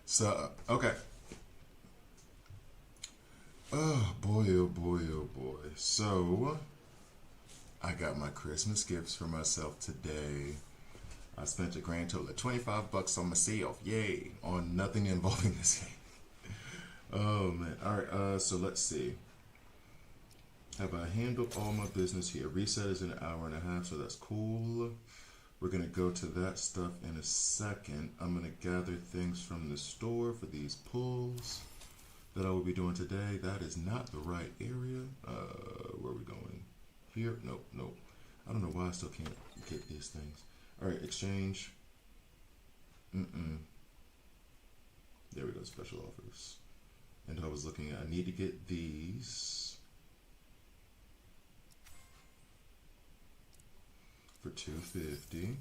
So, okay. Oh boy, oh boy, oh boy. So, I got my Christmas gifts for myself today. I spent a grand total of 25 bucks on myself. Yay! On nothing involving this game. Oh man. Alright, so let's see. Have I handled all my business here? Reset is in an hour and a half, so that's cool. We're gonna go to that stuff in a second. I'm gonna gather things from the store for these pulls that I will be doing today. That is not the right area. Where are we going? Here? Nope, nope. I don't know why I still can't get these things. All right, exchange. There we go, special offers. And I was looking at, I need to get these for 250. I'm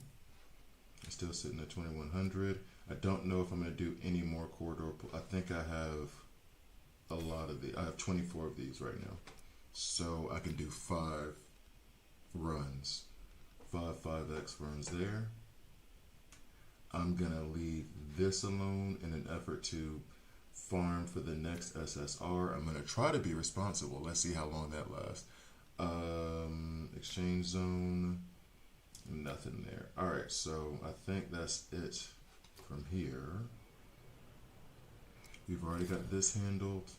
still sitting at 2100. I don't know if I'm going to do any more corridor. I think I have a lot of the. I have 24 of these right now, so I can do 5 runs, 5x runs there. I'm gonna leave this alone in an effort to farm for the next SSR. I'm gonna try to be responsible. Let's see how long that lasts. Exchange zone, nothing there. All right, so I think that's it from here. We've already got this handled.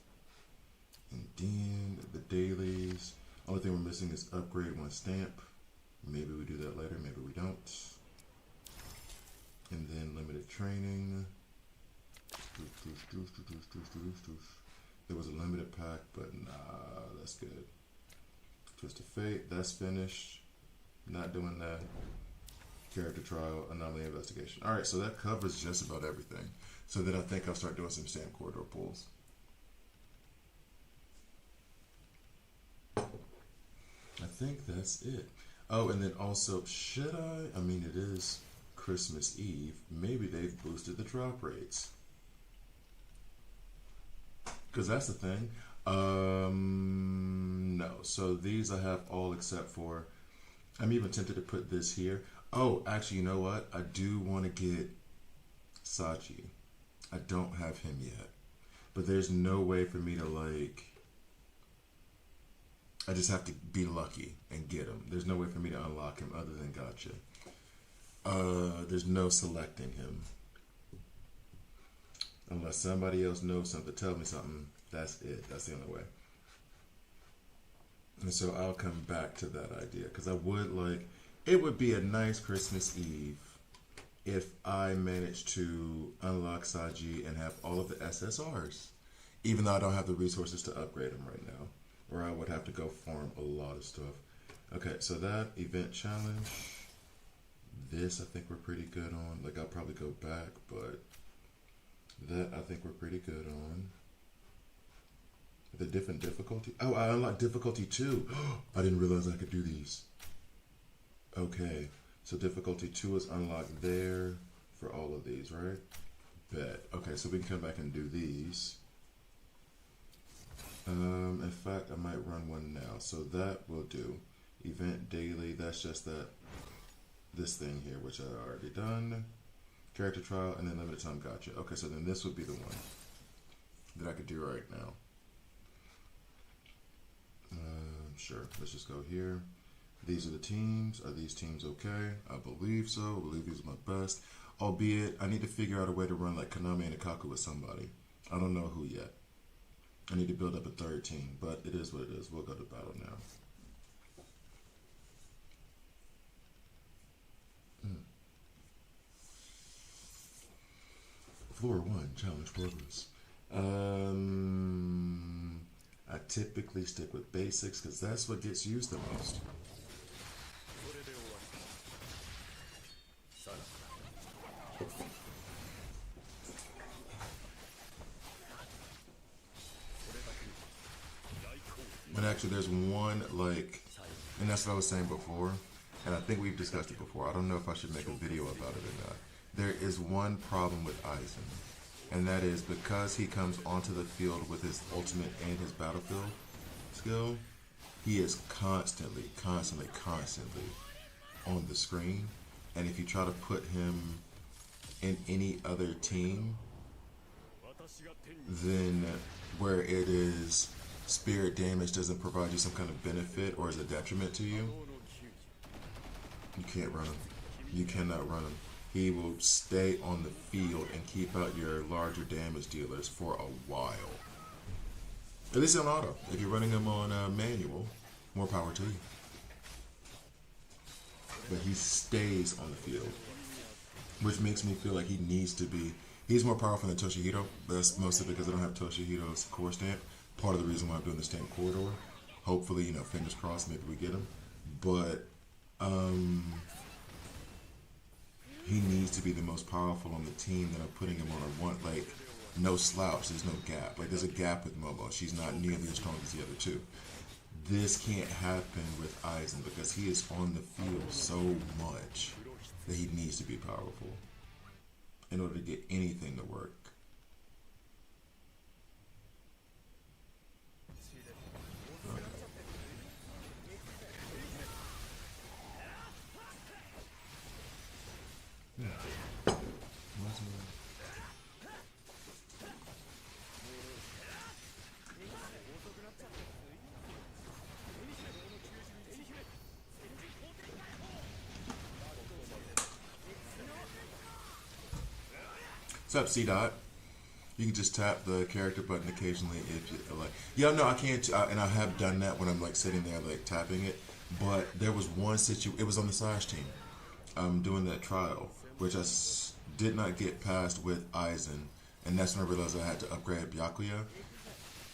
And then the dailies. Only thing we're missing is upgrade 1 stamp. Maybe we do that later, maybe we don't. And then limited training. There was a limited pack, but nah, that's good. Twist of Fate, that's finished. Not doing that. Character trial, anomaly investigation. Alright, so that covers just about everything. So then I think I'll start doing some stamp corridor pulls. I think that's it. Oh, and then also, should I? I mean, it is Christmas Eve. Maybe they've boosted the drop rates. Because that's the thing. No. So these I have all except for, I'm even tempted to put this here. Oh, actually, you know what? I do want to get Sachi. I don't have him yet. But there's no way for me to like, I just have to be lucky and get him. There's no way for me to unlock him other than gotcha. There's no selecting him. Unless somebody else knows something, tell me something. That's it. That's the only way. And so I'll come back to that idea. Because I would like, it would be a nice Christmas Eve if I managed to unlock Saji and have all of the SSRs. Even though I don't have the resources to upgrade them right now. Or I would have to go farm a lot of stuff. Okay, so that event challenge, this I think we're pretty good on. Like I'll probably go back, but that I think we're pretty good on. The different difficulty. Oh, I unlocked difficulty 2. I didn't realize I could do these. Okay, so difficulty 2 is unlocked there for all of these, right? Bet. Okay, so we can come back and do these. In fact, I might run one now. So that will do. Event daily, that's just that, this thing here, which I already done. Character trial, and then limited time gotcha. Okay, so then this would be the one that I could do right now. Sure, let's just go here. These are the teams. Are these teams okay? I believe so. I believe these are my best. Albeit, I need to figure out a way to run like Konami and Ikaku with somebody. I don't know who yet. I need to build up a 3rd team, but it is what it is. We'll go to battle now. Floor 1, challenge progress. I typically stick with basics because that's what gets used the most. And actually there's one like, and that's what I was saying before, and I think we've discussed it before. I don't know if I should make a video about it or not. There is one problem with Aizen, and that is because he comes onto the field with his ultimate and his battlefield skill, he is constantly on the screen. And if you try to put him in any other team, then where it is spirit damage doesn't provide you some kind of benefit or is a detriment to you, you can't run him. You cannot run him. He will stay on the field and keep out your larger damage dealers for a while. At least on auto. If you're running him on manual, more power to you. But he stays on the field, which makes me feel like he needs to be. He's more powerful than Toshihiro. That's mostly because I don't have Toshihiro's core stamp. Part of the reason why I'm doing the stamp corridor. Hopefully, fingers crossed, maybe we get him. But he needs to be the most powerful on the team that I'm putting him on. I want, like, no slouch. There's no gap. Like, there's a gap with Momo. She's not nearly as strong as the other two. This can't happen with Aizen because he is on the field so much that he needs to be powerful in order to get anything to work. Okay. Yeah. What's up, C-Dot? You can just tap the character button occasionally if you like. Yeah, no, I can't, and I have done that when I'm like sitting there like tapping it. But there was one situation, it was on the Sage team. I'm doing that trial, which I did not get past with Aizen, and that's when I realized I had to upgrade Byakuya.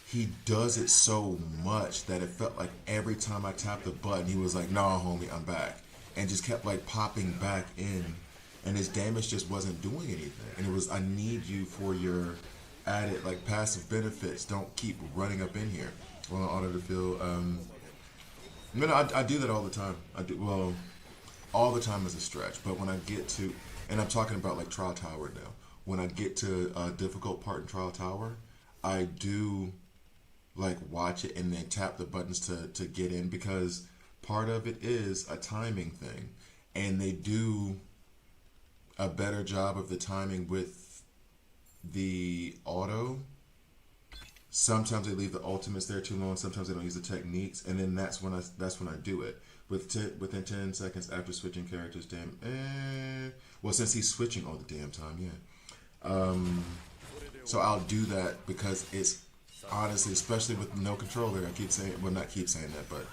He does it so much that it felt like every time I tapped the button, he was like, "Nah, homie, I'm back," and just kept like popping back in. And his damage just wasn't doing anything. And it was, I need you for your added like passive benefits. Don't keep running up in here. Well, auto to feel. I do that all the time. I do, well, all the time is a stretch. But when I get to, and I'm talking about like Trial Tower now. When I get to a difficult part in Trial Tower, I do like watch it and then tap the buttons to get in, because part of it is a timing thing. And they do a better job of the timing with the auto. Sometimes they leave the ultimates there too long. Sometimes they don't use the techniques, and then that's when I do it within 10 seconds after switching characters. Well, since he's switching all the damn time, yeah. So I'll do that because it's honestly, especially with no controller. I keep saying, well, not keep saying that, but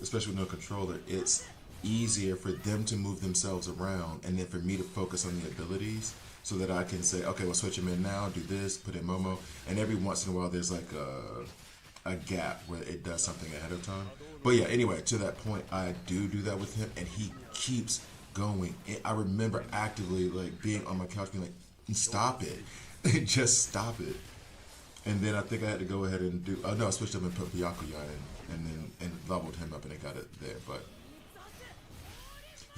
especially with no controller, it's easier for them to move themselves around and then for me to focus on the abilities so that I can say, okay, we'll switch them in now, do this, put in Momo, and every once in a while there's like a gap where it does something ahead of time. But yeah, anyway, to that point, I do that with him, and he keeps going. And I remember actively like being on my couch being like, stop it, just stop it. And then I think I had to go ahead and do, no, I switched up and put Byakuya in and leveled him up and it got it there, but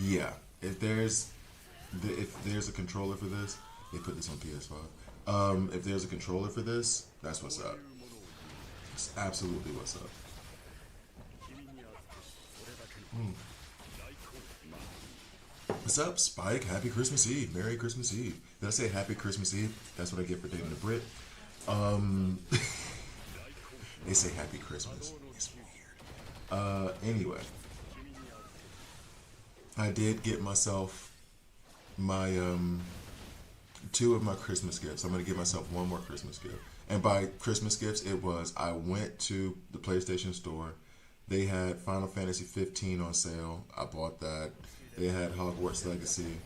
yeah, if there's a controller for this, they put this on PS5. If there's a controller for this, that's what's up. It's absolutely what's up. What's up, Spike? Happy Christmas Eve. Merry Christmas Eve. Did I say Happy Christmas Eve? That's what I get for dating a Brit. They say Happy Christmas. It's weird. Anyway. I did get myself my 2 of my Christmas gifts. I'm going to give myself 1 more Christmas gift. And by Christmas gifts, it was, I went to the PlayStation Store. They had Final Fantasy 15 on sale. I bought that. They had Hogwarts Legacy.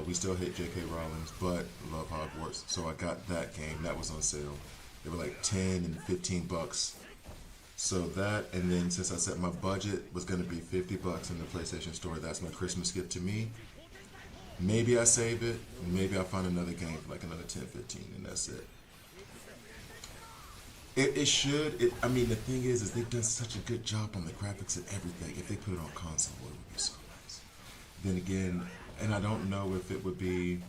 We still hate J.K. Rowling, but love Hogwarts. So I got that game. That was on sale. They were like 10 and 15 bucks. So that, and then since I said my budget was going to be $50 in the PlayStation Store, that's my Christmas gift to me. Maybe I save it, maybe I find another game for like another 10, 15, and that's it. It should, I mean, the thing is they've done such a good job on the graphics and everything. If they put it on console, it would be so nice. Then again, and I don't know if it would be,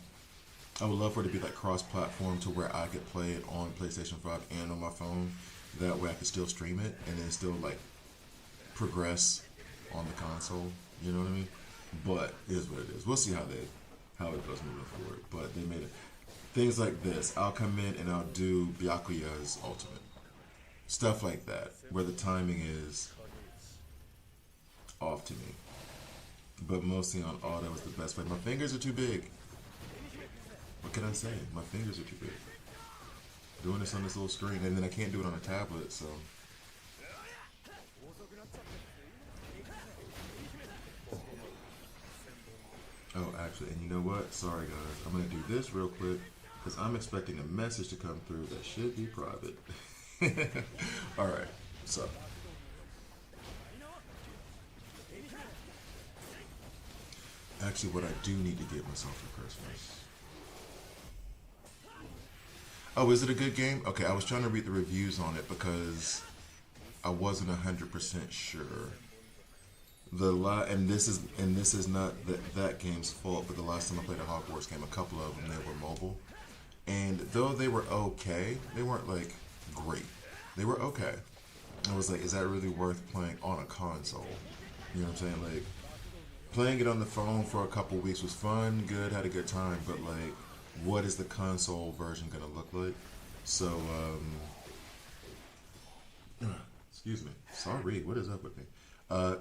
I would love for it to be like cross-platform to where I could play it on PlayStation 5 and on my phone. That way I could still stream it and then still like progress on the console. You know what I mean? But it is what it is. We'll see how it goes moving forward. But they made it. things like this. I'll come in and I'll do Byakuya's ultimate. Stuff like that, where the timing is off to me. But mostly on auto is the best way. My fingers are too big. What can I say? My fingers are too big. Doing this on this little screen, and then I can't do it on a tablet, so. Oh, actually, and you know what? Sorry, guys. I'm going to do this real quick, because I'm expecting a message to come through that should be private. Alright, so. Actually, what I do need to get myself for Christmas. Oh, is it a good game? Okay, I was trying to read the reviews on it because I wasn't 100% sure. And this is not that game's fault, but the last time I played a Hogwarts game, a couple of them, they were mobile. And though they were okay, they weren't like great. They were okay. I was like, is that really worth playing on a console? You know what I'm saying? Like, playing it on the phone for a couple weeks was fun, good, had a good time, but like, what is the console version gonna look like? So, excuse me. Sorry, what is up with me?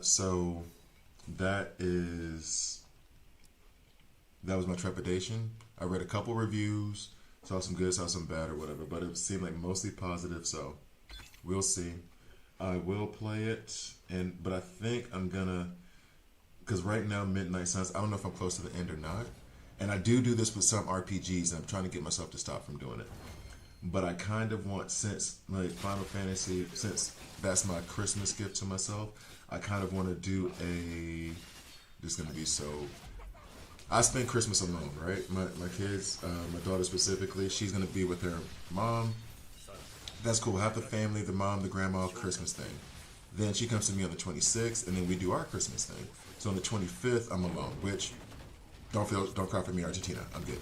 So that was my trepidation. I read a couple reviews, saw some good, saw some bad or whatever, but it seemed like mostly positive, so we'll see. I will play it, but I think I'm gonna, because right now Midnight Suns, I don't know if I'm close to the end or not. And I do this with some RPGs, and I'm trying to get myself to stop from doing it. But I kind of want, since like Final Fantasy, since that's my Christmas gift to myself, I kind of want to do this is going to be so, I spend Christmas alone, right? My kids, my daughter specifically, she's going to be with her mom. That's cool. Have the family, the mom, the grandma, Christmas thing. Then she comes to me on the 26th, and then we do our Christmas thing. So on the 25th, I'm alone, which, don't cry for me, Argentina. I'm good.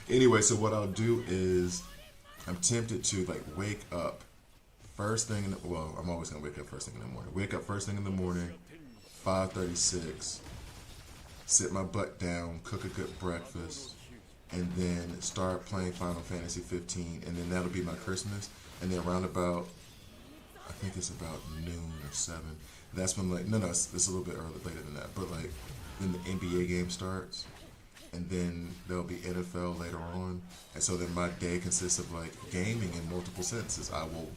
Anyway, so what I'll do is, I'm tempted to like wake up first thing I'm always gonna wake up first thing in the morning. Wake up first thing in the morning, 5:36, sit my butt down, cook a good breakfast, and then start playing Final Fantasy 15, and then that'll be my Christmas. And then around about, I think it's about noon or 7. That's when like, no, it's a little bit later than that, but like, then the NBA game starts, and then there'll be NFL later on, and so then my day consists of like gaming in multiple senses. I will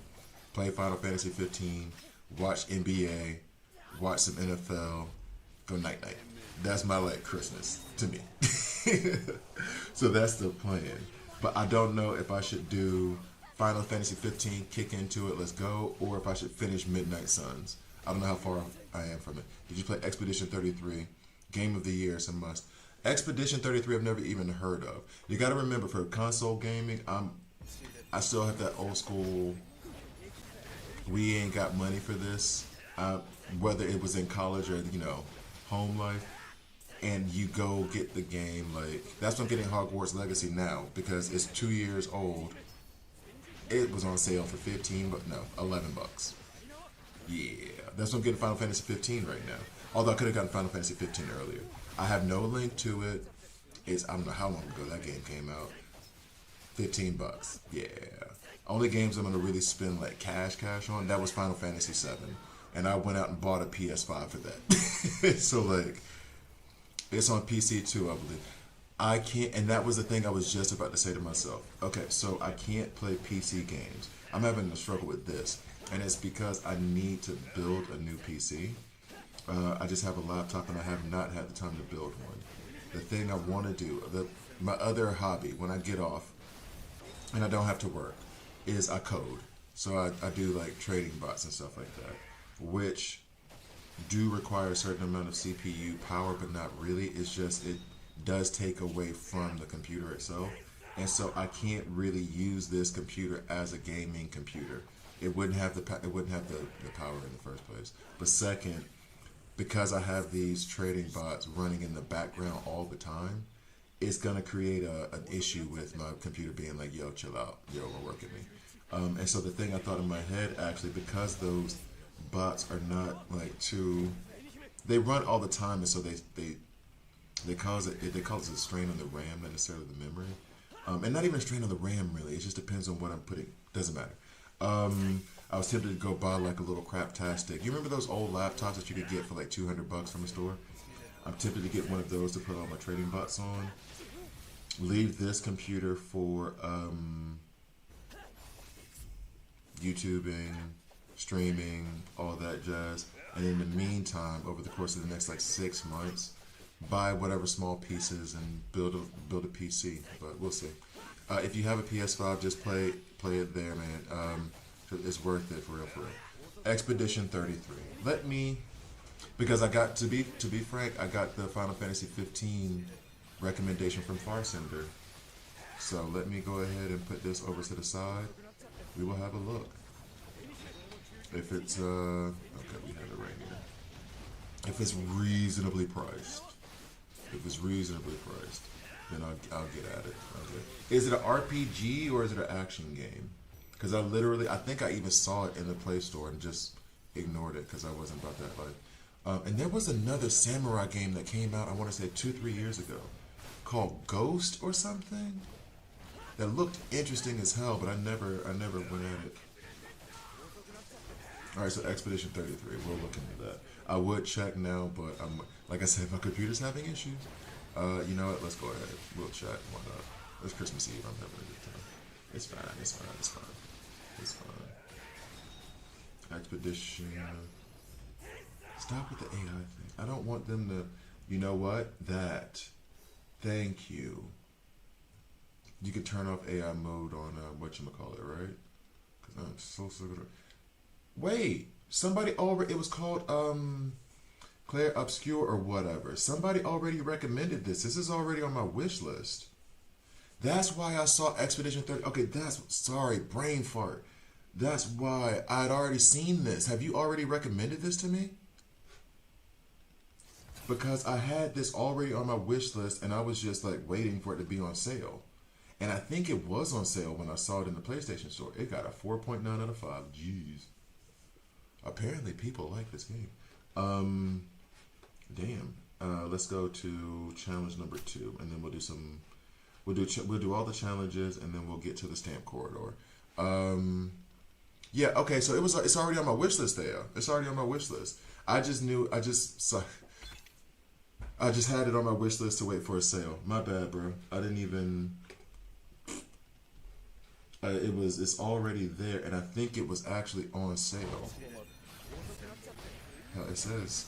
play Final Fantasy 15, watch NBA, watch some NFL, go night night. That's my like Christmas to me. So that's the plan. But I don't know if I should do Final Fantasy 15, kick into it, let's go, or if I should finish Midnight Suns. I don't know how far I am from it. Did you play Expedition 33? Game of the Year is a must. Expedition 33 I've never even heard of. You got to remember, for console gaming, I still have that old school, we ain't got money for this. Whether it was in college or, home life, and you go get the game, like, that's why I'm getting Hogwarts Legacy now, because it's 2 years old. It was on sale for $11. Yeah, that's why I'm getting Final Fantasy 15 right now. Although I could have gotten Final Fantasy 15 earlier. I have no link to it. I don't know how long ago that game came out. $15. Yeah. Only games I'm going to really spend like cash on, that was Final Fantasy 7. And I went out and bought a PS5 for that. So like, it's on PC too, I believe. I can't, and that was the thing I was just about to say to myself. Okay, so I can't play PC games. I'm having a struggle with this. And it's because I need to build a new PC. I just have a laptop and I have not had the time to build one. The thing I want to do, my other hobby, when I get off and I don't have to work, is I code. So I do like trading bots and stuff like that, which do require a certain amount of CPU power, but not really. It's just, it does take away from the computer itself. And so I can't really use this computer as a gaming computer. It wouldn't have the power in the first place. But second, because I have these trading bots running in the background all the time, it's gonna create an issue with my computer being like, yo, chill out, yo, don't work at me. And so the thing I thought in my head, actually, because those bots are not like they run all the time, and so they cause a strain on the RAM, not necessarily the memory. And not even a strain on the RAM really. It just depends on what I'm putting. Doesn't matter. I was tempted to go buy like a little craptastic. You remember those old laptops that you could get for like $200 from a store? I'm tempted to get one of those to put all my trading bots on. Leave this computer for YouTubing, streaming, all that jazz. And in the meantime, over the course of the next like 6 months, buy whatever small pieces and build a PC. But we'll see. If you have a PS5, just play it there, man. It's worth it for real, for real. Expedition 33. Let me, because I got to be frank, I got the Final Fantasy 15 recommendation from Farsender. So let me go ahead and put this over to the side. We will have a look. If it's okay, we have it right here. If it's reasonably priced, then I'll get at it. Is it an RPG or is it an action game? Because I think I even saw it in the Play Store and just ignored it because I wasn't about that life. And there was another samurai game that came out, I want to say 2-3 years ago, called Ghost or something, that looked interesting as hell, but I never went at it. All right, so Expedition 33, we'll look into that. I would check now, but like I said, my computer's having issues. You know what? Let's go ahead. We'll check. Why not? It's Christmas Eve. I'm having a good time. It's fine. Expedition. Stop with the AI thing. I don't want them to. You know what? Thank you. You can turn off AI mode on whatchamacallit, right? Because I'm so sick of it. Wait, somebody already. It was called Claire Obscure or whatever. Somebody already recommended this. This is already on my wish list. That's why I saw Expedition 30. Okay, sorry, brain fart. That's why I'd already seen this. Have you already recommended this to me? Because I had this already on my wish list and I was just like waiting for it to be on sale. And I think it was on sale when I saw it in the PlayStation Store. It got a 4.9 out of 5. Jeez. Apparently people like this game. Damn. Let's go to challenge number 2 and then we'll do some... We'll do all the challenges and then we'll get to the stamp corridor. Yeah, okay, so it's already on my wish list there. It's already on my wish list. I just had it on my wish list to wait for a sale. My bad, bro. I didn't even... it's already there, and I think it was actually on sale. Hell, it says...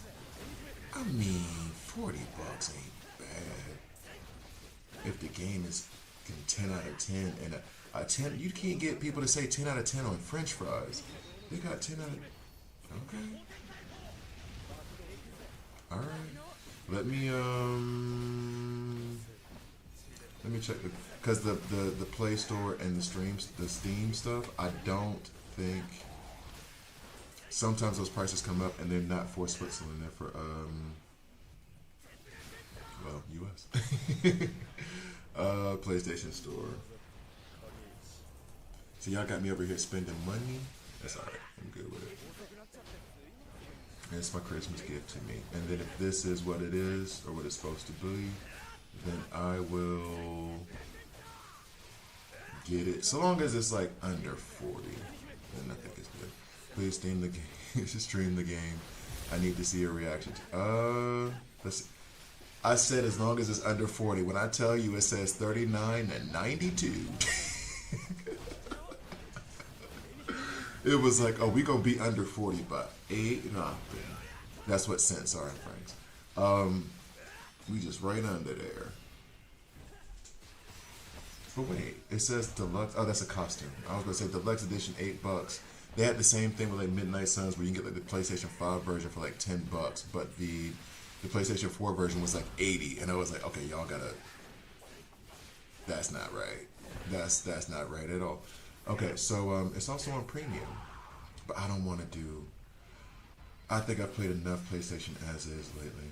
I mean, $40 ain't bad. If the game is 10 out of 10 and a 10, you can't get people to say 10 out of 10 on French fries. They got 10 out of... Okay. All right. Let me check because the Play Store and the Steam stuff. I don't think sometimes those prices come up and they're not for Switzerland. They're for US. PlayStation Store. So y'all got me over here spending money. That's all right. I'm good with it. And it's my Christmas gift to me. And then if this is what it is, or what it's supposed to be, then I will get it. So long as it's like under 40, then I think it's good. Please stream the game. Stream the game. I need to see a reaction. Let's see. I said as long as it's under 40. When I tell you it says 39 and 92. It was like, oh, we gonna be under 40 by 8 nothing. That's what cents are in francs. We just right under there. But wait, it says deluxe. Oh, that's a costume. I was gonna say deluxe edition, $8. They had the same thing with like Midnight Suns, where you can get like the PlayStation 5 version for like $10, but the PlayStation 4 version was like 80, and I was like, okay, y'all gotta. That's not right. That's not right at all. Okay, so it's also on premium, but I don't want to do. I think I've played enough PlayStation as is lately.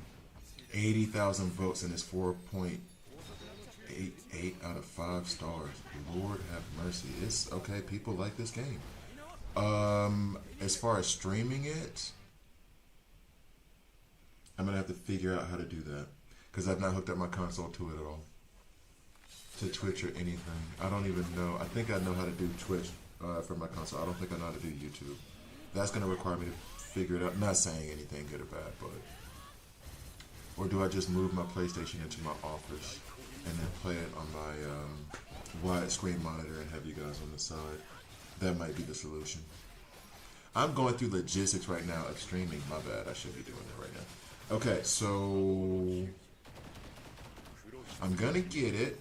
80,000 votes and it's 4.88 out of 5 stars. Lord have mercy. It's okay. People like this game. As far as streaming it, I'm gonna have to figure out how to do that because I've not hooked up my console to it at all. to Twitch or anything. I don't even know. I think I know how to do Twitch for my console. I don't think I know how to do YouTube. That's going to require me to figure it out. Not saying anything good or bad, but... Or do I just move my PlayStation into my office and then play it on my widescreen monitor and have you guys on the side? That might be the solution. I'm going through logistics right now of streaming. My bad. I should be doing that right now. Okay, so... I'm going to get it.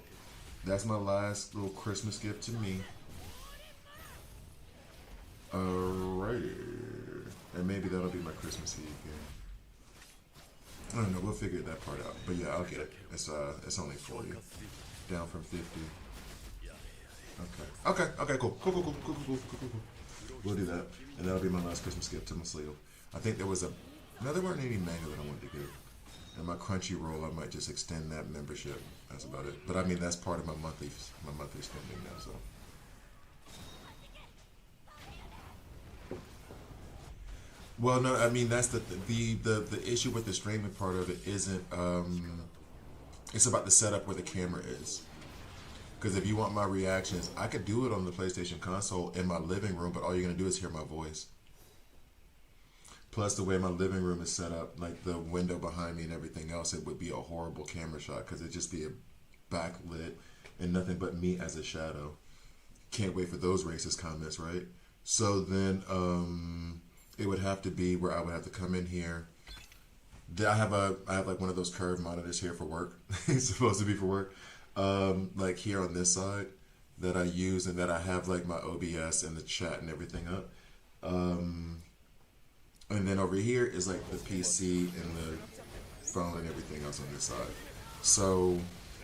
That's my last little Christmas gift to me. Alrighty. And maybe that'll be my Christmas Eve game. I don't know, we'll figure that part out. But yeah, I'll get it. It's only 40. Down from 50. Okay, cool. Cool. We'll do that. And that'll be my last Christmas gift to Masleo. I think there was no, there weren't any manga that I wanted to give. And my Crunchyroll, I might just extend that membership. That's about it. But I mean, that's part of my monthly spending now, so. Well, no, I mean, that's the issue with the streaming part of it isn't, it's about the setup where the camera is. Because if you want my reactions, I could do it on the PlayStation console in my living room, but all you're going to do is hear my voice. Plus, the way my living room is set up, like the window behind me and everything else, it would be a horrible camera shot because it'd just be a backlit and nothing but me as a shadow. Can't wait for those racist comments, right? So then it would have to be where I would have to come in here. I have like one of those curved monitors here for work. It's supposed to be for work. Like here on this side that I use and that I have like my OBS and the chat and everything up. And then over here is like the PC and the phone and everything else on this side. So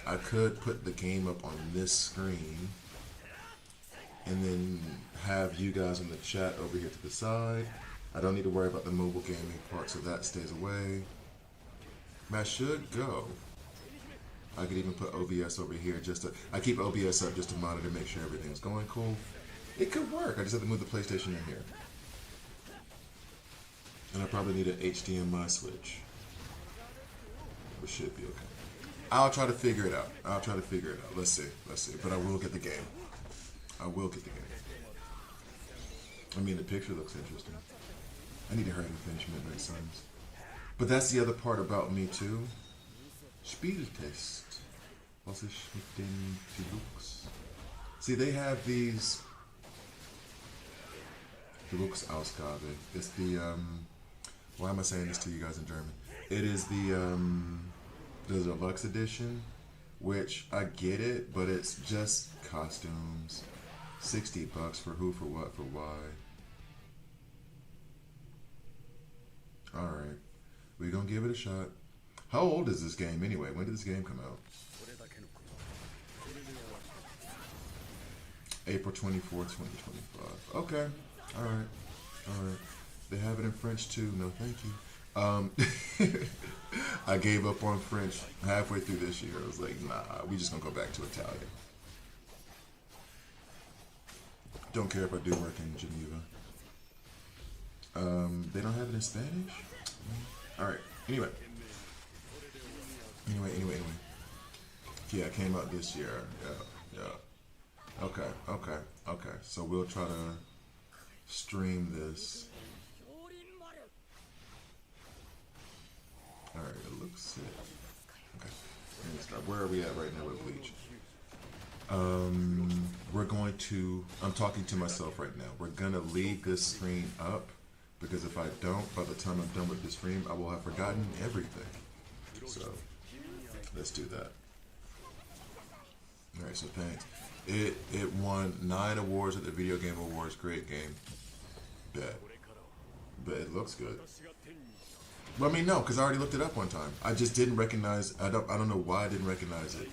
I could put the game up on this screen and then have you guys in the chat over here to the side. I don't need to worry about the mobile gaming part, so that stays away. I should go. I could even put OBS over here just to... I keep OBS up just to monitor, make sure everything's going cool. It could work. I just have to move the PlayStation in here. And I probably need an HDMI switch. It should be okay. I'll try to figure it out. Let's see. But I will get the game. I mean, the picture looks interesting. I need to hurry to finish Midnight Suns. But that's the other part about me, too. Spieltest. Was ist mit den Deluxe? See, they have these... Deluxe Ausgabe. It's the, why am I saying this to you guys in German? It is the deluxe edition, which I get it, but it's just costumes. $60 for who, for what, for why. Alright. We're gonna give it a shot. How old is this game anyway? When did this game come out? April 24th, 2025. Okay. Alright. They have it in French too. No, thank you. I gave up on French halfway through this year. I was like, nah, we just gonna go back to Italian. Don't care if I do work in Geneva. They don't have it in Spanish? Alright, anyway. Yeah, it came out this year. Yeah. Okay. So we'll try to stream this. Alright, it looks sick. Okay. Let's start. Where are we at right now with Bleach? We're going to... I'm talking to myself right now. We're going to leave this screen up because if I don't, by the time I'm done with the stream, I will have forgotten everything. So, let's do that. Alright, so thanks. It won 9 awards at the Video Game Awards. Great game. Bet. But it looks good. Well, I mean, no, because I already looked it up one time. I just didn't recognize... I don't know why I didn't recognize it.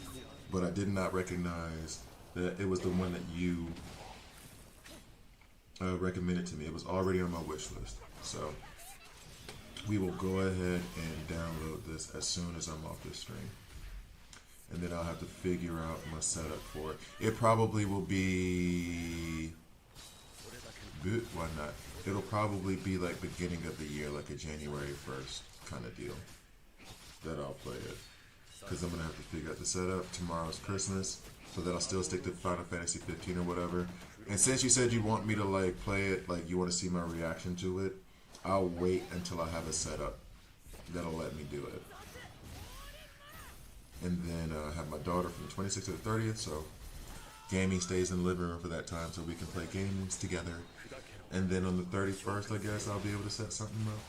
But I did not recognize that it was the one that you recommended to me. It was already on my wish list. So we will go ahead and download this as soon as I'm off this stream. And then I'll have to figure out my setup for it. It probably will be... Why not? It'll probably be like beginning of the year, like a January 1st kind of deal that I'll play it. because I'm gonna have to figure out the setup. Tomorrow's Christmas, so then I'll still stick to Final Fantasy 15 or whatever. And since you said you want me to like play it, like you want to see my reaction to it, I'll wait until I have a setup that'll let me do it. And then have my daughter from the 26th to the 30th, so gaming stays in the living room for that time so we can play games together. And then on the 31st, I guess I'll be able to set something up.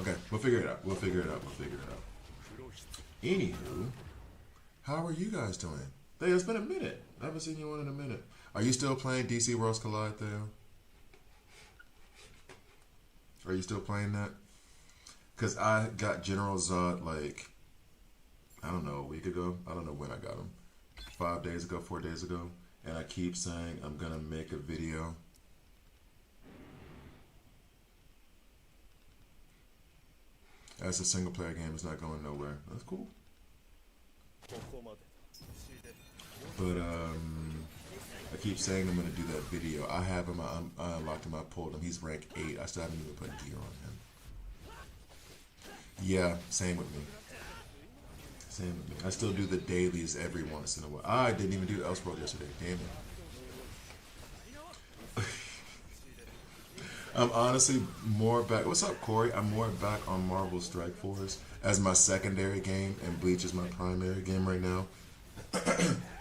Okay, we'll figure it out. We'll figure it out. Anywho, how are you guys doing? Hey, it's been a minute. I haven't seen you on in a minute. Are you still playing DC Worlds Collide, Theo? Are you still playing that? Because I got General Zod, like, I don't know, a week ago. I don't know when I got him. 5 days ago, 4 days ago. And I keep saying I'm going to make a video. As a single player game, it's not going nowhere. That's cool. But I keep saying I'm gonna do that video. I have him. I unlocked him. I pulled him. He's rank 8. I still haven't even put gear on him. Yeah, same with me. Same with me. I still do the dailies every once in a while. I didn't even do Elseworld yesterday. Damn it. I'm honestly more back. What's up, Corey? I'm more back on Marvel Strike Force as my secondary game, and Bleach is my primary game right now.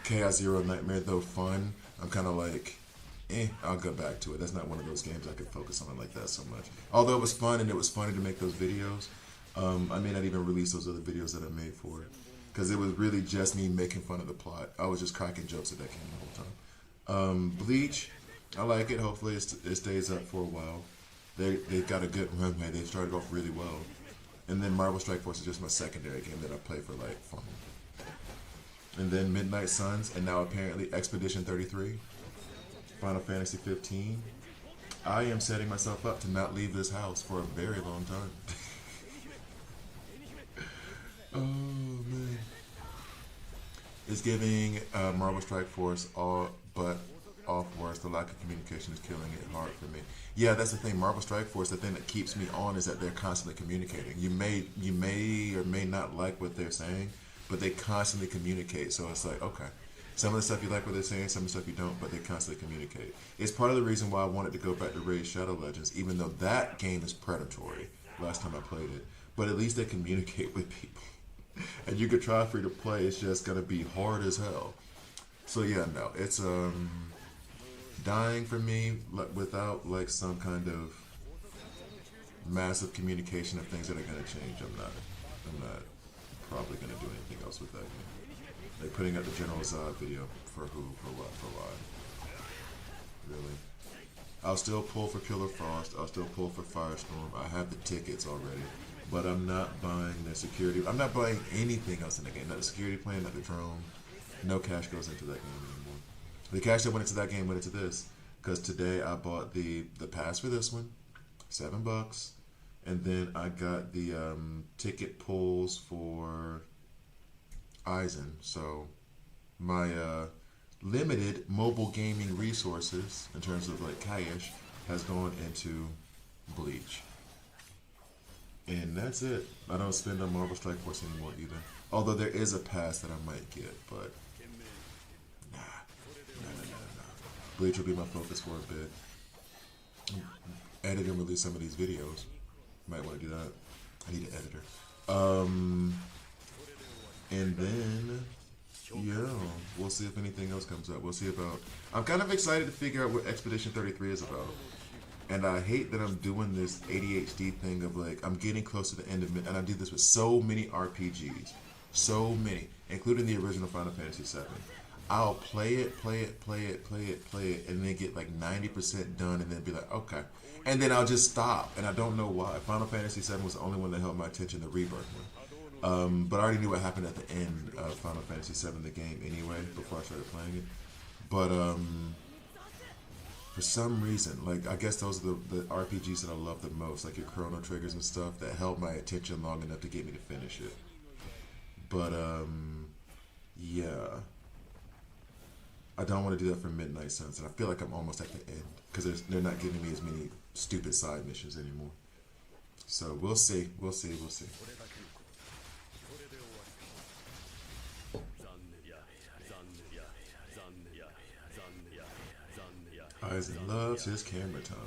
Chaos Zero Nightmare, though fun, I'm kind of like, I'll go back to it. That's not one of those games I could focus on like that so much. Although it was fun and it was funny to make those videos, I may not even release those other videos that I made for it. Because it was really just me making fun of the plot. I was just cracking jokes at that game the whole time. Bleach, I like it. Hopefully it stays up for a while. They've got a good runway. They've started off really well. And then Marvel Strike Force is just my secondary game that I play for like fun. And then Midnight Suns, and now apparently Expedition 33, Final Fantasy 15. I am setting myself up to not leave this house for a very long time. Oh man. It's giving Marvel Strike Force all but off worse. The lack of communication is killing it hard for me. Yeah, that's the thing. Marvel Strike Force, the thing that keeps me on is that they're constantly communicating. You may or may not like what they're saying, but they constantly communicate. So it's like, okay, some of the stuff you like what they're saying, some of the stuff you don't, but they constantly communicate. It's part of the reason why I wanted to go back to Raid Shadow Legends, even though that game is predatory last time I played it. But at least they communicate with people. And you could try free to play, it's just going to be hard as hell. So yeah, no, it's dying for me without like some kind of massive communication of things that are going to change. I'm not probably going to do anything else with that game. Like putting up the General Zod video for who, for what, for why. Really. I'll still pull for Killer Frost. I'll still pull for Firestorm. I have the tickets already. But I'm not buying the security. I'm not buying anything else in the game. Not the security plan, not the drone. No cash goes into that game anymore. The cash that went into that game went into this. Because today I bought the pass for this one. $7. And then I got the ticket pulls for Aizen. So my limited mobile gaming resources in terms of like cash has gone into Bleach. And that's it. I don't spend on Marvel Strike Force anymore either. Although there is a pass that I might get, but nah. Bleach will be my focus for a bit. Edit and release some of these videos. Might want to do that. I need an editor. And then, yeah, we'll see if anything else comes up. We'll see about... I'm kind of excited to figure out what Expedition 33 is about. And I hate that I'm doing this ADHD thing of like, I'm getting close to the end of it, and I do this with so many RPGs. So many, including the original Final Fantasy VII. I'll play it, and then get like 90% done, and then be like, okay. And then I'll just stop, and I don't know why. Final Fantasy VII was the only one that held my attention, the Rebirth one. But I already knew what happened at the end of Final Fantasy VII, the game, anyway, before I started playing it. But, for some reason, like, I guess those are the RPGs that I love the most, like your Chrono Triggers and stuff, that held my attention long enough to get me to finish it. But, yeah. I don't want to do that for Midnight Suns, and I feel like I'm almost at the end, because they're not giving me as many stupid side missions anymore. So, we'll see. Aizen loves his camera time.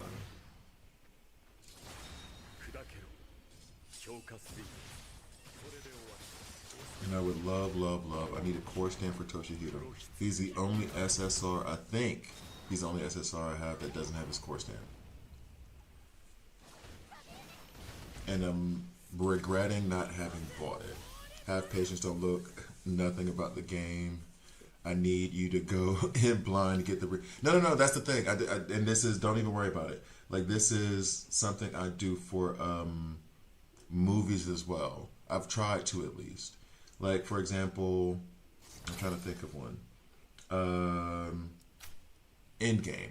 And I would love, love, love. I need a core stand for Toshihiro. He's the only SSR, I think, he's the only SSR I have that doesn't have his core stand. And I'm regretting not having bought it. Have patience, don't look nothing about the game. I need you to go in blind to get the... No, that's the thing. And this is, don't even worry about it. Like, this is something I do for movies as well. I've tried to, at least. Like, for example, I'm trying to think of one. Endgame.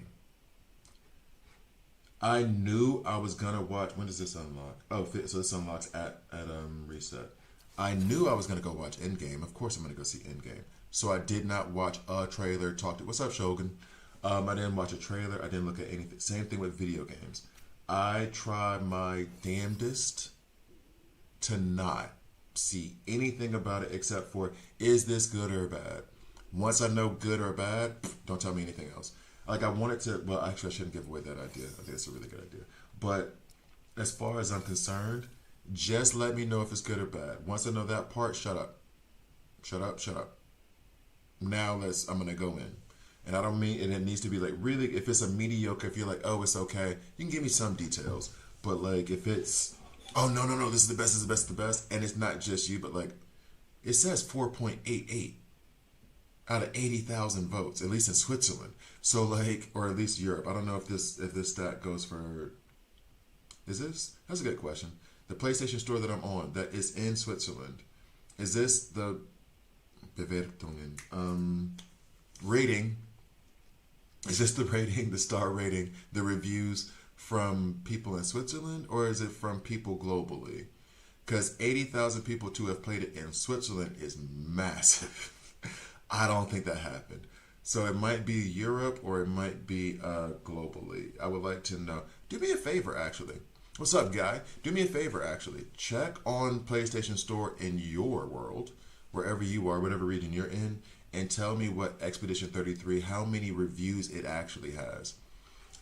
I knew I was gonna watch. When does this unlock? Oh, so this unlocks at reset. I knew I was gonna go watch Endgame. Of course, I'm gonna go see Endgame. So I did not watch a trailer. What's up, Shogun? I didn't watch a trailer. I didn't look at anything. Same thing with video games. I tried my damnedest to not see anything about it except for, is this good or bad? Once I know good or bad, don't tell me anything else. Like, I wanted to, well, actually, I shouldn't give away that idea. I think it's a really good idea. But as far as I'm concerned, just let me know if it's good or bad. Once I know that part, shut up. Shut up, shut up. Now I'm going to go in. And I don't mean, and it needs to be like, really, if it's a mediocre, if you're like, oh, it's okay, you can give me some details. But like, if it's, oh, no, this is the best, this is the best, the best, and it's not just you, but like, it says 4.88 out of 80,000 votes, at least in Switzerland. So like, or at least Europe. I don't know if this stat goes for, is this? That's a good question. The PlayStation Store that I'm on, that is in Switzerland, is this the Bewertungen rating? Is this the rating, the star rating, the reviews from people in Switzerland, or is it from people globally? Because 80,000 people to have played it in Switzerland is massive. I don't think that happened. So it might be Europe or it might be globally. I would like to know. Do me a favor, actually. What's up, guy? Do me a favor, actually. Check on PlayStation Store in your world, wherever you are, whatever region you're in, and tell me what Expedition 33, how many reviews it actually has.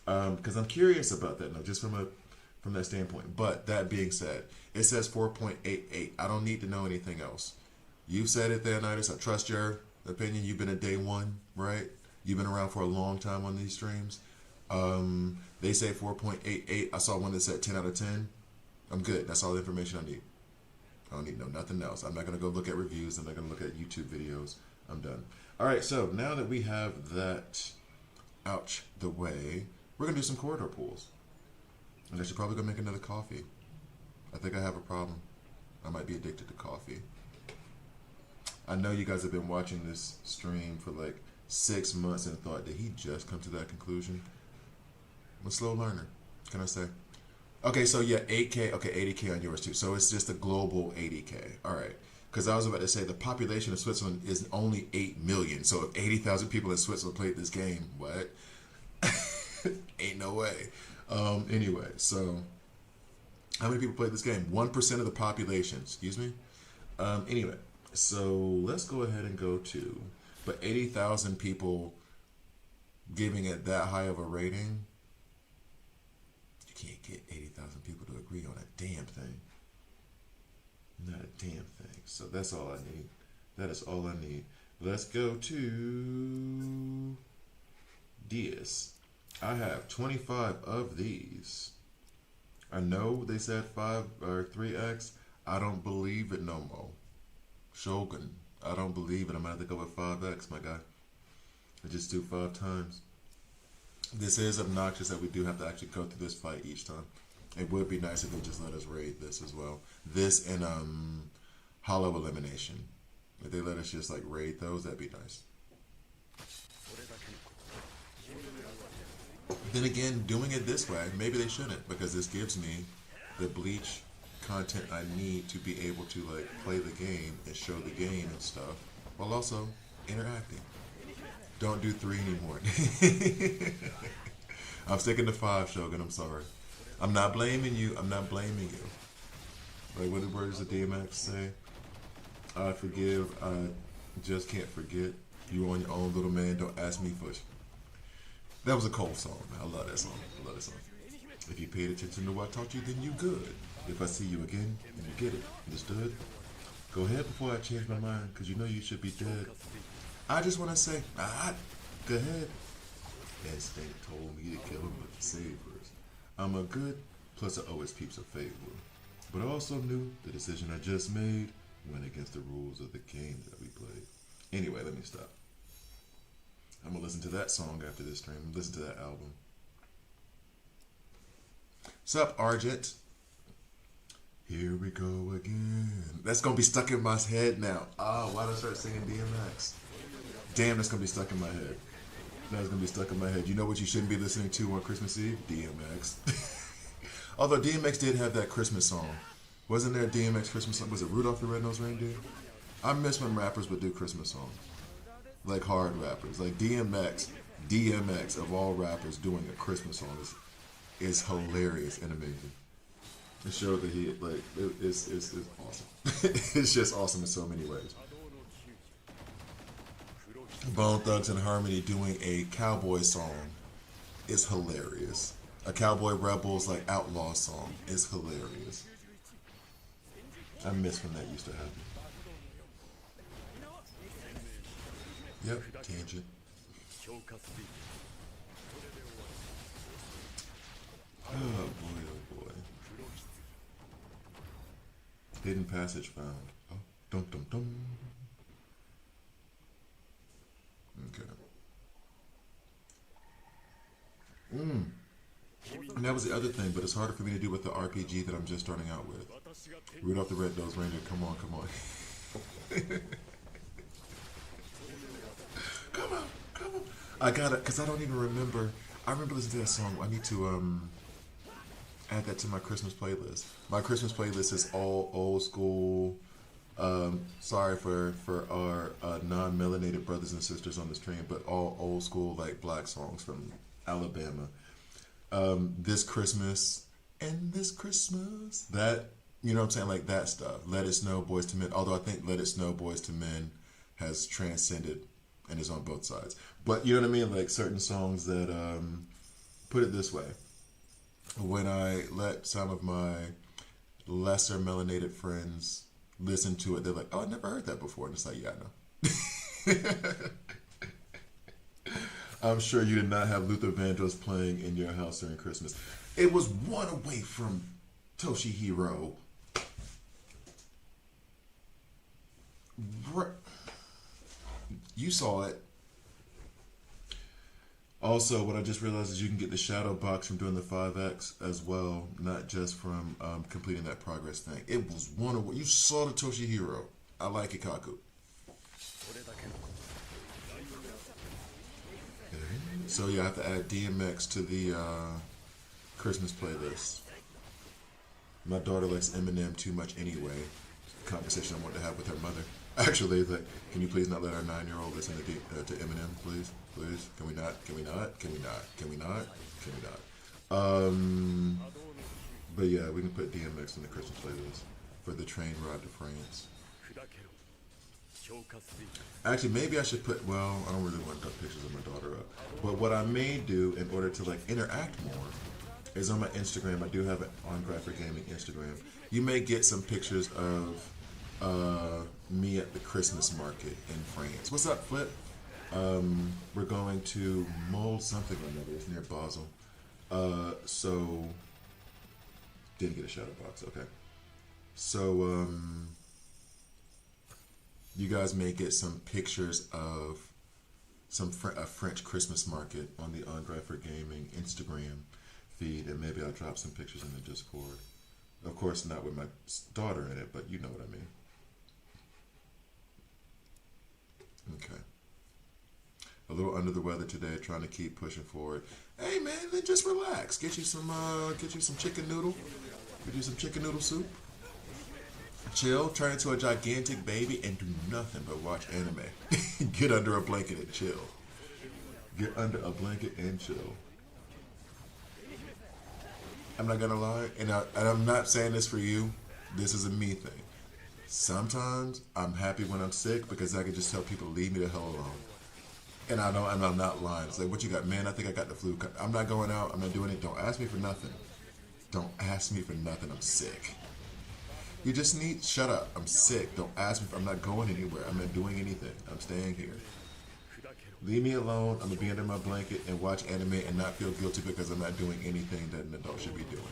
Because I'm curious about that now, just from that standpoint. But that being said, it says 4.88. I don't need to know anything else. You said it, Theonidas. I trust your opinion. You've been at day one, right? You've been around for a long time on these streams. They say 4.88. I saw one that said 10 out of 10. I'm good. That's all the information I need. I don't need to know nothing else. I'm not going to go look at reviews. I'm not going to look at YouTube videos. I'm done. All right, so now that we have that out the way, we're going to do some corridor pulls. And I should probably go make another coffee. I think I have a problem. I might be addicted to coffee. I know you guys have been watching this stream for like 6 months and thought, did he just come to that conclusion? I'm a slow learner, can I say? Okay, so yeah, 8K, okay, 80K on yours too. So it's just a global 80K. All right. Because I was about to say the population of Switzerland is only 8 million. So if 80,000 people in Switzerland played this game, what? Ain't no way. Anyway, so how many people played this game? 1% of the population, excuse me? Anyway, so let's go ahead and go to, but 80,000 people giving it that high of a rating, you can't get 80,000 people to agree on a damn thing. Not a damn thing. So that's all I need. That is all I need. Let's go to DS. I have 25 of these. I know they said 5 or 3x. I don't believe it no more. Shogun, I don't believe it. I'm going to have to go with 5x, my guy. I just do 5 times. This is obnoxious that we do have to actually go through this fight each time. It would be nice if they just let us raid this as well. This and hollow elimination. If they let us just like raid those, that'd be nice. Then again, doing it this way, maybe they shouldn't, because this gives me the Bleach content I need to be able to like play the game and show the game and stuff, while also interacting. Don't do 3 anymore. I'm sticking to 5, Shogun. I'm sorry. I'm not blaming you. I'm not blaming you. Like, what the words of DMX say? I forgive. I just can't forget. You on your own, little man. Don't ask me for That was a cold song, man. I love that song. I love that song. If you paid attention to what I taught you, then you good. If I see you again, then you get it. Understood? Go ahead before I change my mind, because you know you should be dead. I just want to say, go ahead. Instinct told me to kill him, but to save first. I'm a good, plus I always peeps a favor. But I also knew the decision I just made went against the rules of the game that we played. Anyway, let me stop. I'm going to listen to that song after this stream. Listen to that album. Sup, Argent? Here we go again. That's going to be stuck in my head now. Why did I start singing DMX? Damn, that's going to be stuck in my head. That's going to be stuck in my head. You know what you shouldn't be listening to on Christmas Eve? DMX. Although DMX did have that Christmas song. Wasn't there a DMX Christmas song? Was it Rudolph the Red-Nosed Reindeer? I miss when rappers would do Christmas songs. Like hard rappers. Like DMX of all rappers doing a Christmas song is hilarious and amazing. It showed that it's awesome. It's just awesome in so many ways. Bone Thugs and Harmony doing a cowboy song is hilarious. A Cowboy Rebels like outlaw song is hilarious. I miss when that used to happen. Yep, tangent. Oh boy. Hidden passage found. Oh, dum dum dum. Okay. And that was the other thing, but it's harder for me to do with the RPG that I'm just starting out with. Rudolph the Red-Nosed Reindeer, come on. Come on. I got it, because I don't even remember. I remember listening to that song. I need to add that to my Christmas playlist. My Christmas playlist is all old school. Sorry for our non-melanated brothers and sisters on the stream, but all old school like black songs from Alabama. This Christmas and this Christmas. That, you know what I'm saying? Like that stuff. Let It Snow, Boys to Men. Although I think Let It Snow, Boys to Men has transcended and is on both sides. But you know what I mean? Like certain songs that, put it this way. When I let some of my lesser melanated friends listen to it, they're like, oh, I never heard that before. And it's like, yeah, I know. I'm sure you did not have Luther Vandross playing in your house during Christmas. It was one away from Toshihiro. You saw it. Also, what I just realized is you can get the shadow box from doing the 5X as well, not just from completing that progress thing. It was one away. You saw the Toshihiro. I like it, Kaku. So yeah, I have to add DMX to the Christmas playlist. My daughter likes Eminem too much anyway. Conversation I wanted to have with her mother. Actually, like, can you please not let our 9-year-old listen to Eminem, please? Please? Can we not? But yeah, we can put DMX in the Christmas playlist for the train ride to France. Actually, maybe I should put, well, I don't really want to put pictures of my daughter up. But what I may do in order to like interact more is on my Instagram. I do have an On Graphic Gaming Instagram. You may get some pictures of me at the Christmas market in France. What's up, Flip? We're going to mold something or another. It's near Basel. So didn't get a shadow box. Okay. So you guys may get some pictures of a French Christmas market on the On Graphic Gaming Instagram feed, and maybe I'll drop some pictures in the Discord. Of course, not with my daughter in it, but you know what I mean. Okay. A little under the weather today, trying to keep pushing forward. Hey man, then just relax. Get you some chicken noodle. Get you some chicken noodle soup. Chill, turn into a gigantic baby, and do nothing but watch anime. Get under a blanket and chill. Get under a blanket and chill. I'm not gonna lie, and I'm not saying this for you. This is a me thing. Sometimes I'm happy when I'm sick because I can just tell people to leave me the hell alone. And I know, and I'm not lying. It's like, what you got, man? I think I got the flu. I'm not going out. I'm not doing it. Don't ask me for nothing. Don't ask me for nothing. I'm sick. You just need, shut up. I'm sick. Don't ask me. I'm not going anywhere. I'm not doing anything. I'm staying here. Leave me alone. I'm going to be under my blanket and watch anime and not feel guilty because I'm not doing anything that an adult should be doing.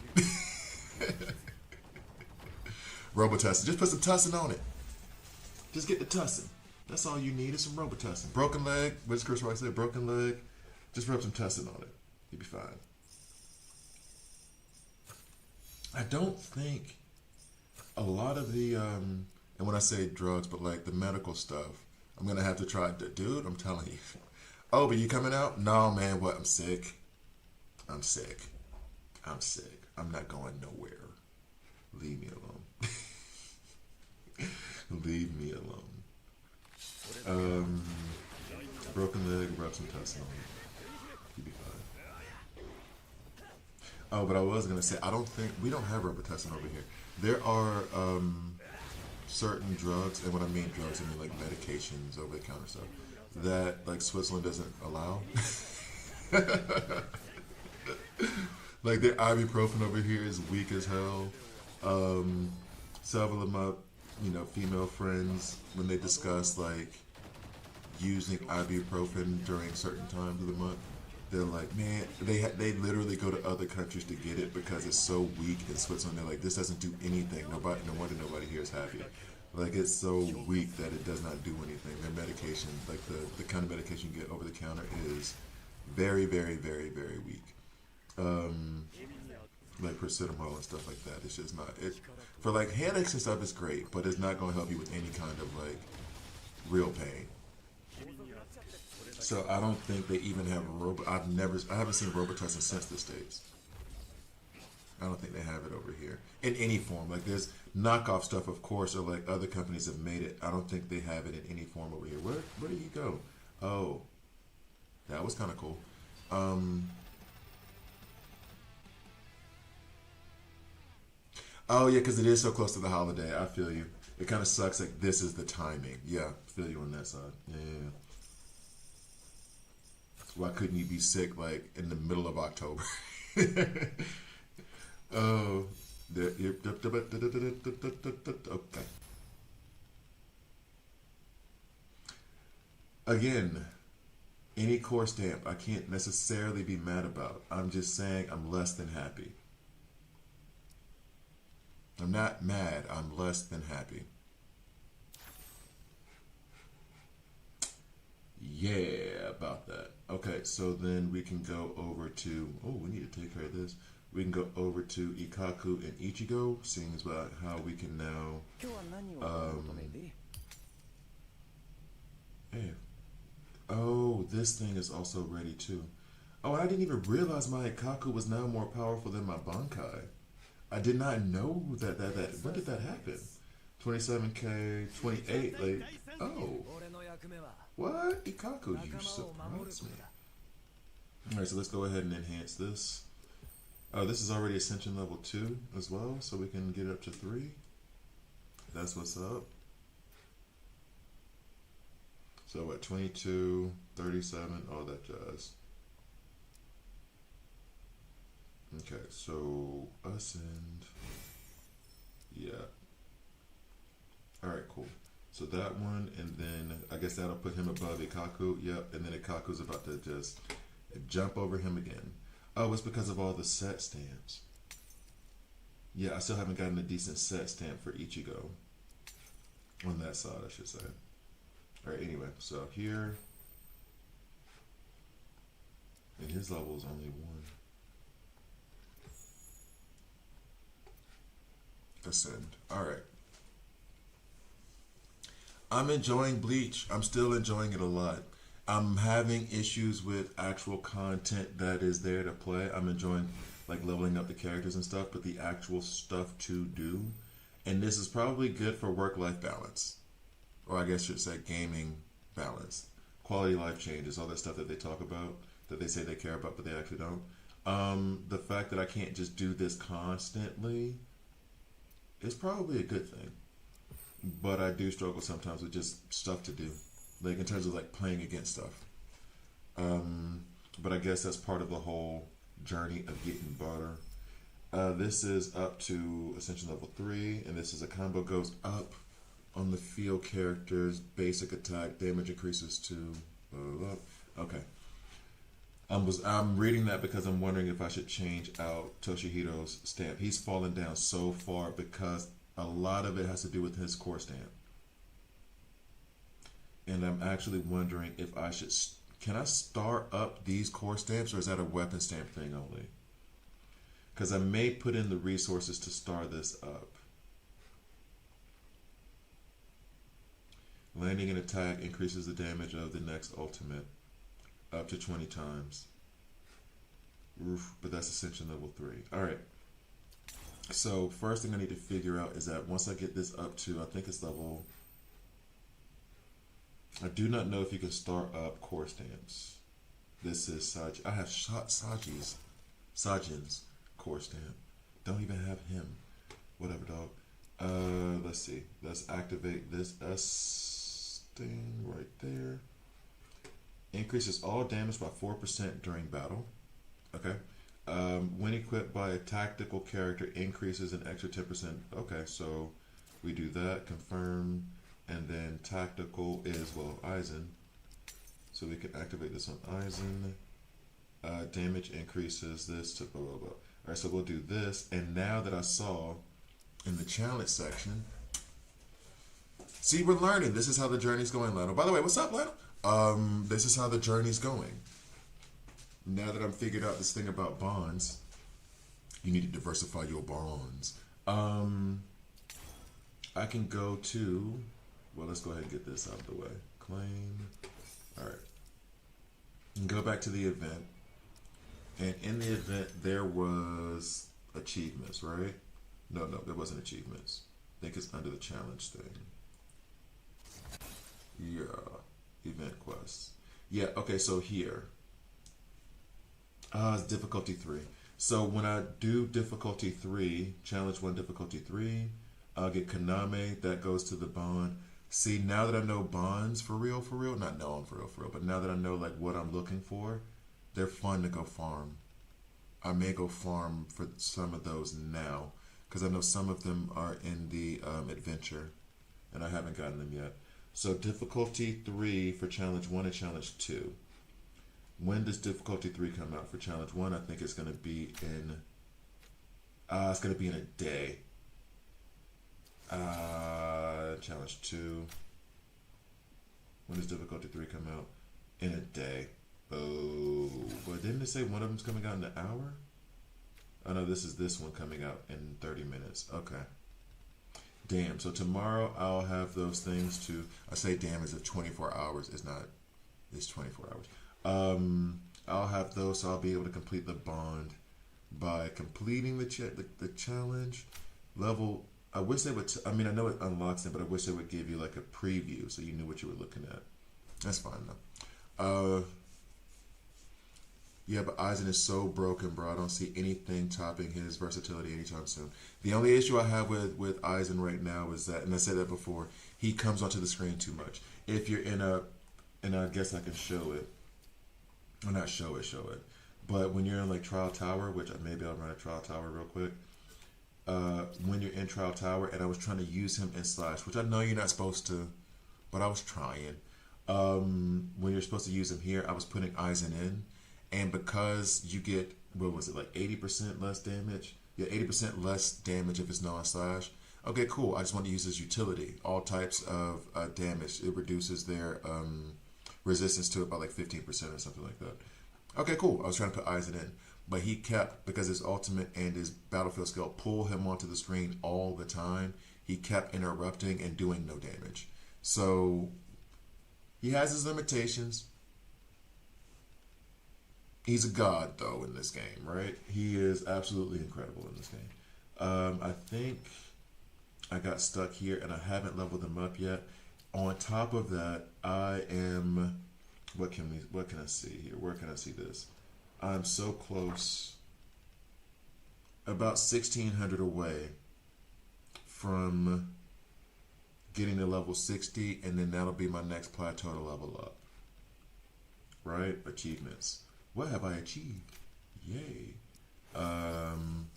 Robitussin. Just put some tussin on it. Just get the tussin. That's all you need is some Robitussin. Broken leg. What's Chris Rock said? Broken leg. Just rub some tussin on it. You'll be fine. I don't think a lot of the, and when I say drugs, but like the medical stuff, I'm going to have to try it. Dude, I'm telling you. Oh, but you coming out? No, man, what? I'm sick. I'm sick. I'm sick. I'm not going nowhere. Leave me alone. Leave me alone. Broken leg, rub some tussin on it. You'll be fine. Oh, but I was going to say, I don't think, we don't have Robitussin over here. There are certain drugs, and when I mean drugs, I mean like medications, over-the-counter stuff, that like Switzerland doesn't allow. Like their ibuprofen over here is weak as hell. Several of my, female friends, when they discuss like using ibuprofen during certain times of the month, they're like, man, they literally go to other countries to get it because it's so weak in Switzerland. They're like, this doesn't do anything. No wonder nobody here is happy. Like, it's so weak that it does not do anything. Their medication, like the kind of medication you get over the counter, is very, very, very, very weak. Like paracetamol and stuff like that. It's just not. It for like headaches and stuff, it's great, but it's not going to help you with any kind of like real pain. So I don't think they even have I haven't seen Robitussin since the States. I don't think they have it over here in any form. Like there's knockoff stuff, of course, or like other companies have made it. I don't think they have it in any form over here. Where did he go? Oh, that was kind of cool. Oh yeah, because it is so close to the holiday. I feel you. It kind of sucks. Like this is the timing. Yeah, feel you on that side. Yeah. Why couldn't you be sick like in the middle of October? Oh, okay. Again, any core stamp I can't necessarily be mad about. I'm just saying I'm less than happy. I'm not mad. I'm less than happy. Yeah, about that. Okay, so then we can go over to, we need to take care of this. We can go over to Ikaku and Ichigo, seeing as well how we can now, yeah. Oh, this thing is also ready too. Oh, I didn't even realize my Ikaku was now more powerful than my Bankai. I did not know that, when did that happen? 27k, 28, like, oh. What? Ikaku, you surprised me. Alright, so let's go ahead and enhance this. Oh, this is already Ascension level 2 as well, so we can get it up to 3. That's what's up. So at 22, 37, all that jazz. Okay, so Ascend. Yeah. Alright, cool. So that one, and then I guess that'll put him above Ikaku. Yep, and then Ikaku's about to just jump over him again. Oh, it's because of all the set stamps. Yeah, I still haven't gotten a decent set stamp for Ichigo. On that side, I should say. Alright, anyway, so here. And his level is only 1. Ascend. Alright. I'm enjoying Bleach. I'm still enjoying it a lot. I'm having issues with actual content that is there to play. I'm enjoying like leveling up the characters and stuff, but the actual stuff to do. And this is probably good for work-life balance. Or I guess I should say gaming balance. Quality life changes, all that stuff that they talk about, that they say they care about, but they actually don't. The fact that I can't just do this constantly is probably a good thing. But I do struggle sometimes with just stuff to do. Like in terms of like playing against stuff. But I guess that's part of the whole journey of getting butter. This is up to Ascension level 3, and this is a combo goes up on the field character's basic attack. Damage increases to... okay. I'm reading that because I'm wondering if I should change out Toshihido's stamp. He's fallen down so far because a lot of it has to do with his core stamp. And I'm actually wondering if I should... Can I star up these core stamps, or is that a weapon stamp thing only? Because I may put in the resources to star this up. Landing an attack increases the damage of the next ultimate up to 20 times. Oof, but that's Ascension level 3. Alright. So first thing I need to figure out is that once I get this up to, I think it's level... I do not know if you can start up core stamps. This is Saj. I have Sajin's core stamp. Don't even have him. Whatever, dog. Let's see. Let's activate this S thing right there. Increases all damage by 4% during battle. Okay. When equipped by a tactical character, increases an extra 10%. Okay, so we do that. Confirm. And then tactical is, well, Aizen. So we can activate this on Aizen. Damage increases this to blah, blah, blah. Alright, so we'll do this. And now that I saw in the challenge section, see, we're learning. This is how the journey's going, Lano. By the way, what's up, Lano? This is how the journey's going. Now that I've figured out this thing about bonds, you need to diversify your bonds. I can go to... Well, let's go ahead and get this out of the way. Claim. All right. And go back to the event. And in the event, there was achievements, right? No, there wasn't achievements. I think it's under the challenge thing. Yeah. Event quests. Yeah, okay, so here. It's difficulty 3. So when I do difficulty 3, challenge 1, difficulty 3, I'll get Kaname. That goes to the bond. See, now that I know bonds for real, not know them for real, but now that I know like what I'm looking for, they're fun to go farm. I may go farm for some of those now, because I know some of them are in the adventure, and I haven't gotten them yet. So difficulty 3 for challenge 1 and challenge 2. When does difficulty 3 come out for challenge 1? I think it's going to be in, it's going to be in a day. Challenge 2. When does difficulty 3 come out? In a day. Oh, but didn't it say one of them's coming out in an hour? Oh no, this is this one coming out in 30 minutes. Okay. Damn, so tomorrow I'll have those things to, I say damn as if 24 hours is not, it's 24 hours. I'll have those, so I'll be able to complete the bond by completing the challenge level. I wish they would, I mean, I know it unlocks it, but I wish they would give you like a preview so you knew what you were looking at. That's fine though. Yeah, but Aizen is so broken, bro. I don't see anything topping his versatility anytime soon. The only issue I have with Aizen right now is that, and I said that before, he comes onto the screen too much. If you're in a, and I guess I can show it, or not show it, but when you're in like Trial Tower, which maybe I'll run a Trial Tower real quick. When you're in Trial Tower, and I was trying to use him in Slash, which I know you're not supposed to, but I was trying. When you're supposed to use him here, I was putting Aizen in, and because you get, what was it, like 80% less damage? Yeah, 80% less damage if it's non-Slash. Okay, cool. I just want to use his utility. All types of damage. It reduces their resistance to it by like 15% or something like that. Okay, cool. I was trying to put Aizen in. But he kept, because his ultimate and his battlefield skill pull him onto the screen all the time, he kept interrupting and doing no damage. So he has his limitations. He's a god, though, in this game, right? He is absolutely incredible in this game. I think I got stuck here, and I haven't leveled him up yet. On top of that, I am... What can I see here? Where can I see this? I'm so close, about 1,600 away from getting to level 60, and then that'll be my next plateau to level up. right? Achievements. What have I achieved? Yay. I'm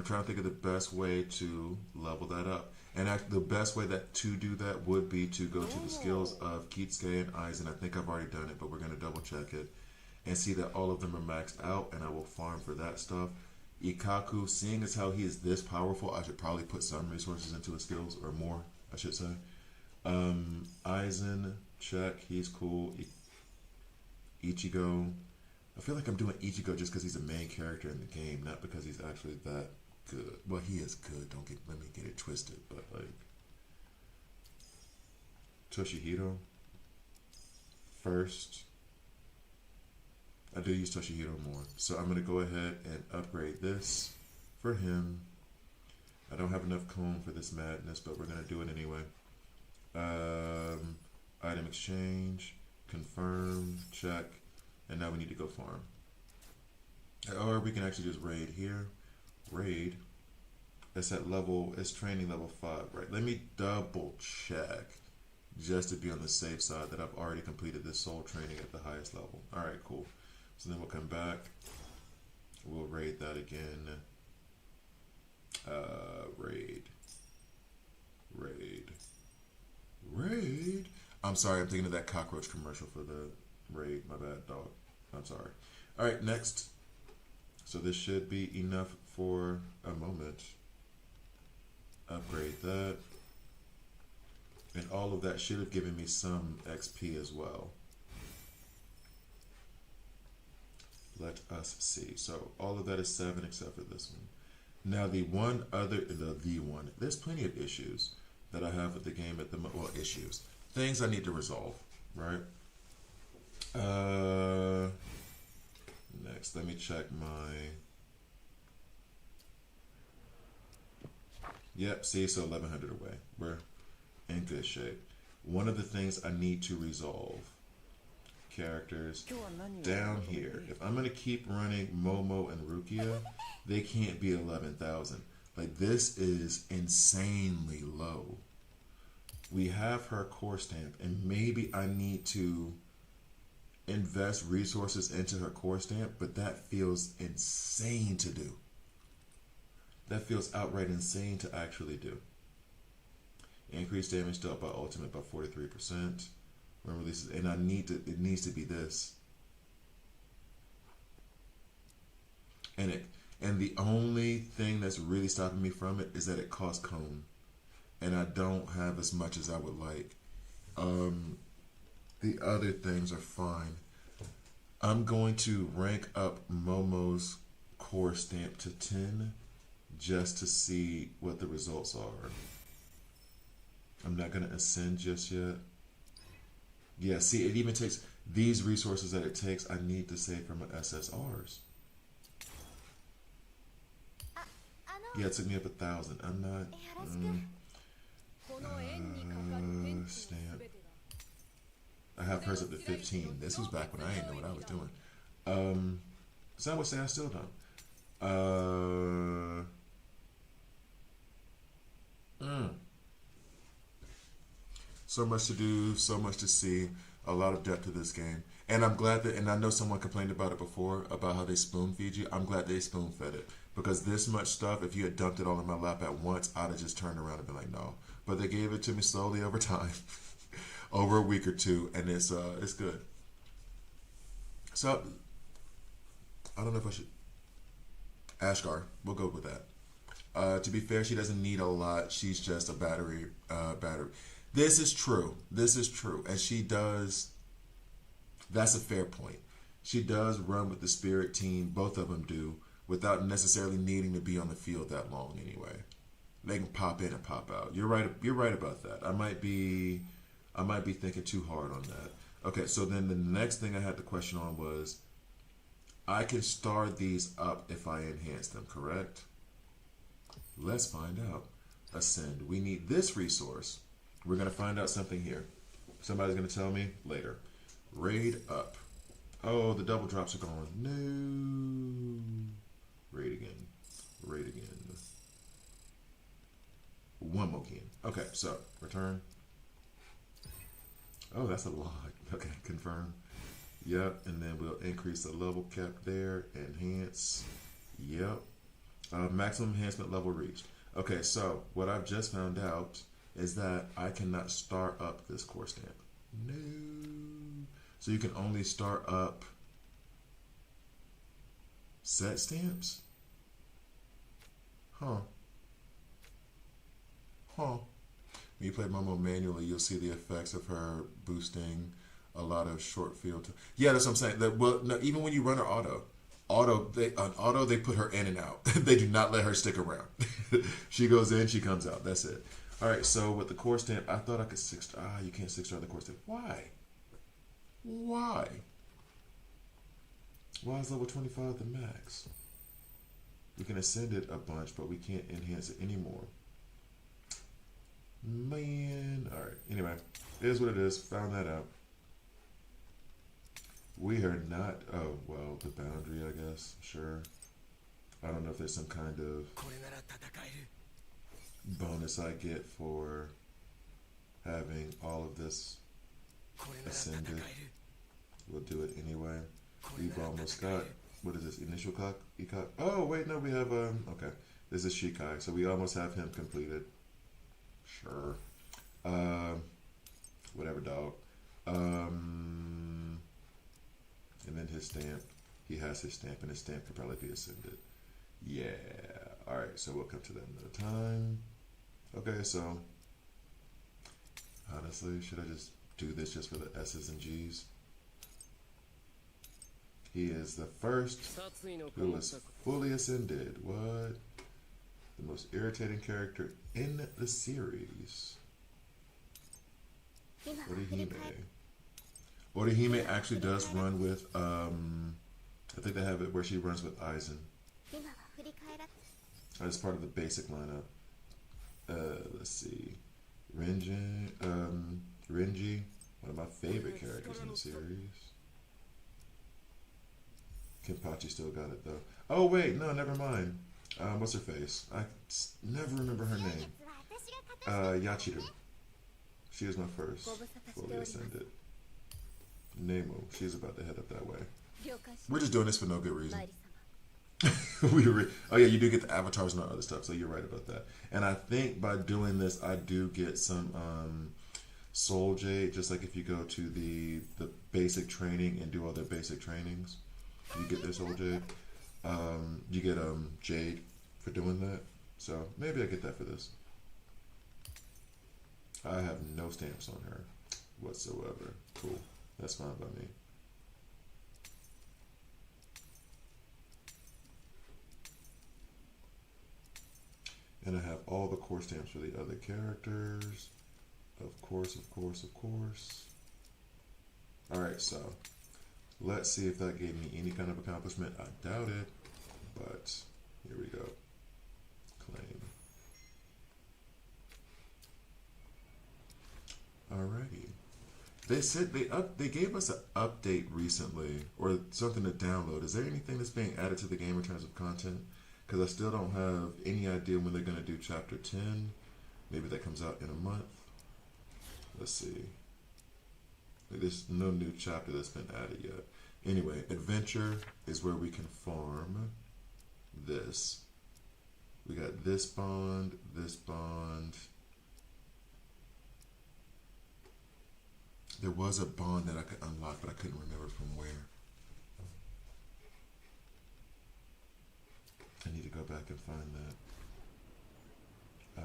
trying to think of the best way to level that up. And the best way to do that would be to go to the skills of Kisuke and Aizen. I think I've already done it, but we're going to double check it and see that all of them are maxed out, and I will farm for that stuff. Ikaku, seeing as how he is this powerful, I should probably put some resources into his skills, or more, I should say. Aizen, check, he's cool. Ichigo, I feel like I'm doing Ichigo just because he's a main character in the game, not because he's actually that good. Well, he is good. Let me get it twisted, but like Toshihiro first. I do use Toshihiro more, so I'm gonna go ahead and upgrade this for him. I don't have enough comb for this madness, but we're gonna do it anyway. Item exchange, confirm, check, and now we need to go farm. Or we can actually just raid here. Raid. It's at level, it's training level 5, right? Let me double check just to be on the safe side that I've already completed this soul training at the highest level. All right, cool. So then we'll come back. We'll raid that again. Raid. I'm sorry, I'm thinking of that cockroach commercial for the raid. My bad, dog. I'm sorry. All right, next. So this should be enough for a moment. Upgrade that. And all of that should have given me some XP as well. Let us see. So all of that is 7 except for this one. Now the one, there's plenty of issues that I have with the game at the moment. Well, issues. Things I need to resolve, right? Next, let me check my... Yep, see, so 1100 away. We're in good shape. One of the things I need to resolve, characters, down here. If I'm going to keep running Momo and Rukia, they can't be 11,000. Like, this is insanely low. We have her core stamp, and maybe I need to invest resources into her core stamp, but that feels insane to do. That feels outright insane to actually do. Increased damage dealt by ultimate by 43%. When releases, and it needs to be this. And the only thing that's really stopping me from it is that it costs cone. And I don't have as much as I would like. The other things are fine. I'm going to rank up Momo's core stamp to 10 just to see what the results are. I'm not going to ascend just yet. Yeah, see, it even takes these resources that it takes. I need to save from my SSRs. Yeah, it took me up 1,000. I'm not... stamp. I have hers up to 15. This was back when I didn't know what I was doing. So I would say I still don't. So much to do, so much to see, a lot of depth to this game. And I'm glad that, and I know someone complained about it before, about how they spoon feed you. I'm glad they spoon fed it. Because this much stuff, if you had dumped it all in my lap at once, I'd have just turned around and been like, no. But they gave it to me slowly over time, over a week or two, and it's good. So, I don't know if I should. Ashgar, we'll go with that. To be fair, she doesn't need a lot. She's just a battery. This is true. This is true. And she does, that's a fair point. She does run with the spirit team, both of them do, without necessarily needing to be on the field that long anyway. They can pop in and pop out. You're right about that. I might be thinking too hard on that. Okay, so then the next thing I had the question on was, I can star these up if I enhance them, correct? Let's find out. Ascend. We need this resource. We're going to find out something here. Somebody's going to tell me later. Raid up. Oh, the double drops are gone. No. Raid again. Raid again. One more can. Okay, so return. Oh, that's a lot. Okay, confirm. Yep, and then we'll increase the level cap there. Enhance. Yep. Maximum enhancement level reached. Okay, so what I've just found out is that I cannot start up this core stamp. No. So you can only start up set stamps? Huh. Huh. When you play Momo manually, you'll see the effects of her boosting a lot of short field. Yeah, that's what I'm saying. That, well, no, even when you run her auto, they put her in and out. They do not let her stick around. She goes in, she comes out. That's it. All right. So with the core stamp, I thought I could you can't 6-star the core stamp. Why? Why? Why is level 25 the max? We can ascend it a bunch, but we can't enhance it anymore. Man. All right. Anyway, it is what it is. Found that out. We are not. Oh, well, the boundary, I guess. Sure. I don't know if there's some kind of bonus I get for having all of this ascended. We'll do it anyway. We've almost got, what is this, initial clock? Oh, wait, no, we have, okay. This is Shikai, so we almost have him completed. Sure. Whatever, dog. And then his stamp. He has his stamp, and his stamp could probably be ascended. Yeah. Alright, so we'll come to that another time. Okay, so honestly, should I just do this just for the S's and G's? He is the first who is fully ascended. What? The most irritating character in the series. Orihime. Orihime actually does run with, I think they have it where she runs with Aizen. As part of the basic lineup. Let's see. Renji, one of my favorite characters in the series. Kenpachi still got it though. Oh wait, no, never mind. What's her face? I never remember her name. Yachiru. She is my first fully ascended. Nemo. She's about to head up that way. We're just doing this for no good reason. Oh yeah, you do get the avatars and all other stuff, so you're right about that. And I think by doing this, I do get some soul jade. Just like if you go to the basic training and do all their basic trainings, you get their soul jade. You get jade for doing that. So maybe I get that for this. I have no stamps on her whatsoever. Cool. That's fine by me. And I have all the core stamps for the other characters. Of course, of course, of course. Alright, so let's see if that gave me any kind of accomplishment. I doubt it, but here we go. Claim. Alrighty. They said they gave us an update recently, or something to download. Is there anything that's being added to the game in terms of content? Because I still don't have any idea when they're going to do Chapter 10. Maybe that comes out in a month. Let's see. There's no new chapter that's been added yet. Anyway, Adventure is where we can farm this. We got this bond, this bond. There was a bond that I could unlock, but I couldn't remember from where. I need to go back and find that.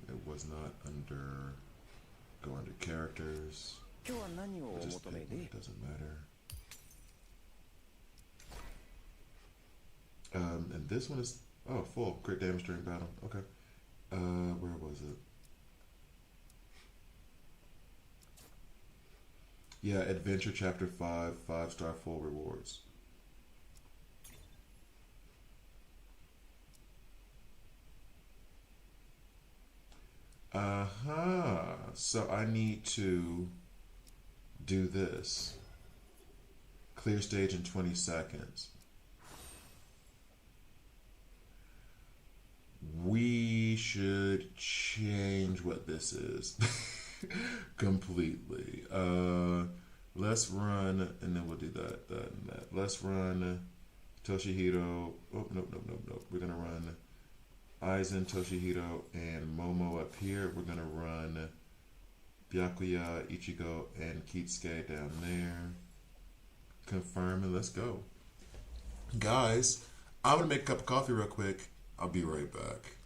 It was not under. Go under characters. It doesn't matter. And this one is full. Crit damage during battle. Okay. Where was it? Yeah, Adventure Chapter 5, 5-star full rewards. So I need to do this. Clear stage in 20 seconds. We should change what this is completely. Let's run, and then we'll do that. Let's run Toshihiro. Oh, nope. We're going to run Aizen, Toshihiro, and Momo up here. We're going to run Byakuya, Ichigo, and Kisuke down there. Confirm, and let's go. Guys, I'm going to make a cup of coffee real quick. I'll be right back.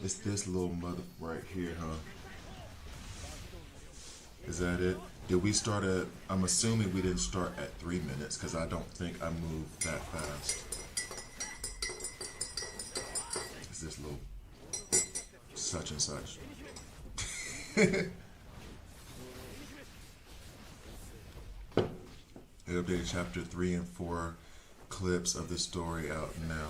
It's this little mother right here, huh? Is that it? Did we start at, I'm assuming we didn't start at 3 minutes because I don't think I moved that fast. It's this little such and such. They updated chapter 3 and 4 clips of the story out now.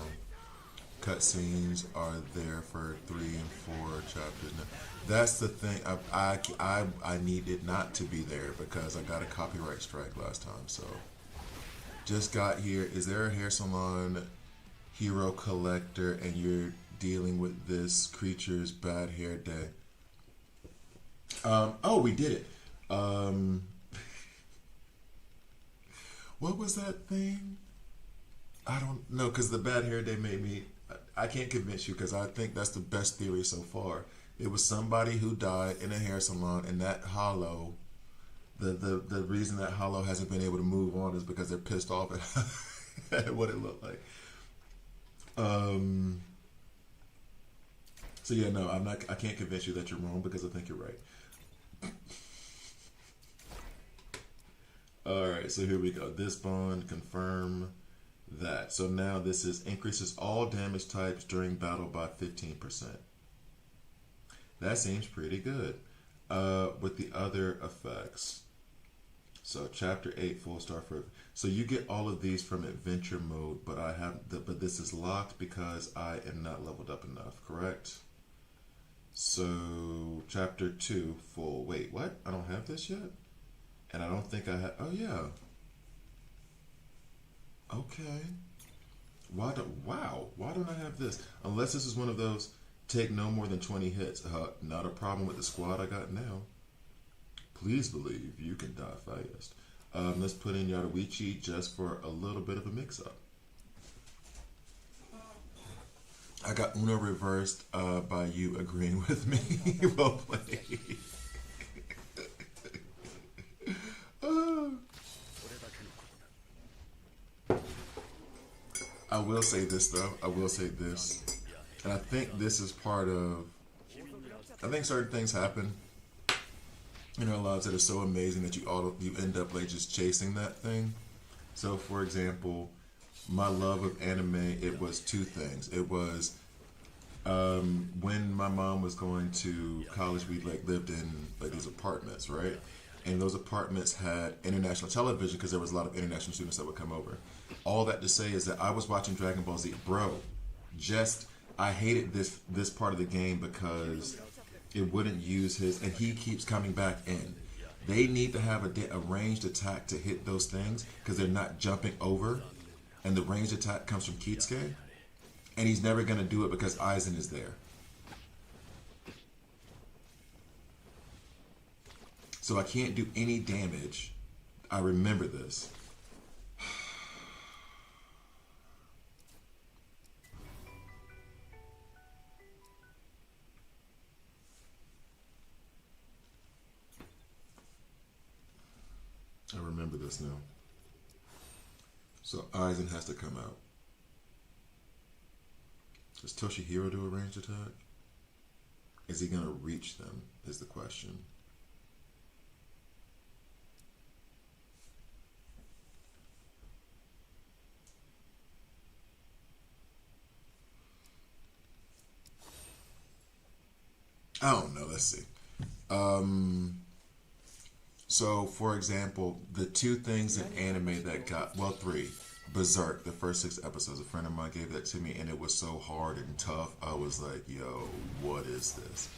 cutscenes are there for 3 and 4 chapters. Now, that's the thing. I need it not to be there because I got a copyright strike last time. So just got here. Is there a hair salon hero collector and you're dealing with this creature's bad hair day? Oh, we did it. What was that thing? I don't know, because the bad hair day made me. I can't convince you because I think that's the best theory so far. It was somebody who died in a hair salon, and that hollow. The reason that hollow hasn't been able to move on is because they're pissed off at what it looked like. So yeah, no, I'm not. I can't convince you that you're wrong because I think you're right. All right, so here we go. This bond confirm that. So now this is increases all damage types during battle by 15%. That seems pretty good. With the other effects. So chapter 8 full star for. So you get all of these from adventure mode, but but this is locked because I am not leveled up enough. Correct. So chapter 2 full. Wait, what? I don't have this yet. And I don't think I have. Oh yeah. Okay. Why don't I have this? Unless this is one of those take no more than 20 hits. Not a problem with the squad I got now. Please believe you can die fast. Let's put in Yadawichi just for a little bit of a mix-up. I got Uno reversed by you agreeing with me. Well played. I will say this though. I will say this, and I think this is part of. I think certain things happen in our lives that are so amazing that you end up like just chasing that thing. So, for example, my love of anime, it was 2 things. It was when my mom was going to college, we like lived in like these apartments, right? And those apartments had international television because there was a lot of international students that would come over. All that to say is that I was watching Dragon Ball Z. Bro, I hated this part of the game because it wouldn't use his, and he keeps coming back in. They need to have a ranged attack to hit those things because they're not jumping over. And the ranged attack comes from Kisuke. And he's never going to do it because Aizen is there. So I can't do any damage. I remember this. I remember this now. So Aizen has to come out. Does Toshihiro do a ranged attack? Is he going to reach them is the question. I don't know. Let's see. So, for example, the 2 things in anime that got, well, 3. Berserk, the first 6 episodes. A friend of mine gave that to me, and it was so hard and tough. I was like, yo, what is this?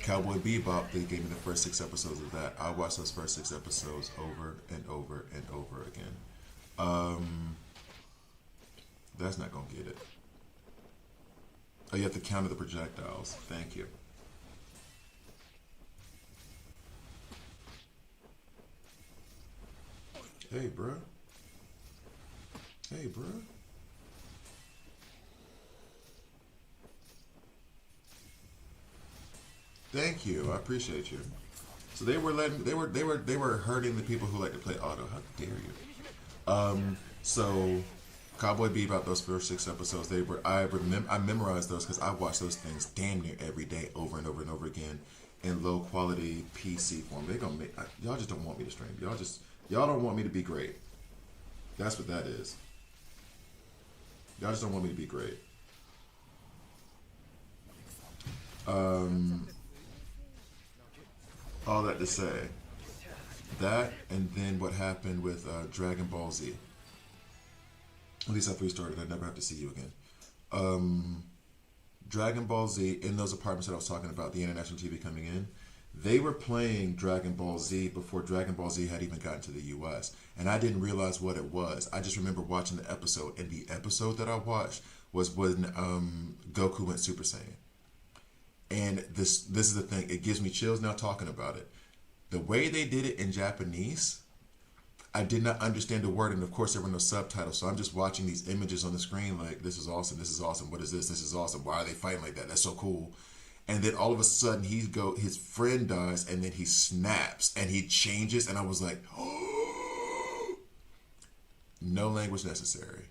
Cowboy Bebop, they gave me the first 6 episodes of that. I watched those first 6 episodes over and over and over again. That's not going to get it. Oh, you have to counter the projectiles. Thank you. Hey, bruh. Hey, bruh. Thank you. I appreciate you. So they were hurting the people who like to play auto. How dare you? So Cowboy Bebop, those first 6 episodes, I memorized those because I watched those things damn near every day, over and over and over again, in low quality PC form. Y'all just don't want me to stream. Y'all don't want me to be great. That's what that is. Y'all just don't want me to be great. All that to say, that and then what happened with Dragon Ball Z. At least after we started, I'd never have to see you again. Dragon Ball Z, in those apartments that I was talking about, the international TV coming in, they were playing Dragon Ball Z before Dragon Ball Z had even gotten to the US. And I didn't realize what it was. I just remember watching the episode. And the episode that I watched was when Goku went Super Saiyan. And this is the thing. It gives me chills now talking about it. The way they did it in Japanese, I did not understand the word. And of course, there were no subtitles. So I'm just watching these images on the screen like, this is awesome. This is awesome. What is this? This is awesome. Why are they fighting like that? That's so cool. And then all of a sudden his friend dies and then he snaps and he changes. And I was like, oh, no language necessary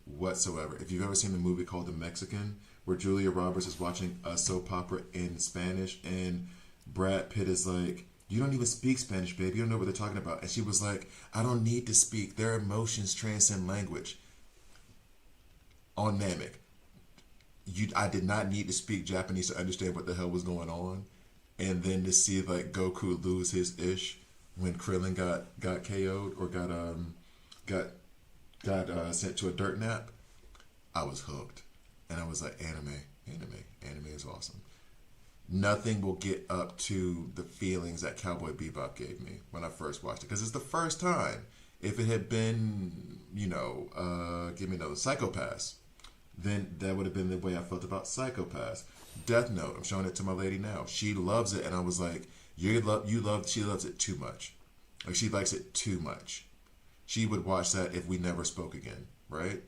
whatsoever. If you've ever seen the movie called The Mexican, where Julia Roberts is watching a soap opera in Spanish and Brad Pitt is like, you don't even speak Spanish, babe. You don't know what they're talking about. And she was like, I don't need to speak. Their emotions transcend language. On Namek. I did not need to speak Japanese to understand what the hell was going on. And then to see like Goku lose his ish when Krillin got KO'd or got sent to a dirt nap, I was hooked. And I was like, anime is awesome. Nothing will get up to the feelings that Cowboy Bebop gave me when I first watched it. Because it's the first time. If it had been, give me another Psycho-Pass, then that would have been the way I felt about Psycho-Pass. Death Note, I'm showing it to my lady now. She loves it, and I was like, she loves it too much. Like, she likes it too much. She would watch that if we never spoke again, right?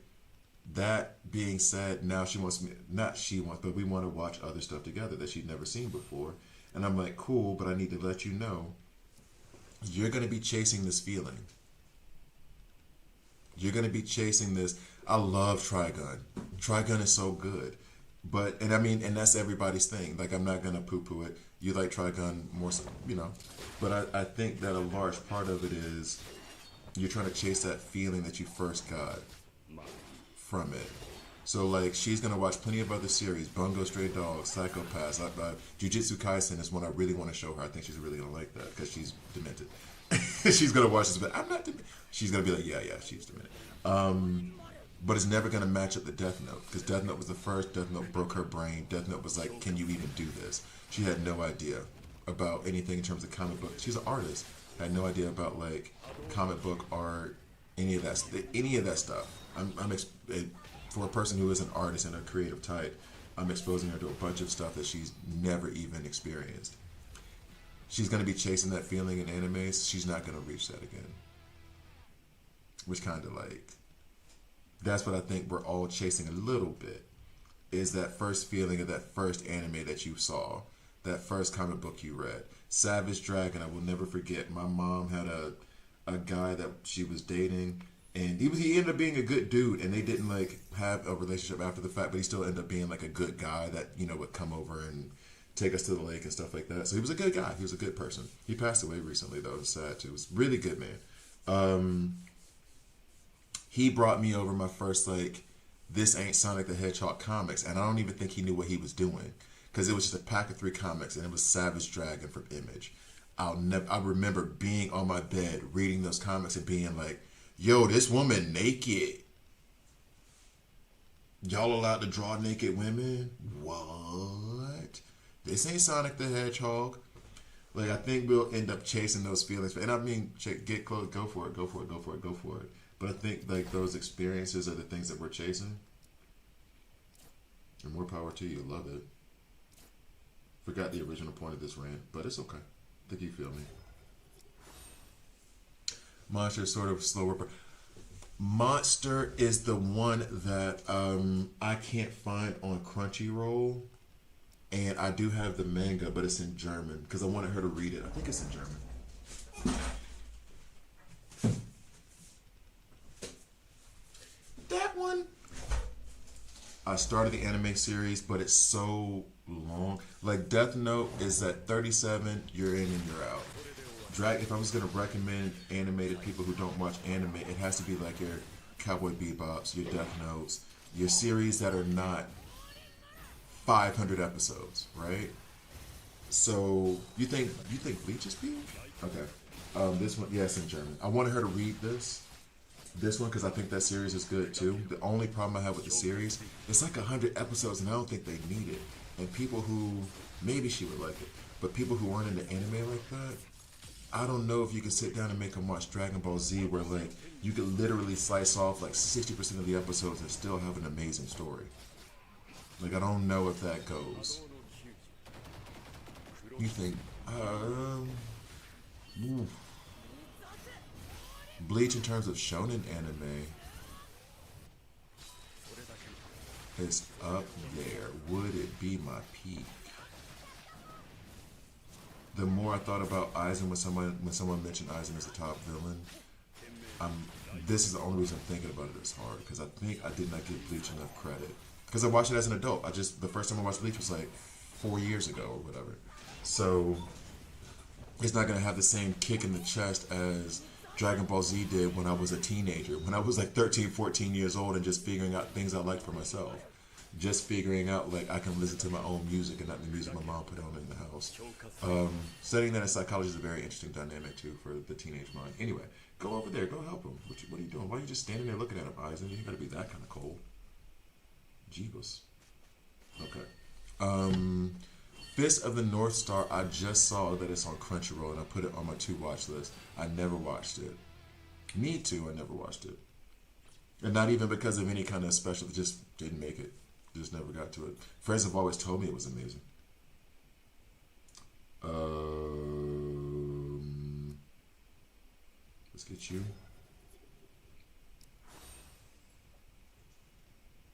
That being said, now we want to watch other stuff together that she'd never seen before. And I'm like, cool, but I need to let you know, you're going to be chasing this feeling. You're going to be chasing this. I love Trigun. Trigun is so good. And that's everybody's thing. Like, I'm not going to poo-poo it. You like Trigun more so, But I think that a large part of it is you're trying to chase that feeling that you first got from it. So, like, she's going to watch plenty of other series. Bungo Stray Dogs, Psycho-Pass. Jujutsu Kaisen is one I really want to show her. I think she's really going to like that because she's demented. She's going to watch this, but I'm not demented. She's going to be like, yeah, she's demented. But it's never going to match up to Death Note because Death Note was the first. Death Note broke her brain. Death Note was like, can you even do this? She had no idea about anything in terms of comic book. She's an artist. Had no idea about, like, comic book art, any of that stuff. For a person who is an artist and a creative type, I'm exposing her to a bunch of stuff that she's never even experienced. She's going to be chasing that feeling in animes. She's not going to reach that again. Which kind of like, that's what I think we're all chasing a little bit, is that first feeling of that first anime that you saw, that first comic book you read. Savage Dragon, I will never forget. My mom had a guy that she was dating, and he ended up being a good dude, and they didn't like have a relationship after the fact, but he still ended up being like a good guy that would come over and take us to the lake and stuff like that. So he was a good guy. He was a good person. He passed away recently though. It was sad too. It was a really good man. He brought me over my first like, this ain't Sonic the Hedgehog comics, and I don't even think he knew what he was doing because it was just a pack of 3 comics, and it was Savage Dragon from Image. I remember being on my bed reading those comics and being like, yo, this woman naked. Y'all allowed to draw naked women? What? This ain't Sonic the Hedgehog. Like, I think we'll end up chasing those feelings. And I mean, get close, go for it. But I think like those experiences are the things that we're chasing. And more power to you. Love it. Forgot the original point of this rant, but it's okay. I think you feel me. Monster is sort of slower. Monster is the one that I can't find on Crunchyroll. And I do have the manga, but it's in German because I wanted her to read it. I think it's in German. That one. I started the anime series, but it's so long. Like Death Note is at 37, you're in and you're out. If I was going to recommend anime to people who don't watch anime, it has to be like your Cowboy Bebops, your Death Notes, your series that are not 500 episodes, right? So you think Bleach is big? Okay. This one, yes, in German. I wanted her to read this, this one because I think that series is good too. The only problem I have with the series, it's like 100 episodes, and I don't think they need it. And people who maybe she would like it, but people who aren't into anime like that, I don't know if you can sit down and make them watch Dragon Ball Z, where like you could literally slice off like 60% of the episodes and still have an amazing story. Like I don't know if that goes. You think? Oof. Bleach in terms of shonen anime is up there. Would it be my peak? The more I thought about Aizen when someone mentioned Aizen as a top villain, this is the only reason I'm thinking about it this hard, because I think I did not give Bleach enough credit. Because I watched it as an adult. The first time I watched Bleach was like 4 years ago or whatever. So it's not gonna have the same kick in the chest as Dragon Ball Z did when I was a teenager, when I was like 13, 14 years old and just figuring out things I liked for myself. Just figuring out like I can listen to my own music and not the music my mom put on in the house. Studying that in psychology is a very interesting dynamic too for the teenage mind. Anyway, go over there, go help him. What are you doing? Why are you just standing there looking at him, Aizen? You ain't gotta be that kind of cold. Jeebus. Okay. Fist of the North Star, I just saw that it's on Crunchyroll and I put it on my to-watch list. I never watched it. Need to, I never watched it. And not even because of any kind of special, just didn't make it. Just never got to it. Friends have always told me it was amazing. Let's get you.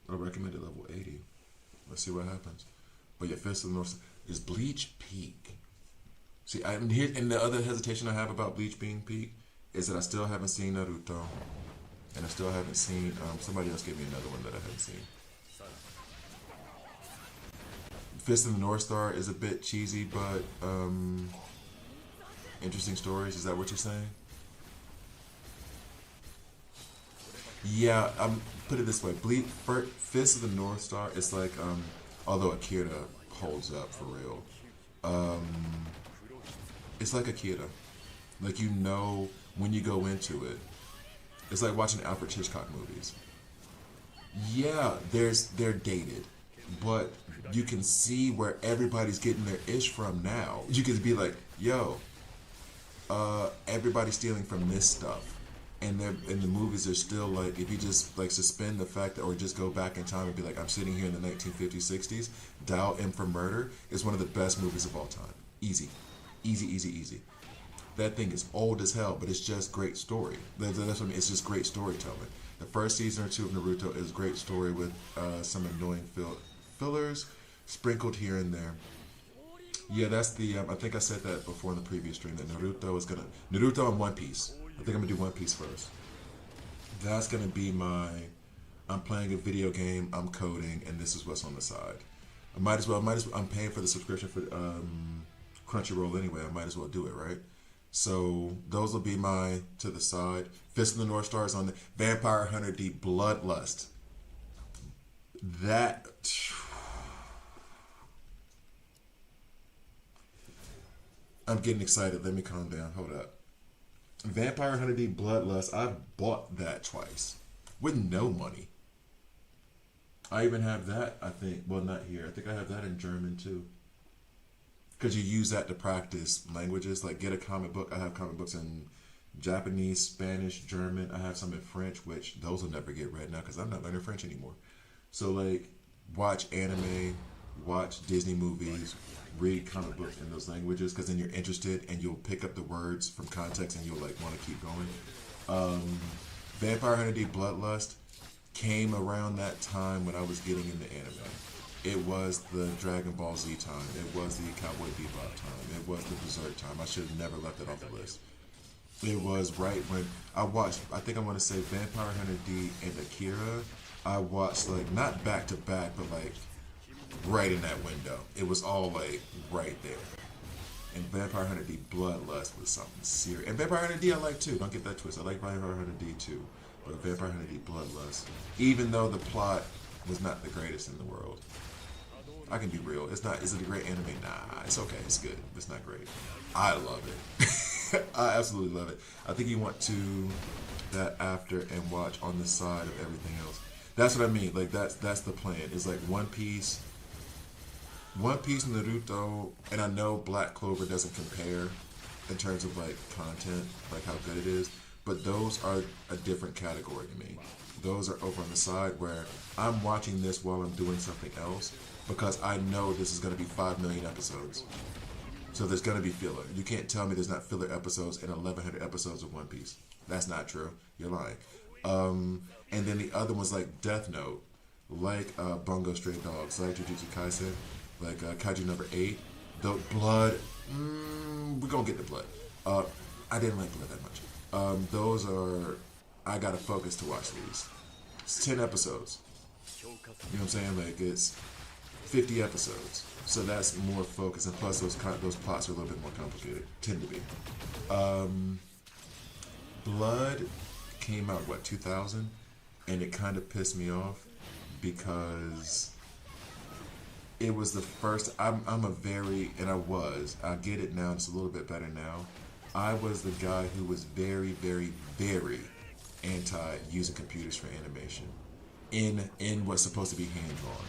I recommended level 80. Let's see what happens. But yeah, Fist of the North is Bleach peak. See, and the other hesitation I have about Bleach being peak is that I still haven't seen Naruto, and I still haven't seen. Somebody else gave me another one that I haven't seen. Fist of the North Star is a bit cheesy, but interesting stories. Is that what you're saying? Yeah, put it this way. Fist of the North Star is like, although Akira holds up for real, it's like Akira. Like, you know, when you go into it, it's like watching Alfred Hitchcock movies. Yeah, they're dated, but you can see where everybody's getting their ish from now. You could be like, yo, everybody's stealing from this stuff. And in the movies, they're still like, if you just like suspend the fact that, or just go back in time and be like, I'm sitting here in the 1950s, 60s, Dial M for Murder is one of the best movies of all time. Easy. Easy, easy, easy. That thing is old as hell, but it's just great story. That's what I mean. It's just great storytelling. The first season or two of Naruto is great story with some annoying fillers sprinkled here and there. Yeah, that's the, I think I said that before in the previous stream, that Naruto and One Piece. I think I'm gonna do One Piece first. That's gonna be I'm playing a video game, I'm coding, and this is what's on the side. I'm paying for the subscription for Crunchyroll anyway, I might as well do it, right? So those will be to the side. Fist of the North Star is on the Vampire Hunter D Bloodlust. That, I'm getting excited, let me calm down, hold up. Vampire Hunter D Bloodlust, I bought that twice with no money. I even have that, I think, well, not here. I think I have that in German too. Because you use that to practice languages. Like, get a comic book. I have comic books in Japanese, Spanish, German. I have some in French, which those will never get read now because I'm not learning French anymore. So, like, watch anime, watch Disney movies, read comic books in those languages, because then you're interested and you'll pick up the words from context and you'll like want to keep going. Vampire Hunter D Bloodlust came around that time when I was getting into anime. It was the Dragon Ball Z time. It was the Cowboy Bebop time. It was the Berserk time. I should have never left it off the list. It was right when I watched, I think I want to say Vampire Hunter D and Akira. I watched like, not back to back, but like right in that window. It was all like right there. And Vampire Hunter D Bloodlust was something serious. And Vampire Hunter D I like too. Don't get that twisted. I like Vampire Hunter D too. But Vampire Hunter D Bloodlust, even though the plot was not the greatest in the world. I can be real. It's not. Is it a great anime? Nah. It's okay. It's good. It's not great. I love it. I absolutely love it. I think you want to that after and watch on the side of everything else. That's what I mean. Like that's the plan. It's like One Piece, Naruto, and I know Black Clover doesn't compare in terms of like content, like how good it is, but those are a different category to me. Those are over on the side where I'm watching this while I'm doing something else because I know this is going to be 5 million episodes. So there's going to be filler. You can't tell me there's not filler episodes in 1,100 episodes of One Piece. That's not true. You're lying. And then the other ones like Death Note, like Bungo Stray Dogs, like Jujutsu Kaisen, like Kaiju number 8. The blood, we're going to get the blood. I didn't like blood that much. Those are, I got to focus to watch these. It's 10 episodes. You know what I'm saying? Like it's 50 episodes. So that's more focus. And plus those plots are a little bit more complicated. Tend to be. Blood came out, 2000? And it kind of pissed me off because it was the first, I get it now, it's a little bit better now. I was the guy who was very, very, very anti using computers for animation in what's supposed to be hands-on.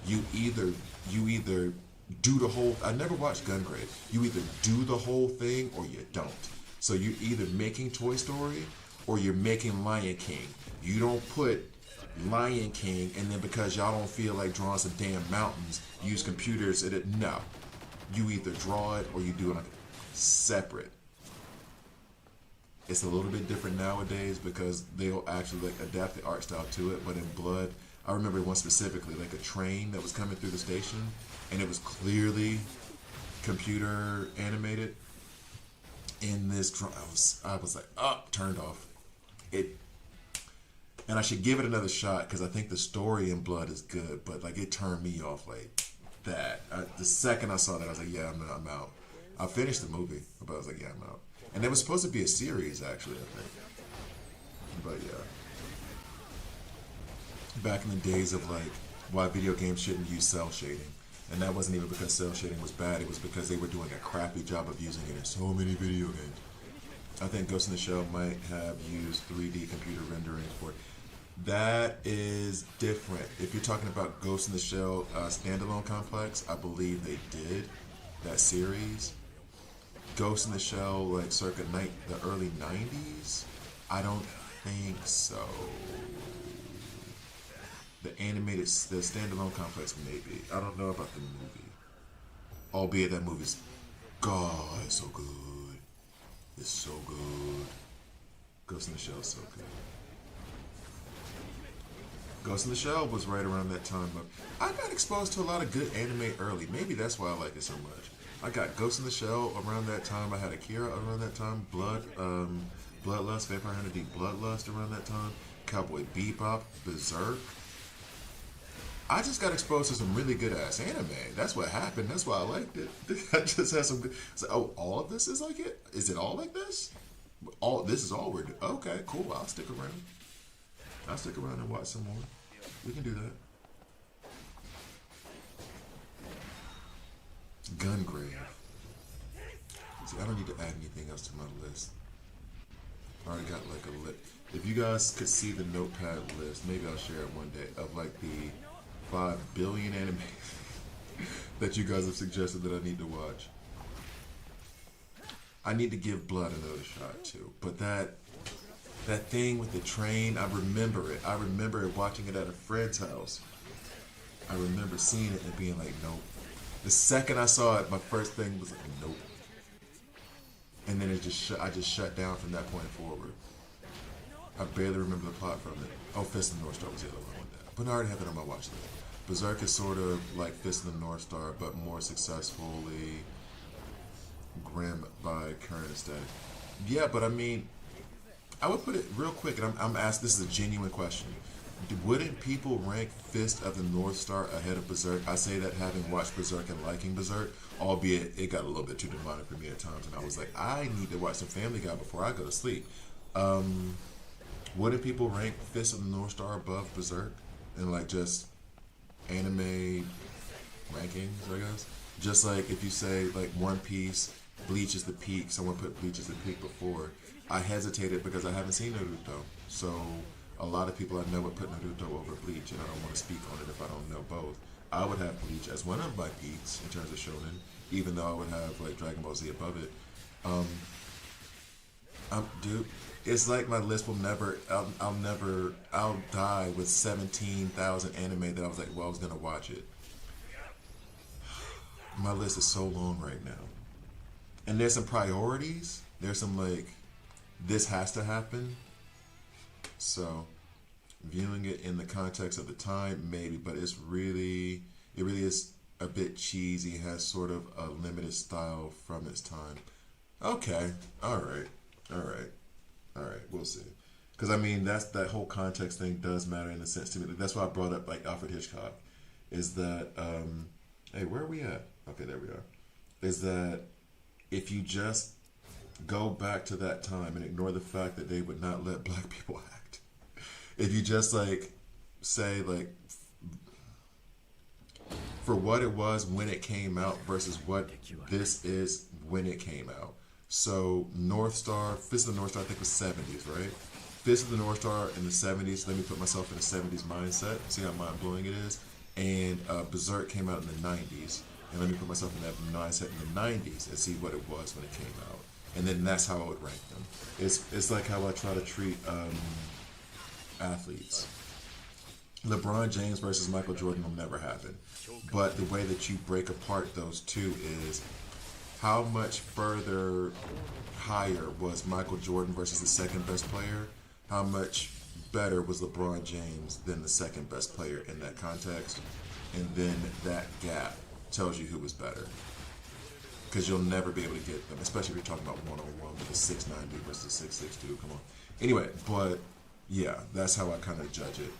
You either do the whole, I never watched Gungrave. You either do the whole thing or you don't. So you're either making Toy Story or you're making Lion King. You don't put Lion King and then because y'all don't feel like drawing some damn mountains, use computers. No. You either draw it or you do it like separate. It's a little bit different nowadays because they'll actually like adapt the art style to it. But in Blood, I remember one specifically, like a train that was coming through the station and it was clearly computer animated. In this, I was like, turned off. And I should give it another shot because I think the story in Blood is good, but like it turned me off like that. The second I saw that, I was like, yeah, I'm out. I finished the movie, but I was like, yeah, I'm out. And it was supposed to be a series, actually, I think. But yeah. Back in the days of like why video games shouldn't use cell shading. And that wasn't even because cell shading was bad, it was because they were doing a crappy job of using it in so many video games. I think Ghost in the Shell might have used 3D computer rendering for it. That is different. If you're talking about Ghost in the Shell standalone complex, I believe they did that series. Ghost in the Shell, like circa the early 90s, I don't think so. The standalone complex maybe. I don't know about the movie. Albeit that movie's, God, it's so good. It's so good. Ghost in the Shell is so good. Ghost in the Shell was right around that time. I got exposed to a lot of good anime early. Maybe that's why I like it so much. I got Ghost in the Shell around that time. I had Akira around that time. Bloodlust, Vampire Hunter D Bloodlust around that time. Cowboy Bebop, Berserk. I just got exposed to some really good ass anime. That's what happened. That's why I liked it. I just had some good. So, all of this is like it? Is it all like this? This is all we're doing. Okay, cool. I'll stick around. I'll stick around and watch some more. We can do that. Gungrave. See, I don't need to add anything else to my list. I already got like a list. If you guys could see the notepad list, maybe I'll share it one day, of like the 5 billion anime that you guys have suggested that I need to watch. I need to give Blood another shot too. But that thing with the train, I remember it. I remember watching it at a friend's house. I remember seeing it and being like, nope. The second I saw it, my first thing was like, nope. And then I just shut down from that point forward. I barely remember the plot from it. Oh, Fist of the North Star was the other one with that. But I already have it on my watch list. Berserk is sort of like Fist of the North Star, but more successfully grim by current aesthetic. Yeah, but I mean, I would put it real quick, and I'm asked, this is a genuine question. Wouldn't people rank Fist of the North Star ahead of Berserk? I say that having watched Berserk and liking Berserk, albeit it got a little bit too demonic for me at times, and I was like, I need to watch some Family Guy before I go to sleep. Wouldn't people rank Fist of the North Star above Berserk? And like just anime rankings, I guess? Just like if you say like One Piece, Bleach is the peak, someone put Bleach as the peak before. I hesitated because I haven't seen Naruto. So a lot of people I know would put Naruto over Bleach, and I don't want to speak on it if I don't know both. I would have Bleach as one of my peaks in terms of shonen, even though I would have like Dragon Ball Z above it. Um, dude, it's like my list will never. I'll never. I'll die with 17,000 anime that I was like, well, I was gonna watch it. My list is so long right now, and there's some priorities. There's some like, this has to happen. So, viewing it in the context of the time, maybe, but it really is a bit cheesy. Has sort of a limited style from its time. Okay, all right, all right. All right, we'll see. Because I mean, that whole context thing does matter in a sense to me. That's why I brought up like Alfred Hitchcock. Is that hey, where are we at? Okay, there we are. Is that if you just go back to that time and ignore the fact that they would not let black people act, if you just like say like for what it was when it came out versus what this is when it came out. So North Star, Fist of the North Star, I think was 70s, right? Fist of the North Star in the 70s. Let me put myself in the 70s mindset. See how mind blowing it is. And Berserk came out in the 90s. And let me put myself in that mindset in the 90s and see what it was when it came out. And then that's how I would rank them. It's like how I try to treat athletes. LeBron James versus Michael Jordan will never happen. But the way that you break apart those two is how much further higher was Michael Jordan versus the second best player? How much better was LeBron James than the second best player in that context? And then that gap tells you who was better. Because you'll never be able to get them, especially if you're talking about one-on-one with a 6'9" dude versus a 6'6" dude. Come on. Anyway, but yeah, that's how I kind of judge it.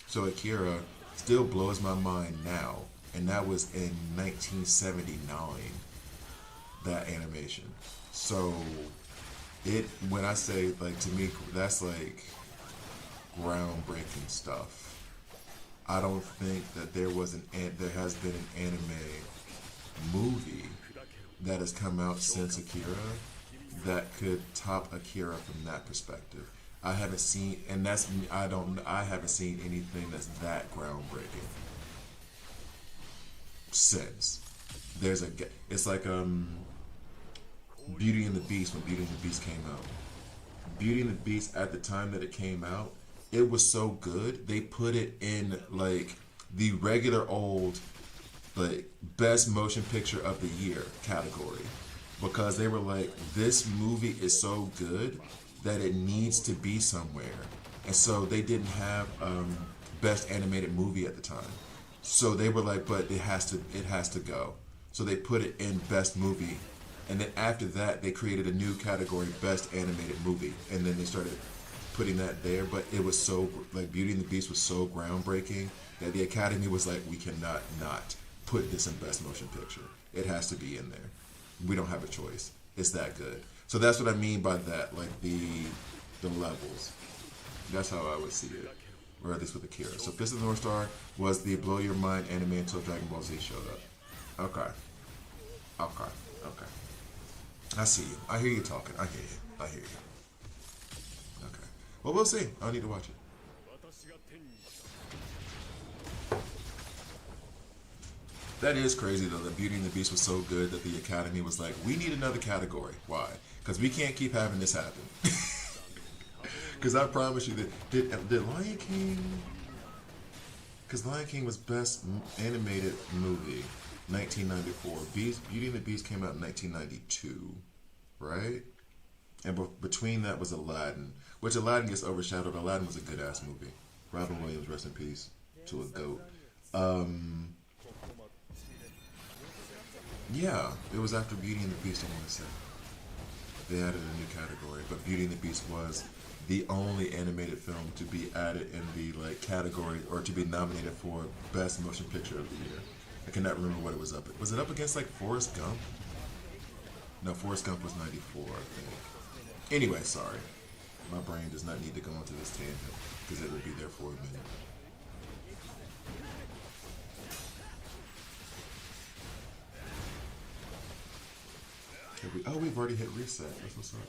So Akira still blows my mind now. And that was in 1979, that animation. So, when I say, like, to me, that's like groundbreaking stuff. I don't think that there has been an anime movie that has come out since Akira that could top Akira from that perspective. I haven't seen, and I haven't seen anything that's that groundbreaking since. It's like Beauty and the Beast, when Beauty and the Beast came out. Beauty and the Beast at the time that it came out, it was so good, they put it in like the regular old like best motion picture of the year category, because they were like, this movie is so good that it needs to be somewhere. And so they didn't have best animated movie at the time. So they were like, but it has to go. So they put it in best movie. And then after that, they created a new category, best animated movie. And then they started putting that there. But it was so, like, Beauty and the Beast was so groundbreaking that the Academy was like, we cannot not put this in best motion picture. It has to be in there. We don't have a choice. It's that good. So that's what I mean by that, like the levels. That's how I would see it. Or at least with Akira. So Fist of the North Star was the blow your mind anime until Dragon Ball Z showed up. Okay. I see you. I hear you talking. I hear you. Okay. Well, we'll see. I'll need to watch it. That is crazy though, that Beauty and the Beast was so good that the Academy was like, we need another category. Why? Because we can't keep having this happen. Because I promise you that did Lion King? Because Lion King was best animated movie, 1994. Beauty and the Beast came out in 1992, right? And between that was Aladdin, which Aladdin gets overshadowed. Aladdin was a good ass movie. Robin Williams, rest in peace to a goat. Yeah, it was after Beauty and the Beast, I want to say. They added a new category, but Beauty and the Beast was the only animated film to be added in the like category, or to be nominated for Best Motion Picture of the Year. I cannot remember what it was up. Was it up against like Forrest Gump? No, Forrest Gump was 94, I think. Anyway, sorry. My brain does not need to go into this tangent, because it will be there for a minute. We've already hit reset. That's what's up.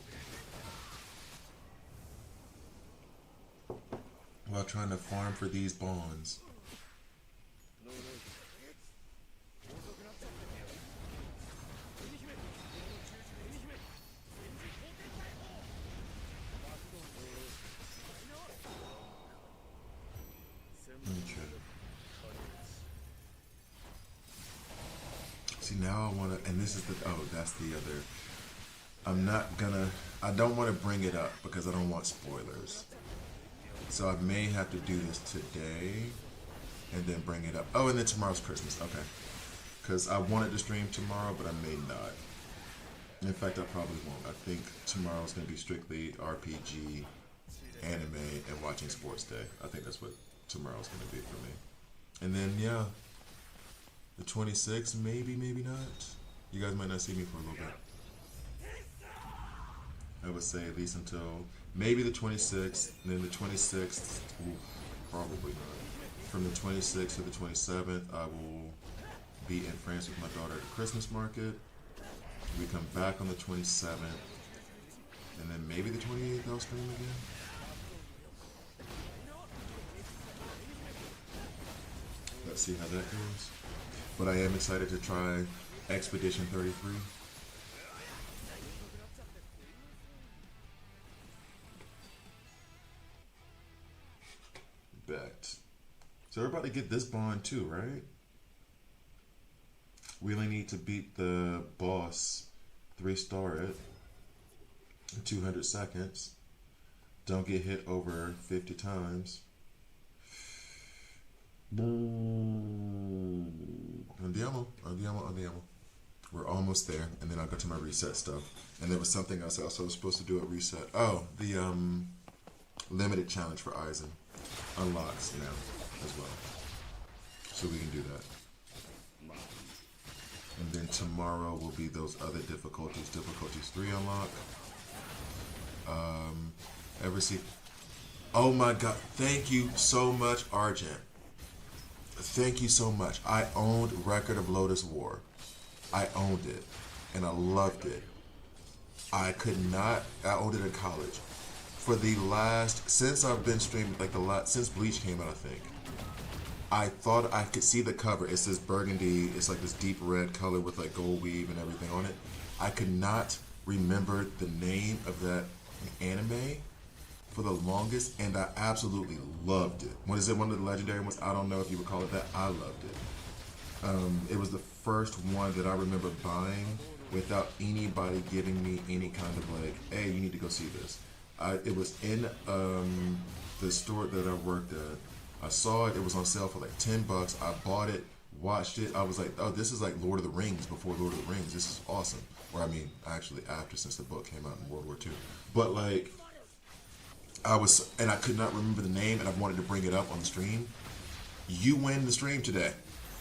trying to farm for these bonds. Okay. See, now I want to, and this is the, oh, that's the other. I don't want to bring it up because I don't want spoilers. So I may have to do this today and then bring it up. Oh, and then tomorrow's Christmas. Okay. Because I wanted to stream tomorrow, but I may not. In fact, I probably won't. I think tomorrow's going to be strictly RPG, anime, and watching Sports Day. I think that's what tomorrow's going to be for me. And then, yeah, the 26th, maybe, maybe not. You guys might not see me for a little bit. I would say at least until maybe the 26th, and then the 26th, ooh, probably not. From the 26th to the 27th, I will be in France with my daughter at the Christmas market. We come back on the 27th, and then maybe the 28th I'll stream again. Let's see how that goes. But I am excited to try Expedition 33. Bet. So we're about to get this bond too, right? We only need to beat the boss 3-star it in 200 seconds. Don't get hit over 50 times. Andiamo. We're almost there, and then I'll go to my reset stuff. And there was something else I was supposed to do at reset. Oh, the limited challenge for Aizen unlocks now as well, so we can do that. And then tomorrow will be those other difficulties. Difficulties 3 unlock. Ever see? Oh my God! Thank you so much, Argent. Thank you so much. I owned Record of Lotus War. I owned it, and I loved it. I owned it in college. For the last, since I've been streaming, since Bleach came out, I think. I thought I could see the cover. It says burgundy. It's like this deep red color with like gold weave and everything on it. I could not remember the name of that anime for the longest, and I absolutely loved it. What is it? One of the legendary ones? I don't know if you would call it that. I loved it. It was the first one that I remember buying without anybody giving me any kind of like, hey, you need to go see this. It was in the store that I worked at. I saw it. It was on sale for like $10. I bought it, watched it. I was like, oh, this is like Lord of the Rings before Lord of the Rings. This is awesome. Or I mean, actually after, since the book came out in World War II. But like, and I could not remember the name, and I wanted to bring it up on the stream. You win the stream today,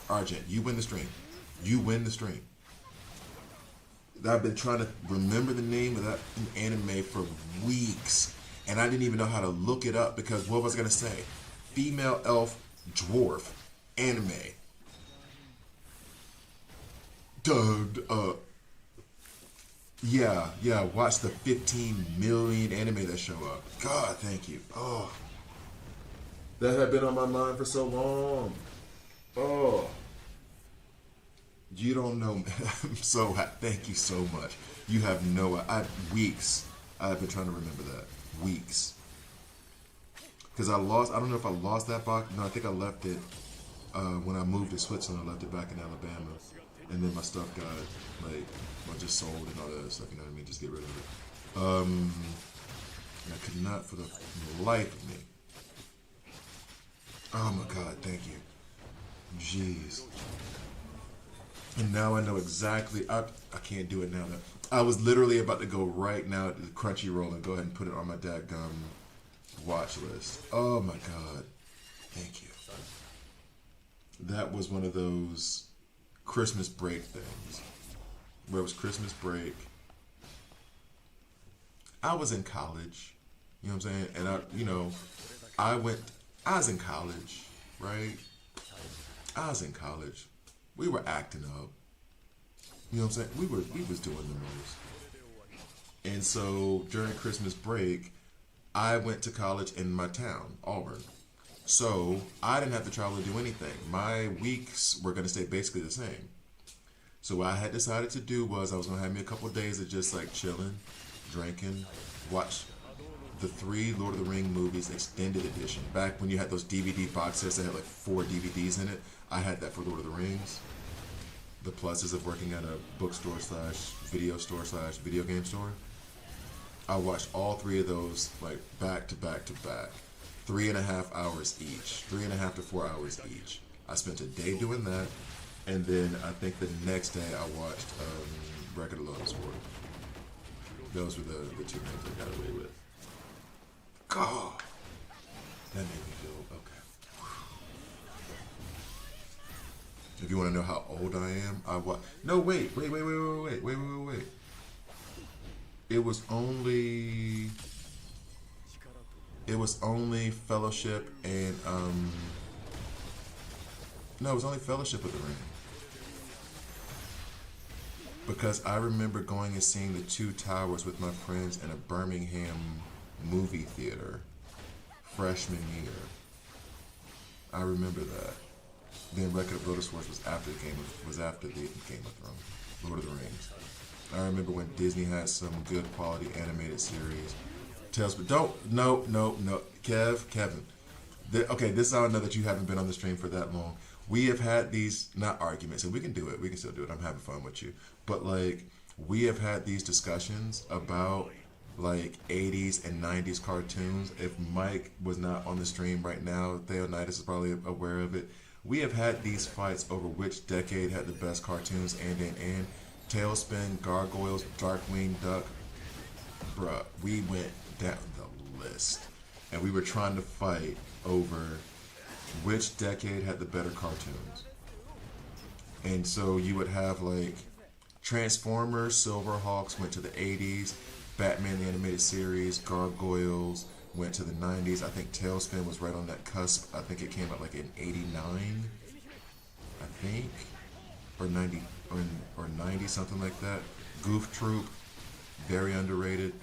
Argent. You win the stream. You win the stream. I've been trying to remember the name of that anime for weeks, and I didn't even know how to look it up because what was I going to say? Female elf dwarf anime. Yeah, watch the 15 million anime that show up. God, thank you. Oh, that had been on my mind for so long. Oh, you don't know. I'm so happy. Thank you so much. You have no. Weeks. I've been trying to remember that. Weeks. Because I don't know if I lost that box. No, I think I left it when I moved to Switzerland. I left it back in Alabama. And then my stuff got, just sold and all that other stuff. You know what I mean? Just get rid of it. I could not for the life of me. Oh my God, thank you. Jeez. And now I know exactly. I can't do it now. I was literally about to go right now to Crunchyroll and go ahead and put it on my dadgum watch list. Oh my God. Thank you. That was one of those Christmas break things where it was Christmas break. I was in college. You know what I'm saying? And I was in college, right? I was in college. We were acting up. You know what I'm saying? We was doing the most. And so during Christmas break, I went to college in my town, Auburn. So I didn't have to travel to do anything. My weeks were going to stay basically the same. So what I had decided to do was I was going to have me a couple of days of just like chilling, drinking, watch the three Lord of the Ring movies extended edition. Back when you had those DVD box sets that had like 4 DVDs in it, I had that for Lord of the Rings. The pluses of working at a bookstore slash video store slash video game store. I watched all three of those like back to back to back. 3.5 hours each. 3.5 to 4 hours each. I spent a day doing that, and then I think the next day I watched Record of Lotus War. Those were the two things I got away with. God, that made me feel okay. If you want to know how old I am, No, wait. It was only Fellowship and no, it was only Fellowship of the Ring. Because I remember going and seeing the Two Towers with my friends in a Birmingham movie theater freshman year. I remember that. Then Record of Lotus Wars was after the Game of Thrones, Lord of the Rings. I remember when Disney had some good quality animated series. Tales, but no, Kevin. Okay, this is how I know that you haven't been on the stream for that long. We have had these, not arguments, and we can do it. We can still do it. I'm having fun with you. But like, we have had these discussions about like 80s and 90s cartoons. If Mike was not on the stream right now, Theonidas is probably aware of it. We have had these fights over which decade had the best cartoons and Tailspin, Gargoyles, Darkwing Duck. Bruh, we went down the list. And we were trying to fight over which decade had the better cartoons. And so you would have like Transformers, Silverhawks went to the 80s, Batman the Animated Series, Gargoyles went to the 90s. I think Tailspin was right on that cusp. I think it came out like in 89, I think, or 90, or 90, something like that. Goof Troop, very underrated,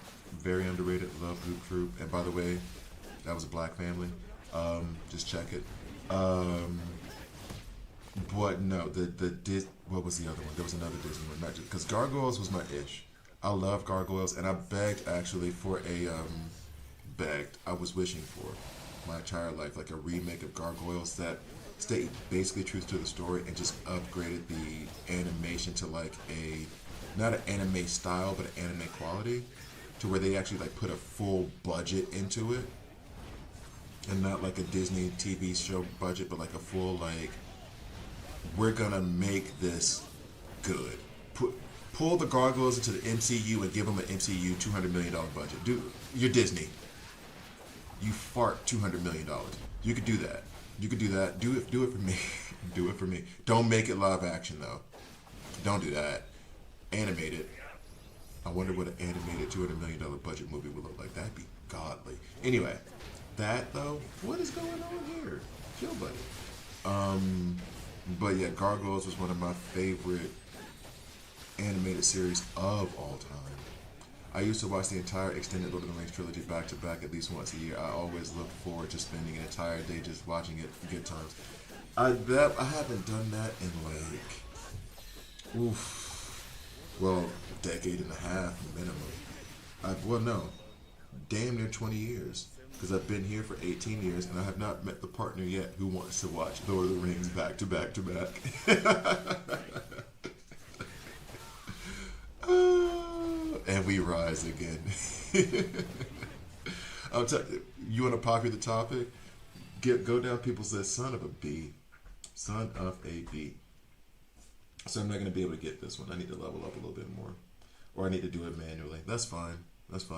love Goof Troop. And by the way, that was a black family. Just check it. But no, what was the other one? There was another Disney one, because Gargoyles was my ish. I love Gargoyles, and I begged actually for I was wishing for my entire life, like a remake of Gargoyles that stayed basically true to the story and just upgraded the animation to like not an anime style, but an anime quality, to where they actually like put a full budget into it, and not like a Disney TV show budget, but like a full like, we're gonna make this good. Pull the Gargoyles into the MCU and give them an MCU $200 million budget. Dude, you're Disney. You fart $200 million. You could do that. Do it for me. Do it for me. Don't make it live action though. Don't do that. Animate it. I wonder what an animated $200 million budget movie would look like. That'd be godly. Anyway, that though, what is going on here? Chill, buddy. But yeah, Gargoyles was one of my favorite animated series of all time. I used to watch the entire extended Lord of the Rings trilogy back to back at least once a year. I always look forward to spending an entire day just watching it. Good times. I haven't done that in like, decade and a half minimum. Damn near 20 years. Because I've been here for 18 years and I have not met the partner yet who wants to watch Lord of the Rings back to back to back. And we rise again. I'll tell you, you want a popular topic? Go down. People say son of a B. Son of a B. So I'm not going to be able to get this one. I need to level up a little bit more. Or I need to do it manually. That's fine.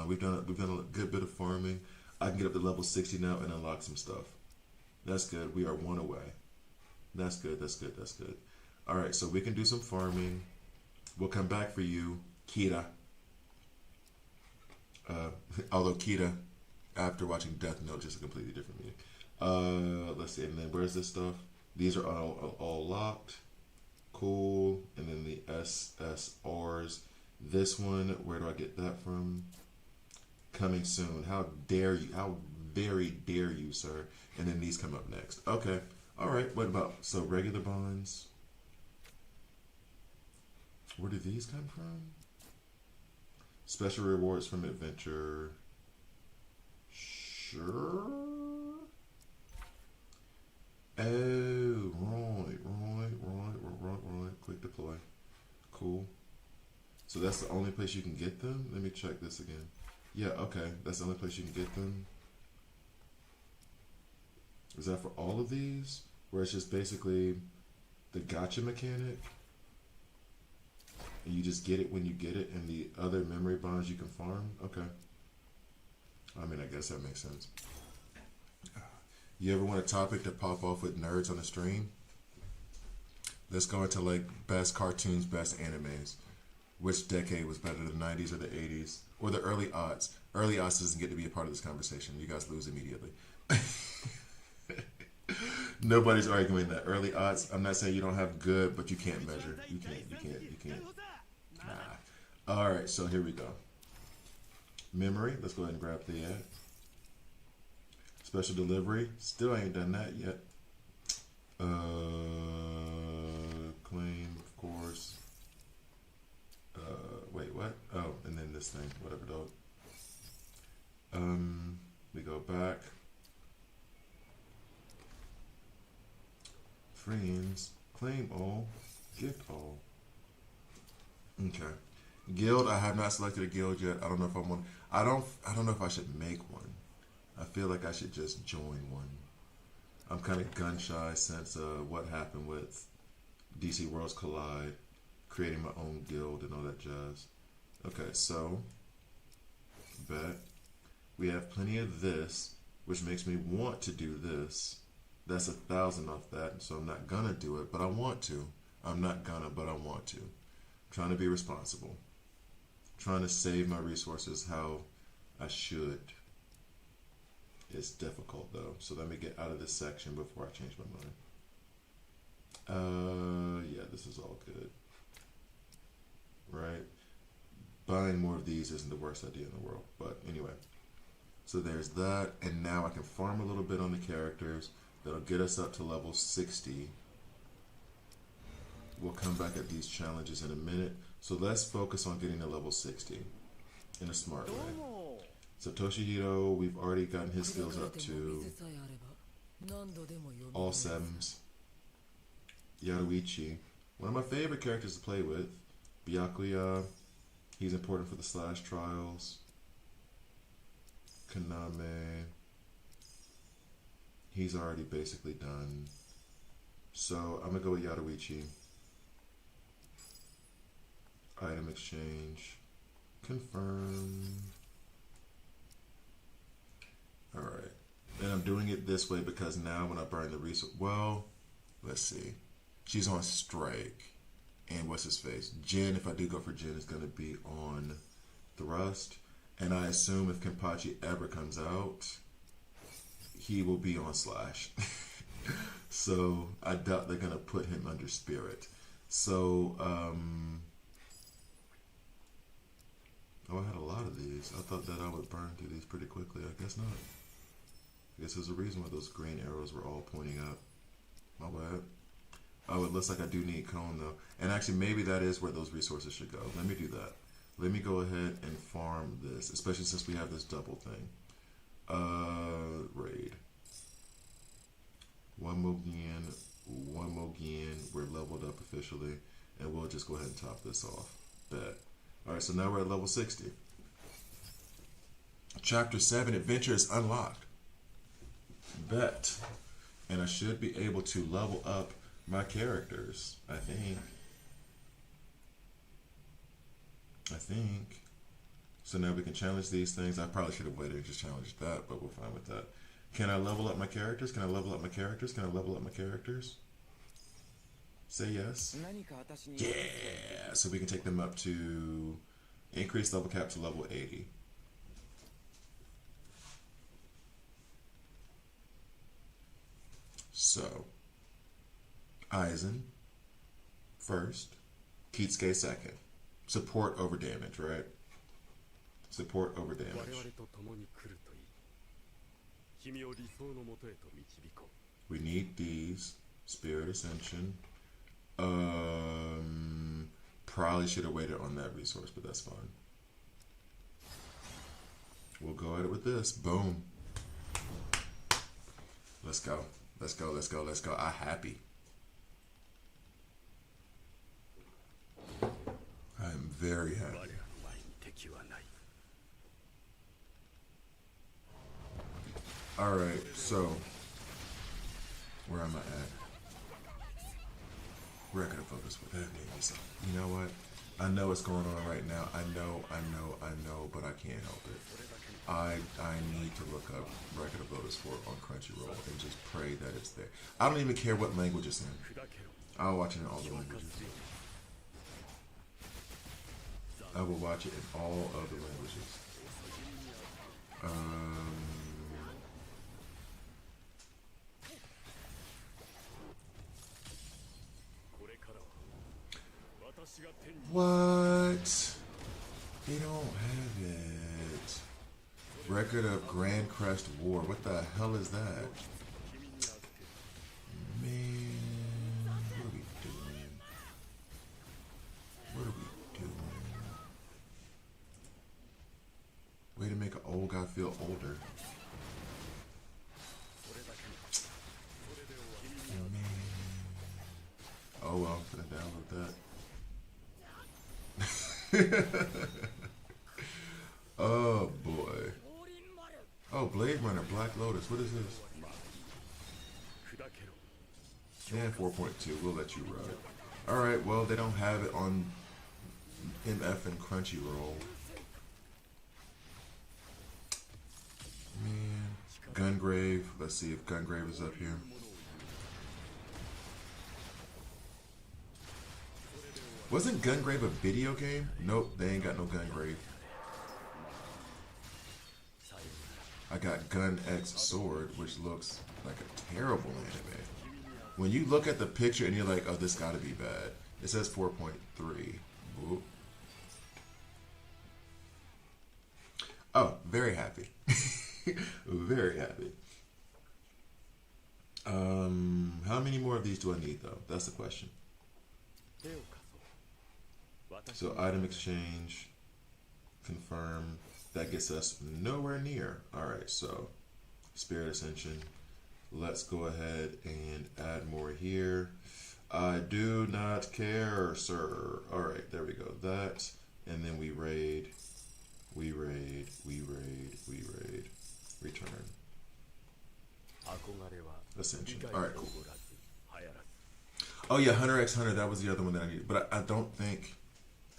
We've done a good bit of farming. I can get up to level 60 now and unlock some stuff. That's good. We are one away. That's good. All right, so we can do some farming. We'll come back for you, Kira. Although Kira, after watching Death Note, just a completely different meaning. Let's see. And then where's this stuff? These are all locked. Cool. And then the SSRs. This one, where do I get that from? Coming soon. How dare you? How very dare you, sir. And then these come up next. Okay. All right. What about, so regular bonds? Where do these come from? Special rewards from adventure. Sure. Oh, right. Quick deploy. Cool. So that's the only place you can get them? Let me check this again. Yeah, okay. That's the only place you can get them. Is that for all of these? Where it's just basically the gacha mechanic? And you just get it when you get it, and the other memory bonds you can farm? Okay. I mean, I guess that makes sense. You ever want a topic to pop off with nerds on the stream? Let's go into like best cartoons, best animes. Which decade was better, the 90s or the 80s? Or the early aughts? Early aughts doesn't get to be a part of this conversation. You guys lose immediately. Nobody's arguing that. Early aughts, I'm not saying you don't have good, but you can't measure. You can't. Nah. Alright, so here we go. Memory, let's go ahead and grab the ad. Special delivery, still ain't done that yet. Claim, of course. Wait, what? Oh, and then this thing, whatever, dog. We go back. Friends, claim all, gift all. Okay. Guild, I have not selected a guild yet. I don't know if I want. I don't know if I should make one. I feel like I should just join one. I'm kind of gun shy since what happened with DC Worlds Collide, creating my own guild and all that jazz. Okay, so bet we have plenty of this, which makes me want to do this. That's 1,000 off that, so I'm not gonna do it, but I want to. I'm not gonna, but I want to. I'm trying to be responsible. I'm trying to save my resources how I should. It's difficult though, so let me get out of this section before I change my mind. Yeah, this is all good. Right? Buying more of these isn't the worst idea in the world, but anyway. So there's that, and now I can farm a little bit on the characters. That'll get us up to level 60. We'll come back at these challenges in a minute. So let's focus on getting to level 60 in a smart way. So Toshihiro, we've already gotten his skills up to all 7s. Yaruichi, one of my favorite characters to play with. Byakuya, he's important for the Slash trials. Kaname, he's already basically done. So I'm gonna go with Yaruichi. Item exchange. Confirm. Alright. And I'm doing it this way because now when I burn the resource, well, let's see. She's on strike. And what's his face? Jin, if I do go for Jin, is gonna be on thrust. And I assume if Kenpachi ever comes out, he will be on Slash. So I doubt they're gonna put him under Spirit. So oh, I had a lot of these. I thought that I would burn through these pretty quickly. I guess not. I guess there's a reason why those green arrows were all pointing up. My bad. Oh, it looks like I do need cone though. And actually maybe that is where those resources should go. Let me do that. Let me go ahead and farm this, especially since we have this double thing. Raid. One Mogian. We're leveled up officially. And we'll just go ahead and top this off. Bet. Alright, so now we're at level 60. Chapter 7, Adventure is unlocked. Bet. And I should be able to level up my characters, I think. So now we can challenge these things. I probably should have waited and just challenged that, but we're fine with that. Can I level up my characters? Can I level up my characters? Can I level up my characters? Say yes. Yeah! So we can take them up to increase level cap to level 80. So, Aizen first, Kisuke second. Support over damage, right? Support over damage. We need these. Spirit Ascension. Probably should have waited on that resource, but that's fine. We'll go at it with this. Boom. Let's go. Let's go. Let's go. Let's go. I'm happy. I'm very happy. Alright, so where am I at? Record of voters with that name. So, you know what? I know what's going on right now. I know, but I can't help it. I need to look up record of voters for on Crunchyroll and just pray that it's there. I don't even care what language it's in. I'll watch it in all the languages. I will watch it in all of the languages. What? They don't have it. Record of Grand Crest War. What the hell is that? Man, what are we doing? What are we doing? Way to make an old guy feel older. Man. Oh well, I'm gonna download that. Oh boy. Oh, Blade Runner, Black Lotus. What is this? Yeah, 4.2. We'll let you ride. Alright, well, they don't have it on MF and Crunchyroll. Man. Gungrave. Let's see if Gungrave is up here. Wasn't Gungrave a video game? Nope, they ain't got no Gungrave. I got Gun X Sword, which looks like a terrible anime. When you look at the picture and you're like, oh, this gotta be bad. It says 4.3. Whoop. Oh, very happy. Very happy. How many more of these do I need, though? That's the question. So item exchange, confirm. That gets us nowhere near. Alright, so Spirit Ascension. Let's go ahead and add more here. I do not care, sir. Alright, there we go. That, and then we raid, return. Ascension. Alright, cool. Oh yeah, Hunter x Hunter, that was the other one that I needed. But I don't think,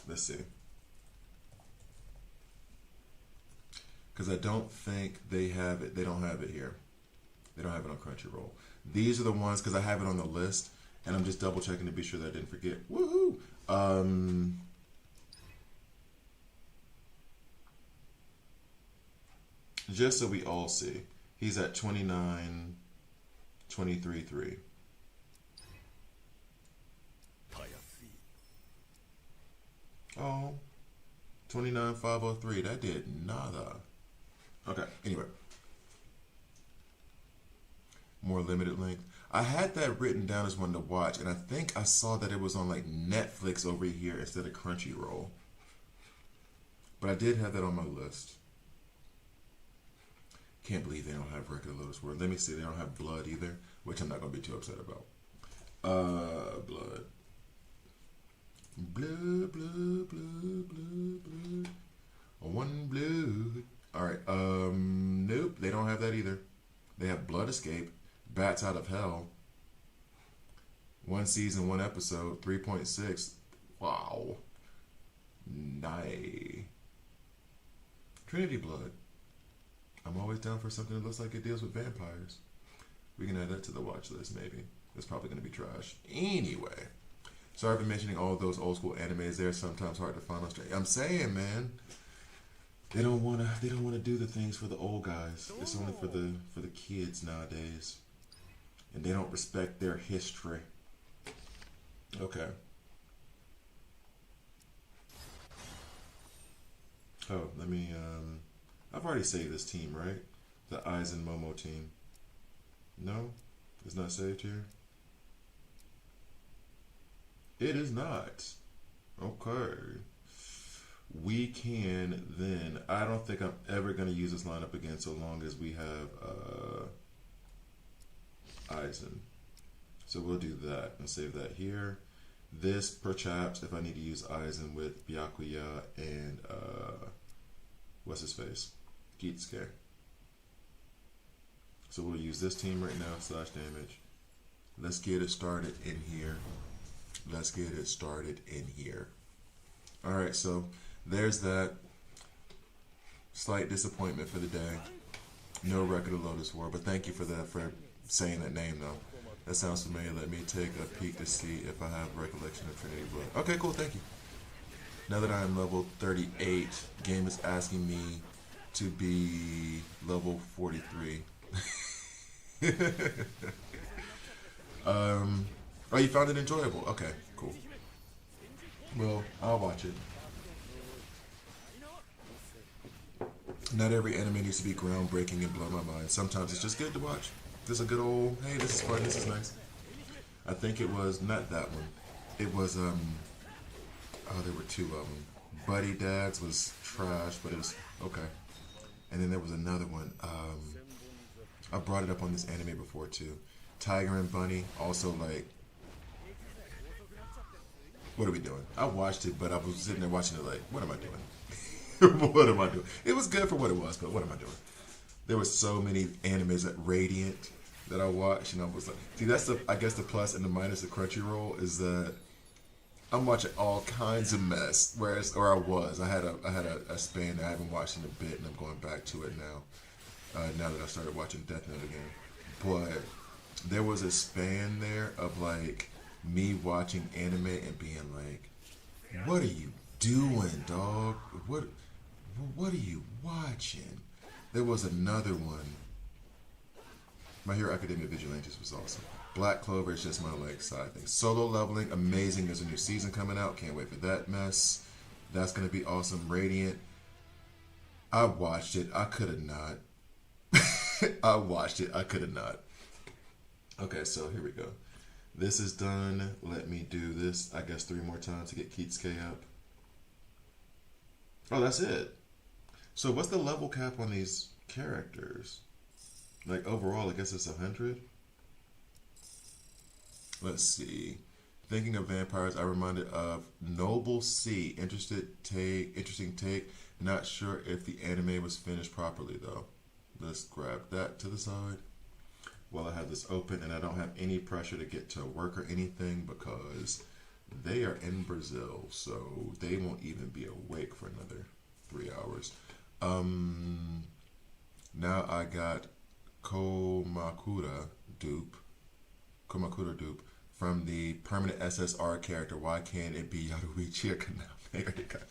let's see. Because I don't think they have it. They don't have it here. They don't have it on Crunchyroll. These are the ones, because I have it on the list, and I'm just double checking to be sure that I didn't forget. Woohoo! Just so we all see. He's at 29, 23.3. Oh, 29,503. That did nada. Okay, anyway. More limited length. I had that written down as one to watch, and I think I saw that it was on like Netflix over here instead of Crunchyroll. But I did have that on my list. Can't believe they don't have Record of Lotus World. Let me see, they don't have Blood either, which I'm not going to be too upset about. Blood. Blood, blood, blood, blood, blood. One blood. Alright, nope, they don't have that either. They have Blood Escape, Bats Out of Hell. 1 season, 1 episode, 3.6. Wow. Nice. Trinity Blood. I'm always down for something that looks like it deals with vampires. We can add that to the watch list, maybe. It's probably going to be trash. Anyway. Sorry for mentioning all of those old school animes. They're sometimes hard to find on straight. I'm saying, man, they don't want to do the things for the old guys. It's only for the kids nowadays, and they don't respect their history. Okay. Oh, let me. I've already saved this team, right? The Aizen Momo team. No? It's not saved here? It is not. Okay. We can then. I don't think I'm ever going to use this lineup again so long as we have Aizen. So we'll do that and save that here. This, perhaps, if I need to use Aizen with Byakuya and what's his face? Kisuke. So we'll use this team right now, slash damage. Let's get it started in here. Let's get it started in here. Alright, so there's that. Slight disappointment for the day. No record of Lotus War, but thank you for that, for saying that name though. That sounds familiar. Let me take a peek to see if I have recollection of Trinity Blood. Okay, cool, thank you. Now that I am level 38, game is asking me to be level 43. Oh, you found it enjoyable? Okay, cool. Well, I'll watch it. Not every anime needs to be groundbreaking and blow my mind. Sometimes it's just good to watch. Just a good old, hey, this is fun, this is nice. I think it was, not that one. It was, oh, there were two of them. Buddy Dad's was trash, but it was okay. And then there was another one. I brought it up on this anime before too. Tiger and Bunny, also like, what are we doing? I watched it, but I was sitting there watching it like, what am I doing? What am I doing? It was good for what it was, but what am I doing? There were so many animes at Radiant that I watched, and I was like, see, that's the, I guess the plus and the minus of Crunchyroll is that I'm watching all kinds of mess. Whereas, or I had a span that I haven't watched in a bit, and I'm going back to it now. Now that I started watching Death Note again, but there was a span there of like me watching anime and being like, "What are you doing, dog? What are you watching?" There was another one. My Hero Academia Vigilantes was awesome. Black Clover is just my like side thing. Solo Leveling, amazing. There's a new season coming out. Can't wait for that mess. That's gonna be awesome. Radiant. I watched it. I could have not. I watched it. I could have not. Okay, so here we go. This is done. Let me do this, I guess, 3 more times to get Kisuke up. Oh, that's it. So what's the level cap on these characters? Like overall, I guess it's 100. Let's see. Thinking of vampires, I'm reminded of Noble C. Interesting take. Not sure if the anime was finished properly though. Let's grab that to the side while I have this open, and I don't have any pressure to get to work or anything because they are in Brazil, so they won't even be awake for another 3 hours. Now I got Komakura dupe from the permanent SSR character. Why can't it be Yaruichi or Kaname?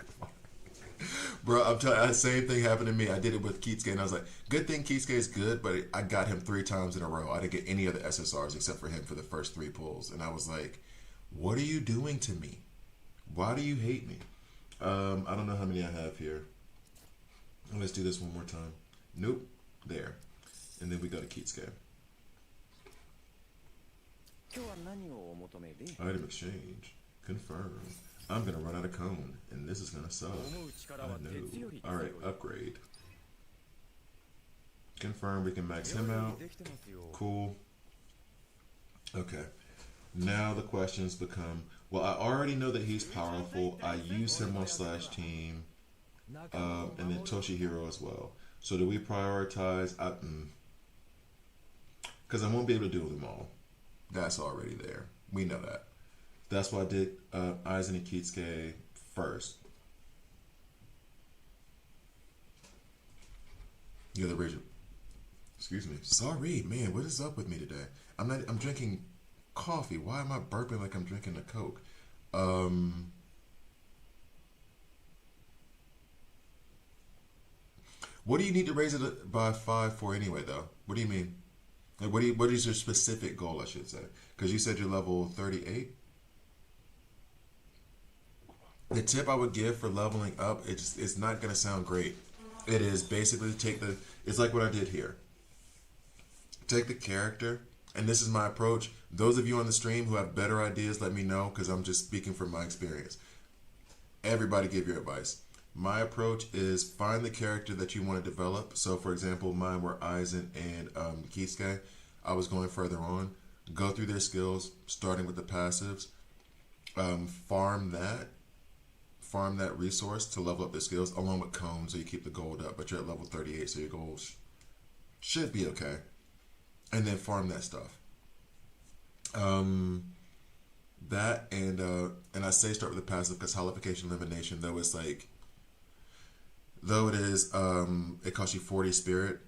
Bro, I'm telling you, the same thing happened to me. I did it with Kisuke, and I was like, good thing Kisuke is good, but I got him 3 times in a row. I didn't get any other SSRs except for him for the first 3 pulls. And I was like, what are you doing to me? Why do you hate me? I don't know how many I have here. Let's do this one more time. Nope. There. And then we go to Kisuke. Item exchange. Confirm. I'm going to run out of cone, and this is going to suck. I know. Alright, upgrade. Confirm, we can max him out. Cool. Okay. Now the questions become, well, I already know that he's powerful. I use him on slash team. And then Toshihiro as well. So do we prioritize? Because I won't be able to do them all. That's already there. We know that. That's why I did Aizen and Kisuke first. You're the original. Excuse me. Sorry, man. What is up with me today? I'm drinking coffee. Why am I burping like I'm drinking a Coke? What do you need to raise it by 5 for anyway, though? What do you mean? Like, what is your specific goal, I should say? Because you said you're level 38. The tip I would give for leveling up, it's not going to sound great. It is basically it's like what I did here. take the character, and this is my approach. Those of you on the stream who have better ideas, let me know, because I'm just speaking from my experience. Everybody give your advice. My approach is find the character that you want to develop. So, for example, mine were Aizen and Kisuke. I was going further on. Go through their skills, starting with the passives. Farm that resource to level up their skills, along with cones, so you keep the gold up. But you're at level 38, so your gold should be okay. And then farm that stuff. That and I say start with the passive because holification elimination, though it's like, though it is it costs you 40 spirit,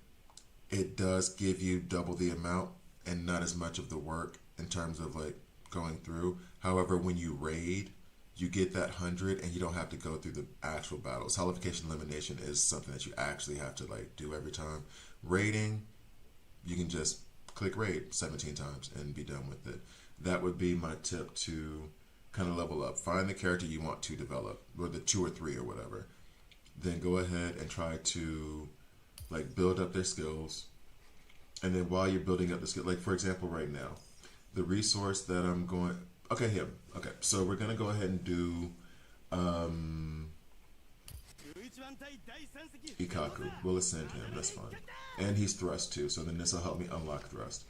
it does give you double the amount and not as much of the work in terms of like going through. However, when you raid, you get that 100 and you don't have to go through the actual battles. Holification elimination is something that you actually have to like do every time. Raiding, you can just click raid 17 times and be done with it. That would be my tip to kind of level up. Find the character you want to develop, or the 2 or 3 or whatever. Then go ahead and try to like build up their skills. And then while you're building up the skill, like for example, right now, the resource that I'm going, okay, him. Okay, so we're gonna go ahead and do Ikaku. We'll ascend him. That's fine. And he's thrust too, so then this will help me unlock thrust.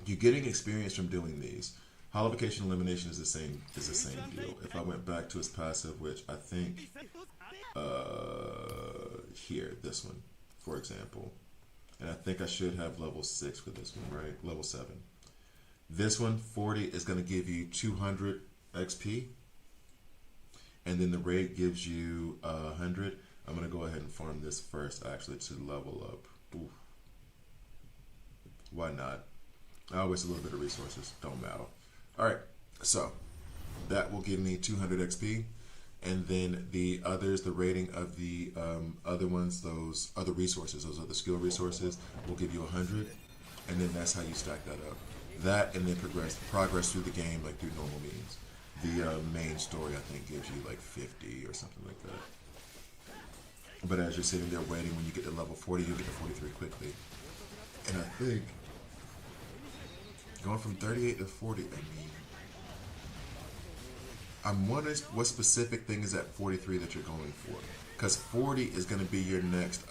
You're getting experience from doing these. Holification elimination is the same deal. If I went back to his passive, which I think here, this one, for example. And I think I should have level 6 for this one, right? Level 7. This one, 40, is going to give you 200 XP. And then the raid gives you 100. I'm going to go ahead and farm this first, actually, to level up. Ooh. Why not? I waste a little bit of resources. Don't matter. Alright, so that will give me 200 XP. And then the others, the rating of the other ones, those other resources, those other skill resources, will give you 100. And then that's how you stack that up. That and then progress through the game like through normal means. The main story, I think, gives you like 50 or something like that. But as you're sitting there waiting, when you get to level 40, you'll get to 43 quickly. And I think going from 38 to 40, I mean, I'm wondering what specific thing is at 43 that you're going for. Because 40 is going to be your next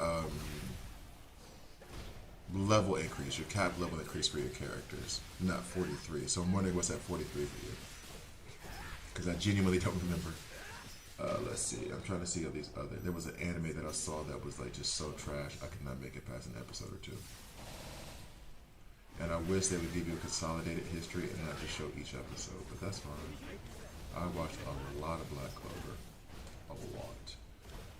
level increase, your cap level increase for your characters, not 43. So I'm wondering what's at 43 for you. Because I genuinely don't remember. Let's see. I'm trying to see all these other. There was an anime that I saw that was like just so trash, I could not make it past an episode or two. And I wish they would give you a consolidated history and not just show each episode, but that's fine. I watched a lot of Black Clover. A lot.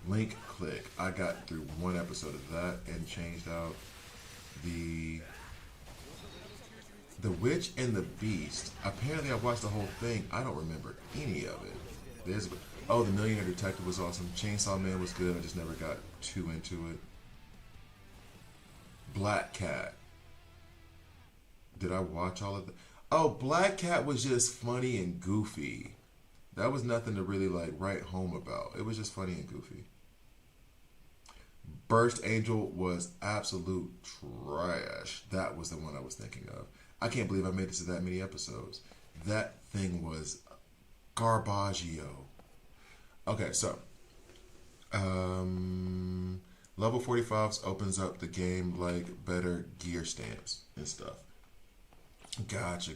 Link Click. I got through one episode of that and changed out the Witch and the Beast. Apparently I watched the whole thing. I don't remember any of it. The Millionaire Detective was awesome. Chainsaw Man was good. I just never got too into it. Black Cat. Did I watch all of that? Oh, Black Cat was just funny and goofy. That was nothing to really like write home about. It was just funny and goofy. Burst Angel was absolute trash. That was the one I was thinking of. I can't believe I made it to that many episodes. That thing was garbaggio. Okay, so level 45s opens up the game like better gear stamps and stuff. Gotcha.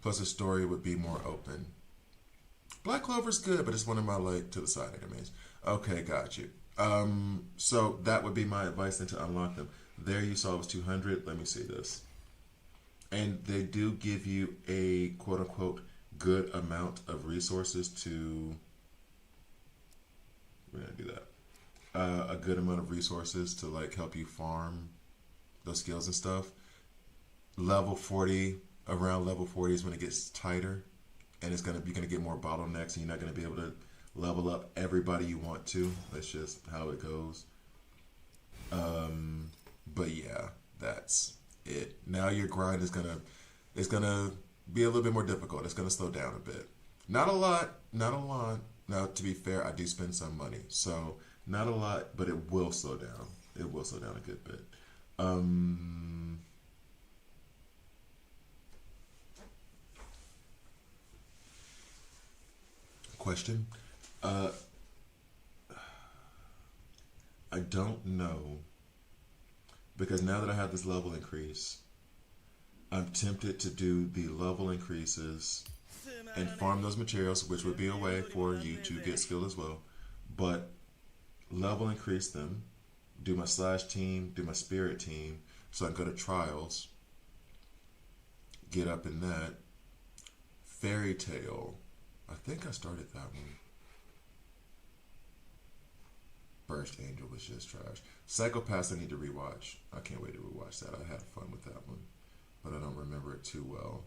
Plus the story would be more open. Black Clover's good, but it's one of my like to the side animes. Okay, got you. So that would be my advice then to unlock them. There you saw it was 200. Let me see this. And they do give you a quote unquote good amount of resources to. We're gonna do that. A good amount of resources to like help you farm those skills and stuff. Level 40, around level 40 is when it gets tighter, and you're gonna get more bottlenecks, and you're not gonna be able to level up everybody you want to. That's just how it goes. But yeah, that's it. Now your grind is gonna be a little bit more difficult. It's gonna slow down a bit. Not a lot. Now, to be fair, I do spend some money, so not a lot, but it will slow down. It will slow down a good bit. Um, question. Uh, I don't know because now that I have this level increase, I'm tempted to do the level increases and farm those materials, which would be a way for you to get skill as well. But level increase them, do my slash team, do my spirit team, so I can go to trials, get up in that. Fairy Tale, I think I started that one. Burst Angel was just trash. Psychopaths I need to rewatch. I can't wait to rewatch that. I had fun with that one, but I don't remember it too well.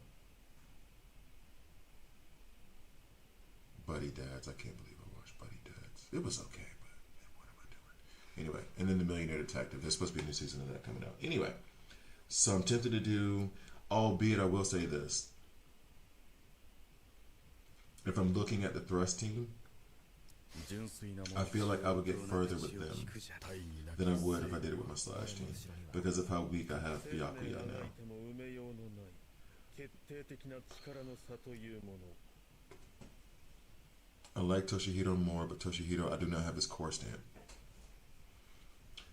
Buddy Dads, I can't believe I watched Buddy Dads. It was okay, but what am I doing? Anyway, and then The Millionaire Detective. There's supposed to be a new season of that coming out. Anyway, so I'm tempted to do, albeit I will say this. If I'm looking at the thrust team, I feel like I would get further with them than I would if I did it with my slash team because of how weak I have Byakuya now. I like Toshihiro more, but Toshihiro, I do not have his core stamp.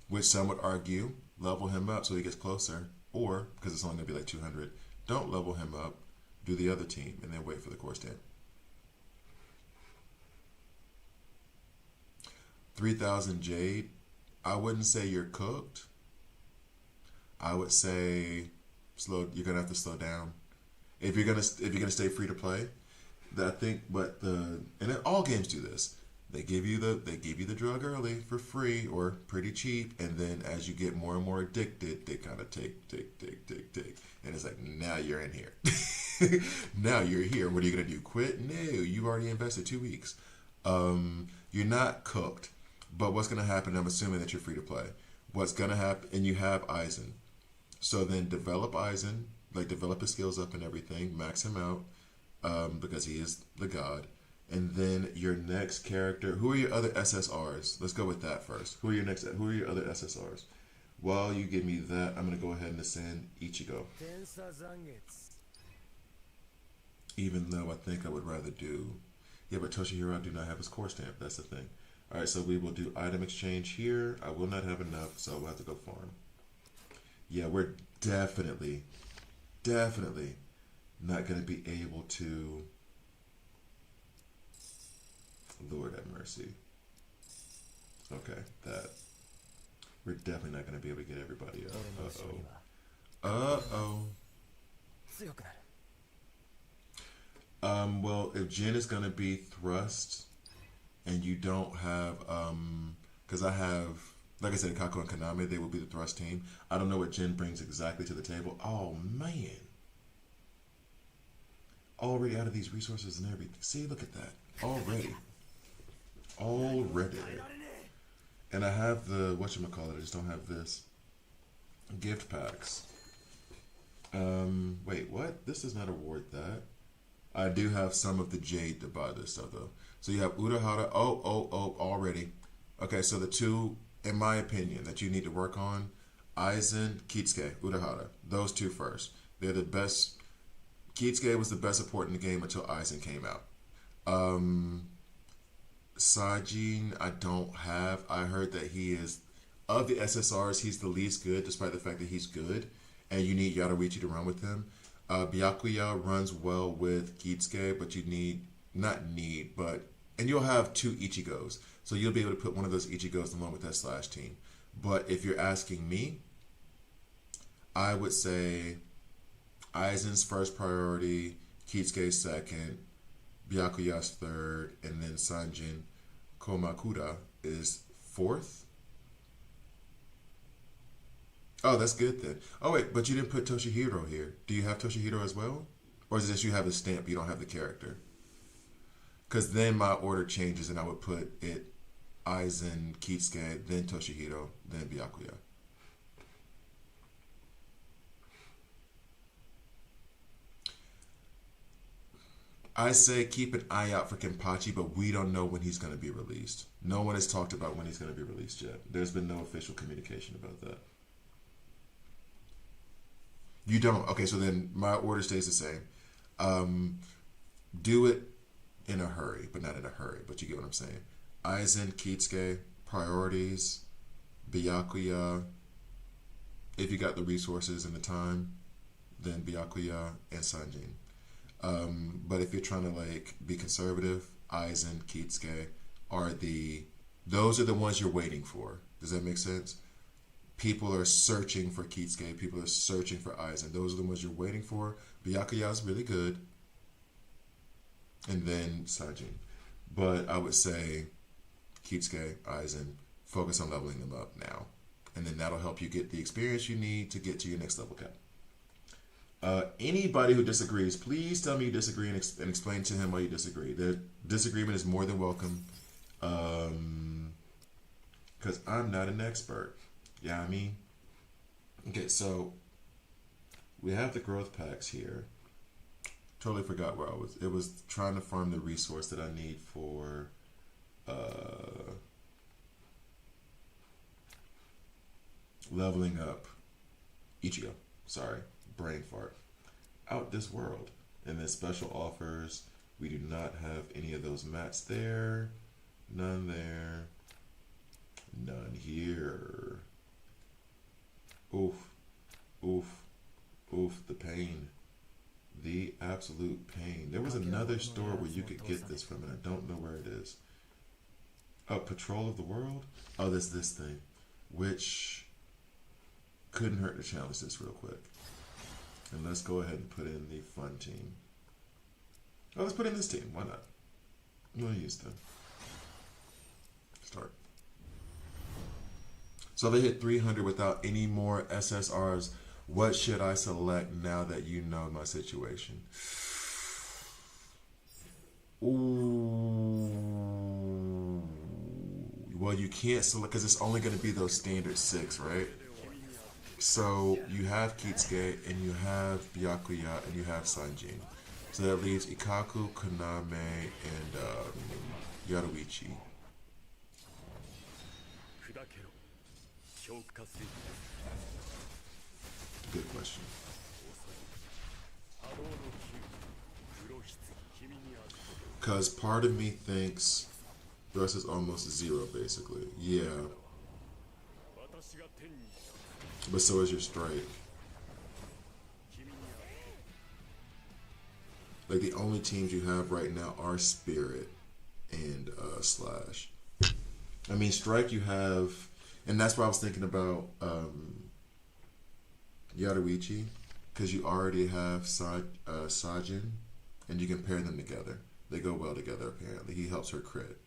Which some would argue, level him up so he gets closer, or, because it's only going to be like 200, don't level him up, do the other team, and then wait for the core stamp. 3,000 Jade, I wouldn't say you're cooked. I would say you're gonna have to slow down. If you're gonna stay free to play, I think and all games do this. They give you the drug early for free or pretty cheap, and then as you get more and more addicted, they kind of take, and it's like now you're in here. Now you're here. What are you gonna do? Quit? No, you already invested 2 weeks. You're not cooked. But what's going to happen, I'm assuming that you're free to play. What's going to happen, and you have Aizen. So then develop Aizen, like develop his skills up and everything, max him out, because he is the god. And then your next character, who are your other SSRs? Let's go with that first. Who are your other SSRs? While you give me that, I'm going to go ahead and ascend Ichigo. Even though I think I would rather do... Yeah, but Toshihiro, I do not have his core stamp. That's the thing. All right, so we will do item exchange here. I will not have enough, so we'll have to go farm. Yeah, we're definitely not going to be able to... Lord have mercy. Okay, that. We're definitely not going to be able to get everybody up. Uh-oh. Well, if Jin is going to be thrust... and you don't have, because I have, like I said, Kako and Kaname, they will be the thrust team. I don't know what Jin brings exactly to the table. Oh, man. Already out of these resources and everything. See, look at that. Already. And I have the, whatchamacallit, I just don't have this. Gift packs. Wait, what? This does not award that. I do have some of the jade to buy this stuff, though. So you have Urahara. Oh, already. Okay, so the two, in my opinion, that you need to work on, Aizen, Kisuke, Urahara. Those two first. They're the best. Kisuke was the best support in the game until Aizen came out. Sajin, I don't have. I heard that he is, of the SSRs, he's the least good, despite the fact that he's good. And you need Yadoichi to run with him. Byakuya runs well with Kisuke, but you and you'll have 2 Ichigos. So you'll be able to put one of those Ichigos along with that slash team. But if you're asking me, I would say Aizen's first priority, Kisuke's second, Byakuya's third, and then Sanjin Komakura is fourth. Oh, that's good then. Oh wait, but you didn't put Toshihiro here. Do you have Toshihiro as well? Or is it just you have the stamp, you don't have the character? Because then my order changes and I would put it Aizen, Kisuke, then Toshihiro, then Byakuya. I say keep an eye out for Kenpachi, but we don't know when he's going to be released. No one has talked about when he's going to be released yet. There's been no official communication about that. You don't. Okay, so then my order stays the same. Do it in a hurry, but not in a hurry. But you get what I'm saying. Aizen, Kisuke, priorities, Byakuya. If you got the resources and the time, then Byakuya and Sanjin. But if you're trying to like be conservative, Aizen, Kisuke those are the ones you're waiting for. Does that make sense? People are searching for Kisuke. People are searching for Aizen. Those are the ones you're waiting for. Byakuya is really good. And then Sanjin. But I would say Kisuke, Aizen, focus on leveling them up now. And then that'll help you get the experience you need to get to your next level cap. Anybody who disagrees, please tell me you disagree and explain to him why you disagree. The disagreement is more than welcome. Because I'm not an expert. Yeah, I mean. Okay, so we have the growth packs here. Totally forgot where I was. It was trying to farm the resource that I need for leveling up Ichigo. Sorry, brain fart. Out this world. And then special offers. We do not have any of those mats there. None there. None here. Oof. Oof. Oof. The pain. The absolute pain. There was another store where you could get this from, and I don't know where it is. Oh, Patrol of the World? Oh, this thing. Which couldn't hurt to challenge this real quick. And let's go ahead and put in the fun team. Oh, let's put in this team. Why not? We'll use them. Start. So if I hit 300 without any more SSRs, what should I select now that you know my situation? Ooh. Well, you can't select because it's only going to be those standard 6, right? So you have Kisuke and you have Byakuya and you have Sanjin. So that leaves Ikaku, Kaname, and Yaruichi. Good question. Because part of me thinks Russ is almost 0, basically. Yeah. But so is your strike. Like, the only teams you have right now are Spirit and Slash. I mean, strike you have... And that's why I was thinking about Yaruichi, because you already have Sajin, and you can pair them together. They go well together, apparently. He helps her crit.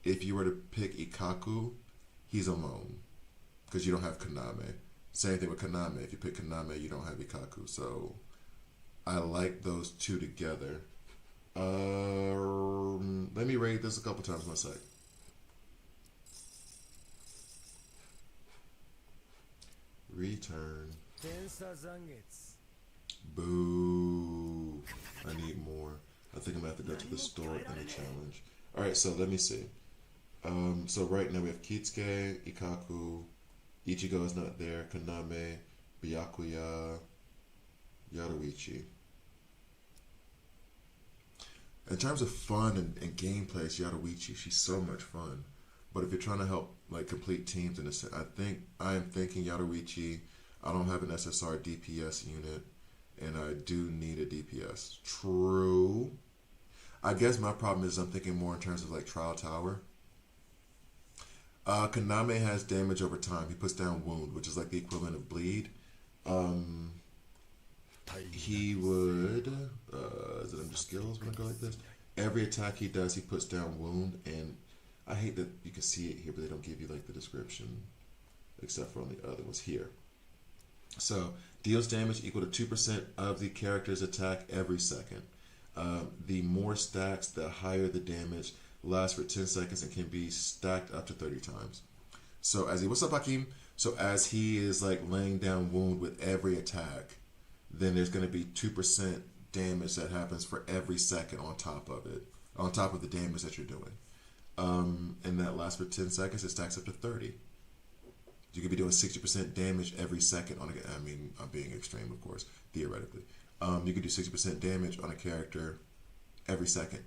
If you were to pick Ikaku, he's alone, because you don't have Kaname. Same thing with Kaname. If you pick Kaname, you don't have Ikaku. So I like those two together. Let me rate this a couple times in a sec. Return. Boo. I need more. I think I'm going to have to go to the store and a challenge. Alright, so let me see. So right now we have Kisuke, Ikaku, Ichigo is not there, Kaname, Byakuya, Yaruichi. In terms of fun and gameplay, it's Yaruichi. She's so much fun. But if you're trying to help like complete teams in a set, I am thinking Yaruichi. I don't have an SSR DPS unit, and I do need a DPS. True. I guess my problem is I'm thinking more in terms of like Trial Tower. Kaname has damage over time. He puts down wound, which is like the equivalent of bleed. He would, is it under skills when I go like this? Every attack he does, he puts down wound, and I hate that you can see it here, but they don't give you like the description, except for on the other ones here. So, deals damage equal to 2% of the character's attack every second. The more stacks, the higher the damage. Lasts for 10 seconds and can be stacked up to 30 times. So as what's up, Hakeem? So as he is like laying down wound with every attack, then there's going to be 2% damage that happens for every second on top of it, on top of the damage that you're doing. And that lasts for 10 seconds. It stacks up to 30. Do You could be doing 60% damage every second on a. I mean, I'm being extreme, of course, theoretically. You could do 60% damage on a character every second.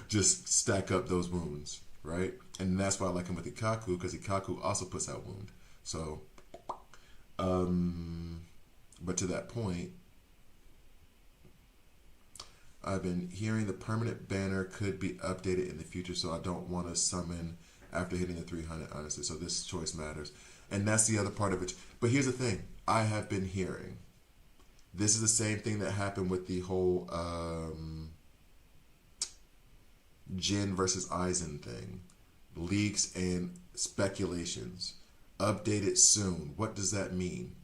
Just stack up those wounds, right? And that's why I like him with Ikaku, because Ikaku also puts out wound. So, but to that point, I've been hearing the permanent banner could be updated in the future, so I don't want to summon after hitting the 300, honestly. So this choice matters. And that's the other part of it. But here's the thing. I have been hearing. This is the same thing that happened with the whole Jin versus Aizen thing. Leaks and speculations. Updated soon. What does that mean?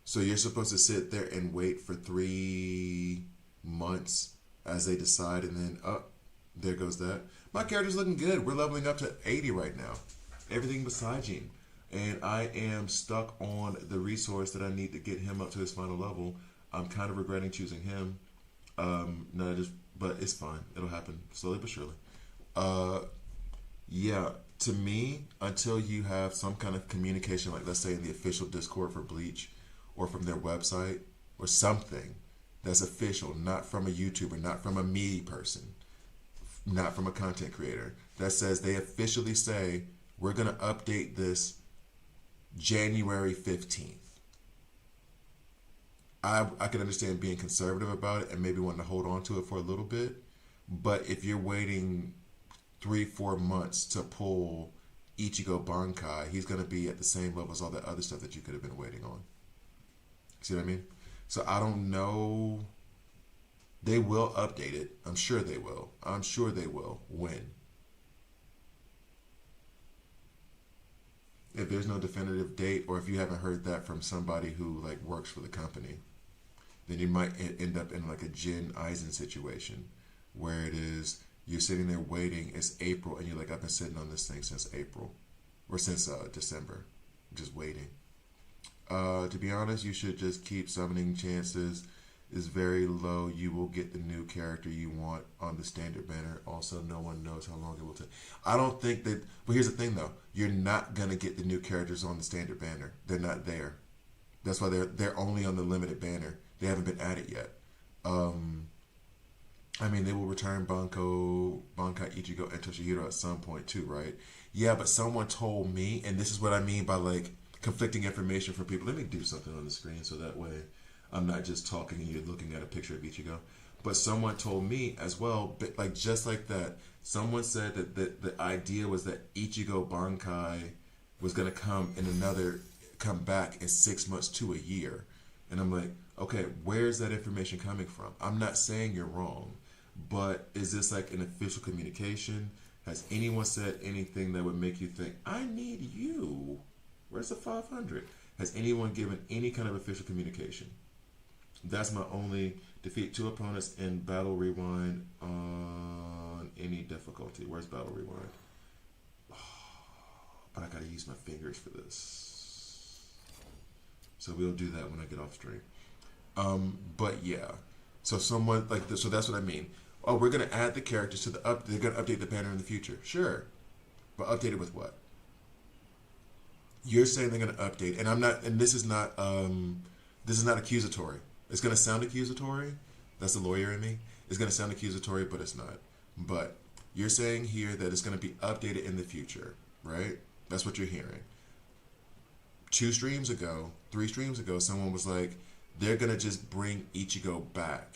So you're supposed to sit there and wait for 3 months as they decide, and then, oh, there goes that. My character's looking good. We're leveling up to 80 right now. Everything but Saijin. And I am stuck on the resource that I need to get him up to his final level. I'm kind of regretting choosing him. But it's fine. It'll happen slowly but surely. Yeah, to me, until you have some kind of communication, like let's say in the official Discord for Bleach, or from their website, or something that's official, not from a YouTuber, not from a me person, not from a content creator, that says they officially say, we're going to update this January 15th. I can understand being conservative about it and maybe wanting to hold on to it for a little bit. But if you're waiting 3-4 months to pull Ichigo Bankai, he's going to be at the same level as all that other stuff that you could have been waiting on. See what I mean? So I don't know. They will update it. I'm sure they will. I'm sure they will. When? If there's no definitive date, or if you haven't heard that from somebody who like works for the company, then you might end up in like a Jin Aizen situation where it is you're sitting there waiting. It's April, and you're like, I've been sitting on this thing since April, or since December, just waiting. To be honest, you should just keep summoning. Chances is very low you will get the new character you want on the standard banner. Also, no one knows how long it will take. I don't think that, but here's the thing though. You're not going to get the new characters on the standard banner. They're not there. That's why they're only on the limited banner. They haven't been added yet. I mean, they will return Bankai, Ichigo, and Toshihiro at some point too, right? Yeah, but someone told me, and this is what I mean by like conflicting information from people. Let me do something on the screen so that way I'm not just talking and you're looking at a picture of Ichigo. But someone told me as well, but like just like that, someone said that the idea was that Ichigo Bankai was going to come back in 6 months to a year. And I'm like, okay, where's that information coming from? I'm not saying you're wrong, but is this like an official communication? Has anyone said anything that would make you think, I need you? Where's the 500? Has anyone given any kind of official communication? That's my only defeat. 2 opponents in Battle Rewind on any difficulty. Where's Battle Rewind? Oh, but I gotta use my fingers for this. So we'll do that when I get off stream. But yeah. So someone like this, so that's what I mean. Oh, we're gonna add the characters to they're gonna update the banner in the future. Sure. But update it with what? You're saying they're gonna update, and I'm not, and this is not accusatory. It's going to sound accusatory. That's the lawyer in me. It's going to sound accusatory, but it's not. But you're saying here that it's going to be updated in the future, right? That's what you're hearing. 3 streams ago, someone was like, they're going to just bring Ichigo back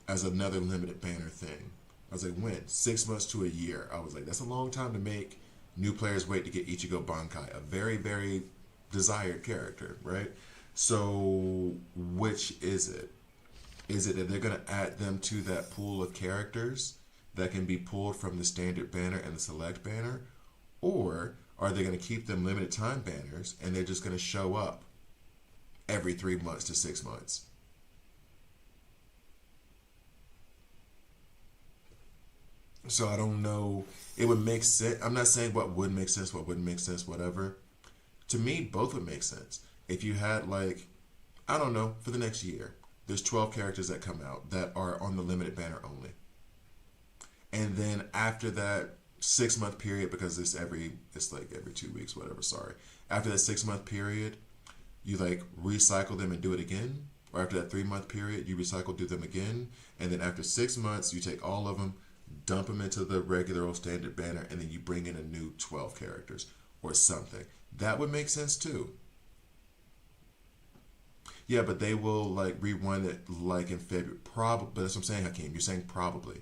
as another limited banner thing. I was like, when? 6 months to a year. I was like, that's a long time to make new players wait to get Ichigo Bankai, a very, very desired character, right? So, which is it? Is it that they're going to add them to that pool of characters that can be pulled from the standard banner and the select banner? Or are they going to keep them limited time banners and they're just going to show up every 3 months to 6 months? So I don't know. It would make sense. I'm not saying what would make sense, what wouldn't make sense, whatever. To me, both would make sense. If you had like, I don't know, for the next year, there's 12 characters that come out that are on the limited banner only. And then after that, 6 month period, because it's like every 2 weeks, whatever. Sorry. After that 6 month period, you like recycle them and do it again. Or after that 3 month period, you recycle, do them again. And then after 6 months, you take all of them, dump them into the regular old standard banner, and then you bring in a new 12 characters or something. That would make sense too. Yeah, but they will like rerun it like in February. Probably, but that's what I'm saying, Hakeem. You're saying probably.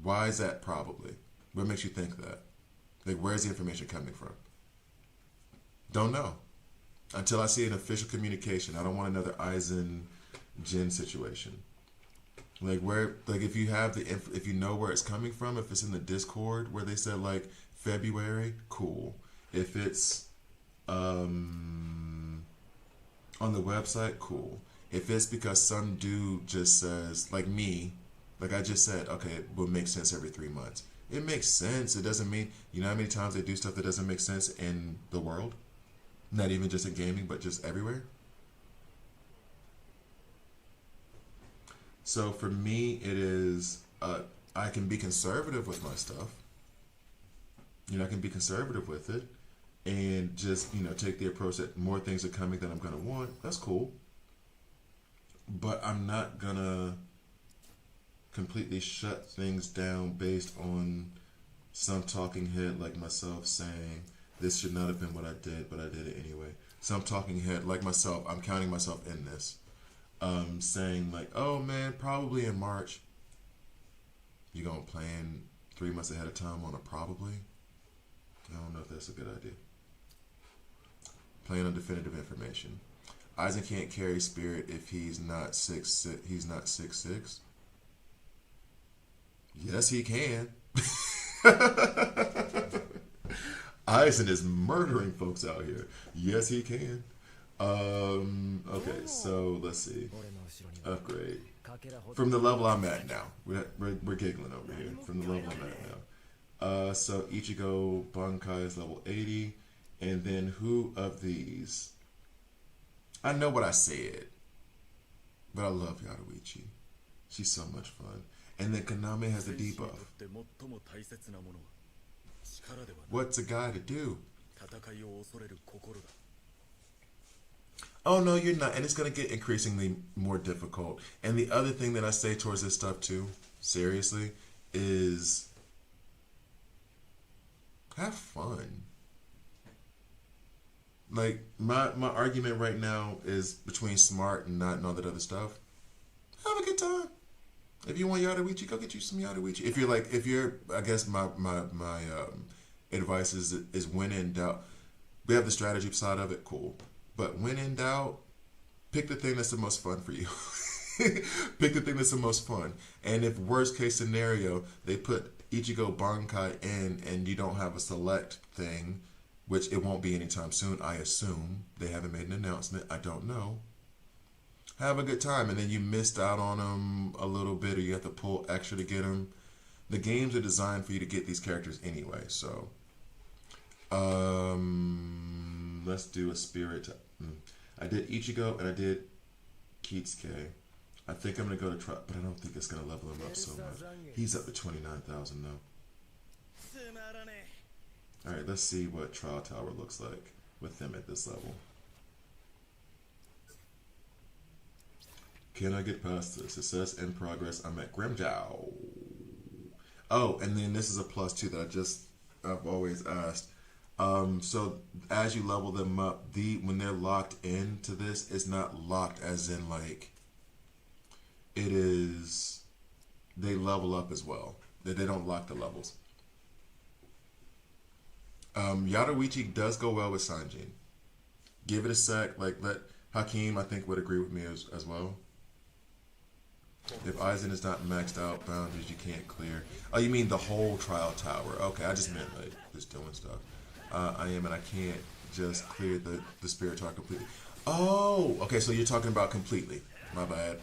Why is that probably? What makes you think that? Like, where's the information coming from? Don't know. Until I see an official communication. I don't want another Aizen Jin situation. Like where, like if you have if you know where it's coming from, if it's in the Discord where they said like February, cool. If it's on the website, cool. If it's because some dude just says, like me, like I just said, okay, it will make sense every 3 months. It makes sense. It doesn't mean, you know how many times they do stuff that doesn't make sense in the world? Not even just in gaming, but just everywhere. So for me, it is, I can be conservative with my stuff. You know, I can be conservative with it and just, you know, take the approach that more things are coming than I'm going to want. That's cool. But I'm not going to completely shut things down based on some talking head like myself saying, this should not have been what I did, but I did it anyway. Some talking head like myself, I'm counting myself in this, saying like, oh man, probably in March. You're going to plan 3 months ahead of time on a probably? I don't know if that's a good idea. Plan on definitive information. Aizen can't carry spirit if he's not 6'6". He's not 6'6". Yes, he can. Aizen is murdering folks out here. Yes, he can. Okay, so let's see. Upgrade. From the level I'm at now. We're giggling over here. From the level I'm at now. So Ichigo Bankai is level 80. And then who of these? I know what I said. But I love Yaruichi. She's so much fun. And then Kaname has the debuff. What's a guy to do? Oh no, you're not. And it's going to get increasingly more difficult. And the other thing that I say towards this stuff too, seriously, is have fun. Like, my argument right now is between smart and not and all that other stuff. Have a good time. If you want Yaruichi, go get you some Yaruichi. If you're, I guess my advice is when in doubt. We have the strategy side of it, cool. But when in doubt, pick the thing that's the most fun for you. Pick the thing that's the most fun. And if worst case scenario, they put Ichigo Bankai in and you don't have a select thing, which it won't be anytime soon, I assume. They haven't made an announcement. I don't know. Have a good time, and then you missed out on them a little bit, or you have to pull extra to get them. The games are designed for you to get these characters anyway, so let's do a spirit. I did Ichigo and I did Kisuke. I think I'm gonna go to try, but I don't think it's gonna level him up so much. He's up to 29,000 though. All right, let's see what Trial Tower looks like with them at this level. Can I get past this? It says in progress. I'm at Grimjow. Oh, and then this is a plus too that I've always asked. So as you level them up, when they're locked into this, it's not locked as in like it is. They level up as well. They don't lock the levels. Yaruichi does go well with Sanjin. Give it a sec. Like let Hakeem, I think, would agree with me as well. If Aizen is not maxed out, boundaries you can't clear. Oh, you mean the whole trial tower? Okay, I just meant like just doing stuff. I am, and I can't just clear the spirit tower completely. Oh, okay. So you're talking about completely. My bad.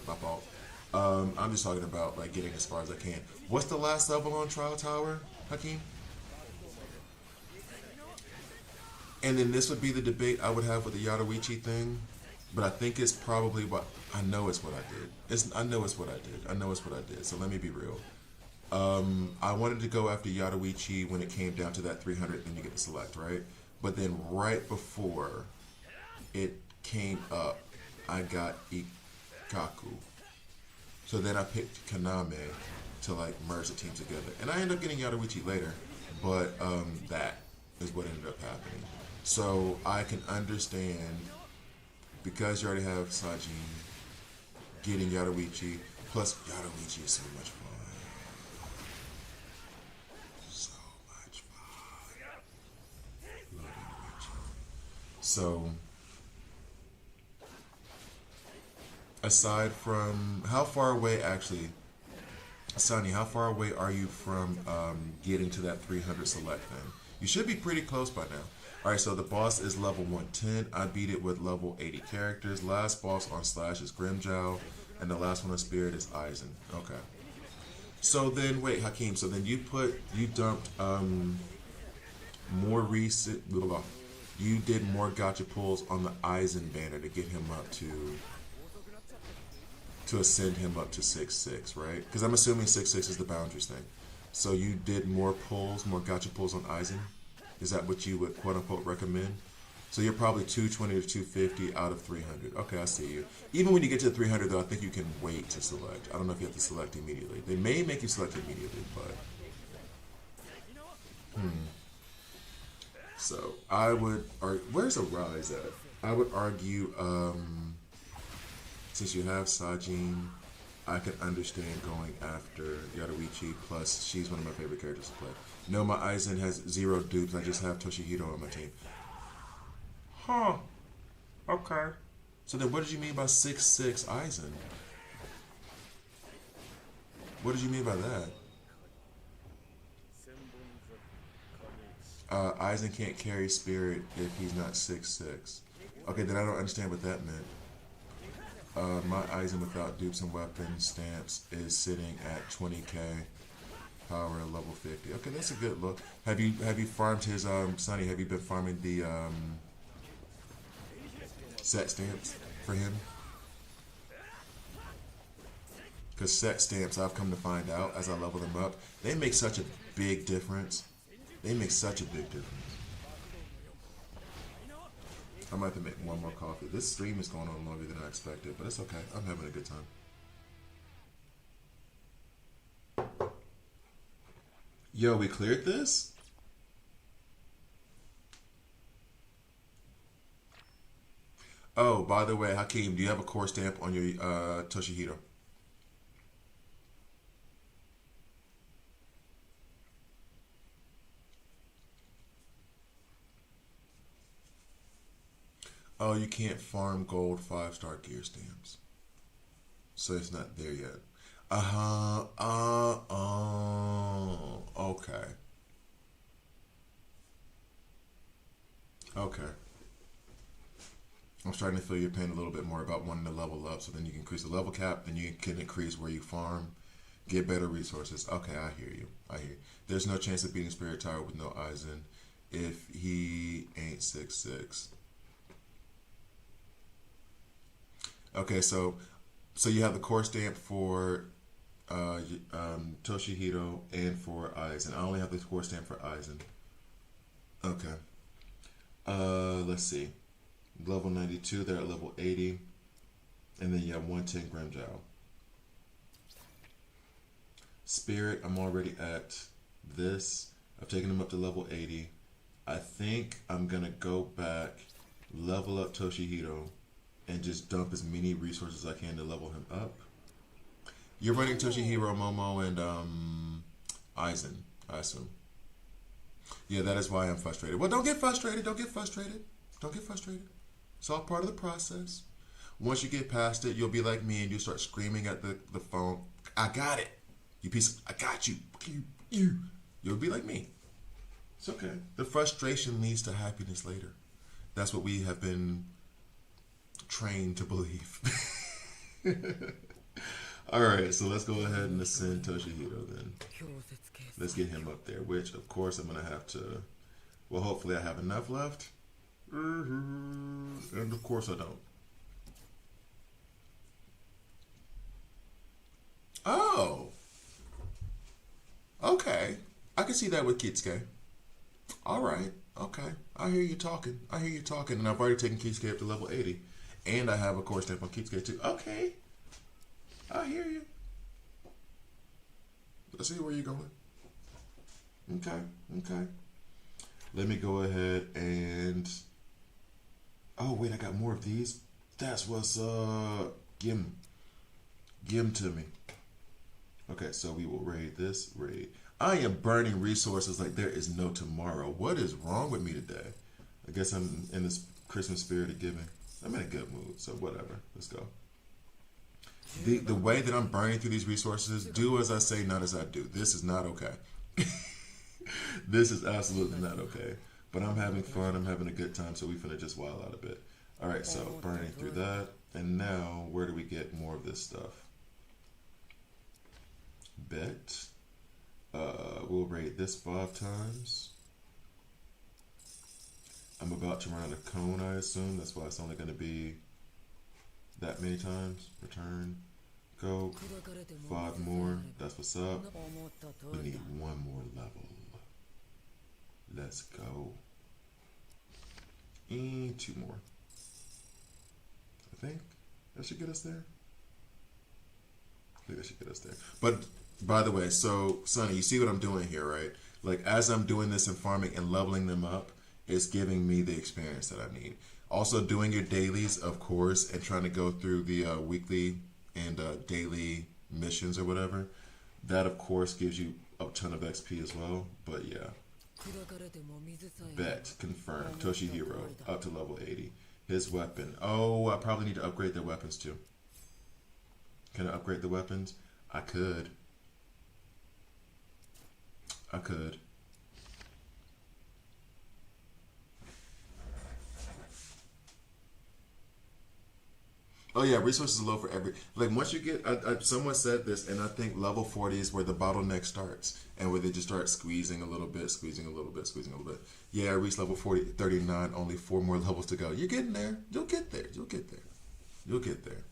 My fault. I'm just talking about like getting as far as I can. What's the last level on trial tower, Hakeem? And then this would be the debate I would have with the Yaruichi thing. But I think it's probably what I know it's what I did. I know it's what I did. So let me be real. I wanted to go after Yadoichi when it came down to that 300, then you get to select, right? But then right before it came up, I got Ikaku. So then I picked Kaname to like merge the team together. And I ended up getting Yadoichi later, but that is what ended up happening. So I can understand, because you already have Sajin, getting Yadoichi, plus Yadoichi is so much fun. So much fun. Love Yadoichi. So, aside from, how far away actually, Sunny, how far away are you from getting to that 300 select then? You should be pretty close by now. Alright, so the boss is level 110. I beat it with level 80 characters. Last boss on Slash is Grimjow. And the last one on Spirit is Aizen. Okay. So then, wait, Hakeem, so then you dumped more recent, blah, blah, blah. You did more gotcha pulls on the Aizen banner to get him up to ascend him up to 6-6, right? Because I'm assuming 6-6 is the boundaries thing. So you did more pulls, more gotcha pulls on Aizen? Is that what you would quote unquote recommend? So you're probably 220 to 250 out of 300. Okay, I see you. Even when you get to 300 though, I think you can wait to select. I don't know if you have to select immediately. They may make you select immediately, but... So I would... Where's Arise at? I would argue... since you have Sajin, I can understand going after Yadoichi, plus she's one of my favorite characters to play. No, my Aizen has 0 dupes, I just have Toshihiro on my team. Huh. Okay. So then what did you mean by 6-6 Aizen? What did you mean by that? Aizen can't carry Spirit if he's not 6-6. Okay, then I don't understand what that meant. My Aizen without dupes and weapons stamps is sitting at 20k power level 50. Okay, that's a good look. Have you farmed his Sonny? Have you been farming the set stamps for him? Because set stamps, I've come to find out as I level them up, they make such a big difference. They make such a big difference. I might have to make one more coffee. This stream is going on longer than I expected, but it's okay. I'm having a good time. Yo, we cleared this? Oh, by the way, Hakeem, do you have a core stamp on your Toshihiro? Oh, you can't farm gold 5-star gear stamps. So it's not there yet. Oh, okay. Okay. I'm starting to feel your pain a little bit more about wanting to level up, so then you can increase the level cap, then you can increase where you farm, get better resources. Okay, I hear you. I hear you. There's no chance of beating Spirit Tower with no Aizen if he ain't 6-6. Okay, so you have the core stamp for Toshihiro and for Aizen. I only have the core stamp for Aizen. Okay. Let's see. Level 92, they're at level 80. And then you have 110 Grimjow. Spirit, I'm already at this. I've taken him up to level 80. I think I'm going to go back, level up Toshihiro, and just dump as many resources as I can to level him up. You're running Toshihiro, Momo, and Aizen, I assume. Yeah, that is why I'm frustrated. Well, don't get frustrated. Don't get frustrated. Don't get frustrated. It's all part of the process. Once you get past it, you'll be like me and you start screaming at the phone, I got it. You piece of, I got you. You'll be like me. It's okay. The frustration leads to happiness later. That's what we have been trained to believe. Alright, so let's go ahead and ascend Toshihiro then. Let's get him up there, which of course I'm going to have to, well, hopefully I have enough left. And of course I don't. Oh! I can see that with Kisuke. All right. Okay. I hear you talking. I hear you talking. And I've already taken Kisuke up to level 80. And I have a core stamp on Kisuke too. Okay. I hear you. Let's see where you're going. Okay. Okay. Let me go ahead and... Oh, wait. I got more of these. That's what's up. Give 'em to me. Okay, so we will raid this. Raid. I am burning resources like there is no tomorrow. What is wrong with me today? I guess I'm in this Christmas spirit of giving. I'm in a good mood, so whatever. Let's go. The way that I'm burning through these resources, do as I say, not as I do. This is not okay. This is absolutely not okay. But I'm having fun. I'm having a good time, so we finna just wild out a bit. All right, so burning through that. And now, where do we get more of this stuff? Bet. We'll raid this 5 times. I'm about to run out of cone, I assume. That's why it's only going to be that many times. Return. Go. 5 more. That's what's up. We need 1 more level. Let's go. And 2 more. I think that should get us there. I think that should get us there. But by the way, so Sonny, you see what I'm doing here, right? Like as I'm doing this and farming and leveling them up, it's giving me the experience that I need. Also doing your dailies, of course, and trying to go through the weekly and daily missions or whatever. That, of course, gives you a ton of XP as well. But yeah. Bet. Confirmed. Toshihiro. Up to level 80. His weapon. Oh, I probably need to upgrade their weapons too. Can I upgrade the weapons? I could. I could. Oh yeah, resources are low for every. Like once you get, someone said this, and I think level 40 is where the bottleneck starts, and where they just start squeezing a little bit, squeezing a little bit, squeezing a little bit. Yeah, I reached level 39, only 4 more levels to go. You're getting there. You'll get there. You'll get there. You'll get there.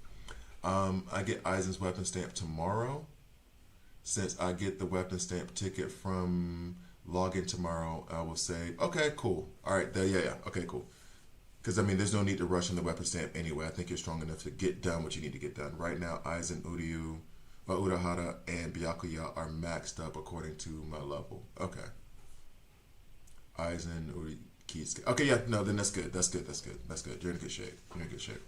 I get Aizen's weapon stamp tomorrow. Since I get the weapon stamp ticket from login tomorrow, I will say, okay, cool. All right, there, yeah, okay, cool. Because, I mean, there's no need to rush in the weapon stamp anyway. I think you're strong enough to get done what you need to get done. Right now, Aizen, Uryu, Urahara, and Byakuya are maxed up according to my level. Okay. Aizen, Uryu, Kisuke. Okay, yeah, no, then that's good. That's good, that's good, that's good. You're in good shape. You're in good shape.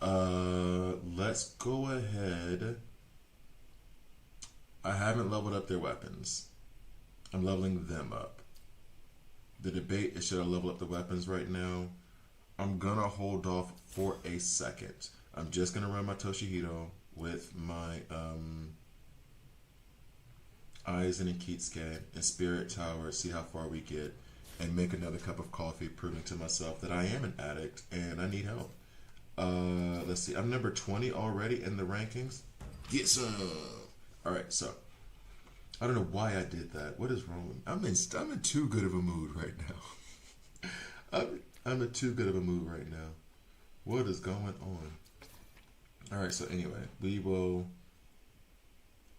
Let's go ahead. I haven't leveled up their weapons. I'm leveling them up. The debate is, should I level up the weapons right now? I'm gonna hold off for a second. I'm just gonna run my Toshihiro with my Aizen and Kisuke and Spirit Tower, see how far we get, and make another cup of coffee, proving to myself that I am an addict and I need help. Let's see, I'm number 20 already in the rankings. Get some. All right, so I don't know why I did that. What is wrong with me? I'm in too good of a mood right now. I'm in too good of a mood right now. What is going on? All right, so anyway, we will.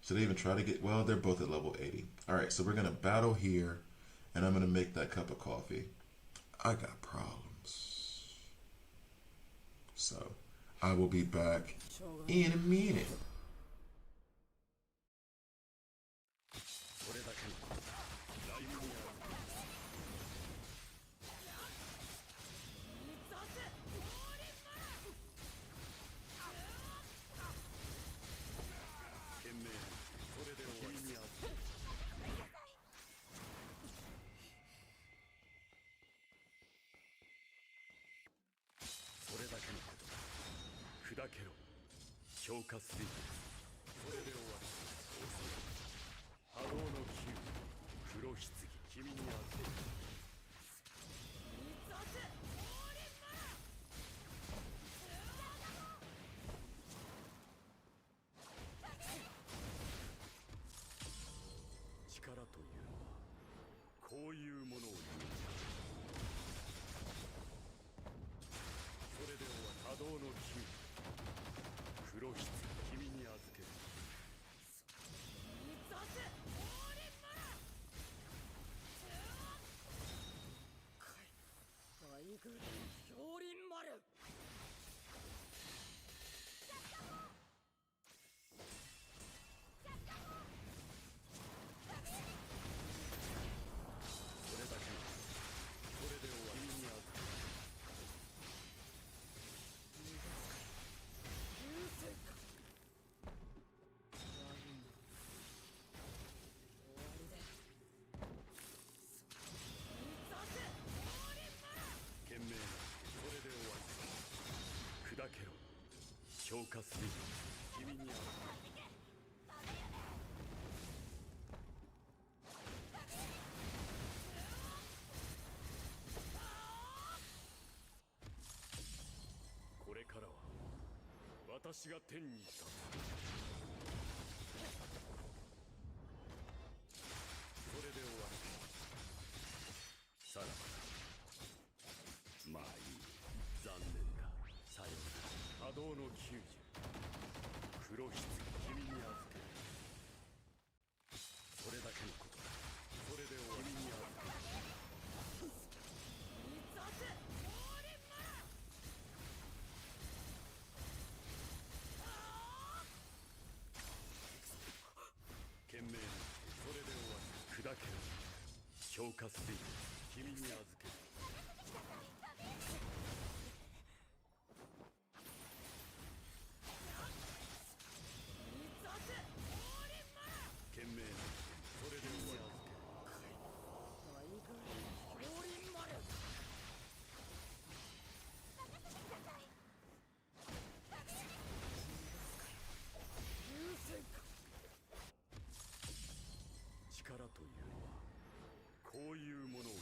Should I even try to get? Well, they're both at level 80. All right, so we're gonna battle here, and I'm gonna make that cup of coffee. I got problems, so I will be back in a minute. 消化する君に会うこれからは私が天に立つそれで終わるさらばだまあいい残念ださようなら波動の90黒棺君に預けるそれだけのことだそれで終わり君に預ける懸命にそれで終わり砕ける消化水君に預ける懸命にそれで終わり力というのはこういうものを言う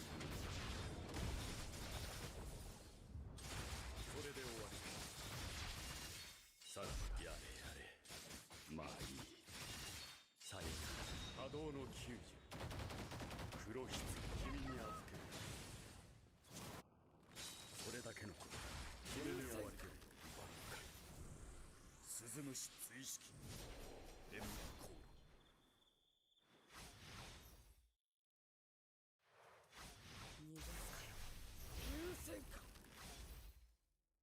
それで終わりさらばやれやれまあいいさよなら波動の90黒棺君に預けるそれだけのことだそれで終わりばっかり鈴虫追式連絡航路逃がすかよ優先か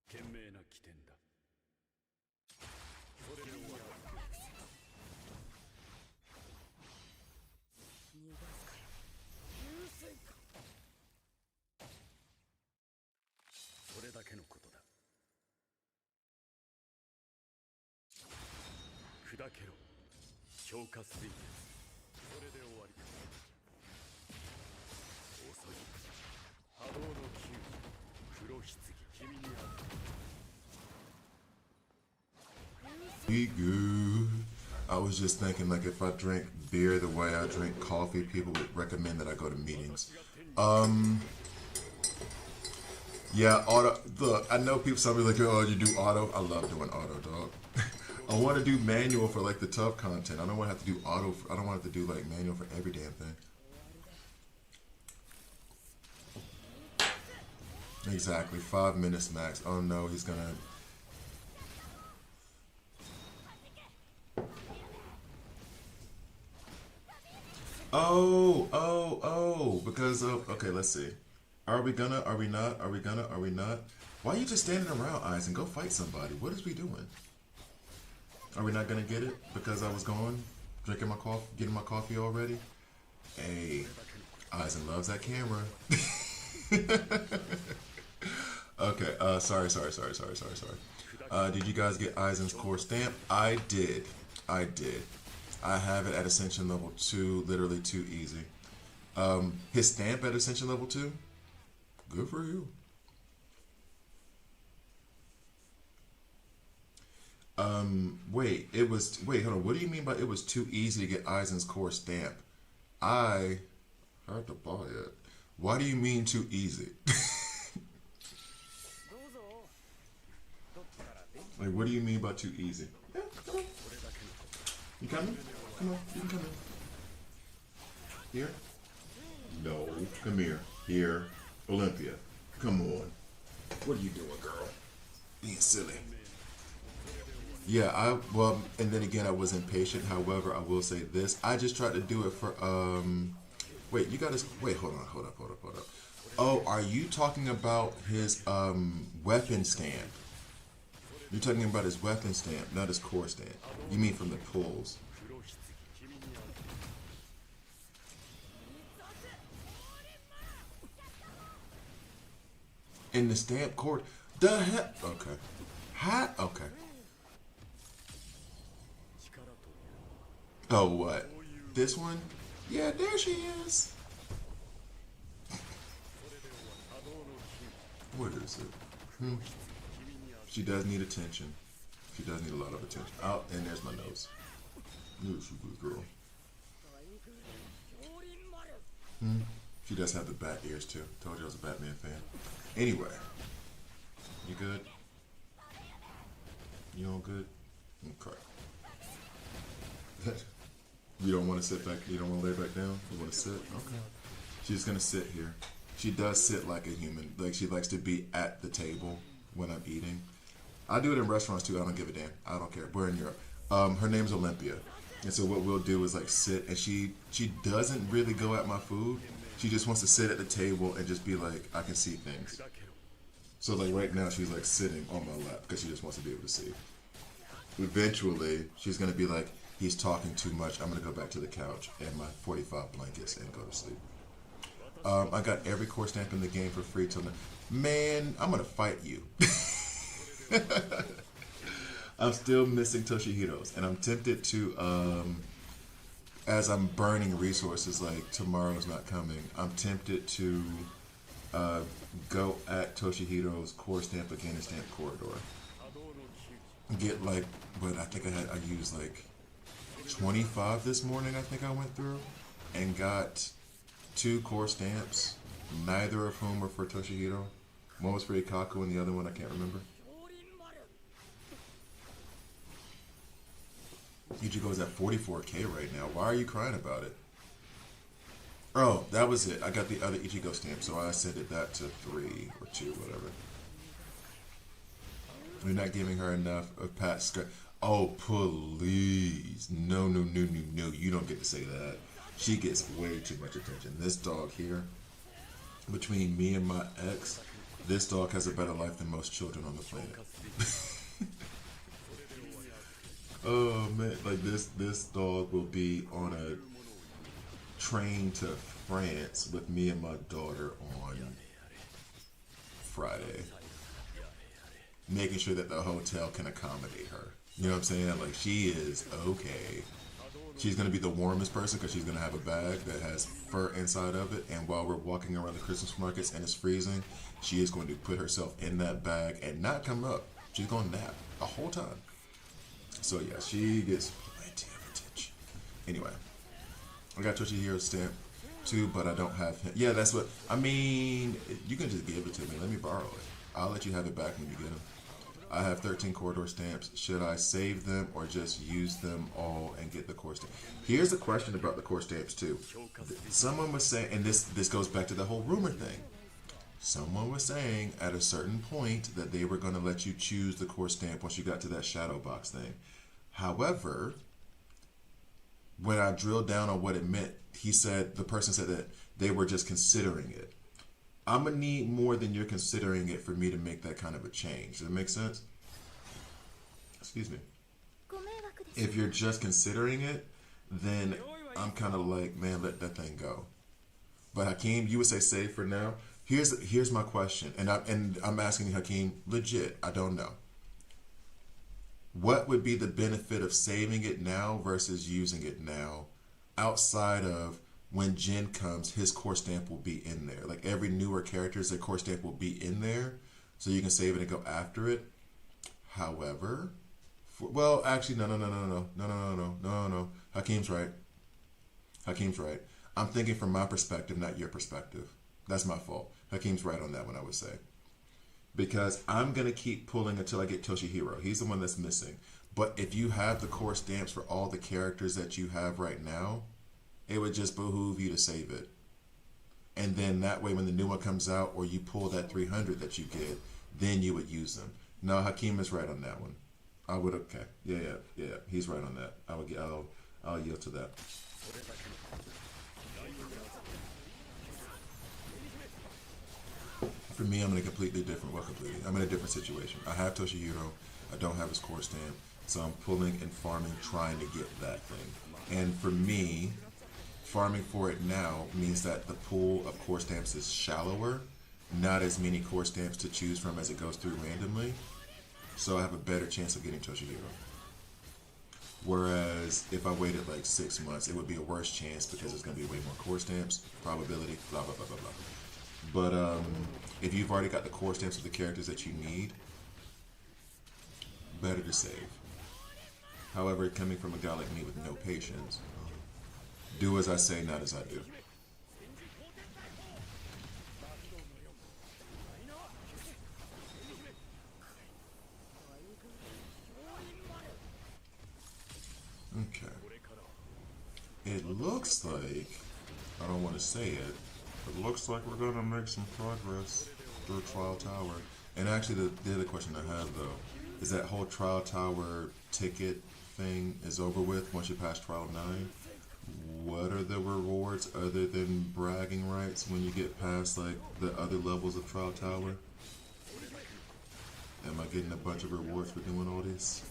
賢明な起点だそれで終わる逃がすかよ優先かそれだけのことだ砕けろ消化水月それで終わりだ遅い波動の球黒棺君にある Be good. I was just thinking, like, if I drink beer the way I drink coffee, people would recommend that I go to meetings. Yeah, auto. Look, I know people. Some people like, oh, you do auto. I love doing auto, dog. I want to do manual for like the tough content. I don't want to have to do auto. I don't want to have to do like manual for every damn thing. Exactly, 5 minutes max. Oh no, he's gonna. Oh, because of, okay, let's see. Are we gonna, are we not, are we gonna, are we not? Why are you just standing around, Aizen? Go fight somebody. What is we doing? Are we not gonna get it? Because I was gone, drinking my coffee, getting my coffee already? Hey, Aizen loves that camera. Okay, sorry. Did you guys get Aizen's core stamp? I did. I have it at Ascension level 2, literally too easy. His stamp at Ascension level 2? Good for you. Wait, hold on. What do you mean by it was too easy to get Aizen's core stamp? I heard to buy it. Why do you mean too easy? Like, what do you mean by too easy? Yeah, come on. You coming? Come on, you can come in. Here? No, come here. Here. Olympia, come on. What are you doing, girl? Being silly. Yeah, well, and then again, I was impatient. However, I will say this. I just tried to do it for, wait, you gotta, wait, hold up. Oh, are you talking about his, weapon stamp? You're talking about his weapon stamp, not his core stamp. You mean from the pulls. In the stamp core? The heck? Okay. Hat? Okay. Oh, what? This one? Yeah, there she is. What is it? She does need attention. She does need a lot of attention. Oh, and there's my nose. Ooh, she good girl. She does have the bat ears too. Told you I was a Batman fan. Anyway, you good? You all good? Okay. You don't want to sit back. You don't want to lay back down. You want to sit? Okay. She's gonna sit here. She does sit like a human. Like she likes to be at the table when I'm eating. I do it in restaurants too. I don't give a damn. I don't care. We're in Europe. Her name's Olympia, and so what we'll do is like sit, and she doesn't really go at my food. She just wants to sit at the table and just be like, I can see things. So like right now, she's like sitting on my lap because she just wants to be able to see. Eventually, she's gonna be like, he's talking too much. I'm gonna go back to the couch and my 45 blankets and go to sleep. I got every core stamp in the game for free till now. Man, I'm gonna fight you. I'm still missing Toshihiro's, and I'm tempted to, as I'm burning resources, like tomorrow's not coming, I'm tempted to go at Toshihiro's core stamp again and stamp corridor. Get like, but I think I used like 25 this morning, I think I went through, and got 2 core stamps, neither of whom were for Toshihiro. One was for Ikaku and the other one I can't remember. Ichigo's at 44k right now. Why are you crying about it? Oh, that was it. I got the other Ichigo stamp, so I set it that to 3 or 2, whatever. We're not giving her enough of Pat's skirt. Oh, please. No. You don't get to say that. She gets way too much attention. This dog here, between me and my ex, this dog has a better life than most children on the planet. Oh man, like this dog will be on a train to France with me and my daughter on Friday, making sure that the hotel can accommodate her. You know what I'm saying? Like, she is okay. She's going to be the warmest person because she's going to have a bag that has fur inside of it. And while we're walking around the Christmas markets and it's freezing, she is going to put herself in that bag and not come up. She's going to nap the whole time. So yeah, she gets plenty of attention. Anyway, I got Toshihiro's stamp too, but I don't have him. Yeah, that's what, I mean, you can just give it to me. Let me borrow it. I'll let you have it back when you get them. I have 13 corridor stamps. Should I save them or just use them all and get the core stamp? Here's a question about the core stamps too. Someone was saying, and this goes back to the whole rumor thing. Someone was saying at a certain point that they were going to let you choose the core stamp once you got to that shadow box thing. However, when I drilled down on what it meant, the person said that they were just considering it. I'm going to need more than you're considering it for me to make that kind of a change. Does that make sense? Excuse me. If you're just considering it, then I'm kind of like, man, let that thing go. But Hakeem, you would say save for now. Here's my question, and I'm asking Hakeem legit. I don't know. What would be the benefit of saving it now versus using it now, outside of when Jin comes, his core stamp will be in there. Like every newer character's their core stamp will be in there, so you can save it and go after it. However, well, actually, no. Hakeem's right. I'm thinking from my perspective, not your perspective. That's my fault. Hakeem's right on that one, I would say. Because I'm going to keep pulling until I get Toshihiro. He's the one that's missing. But if you have the core stamps for all the characters that you have right now, it would just behoove you to save it. And then that way when the new one comes out or you pull that 300 that you get, then you would use them. No, Hakeem is right on that one. I would, okay. Yeah. He's right on that. I'll yield to that. For me, I'm in a completely different, I'm in a different situation. I have Toshihiro, I don't have his core stamp, so I'm pulling and farming, trying to get that thing. And for me, farming for it now means that the pool of core stamps is shallower, not as many core stamps to choose from as it goes through randomly, so I have a better chance of getting Toshihiro. Whereas if I waited like 6 months, it would be a worse chance because there's going to be way more core stamps, probability, blah, blah, blah, blah, blah. But if you've already got the core stamps of the characters that you need, better to save. However, coming from a guy like me with no patience, do as I say, not as I do. Okay. It looks like, I don't want to say it, it looks like we're going to make some progress through Trial Tower. And actually, the other question I have, though, is that whole Trial Tower ticket thing is over with once you pass Trial 9. What are the rewards other than bragging rights when you get past, like, the other levels of Trial Tower? Am I getting a bunch of rewards for doing all this?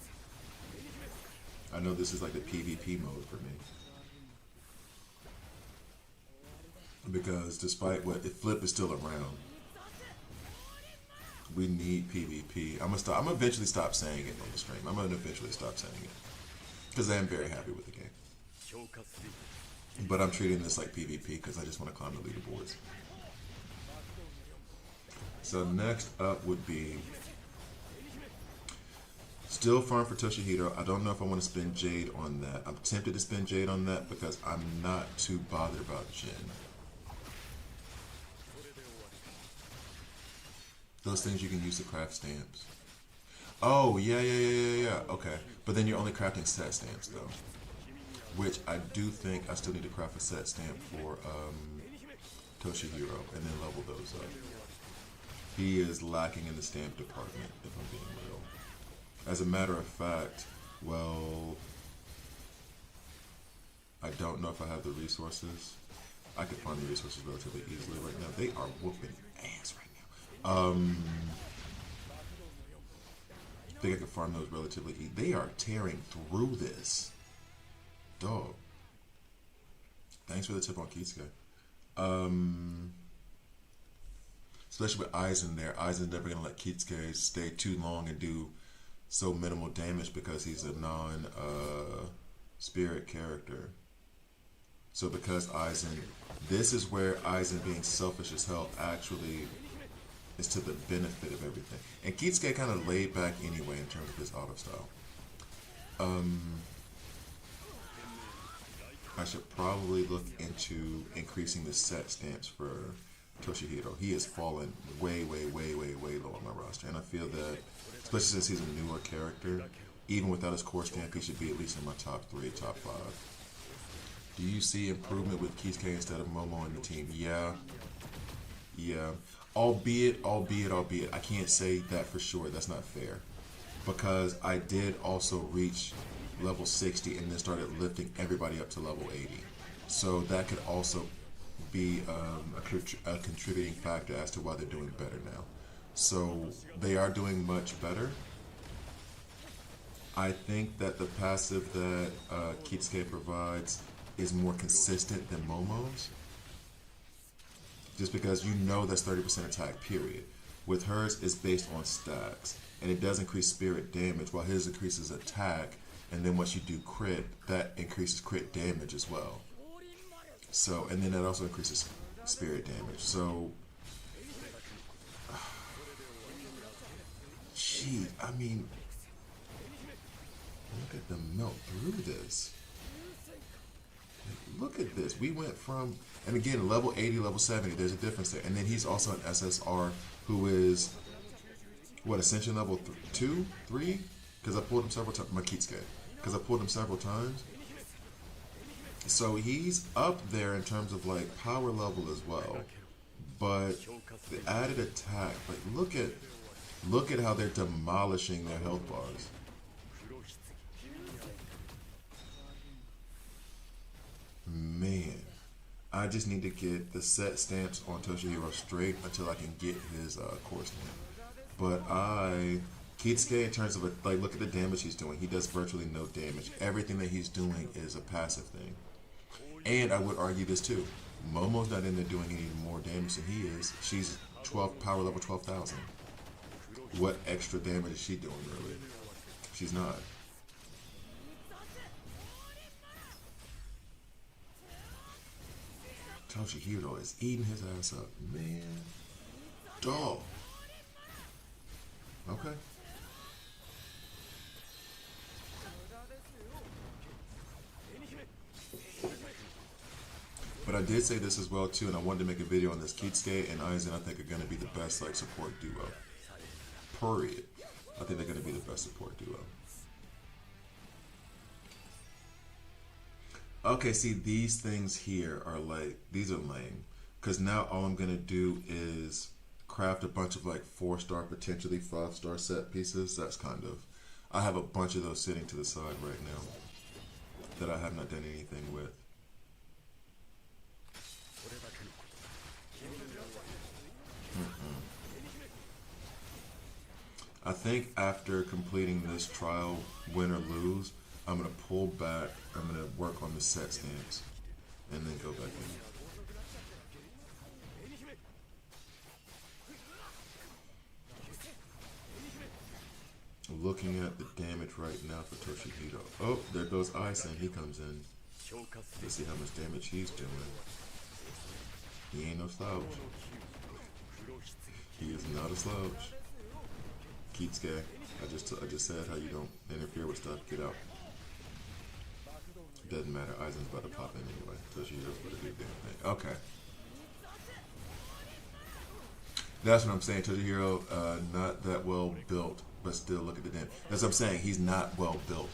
I know this is like the PvP mode for me. Because despite what, if Flip is still around, we need PvP. I'm gonna eventually stop saying it on the stream. I'm gonna eventually stop saying it. Because I am very happy with the game. But I'm treating this like PvP because I just want to climb the leaderboards. So next up would be still farm for Toshihiro. I don't know if I want to spend Jade on that. I'm tempted to spend Jade on that because I'm not too bothered about Jin. Those things you can use to craft stamps. Oh, yeah. Okay. But then you're only crafting set stamps, though. Which I do think I still need to craft a set stamp for Toshihiro and then level those up. He is lacking in the stamp department, if I'm being real. As a matter of fact, well, I don't know if I have the resources. I could find the resources relatively easily right now. They are whooping ass right now. I think I can farm those relatively easy. They are tearing through this. Dog. Thanks for the tip on Kisuke. Especially with Aizen there. Aizen's never going to let Kisuke stay too long and do so minimal damage because he's a non-spirit character. So because Aizen, this is where Aizen being selfish as hell actually is to the benefit of everything. And Kisuke kind of laid back anyway in terms of his auto style. I should probably look into increasing the set stamps for Toshihiro. He has fallen way low on my roster. And I feel that, especially since he's a newer character, even without his core stamp, he should be at least in my top 3, top 5. Do you see improvement with Kisuke instead of Momo in the team? Yeah. Albeit, I can't say that for sure. That's not fair. Because I did also reach level 60 and then started lifting everybody up to level 80. So that could also be a contributing factor as to why they're doing better now. So they are doing much better. I think that the passive that Kisuke provides is more consistent than Momo's. Just because you know that's 30% attack, period. With hers, it's based on stacks. And it does increase spirit damage, while his increases attack. And then once you do crit, that increases crit damage as well. So, and then that also increases spirit damage. So, gee, I mean, look at them melt through this. Look at this. We went from, and again, level 80, level 70, there's a difference there. And then he's also an SSR who is, what, Ascension level 2, 3? Because I pulled him several times. Makitsuke. Because I pulled him several times. So he's up there in terms of like power level as well. But the added attack, like look at how they're demolishing their health bars. Man, I just need to get the set stamps on Toshihiro straight until I can get his core stamp. But Kisuke, in terms of like, look at the damage he's doing. He does virtually no damage. Everything that he's doing is a passive thing. And I would argue this too. Momo's not in there doing any more damage than he is. She's 12 power level 12,000. What extra damage is she doing really? She's not. Toshihiro is eating his ass up, man. Dog. Okay. But I did say this as well too, and I wanted to make a video on this. Kisuke and Aizen, I think, are going to be the best like support duo. Period. I think they're going to be the best support duo. Okay, see, these things here are like, these are lame. Because now all I'm going to do is craft a bunch of like 4-star, potentially 5-star set pieces. That's kind of, I have a bunch of those sitting to the side right now that I have not done anything with. I think after completing this trial, win or lose, I'm going to pull back, I'm going to work on the set stamps, and then go back in. Looking at the damage right now for Toshihiro. Oh, there goes Aizen, he comes in. Let's see how much damage he's doing. He ain't no slouch. He is not a slouch. Kisuke, I just said how you don't interfere with stuff, get out. Doesn't matter. Aizen's about to pop in anyway. Toshihiro's about to do the damn thing. Okay. That's what I'm saying. Toshihiro, not that well built, but still look at the damage. That's what I'm saying. He's not well built.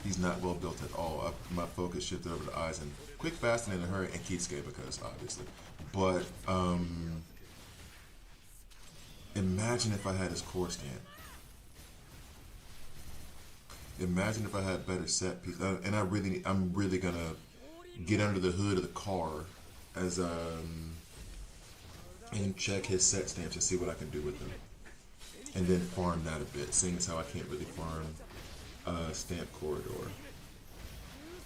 He's not well built at all. My focus shifted over to Aizen. Quick, fast, and in a hurry, and Kisuke because obviously. But imagine if I had his core stamp. Imagine if I had better set pieces, and I'm really gonna get under the hood of the car as and check his set stamps and see what I can do with them, and then farm that a bit. Seeing as how I can't really farm stamp corridor,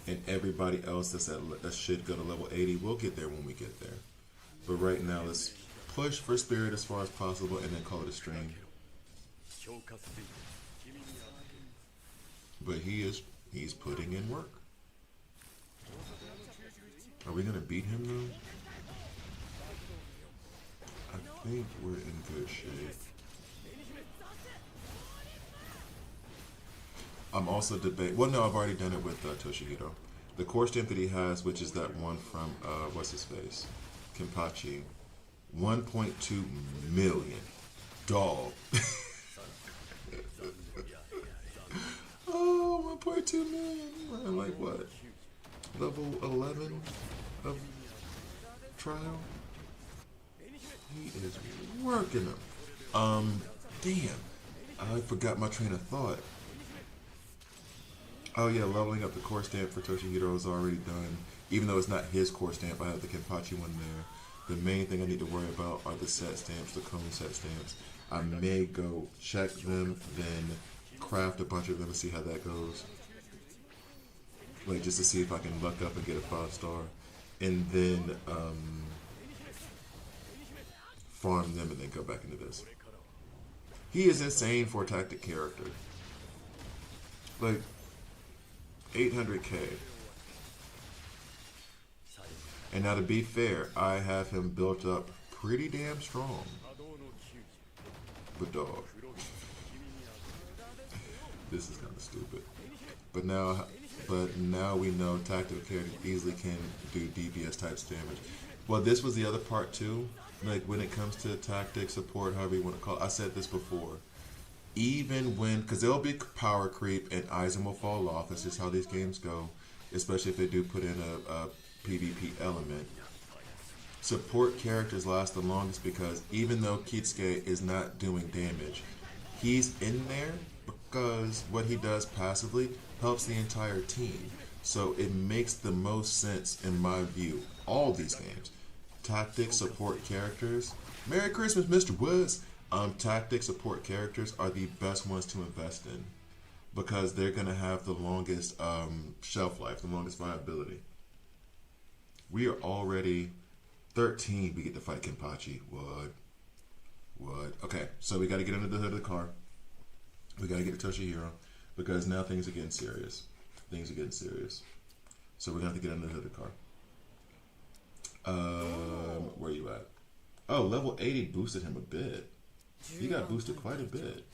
and everybody else that should go to level 80, we'll get there when we get there. But right now, let's push for spirit as far as possible, and then call it a stream. But he's putting in work. Are we gonna beat him though? I think we're in good shape. I'm also debating. Well, no, I've already done it with Toshihiro. The core stamp that he has, which is that one from what's his face, Kenpachi, 1.2 million. Dog. Oh, 1.2 million. We're like what? Level 11 of trial? He is working them. Damn. I forgot my train of thought. Oh yeah, leveling up the core stamp for Toshihiro is already done. Even though it's not his core stamp, I have the Kenpachi one there. The main thing I need to worry about are the set stamps, the cone set stamps. I may go check them, then craft a bunch of them and see how that goes. Like just to see if I can luck up and get a 5-star, and then farm them and then go back into this. He is insane for a tactic character. Like 800k. And now to be fair, I have him built up pretty damn strong. But dog. This is kind of stupid. But now we know tactical characters easily can do DPS types damage. Well, this was the other part too. Like when it comes to tactic support, however you want to call it, I said this before. Even when, because there'll be power creep and Aizen will fall off. That's just how these games go. Especially if they do put in a PvP element. Support characters last the longest because even though Kisuke is not doing damage, he's in there because what he does passively helps the entire team. So it makes the most sense in my view. All these games. Tactic support characters. Merry Christmas, Mr. Woods. Tactic support characters are the best ones to invest in because they're going to have the longest shelf life, the longest viability. We are already 13. We get to fight Kenpachi. What? Okay, so we got to get under the hood of the car. We got to get to Toshihiro because now things are getting serious. So we're going to have to get under the hood of the car. Where you at? Oh, level 80 boosted him a bit. He got boosted quite a bit.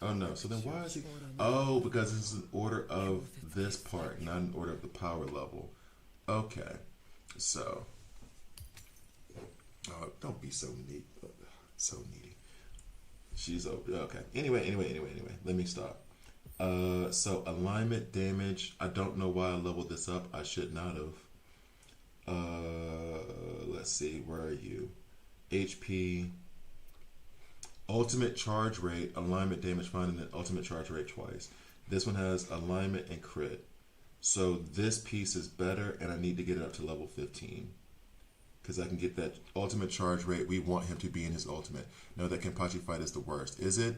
Oh no, so then why is he... Oh, because this is an order of this part, not an order of the power level. Okay, so Oh, don't be so neat. So needy. She's okay. Anyway. Let me stop. So alignment damage. I don't know why I leveled this up. I should not have. Let's see. Where are you? HP. Ultimate charge rate, alignment damage finding the ultimate charge rate twice. This one has alignment and crit. So this piece is better, and I need to get it up to level 15. Because I can get that ultimate charge rate. We want him to be in his ultimate. No, that Kenpachi fight is the worst. Is it?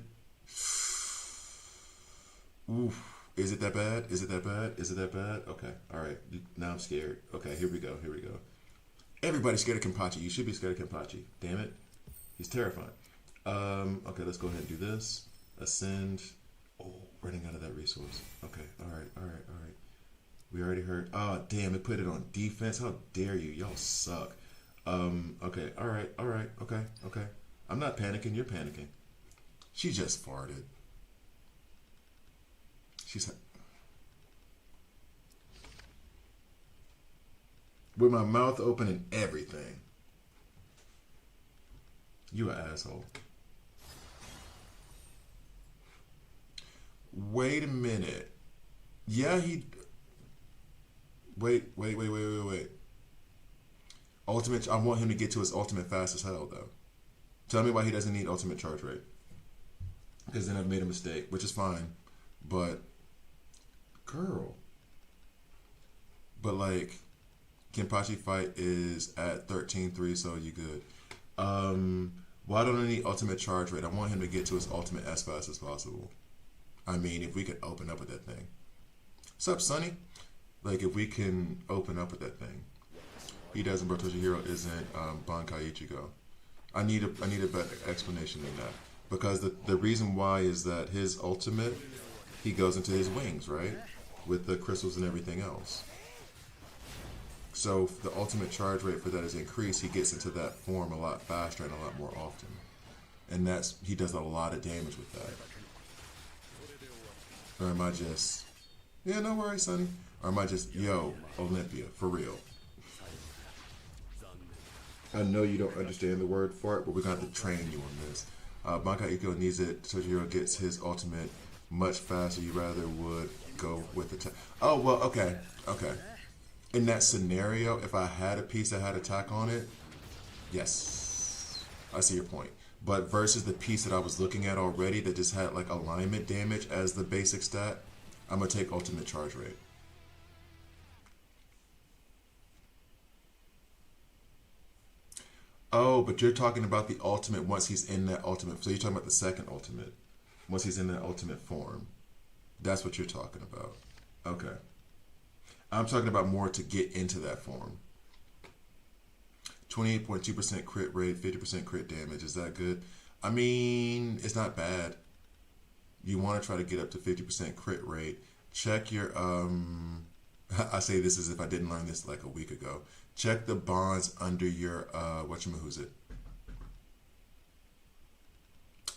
Oof. Is it that bad? Is it that bad? Is it that bad? Okay. All right. Now I'm scared. Okay, here we go. Here we go. Everybody's scared of Kenpachi. You should be scared of Kenpachi. Damn it. He's terrifying. Okay, let's go ahead and do this. Ascend. Oh, running out of that resource. Okay, all right. We already heard. Oh, damn, it put it on defense. How dare you? Y'all suck. Okay, all right. Okay. I'm not panicking. You're panicking. She just farted. She's with my mouth open and everything. You an asshole. Wait a minute. Yeah, he. Wait. Ultimate. I want him to get to his ultimate fast as hell, though. Tell me why he doesn't need ultimate charge rate. Because then I've made a mistake, which is fine. But, girl. But, like, Kenpachi fight is at 13-3, so you good. Why don't I need ultimate charge rate? I want him to get to his ultimate as fast as possible. I mean, if we could open up with that thing. What's up, Sonny? Like, if we can open up with that thing. He doesn't, but Toshihiro isn't Bankai Ichigo. I need a better explanation than that. Because the reason why is that his ultimate, he goes into his wings, right? With the crystals and everything else. So the ultimate charge rate for that is increased. He gets into that form a lot faster and a lot more often. And he does a lot of damage with that. Or am I just, yeah, no worries, Sonny. Or am I just, yo, Olympia, for real? I know you don't understand the word for it, but we're going to have to train you on this. Bankai Ichigo needs it. Toshihiro gets his ultimate much faster. You rather would go with the... Oh, well, okay. In that scenario, if I had a piece that had attack on it, yes. I see your point. But versus the piece that I was looking at already that just had like alignment damage as the basic stat, I'm going to take ultimate charge rate. Oh, but you're talking about the ultimate once he's in that ultimate. So you're talking about the second ultimate. Once he's in that ultimate form. That's what you're talking about. Okay. I'm talking about more to get into that form. 28.2% crit rate, 50% crit damage. Is that good? I mean, it's not bad. You want to try to get up to 50% crit rate. Check your, I say this as if I didn't learn this like a week ago. Check the bonds under your, whatchamahoosit.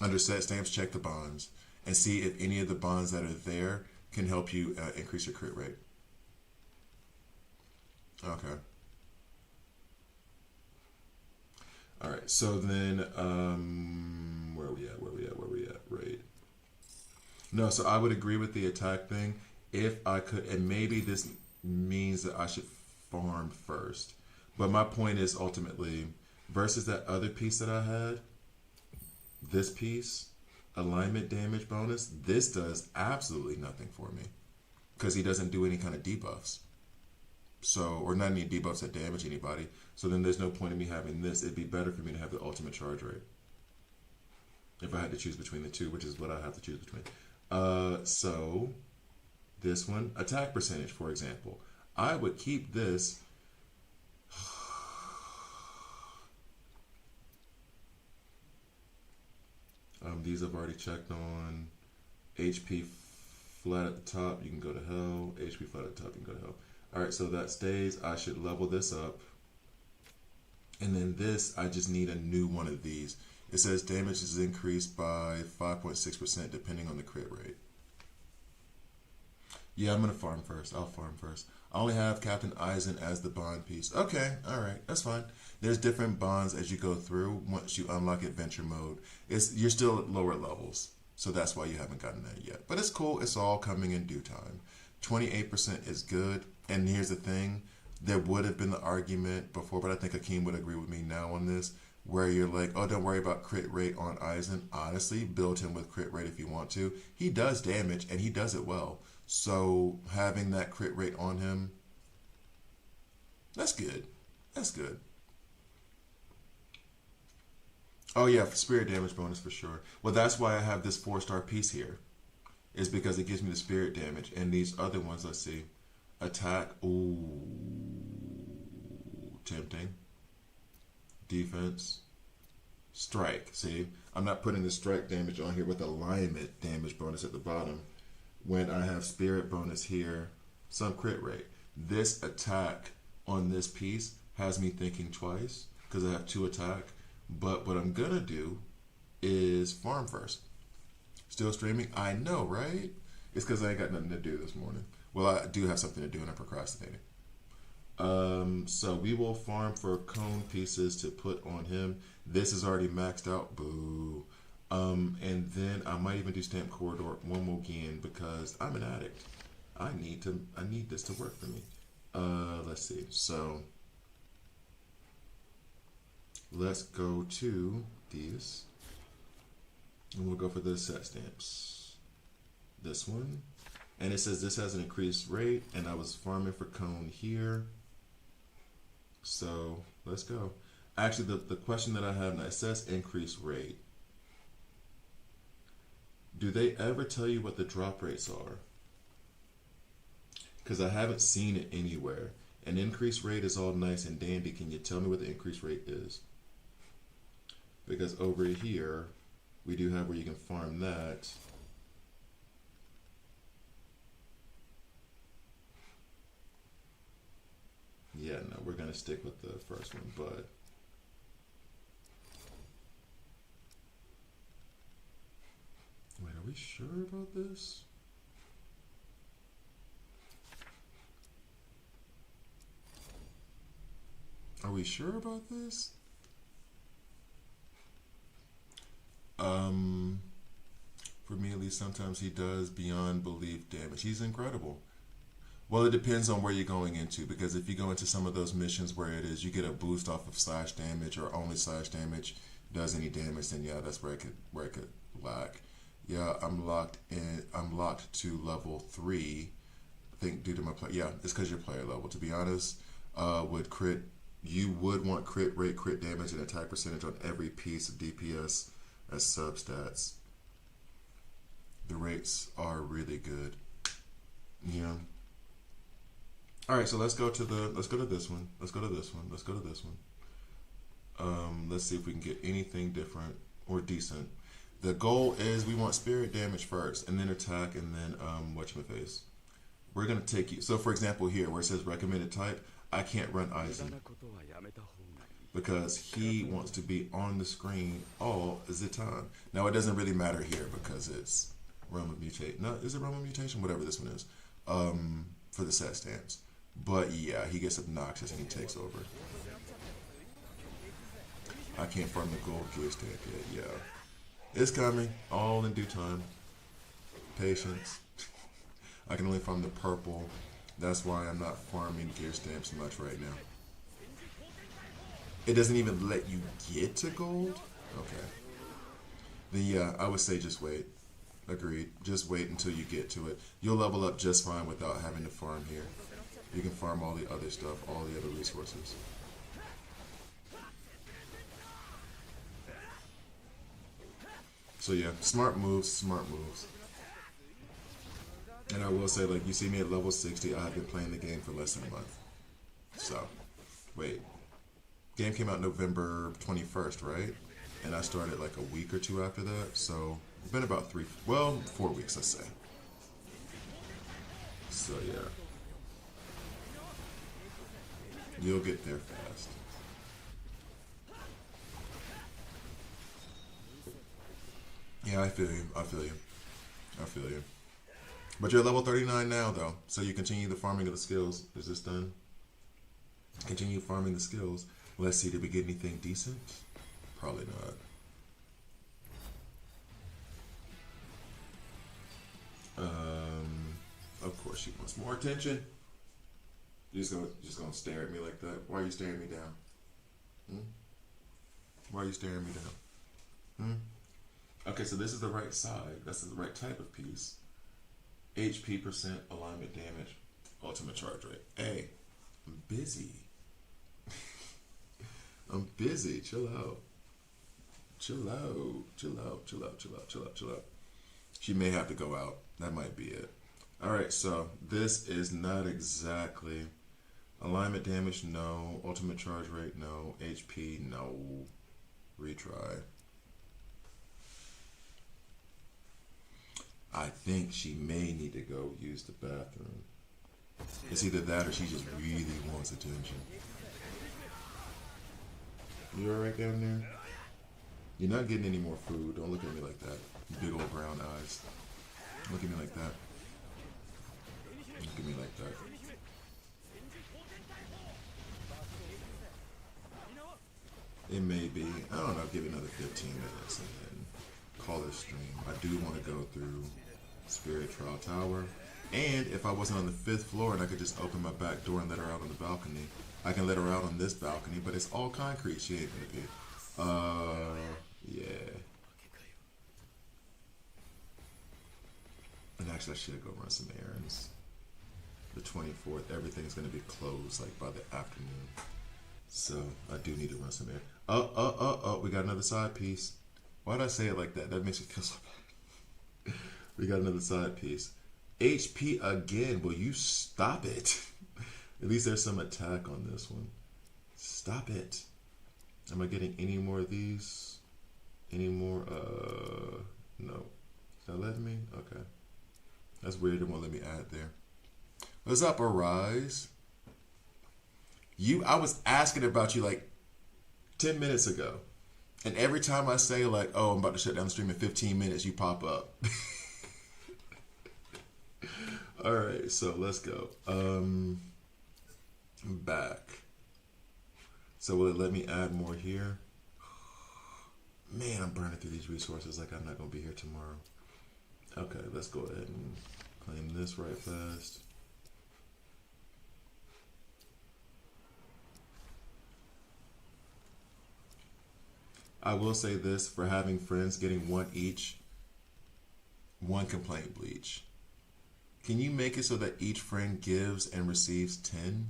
Under set stamps, check the bonds. And see if any of the bonds that are there can help you increase your crit rate. Okay. All right. So then, where are we at? Right. No, so I would agree with the attack thing. If I could, and maybe this means that I should farm first. But my point is ultimately, versus that other piece that I had, this piece, alignment damage bonus, this does absolutely nothing for me. Because he doesn't do any kind of debuffs. So, or not any debuffs that damage anybody. So then there's no point in me having this. It'd be better for me to have the ultimate charge rate. If I had to choose between the two, which is what I have to choose between. So, this one, attack percentage, for example. I would keep this. These I've already checked on. HP flat at the top, you can go to hell. HP flat at the top, you can go to hell. Alright, so that stays. I should level this up. And then this, I just need a new one of these. It says damage is increased by 5.6% depending on the crit rate. Yeah, I'm gonna farm first. I'll farm first. I only have Captain Aizen as the bond piece. Okay, all right, that's fine. There's different bonds as you go through. Once you unlock adventure mode, you're still at lower levels, so that's why you haven't gotten that yet. But it's cool. It's all coming in due time. 28% is good. And here's the thing: there would have been the argument before, but I think Akeem would agree with me now on this, where you're like, oh, don't worry about crit rate on Aizen. Honestly, build him with crit rate if you want to. He does damage, and he does it well. So having that crit rate on him, that's good. That's good. Oh yeah, for spirit damage bonus for sure. Well, that's why I have this 4-star piece here. Is because it gives me the spirit damage. And these other ones, let's see. Attack, ooh, tempting. Defense, strike. See, I'm not putting the strike damage on here with alignment damage bonus at the bottom. When I have spirit bonus here, some crit rate. This attack on this piece has me thinking twice because I have 2 attack. But what I'm gonna do is farm first. Still streaming? I know, right? It's because I ain't got nothing to do this morning. Well, I do have something to do and I'm procrastinating. So we will farm for cone pieces to put on him. This is already maxed out. Boo. And then I might even do stamp corridor one more again because I'm an addict. I need this to work for me. Let's see. So let's go to these. And we'll go for the set stamps. This one. And it says this has an increased rate, and I was farming for cone here. So let's go. Actually, the question that I have now, it says increased rate. Do they ever tell you what the drop rates are? Because I haven't seen it anywhere. An increased rate is all nice and dandy. Can you tell me what the increased rate is? Because over here, we do have where you can farm that. Yeah, no, we're going to stick with the first one, but wait, are we sure about this? Are we sure about this? For me at least, sometimes he does beyond belief damage. He's incredible. Well, it depends on where you're going into, because if you go into some of those missions where it is you get a boost off of slash damage or only slash damage does any damage, then yeah, that's where it could lack. Yeah, I'm locked to level 3. I think due to my play. Yeah, it's because your player level. To be honest, with crit, you would want crit rate, crit damage, and attack percentage on every piece of DPS as substats. The rates are really good. Yeah. All right, so let's go to this one. Let's go to this one. Let's see if we can get anything different or decent. The goal is we want spirit damage first, and then attack, and then whatchamacface. We're gonna take you. So, for example, here where it says recommended type, I can't run Aizen because he wants to be on the screen all the time. Now, it doesn't really matter here because it's realm of mutation. No, is it realm of mutation? Whatever this one is, for the set stamps. But yeah, he gets obnoxious and he takes over. I can't farm the gold gear stamp yet. Yeah, it's coming, all in due time. Patience. I can only farm the purple. That's why I'm not farming gear stamps much right now. It doesn't even let you get to gold? Okay. Then yeah, I would say just wait. Agreed. Just wait until you get to it. You'll level up just fine without having to farm here. You can farm all the other stuff, all the other resources. So yeah, smart moves. And I will say, like, you see me at level 60, I have been playing the game for less than a month. So, wait. Game came out November 21st, right? And I started like a week or 2 after that. So, it's been about 4 weeks, let's say. So, yeah. You'll get there fast. Yeah, I feel you. But you're level 39 now, though. So you continue the farming of the skills. Is this done? Continue farming the skills. Let's see, did we get anything decent? Probably not. Of course she wants more attention. You're just gonna stare at me like that? Why are you staring me down? Why are you staring me down? Okay, so this is the right side. That's the right type of piece. HP percent, alignment damage, ultimate charge rate. Hey, I'm busy. I'm busy. Chill out. Chill out. Chill out. Chill out. Chill out. Chill out. Chill out. She may have to go out. That might be it. All right, so this is not exactly alignment damage. No. Ultimate charge rate. No. HP. No. Retry. I think she may need to go use the bathroom. It's either that or she just really wants attention. You alright down there? You're not getting any more food. Don't look at me like that. Big old brown eyes. Look at me like that. Look at me like that. It may be. I don't know. Give it another 15 minutes and then call this stream. I do want to go through Spirit Trial Tower. And if I wasn't on the 5th floor and I could just open my back door and let her out on the balcony, I can let her out on this balcony, but it's all concrete. She ain't gonna be. Yeah. And actually, I should go run some errands. The 24th, everything's gonna be closed like by the afternoon. So I do need to run some errands. We got another side piece. Why did I say it like that? That makes me feel so bad. We got another side piece. HP again. Will you stop it? At least there's some attack on this one. Stop it. Am I getting any more of these? Any more? No. Is that letting me? Okay. That's weird. It won't let me add there. What's up, Arise? I was asking about you like 10 minutes ago. And every time I say like, oh, I'm about to shut down the stream in 15 minutes, you pop up. All right, so let's go. I'm back. So will it let me add more here? Man, I'm burning through these resources like I'm not going to be here tomorrow. Okay, let's go ahead and claim this right fast. I will say this, for having friends getting one each, one complaint, Bleach. Can you make it so that each friend gives and receives 10?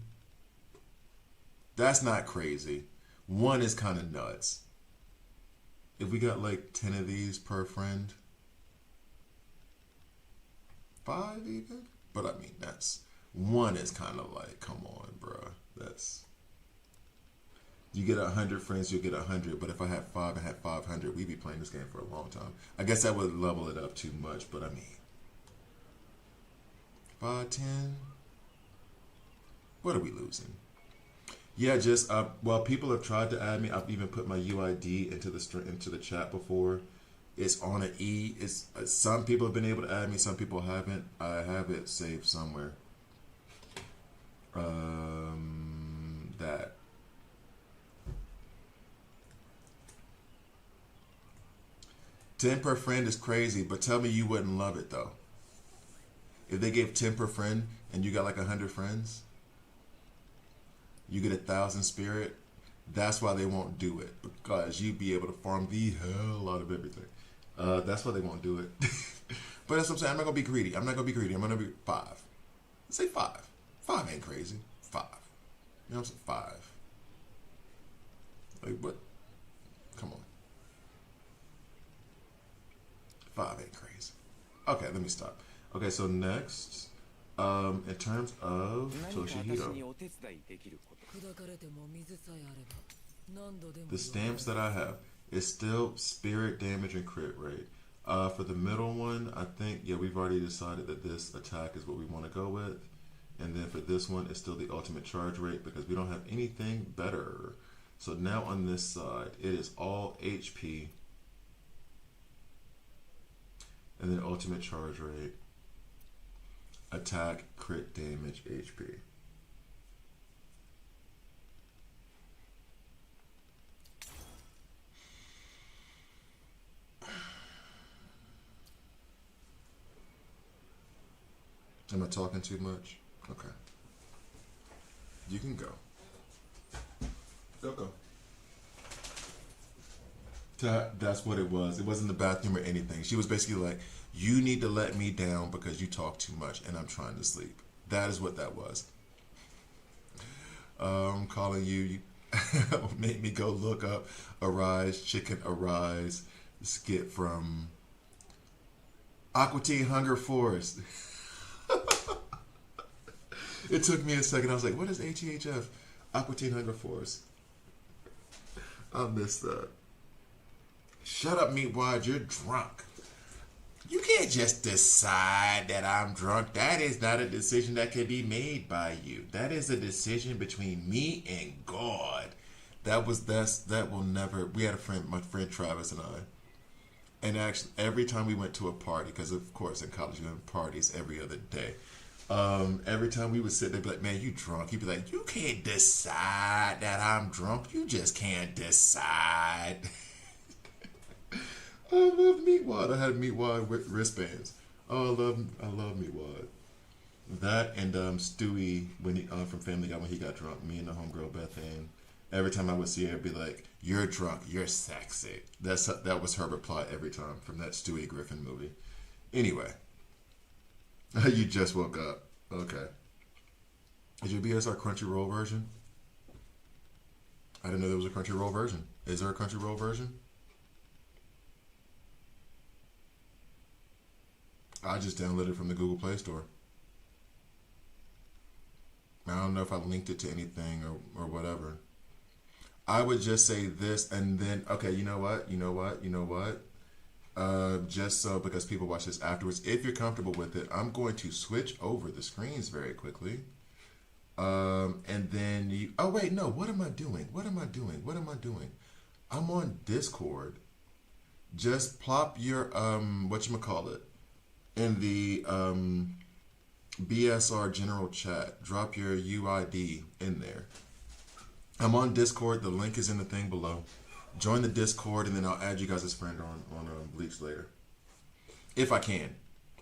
That's not crazy. One is kind of nuts. If we got like 10 of these per friend, 5 even? But I mean, that's, one is kind of like, come on, bruh. That's, you get 100 friends, you'll get 100. But if I had 5 and had 500, we'd be playing this game for a long time. I guess that would level it up too much, but I mean, 5, 10. What are we losing? Yeah, just well, people have tried to add me. I've even put my UID into the chat before. It's on an E. It's some people have been able to add me, some people haven't. I have it saved somewhere. That. $10 per friend is crazy, but tell me you wouldn't love it though. If they gave 10 per friend and you got like 100 friends, you get 1,000 spirit. That's why they won't do it, because you'd be able to farm the hell out of everything. That's why they won't do it. But that's what I'm saying. I'm not gonna be greedy. I'm gonna be 5. Let's say 5. 5 ain't crazy. 5. You know what I'm saying? 5. Like what? Come on. 5 ain't crazy. Okay, let me stop. Okay, so next, in terms of Toshihiro, the stamps that I have is still spirit, damage, and crit rate. For the middle one, I think, yeah, we've already decided that this attack is what we want to go with. And then for this one, it's still the ultimate charge rate because we don't have anything better. So now on this side, it is all HP. And then ultimate charge rate. Attack, crit damage, HP. Am I talking too much? Okay. You can go. Go. That's what it was. It wasn't the bathroom or anything. She was basically like, you need to let me down because you talk too much and I'm trying to sleep. That is what that was. Calling you made me go look up Arise, Chicken Arise skit from Aqua Teen Hunger Force. It took me a second. I was like, what is HEHF? Aqua Teen Hunger Force. I missed that. Shut up, Meatwad. You're drunk. You can't just decide that I'm drunk. That is not a decision that can be made by you. That is a decision between me and God. That will never. We had a friend, my friend Travis and I, and actually every time we went to a party, because of course in college we went to parties every other day. Every time we would sit there, be like, man, you drunk. He'd be like, you can't decide that I'm drunk. You just can't decide. I love Meatwad. I had Meatwad with wristbands. Oh, I love Meatwad. That and Stewie when he from Family Guy when he got drunk. Me and the homegirl Beth Ann. Every time I would see her, I'd be like, "You're drunk. You're sexy." That was her reply every time from that Stewie Griffin movie. Anyway, you just woke up. Okay. Is your BSR Crunchyroll version? I didn't know there was a Crunchyroll version. Is there a Crunchyroll version? I just downloaded it from the Google Play Store. I don't know if I linked it to anything or whatever. I would just say this and then, okay, you know what? Just so, because people watch this afterwards, if you're comfortable with it, I'm going to switch over the screens very quickly. And then you, oh wait, no, what am I doing? I'm on Discord. Just plop your, whatchamacallit, in the BSR general chat. Drop your UID in there. I'm on Discord. The link is in the thing below. Join the Discord, and then I'll add you guys as friend on Bleach later. If I can.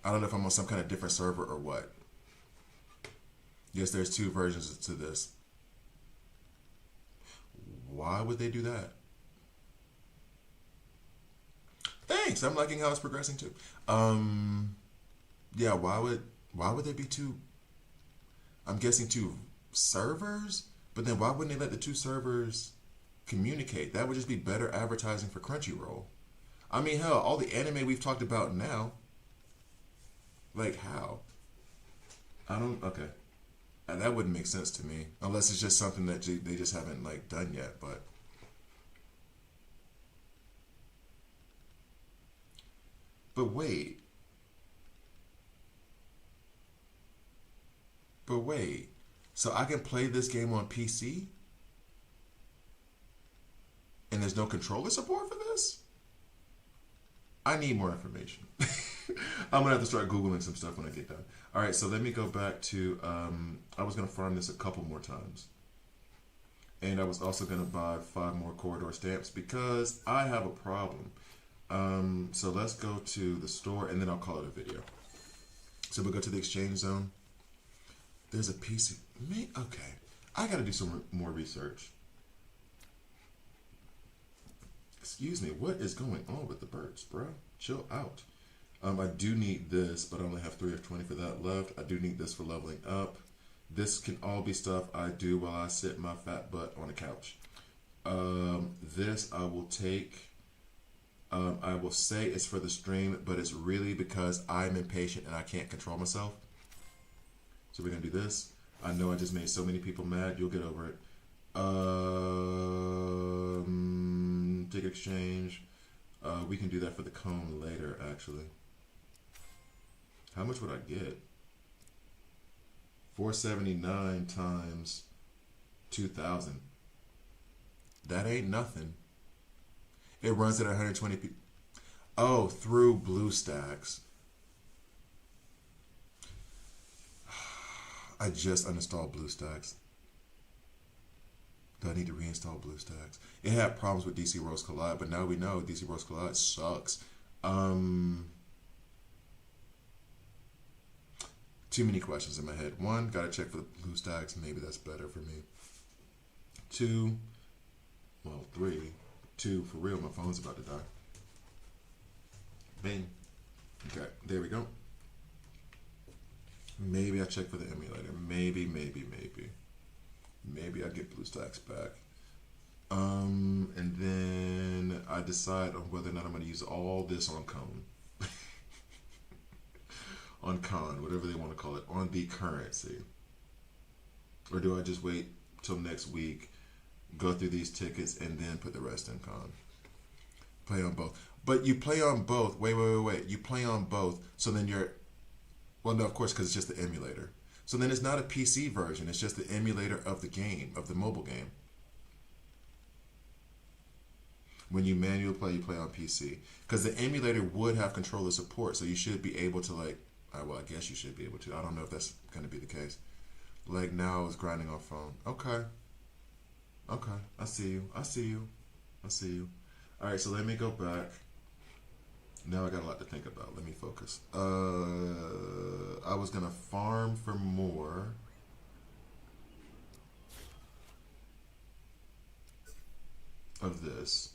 I don't know if I'm on some kind of different server or what. Yes, there's 2 versions to this. Why would they do that? Thanks. I'm liking how it's progressing too. Yeah, why would there be 2? I'm guessing 2 servers, but then why wouldn't they let the 2 servers communicate? That would just be better advertising for Crunchyroll. I mean, hell, all the anime we've talked about now. Like, how? Okay. That wouldn't make sense to me. Unless it's just something that they just haven't, like, done yet, but. But wait. So I can play this game on PC? And there's no controller support for this? I need more information. I'm going to have to start Googling some stuff when I get done. All right, so let me go back to, I was going to farm this a couple more times. And I was also going to buy 5 more corridor stamps because I have a problem. So let's go to the store and then I'll call it a video. So we'll go to the exchange zone. There's a PC. Okay. I got to do some more research. Excuse me, what is going on with the birds, bro? Chill out. I do need this, but I only have 3 of 20 for that left. I do need this for leveling up. This can all be stuff I do while I sit my fat butt on a couch. This I will take. I will say it's for the stream, but it's really because I'm impatient and I can't control myself. So we're going to do this. I know I just made so many people mad. You'll get over it. Ticket exchange. We can do that for the cone later, actually. How much would I get? 479 times 2,000. That ain't nothing. It runs at 120 p. Oh, through BlueStacks. I just uninstalled BlueStacks. Do I need to reinstall BlueStacks? It had problems with DC Rose Collide, but now we know DC Rose Collide sucks. Too many questions in my head. One, gotta check for the BlueStacks. Maybe that's better for me. Two, well, three. Two, for real, my phone's about to die. Bing. Okay, there we go. Maybe I check for the emulator. Maybe. Maybe I get BlueStacks back. And then I decide on whether or not I'm going to use all this on Cone. On Con, whatever they want to call it, on the currency. Or do I just wait till next week, go through these tickets, and then put the rest in Con? Play on both. But you play on both. Wait. You play on both. So then you're... Well, no, of course, because it's just the emulator. So then it's not a PC version. It's just the emulator of the game, of the mobile game. When you manually play, you play on PC. Because the emulator would have controller support, so you should be able to, like... well, I guess you should be able to. I don't know if that's going to be the case. Like, now it's grinding on phone. Okay. I see you. All right, so let me go back. Now I got a lot to think about. Let me focus. I was going to farm for more. Of this.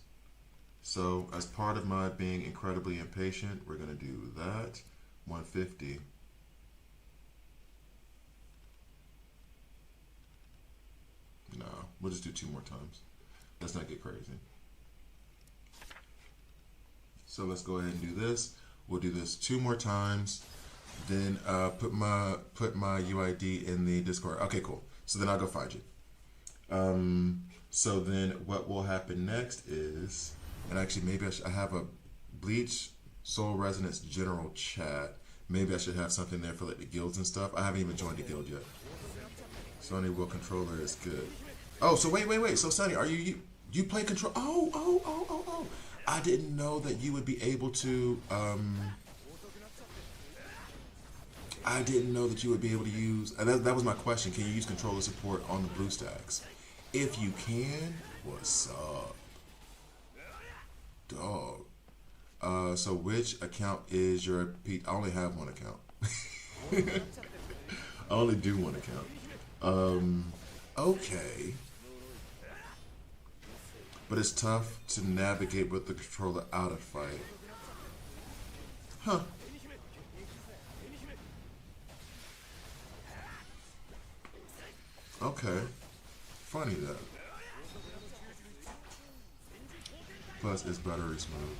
So, as part of my being incredibly impatient, we're going to do that. 150. No, we'll just do 2 more times. Let's not get crazy. So let's go ahead and do this. We'll do this 2 more times. Then put my UID in the Discord. Okay, cool. So then I'll go find you. So then what will happen next is, and actually maybe I have a Bleach Soul Resonance general chat. Maybe I should have something there for like the guilds and stuff. I haven't even joined the guild yet. Sony Will Controller is good. Oh, so wait. So Sonny, are you play control? Oh. I didn't know that you would be able to. I didn't know that you would be able to use. That was my question. Can you use controller support on the BlueStacks? If you can, what's up, dog? So which account is your P? I only have one account. I only do one account. Okay. But it's tough to navigate with the controller out of fight. Huh. Okay. Funny that. Plus, it's buttery smooth.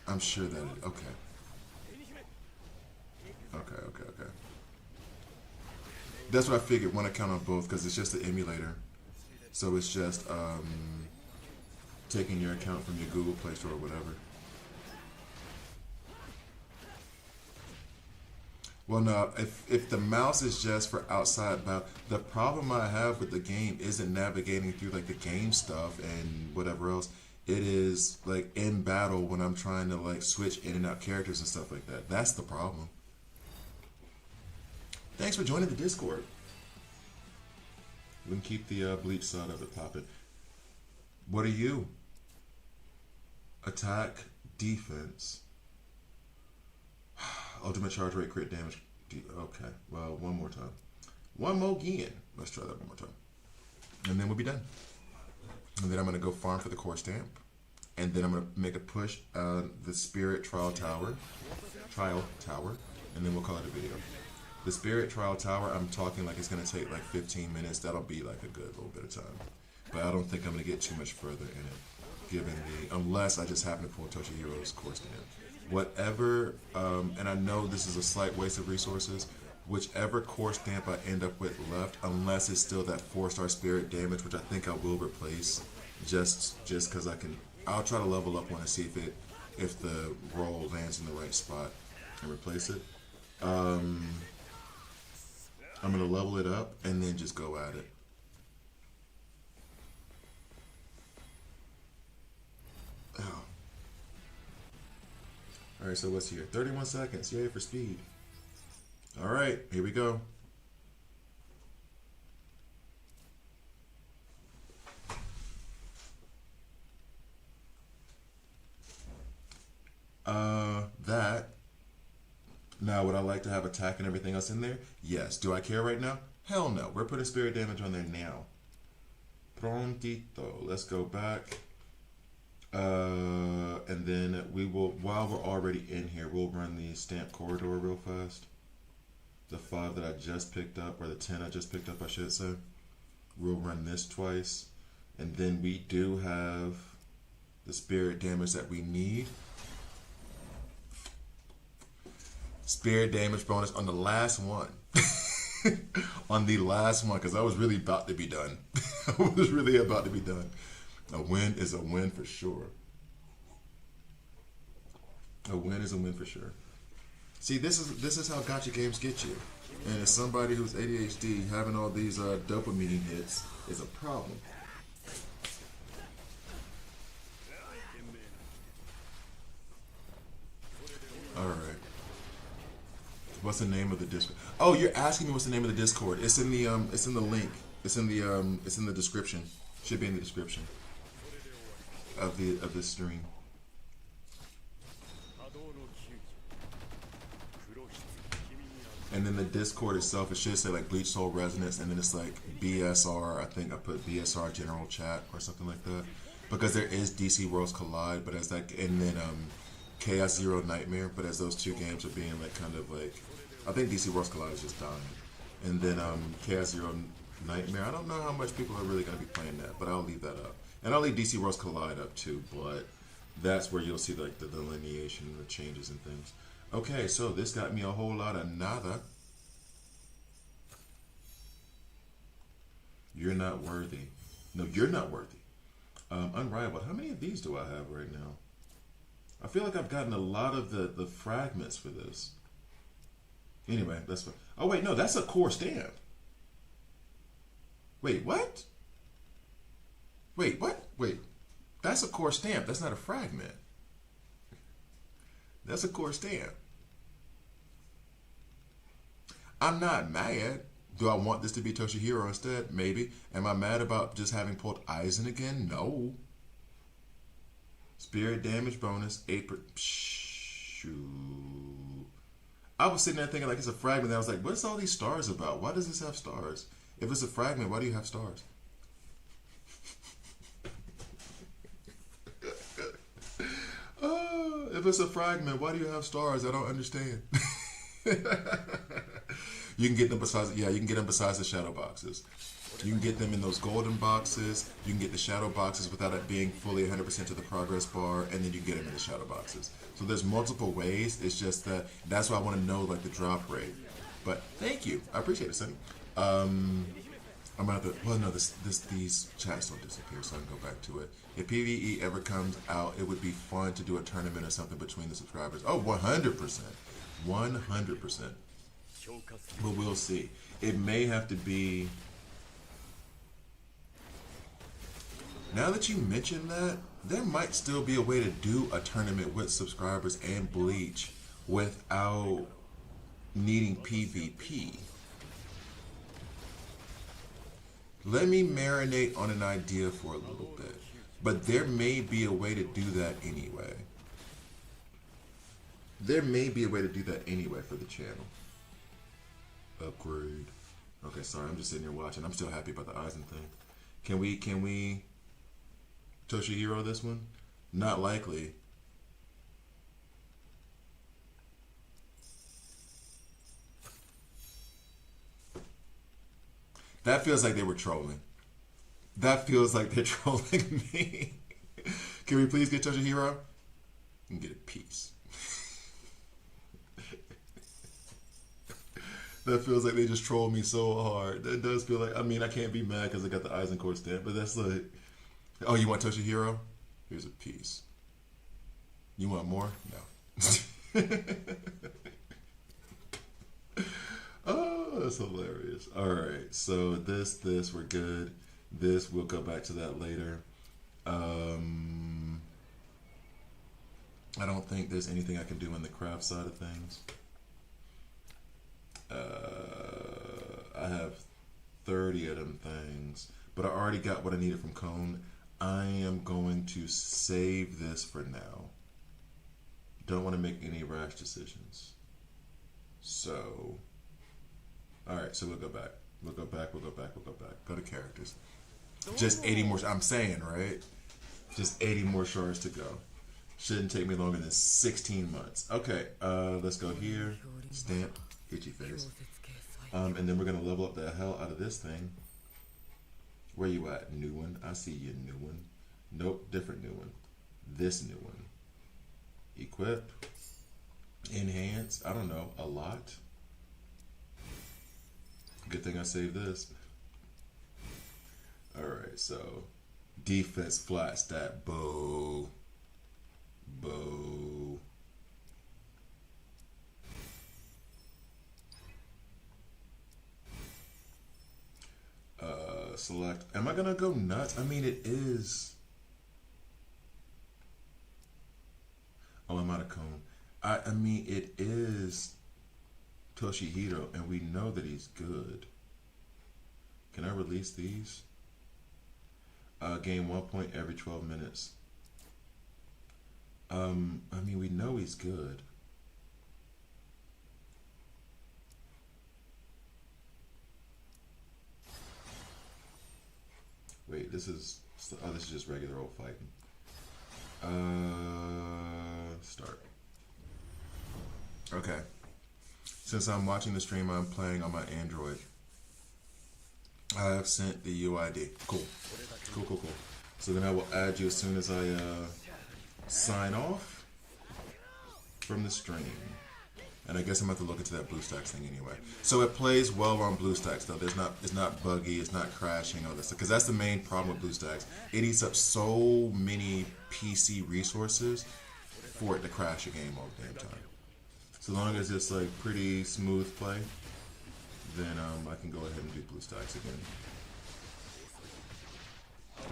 I'm sure that it, okay. That's what I figured, one account on both, because it's just the emulator. So it's just taking your account from your Google Play Store or whatever. Well, no, if the mouse is just for outside battle, the problem I have with the game isn't navigating through like the game stuff and whatever else. It is like in battle when I'm trying to like switch in and out characters and stuff like that. That's the problem. Thanks for joining the Discord. We can keep the Bleach side of it popping. What are you? Attack, defense. Ultimate charge rate, crit damage. Okay, well, one more time. One more again. Let's try that one more time. And then we'll be done. And then I'm going to go farm for the core stamp. And then I'm going to make a push the Spirit Trial Tower. And then we'll call it a video. The Spirit Trial Tower, I'm talking like it's going to take like 15 minutes. That'll be like a good little bit of time. But I don't think I'm going to get too much further in it. Given the, unless I just happen to pull Toshihiro's core stamp. Whatever, and I know this is a slight waste of resources, whichever core stamp I end up with left, unless it's still that 4-star spirit damage, which I think I will replace, just because I'll try to level up one and see if the roll lands in the right spot and replace it. I'm going to level it up and then just go at it. Oh. Alright, so what's here? 31 seconds. Yay for speed. Alright, here we go. Now, would I like to have attack and everything else in there? Yes. Do I care right now? Hell no. We're putting spirit damage on there now. Prontito. Let's go back. And then we will, while we're already in here, we'll run the stamp corridor real fast. The 5 that I just picked up, or the 10 I just picked up, I should say. We'll run this twice. And then we do have the spirit damage that we need. Spirit damage bonus on the last one. On the last one, because I was really about to be done. I was really about to be done. A win is a win for sure. A win is a win for sure. See, this is how gacha games get you. And as somebody who's ADHD, having all these dopamine hits is a problem. All right. What's the name of the Discord? Oh, you're asking me what's the name of the Discord? It's in the link. It's in the description. Should be in the description of this stream. And then the Discord itself, it should say like Bleach Soul Resonance, and then it's like BSR. I think I put BSR General Chat or something like that, because there is DC Worlds Collide, but as that, and then Chaos Zero Nightmare, but as those two games are being like kind of like, I think DC Worlds Collide is just dying, and then Chaos Zero Nightmare. I don't know how much people are really going to be playing that, but I'll leave that up, and I'll leave DC Worlds Collide up too. But that's where you'll see like the delineation and the changes and things. Okay, so this got me a whole lot of nada. You're not worthy. No, you're not worthy. Unrivaled. How many of these do I have right now? I feel like I've gotten a lot of the fragments for this. Anyway, that's fine. Oh, wait, no, that's a core stamp. Wait, what? Wait, what? Wait, that's a core stamp. That's not a fragment. That's a core stamp. I'm not mad. Do I want this to be Toshihiro instead? Maybe. Am I mad about just having pulled Aizen again? No. Spirit damage bonus, 8%. Shoot. I was sitting there thinking like it's a fragment. I was like, what's all these stars about? Why does this have stars? If it's a fragment, why do you have stars? If it's a fragment, why do you have stars? I don't understand. You can get them besides, yeah, you can get them besides the shadow boxes. You can get them in those golden boxes. You can get the shadow boxes without it being fully 100% to the progress bar, and then you can get them in the shadow boxes. So there's multiple ways. It's just that that's why I want to know like the drop rate. But thank you, I appreciate it, Sonny. I'm about to. Well, no, these chats don't disappear, so I can go back to it. If PvE ever comes out, it would be fun to do a tournament or something between the subscribers. Oh, 100%, 100%. But we'll see. It may have to be. Now that you mention that, there might still be a way to do a tournament with subscribers and Bleach without needing PvP. Let me marinate on an idea for a little bit. But there may be a way to do that anyway. There may be a way to do that anyway for the channel. Upgrade. Okay, sorry, I'm just sitting here watching. I'm still happy about the Aizen thing. Can we Toshihiro this one? Not likely. That feels like they were trolling. That feels like they're trolling me. Can we please get Toshihiro? And get a piece. That feels like they just trolled me so hard. That does feel like, I mean, I can't be mad because I got the Aizen core stamp, but that's like, oh, you want Toshihiro? Here's a piece. You want more? No. Oh, that's hilarious. All right, so this, we're good. This, we'll go back to that later. I don't think there's anything I can do in the craft side of things. I have 30 of them things, but I already got what I needed from Cone. I am going to save this for now. Don't want to make any rash decisions. So, all right. So we'll go back. We'll go back. We'll go back. We'll go back. Go to characters. Just 80 more. I'm saying, right? Just 80 more shards to go. Shouldn't take me longer than 16 months. Okay, let's go here. Stamp, itchy face. And then we're gonna level up the hell out of this thing. Where you at? New one. I see you, new one. Nope, different new one. This new one. Equip. Enhance. I don't know. A lot. Good thing I saved this. Alright, so defense flat stat. Boo. Boo. Select. Am I gonna go nuts? I mean, it is. Oh, I'm out of cone. I mean, it is Toshihiro, and we know that he's good. Can I release these? Gain 1 point every 12 minutes. I mean, we know he's good. Wait, this is just regular old fighting. Start. Okay. Since I'm watching the stream, I'm playing on my Android. I have sent the UID. Cool. Cool, cool, cool. So then I will add you as soon as I sign off from the stream. And I guess I'm going to have to look into that BlueStacks thing anyway. So it plays well on BlueStacks though. It's not buggy, it's not crashing, all this stuff. Because that's the main problem with BlueStacks. It eats up so many PC resources for it to crash a game all the damn time. So long as it's like pretty smooth play, then I can go ahead and do BlueStacks again.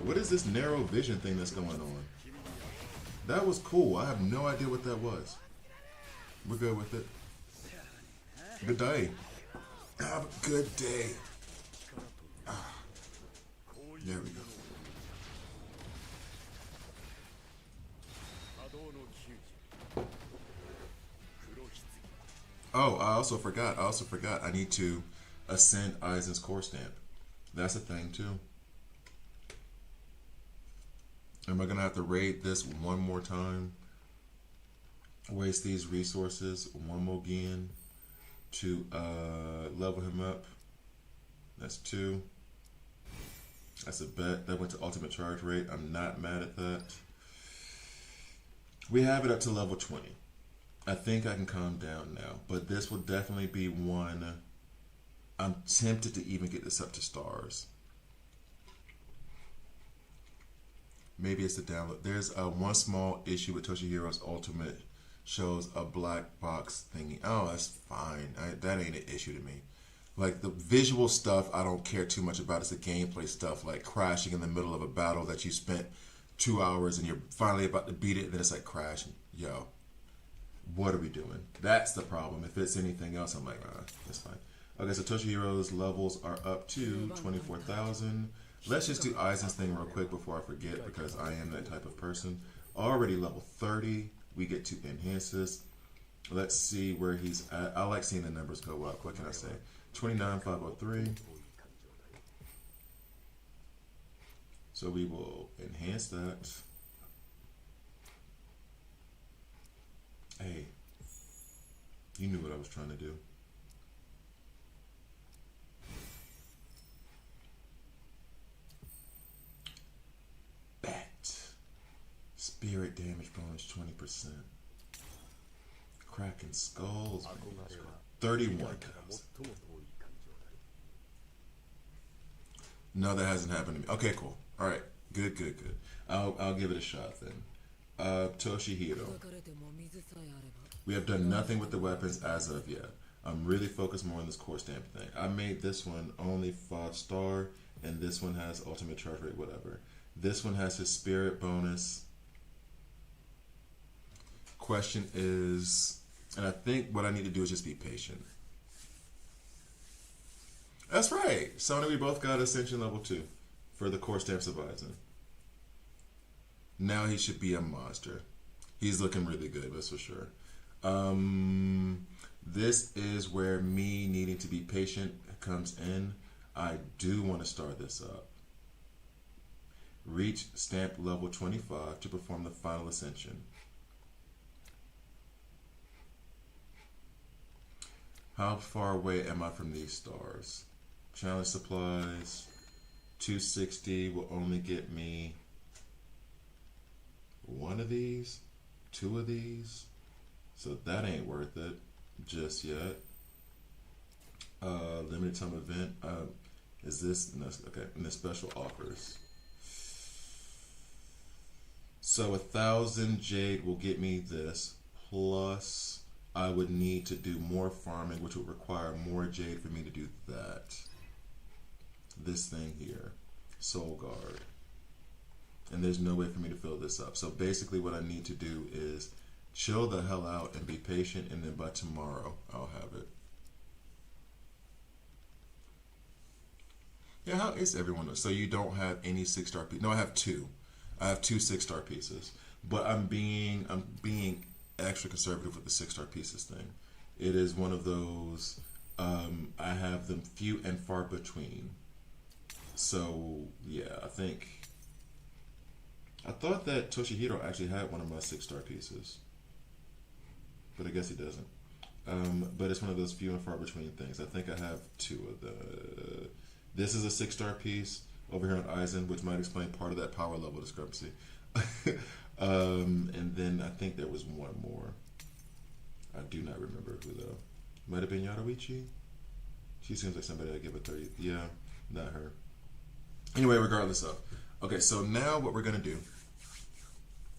What is this narrow vision thing that's going on? That was cool. I have no idea what that was. We're good with it. Good day. Have a good day. There we go. Oh, I also forgot. I need to ascend Aizen's core stamp. That's a thing too. Am I gonna have to raid this one more time? Waste these resources one more again to level him up. That's 2. That's a bet. That went to ultimate charge rate. I'm not mad at that. We have it up to level 20. I think I can calm down now, but this will definitely be one. I'm tempted to even get this up to stars. Maybe it's the download. There's one small issue with Toshihiro's ultimate. Shows a black box thingy. Oh, that's fine. That ain't an issue to me. Like the visual stuff, I don't care too much about. It's the gameplay stuff, like crashing in the middle of a battle that you spent 2 hours and you're finally about to beat it, and then it's like crashing. Yo, what are we doing? That's the problem. If it's anything else, I'm like, that's fine. Okay, so Toshihiro's levels are up to 24,000. Let's just do Aizen's thing real quick before I forget, because I am that type of person. Already level 30. We get to enhance this. Let's see where he's at. I like seeing the numbers go up. What can I say? 29,503. So we will enhance that. Hey, you knew what I was trying to do. Spirit damage bonus 20%. Cracking skulls. 31,000. No, that hasn't happened to me. Okay, cool. All right, good. I'll give it a shot then. Toshihiro. We have done nothing with the weapons as of yet. I'm really focused more on this core stamp thing. I made this one only 5-star, and this one has ultimate charge rate, whatever. This one has his spirit bonus. Question is, and I think what I need to do is just be patient. That's right. Sony, we both got Ascension level 2 for the core stamps of Aizen. Now he should be a monster. He's looking really good, that's for sure. This is where me needing to be patient comes in. I do want to start this up. Reach stamp level 25 to perform the final ascension. How far away am I from these stars? Challenge supplies. 260 will only get me one of these, two of these. So that ain't worth it just yet. Limited time event. Is this no, okay? And the special offers. So 1,000 jade will get me this. Plus, I would need to do more farming, which would require more jade for me to do that. This thing here, Soul Guard. And there's no way for me to fill this up. So basically, what I need to do is chill the hell out and be patient, and then by tomorrow I'll have it. Yeah, how is everyone? So you don't have any 6-star pieces? No, I have two. I have two 6-star pieces, but I'm being extra conservative with the 6-star pieces thing. It is one of those. I have them few and far between. So yeah, I thought that Toshihiro actually had one of my 6-star pieces, but I guess he doesn't. But it's one of those few and far between things. I think I have two of the. This is a 6-star piece over here on Aizen, which might explain part of that power level discrepancy. And then I think there was one more. I do not remember who though. Might have been Yaroichi. She seems like somebody I'd give a 30. Yeah, not her. Anyway, regardless of. Okay, so now what we're gonna do.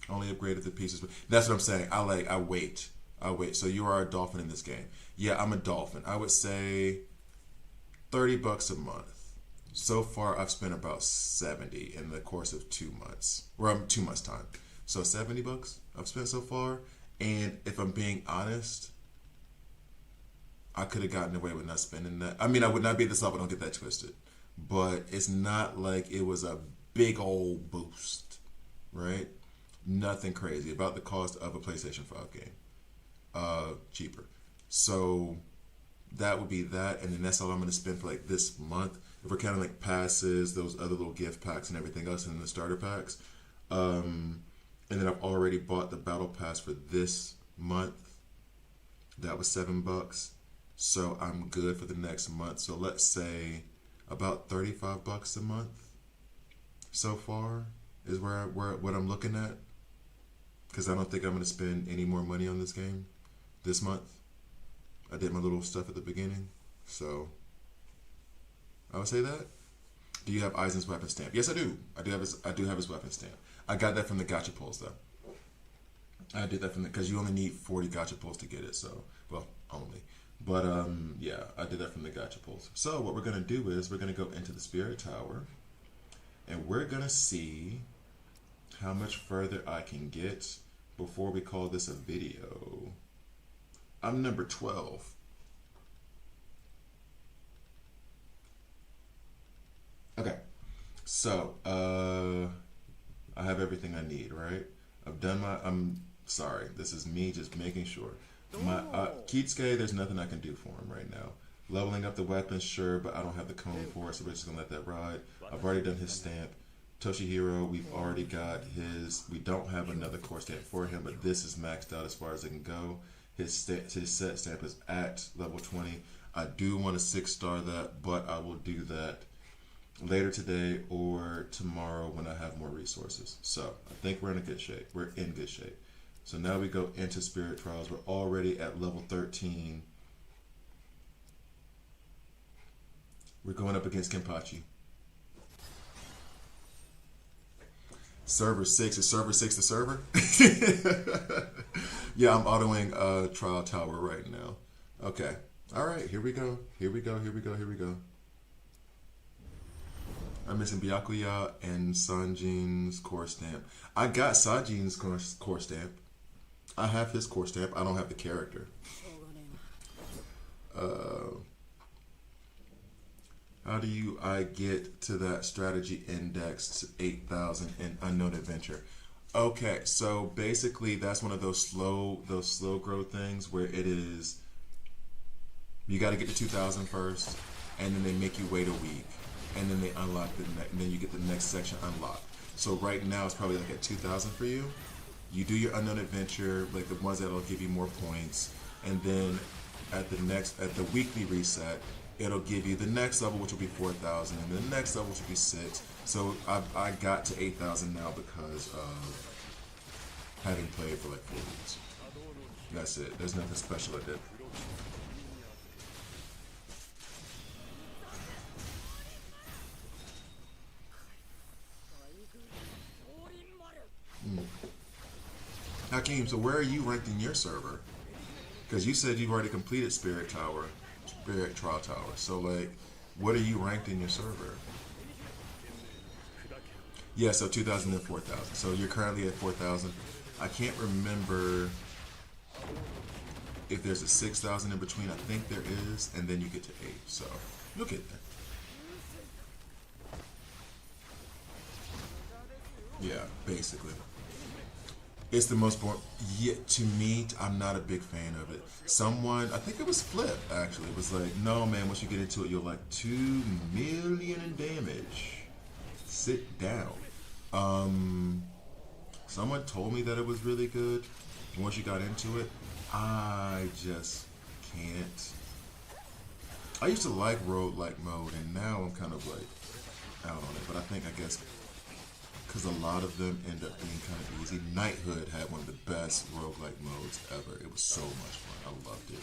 Only upgraded the pieces. That's what I'm saying. I wait. So you are a dolphin in this game. Yeah, I'm a dolphin. I would say $30 a month. So far, I've spent about 70 in the course of 2 months, or 2 months time. So $70 I've spent so far. And if I'm being honest, I could have gotten away with not spending that. I mean, I would not be at this level. Don't get that twisted. But it's not like it was a big old boost, right? Nothing crazy. About the cost of a PlayStation 5 game. Cheaper. So that would be that, and then that's all I'm going to spend for like this month. If we're counting like passes, those other little gift packs and everything else, and the starter packs. And then I've already bought the battle pass for this month. That was $7. So I'm good for the next month. So let's say about $35 a month so far is where what I'm looking at. Because I don't think I'm going to spend any more money on this game this month. I did my little stuff at the beginning, so I would say that. Do you have Aizen's weapon stamp? Yes, I do. I do have his weapon stamp. I got that from the gacha pulls though. I did that from because you only need 40 gacha pulls to get it. So well, only. But yeah, I did that from the gacha pulls. So what we're gonna do is we're gonna go into the Spirit Tower, and we're gonna see how much further I can get before we call this a video. I'm number 12. Okay, so I have everything I need, right? I've done my. I'm sorry. This is me just making sure. My Kisuke, there's nothing I can do for him right now. Leveling up the weapons, sure, but I don't have the cone for it, so we're just gonna let that ride. I've already done his stamp. Toshihiro, we've already got his. We don't have another core stamp for him, but this is maxed out as far as it can go. His set stamp is at level 20. I do want to 6-star that, but I will do that later today or tomorrow when I have more resources. So I think we're in a good shape. We're in good shape. So now we go into Spirit Trials. We're already at level 13. We're going up against Kenpachi. Server 6. Is server 6 the server? Yeah, I'm autoing Trial Tower right now. Okay. All right, here we go. Here we go. I'm missing Byakuya and Sanjin's core stamp. I got Sanjin's core stamp. I have his core stamp. I don't have the character. How do I get to that strategy index to 8,000 in Unknown Adventure? Okay, so basically that's one of those slow growth things where it is You got to get to 2,000 first, and then they make you wait a week, and then they unlock and then you get the next section unlocked. So right now it's probably like at 2,000 for you. You do your unknown adventure, like the ones that'll give you more points, and then at the weekly reset, it'll give you the next level, which will be 4,000, and the next level, which will be 6. So I got to 8,000 now because of having played for like 4 weeks. That's it. There's nothing special I did. Hakeem, so where are you ranked in your server? Because you said you've already completed Spirit Trial Tower. So like, what are you ranked in your server? Yeah, so 2,000 and 4,000. So you're currently at 4,000. I can't remember if there's a 6,000 in between. I think there is, and then you get to 8. So you'll get there. Yeah, basically. It's the most boring. Yeah, to me, I'm not a big fan of it. Someone, I think it was Flip, actually, was like, no, man, once you get into it, you're like 2 million in damage. Sit down. Someone told me that it was really good. And once you got into it, I just can't. I used to like roguelike mode, and now I'm kind of like out on it. But I guess, because a lot of them end up being kind of easy. Knighthood had one of the best roguelike modes ever. It was so much fun. I loved it.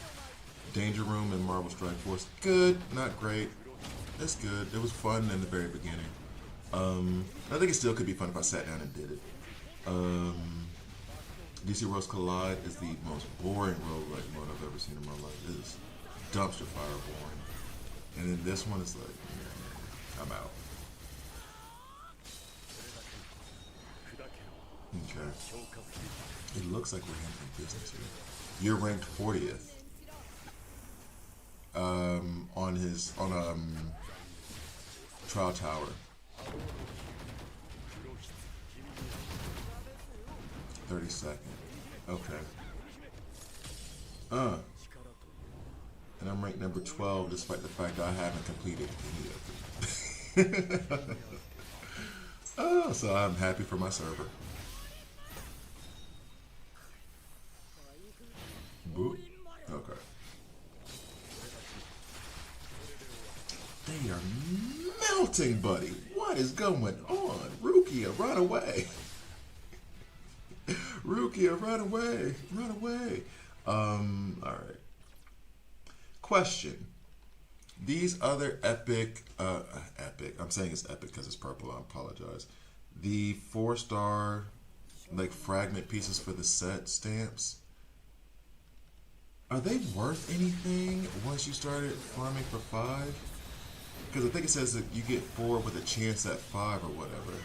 Danger Room and Marvel Strike Force, good, not great. It's good. It was fun in the very beginning. I think it still could be fun if I sat down and did it. DC Worlds Collide is the most boring roguelike mode I've ever seen in my life. It is dumpster fire boring. And then this one is like, I'm out. Okay. It looks like we're handling business here. You're ranked 40th. On Trial Tower. 32nd. Okay. And I'm ranked number 12 despite the fact that I haven't completed any of them. Oh, so I'm happy for my server. Boop. Okay. They are melting, buddy. What is going on? Rukia, run away. Rukia, run away. Run away. Alright. Question. These other epic, I'm saying it's epic because it's purple, I apologize. The 4-star, like, fragment pieces for the set stamps, are they worth anything once you started farming for 5? Because I think it says that you get 4 with a chance at 5 or whatever.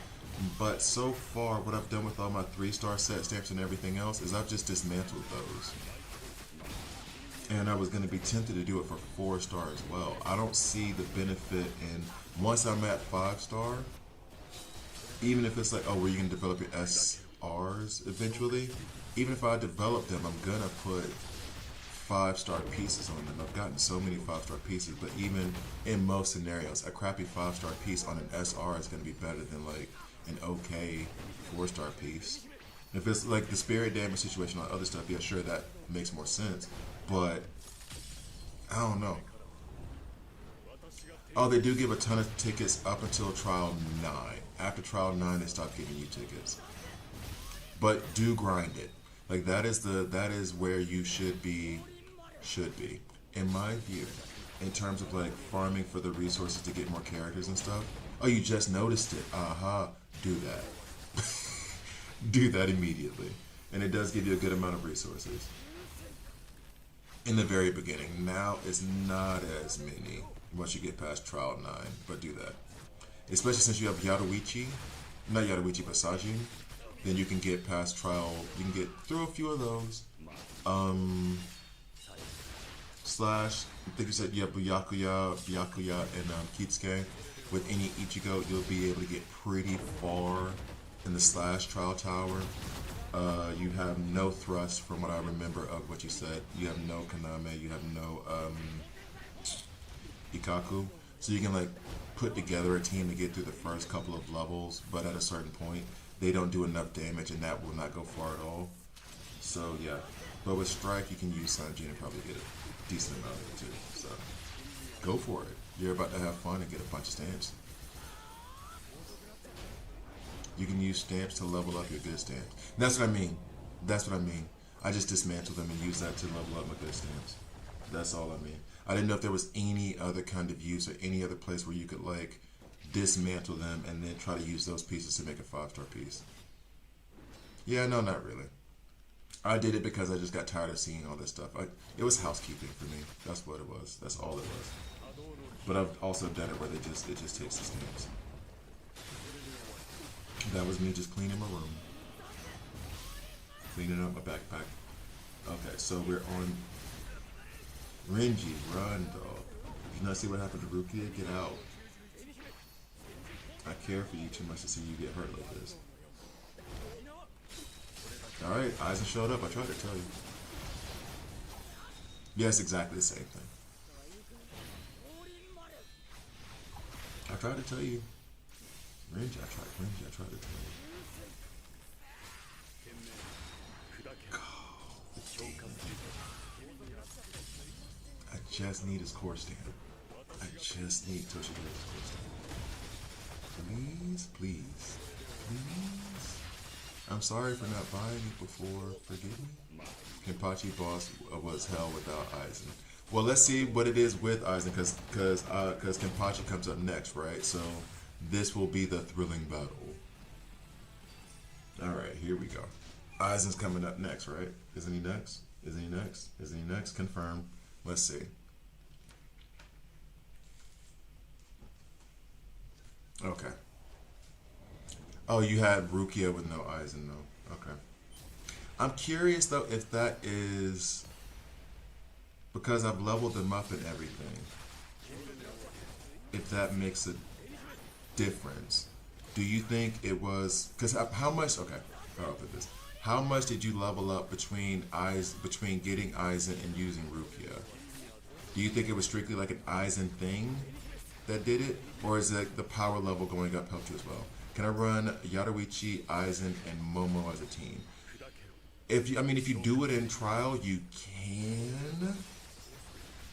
But so far, what I've done with all my 3-star set stamps and everything else is I've just dismantled those. And I was going to be tempted to do it for 4-star as well. I don't see the benefit in, once I'm at 5-star, even if it's like, oh, where you can develop your SRs eventually, even if I develop them, I'm going to put 5-star pieces on them. I've gotten so many 5-star pieces, but even in most scenarios, a crappy 5-star piece on an SR is going to be better than like an okay 4-star piece. If it's like the spirit damage situation or other stuff, yeah, sure, that makes more sense. But I don't know. Oh, they do give a ton of tickets up until Trial 9. After Trial 9, they stop giving you tickets. But do grind it. Like that is where you should be, in my view, in terms of like farming for the resources to get more characters and stuff. Oh, you just noticed it. Aha, do that. Do that immediately. And it does give you a good amount of resources. In the very beginning. Now it's not as many once you get past Trial 9, but do that. Especially since you have Yadoichi, not Yadoichi, but Sajin, then you can get past Trial, you can get through a few of those. Slash, I think you said you have Byakuya, and Kisuke. With any Ichigo, you'll be able to get pretty far in the Slash Trial Tower. You have no thrust from what I remember of what you said. You have no Kaname, you have no Ikaku, so you can like put together a team to get through the first couple of levels, but at a certain point they don't do enough damage and that will not go far at all. So yeah, but with Strike you can use Sanjin and probably get a decent amount of it too. So go for it. You're about to have fun and get a bunch of stamps. You can use stamps to level up your good stamps. And that's what I mean. That's what I mean. I just dismantled them and used that to level up my good stamps. That's all I mean. I didn't know if there was any other kind of use or any other place where you could like dismantle them and then try to use those pieces to make a 5-star piece. Yeah, no, not really. I did it because I just got tired of seeing all this stuff. It was housekeeping for me. That's what it was. That's all it was. But I've also done it where it just takes the stamps. That was me just cleaning my room. Cleaning up my backpack. Okay, so we're on Renji. Run, dog. Did you not see what happened to Rukia? Get out. I care for you too much to see you get hurt like this. Alright, Aizen showed up. I tried to tell you. Yes, exactly the same thing. I tried to tell you. Renji, I tried to tell you. I just need his core stamp. I just need Toshihiro's core stamp. Please, please, please. I'm sorry for not buying it before. Forgive me. Kenpachi boss was hell without Aizen. Well, let's see what it is with Aizen, because Kenpachi comes up next, right? So this will be the thrilling battle. All right, here we go. Aizen's coming up next, right? Isn't he next? Isn't he next? Isn't he next? Confirm. Let's see. Okay. Oh, you had Rukia with no Aizen, though. Okay. I'm curious, though, if that is because I've leveled them up and everything. If that makes a difference. Do you think it was... Because how much... Okay, I'll put this. How much did you level up between getting Aizen and using Rukia? Do you think it was strictly like an Aizen thing that did it? Or is it the power level going up helped you as well? Can I run Yaruichi, Aizen, and Momo as a team? If you do it in trial, you can.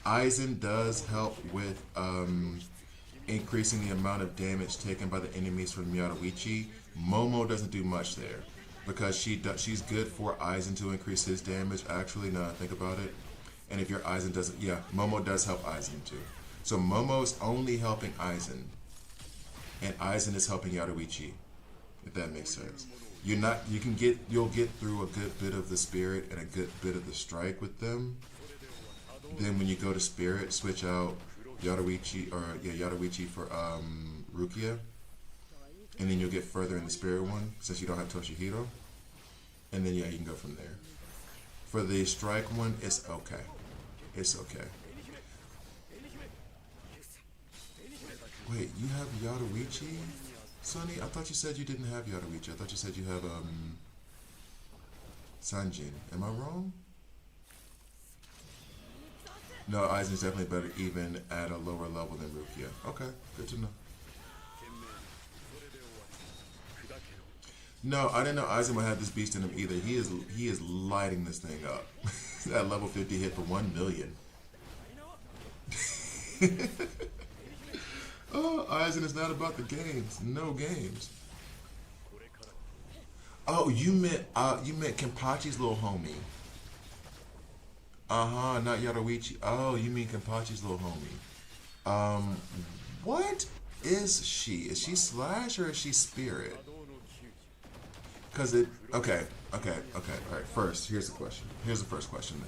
Aizen does help with increasing the amount of damage taken by the enemies from Yaruichi. Momo doesn't do much there because she's good for Aizen to increase his damage. Actually, now I think about it, and if your Aizen doesn't, yeah, Momo does help Aizen too. So Momo's only helping Aizen, and Aizen is helping Yaruichi. If that makes sense. You'll get through a good bit of the spirit and a good bit of the strike with them. Then when you go to spirit, switch out Yaruichi for Rukia, and then you'll get further in the spirit one since you don't have Toshihiro, and then yeah, you can go from there. For the strike one, it's okay. It's okay. Wait, you have Yaruichi, Sonny? I thought you said you didn't have Yaruichi. I thought you said you have Sanjin. Am I wrong? No, Aizen's definitely better even at a lower level than Rukia. Okay, good to know. No, I didn't know Aizen would have this beast in him either. He is lighting this thing up. That level 50 hit for 1 million. Oh, Aizen is not about the games. No games. Oh, you meant Kenpachi's little homie. Not Yaruichi. Oh, you mean Kenpachi's little homie. What is she? Is she Slash or is she Spirit? Cause okay. All right. First, here's the question. Here's the first question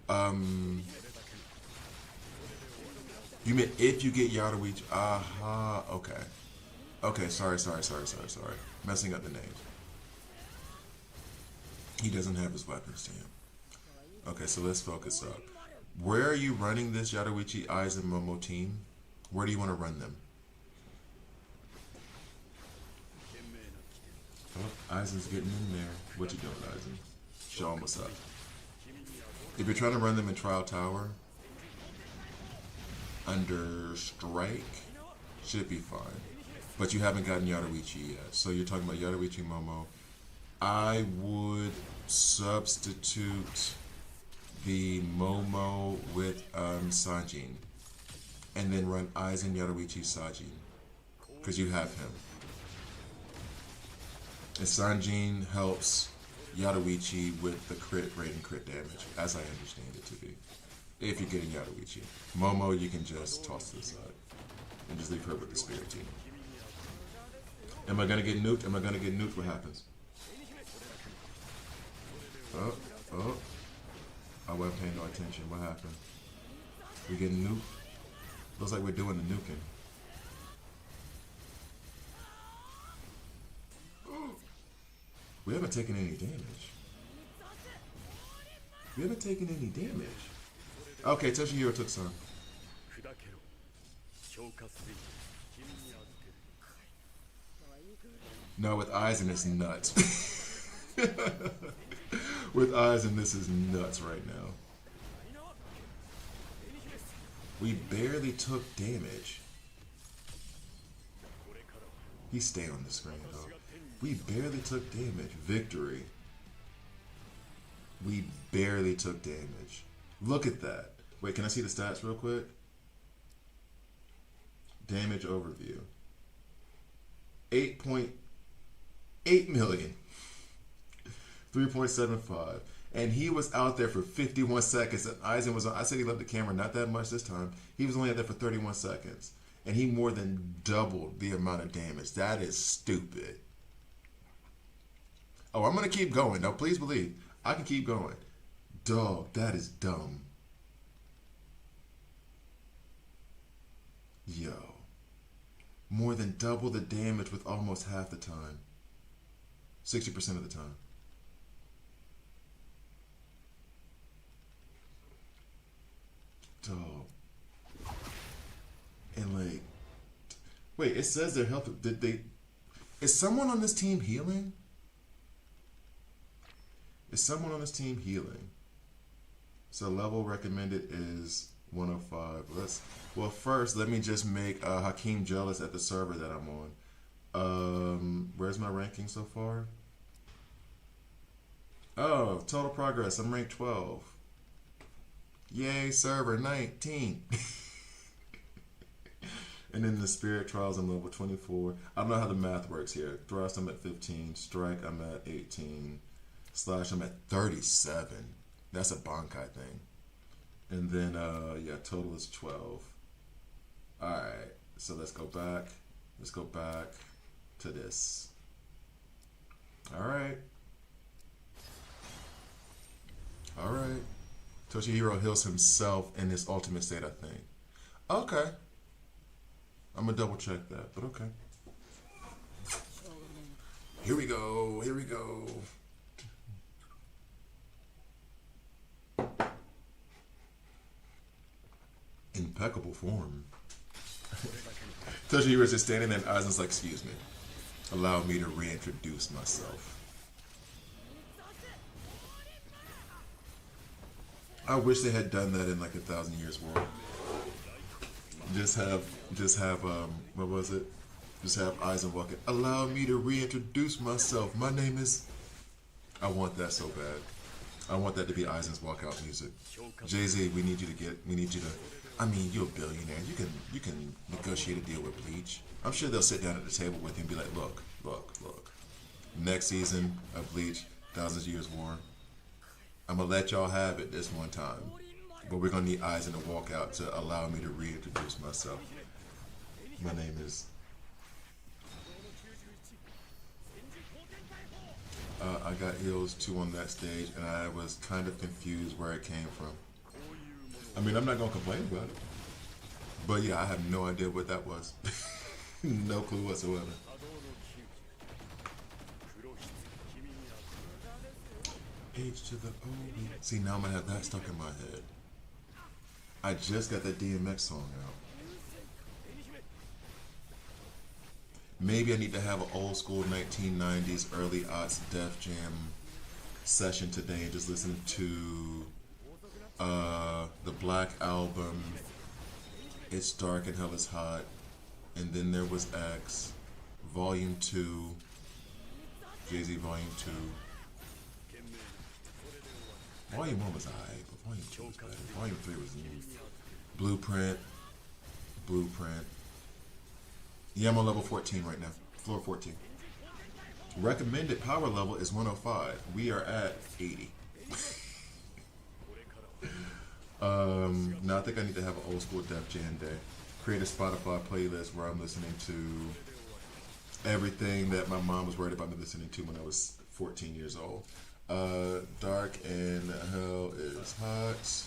then. You meant if you get Yaruichi? Okay. Okay. Sorry. Messing up the names. He doesn't have his weapon stamp. Okay, so let's focus up. Where are you running this Yaruichi, Aizen, Momo team? Where do you want to run them? Oh, Aizen's getting in there. What you doing, Aizen? Show him what's up. If you're trying to run them in Trial Tower, under strike, should be fine. But you haven't gotten Yaruichi yet. So you're talking about Yaruichi Momo. I would substitute the Momo with Sanjin. And then run Aizen, Yaruichi, Sajin. Because you have him. And Sanjin helps Yaruichi with the crit rate and crit damage, as I understand it to be. If you're getting Yaruichi. Momo, you can just toss to the side. And just leave her with the spirit team. Am I going to get nuked? Am I going to get nuked? What happens? Oh. I wasn't paying no attention. What happened? We getting nuked? Looks like we're doing the nuking. We haven't taken any damage. We haven't taken any damage. Okay, Toshihiro took some. No, with Aizen it's nuts. With Aizen this is nuts right now. We barely took damage. He stayed on the screen though. We barely took damage. Victory. We barely took damage. Look at that. Wait, can I see the stats real quick? Damage overview. 8.8 million. 3.75. And he was out there for 51 seconds. And Aizen was on. I said he left the camera not that much this time. He was only out there for 31 seconds. And he more than doubled the amount of damage. That is stupid. Oh, I'm going to keep going. Now, please believe. I can keep going. Dog, that is dumb. Yo. More than double the damage with almost half the time. 60% of the time. Dog. And like, wait, it says their health. Did they? Is someone on this team healing? Is someone on this team healing? So level recommended is 105. Well, first let me just make Hakeem jealous at the server that I'm on. Where's my ranking so far? Oh, total progress. I'm ranked 12. Yay, server 19. And then the Spirit Trials, I'm level 24. I don't know how the math works here. Thrust, I'm at 15. Strike, I'm at 18. Slash, I'm at 37. That's a Bankai thing. And then, yeah, total is 12. Alright, so let's go back. Let's go back to this. Alright. Alright. Toshihiro heals himself in his ultimate state, I think. Okay. I'm gonna double check that, but okay. Here we go. Here we go. Impeccable form. Toshihiro's just standing there and Aizen's like, excuse me. Allow me to reintroduce myself. I wish they had done that in like 1,000 Years War. Just have what was it? Just have Aizen walking. Allow me to reintroduce myself. My name is. I want that so bad. I want that to be Aizen's walkout music. Jay-Z, we need you to. I mean, you're a billionaire. You can negotiate a deal with Bleach. I'm sure they'll sit down at the table with you and be like, look. Next season of Bleach, 1,000 Years War. I'm gonna let y'all have it this one time. But we're gonna need Aizen to walk out to allow me to reintroduce myself. My name is. I got heals 2 on that stage, and I was kind of confused where it came from. I mean, I'm not gonna complain about it, but yeah, I have no idea what that was. No clue whatsoever. H to the O. See, now I'm gonna have that stuck in my head. I just got that DMX song out. Maybe I need to have an old school 1990s, early aughts Def Jam session today and just listen to the Black Album It's Dark and Hell is Hot, and then there was X, Volume 2, Jay-Z Volume 2. Volume 1 was alright, but Volume 2 was better. Volume 3 was new. Blueprint. Yeah, I'm on level 14 right now. Floor 14. Recommended power level is 105. We are at 80. Now I think I need to have an old school Def Jam day. Create a Spotify playlist where I'm listening to everything that my mom was worried about me listening to when I was 14 years old. Dark and Hell is Hot.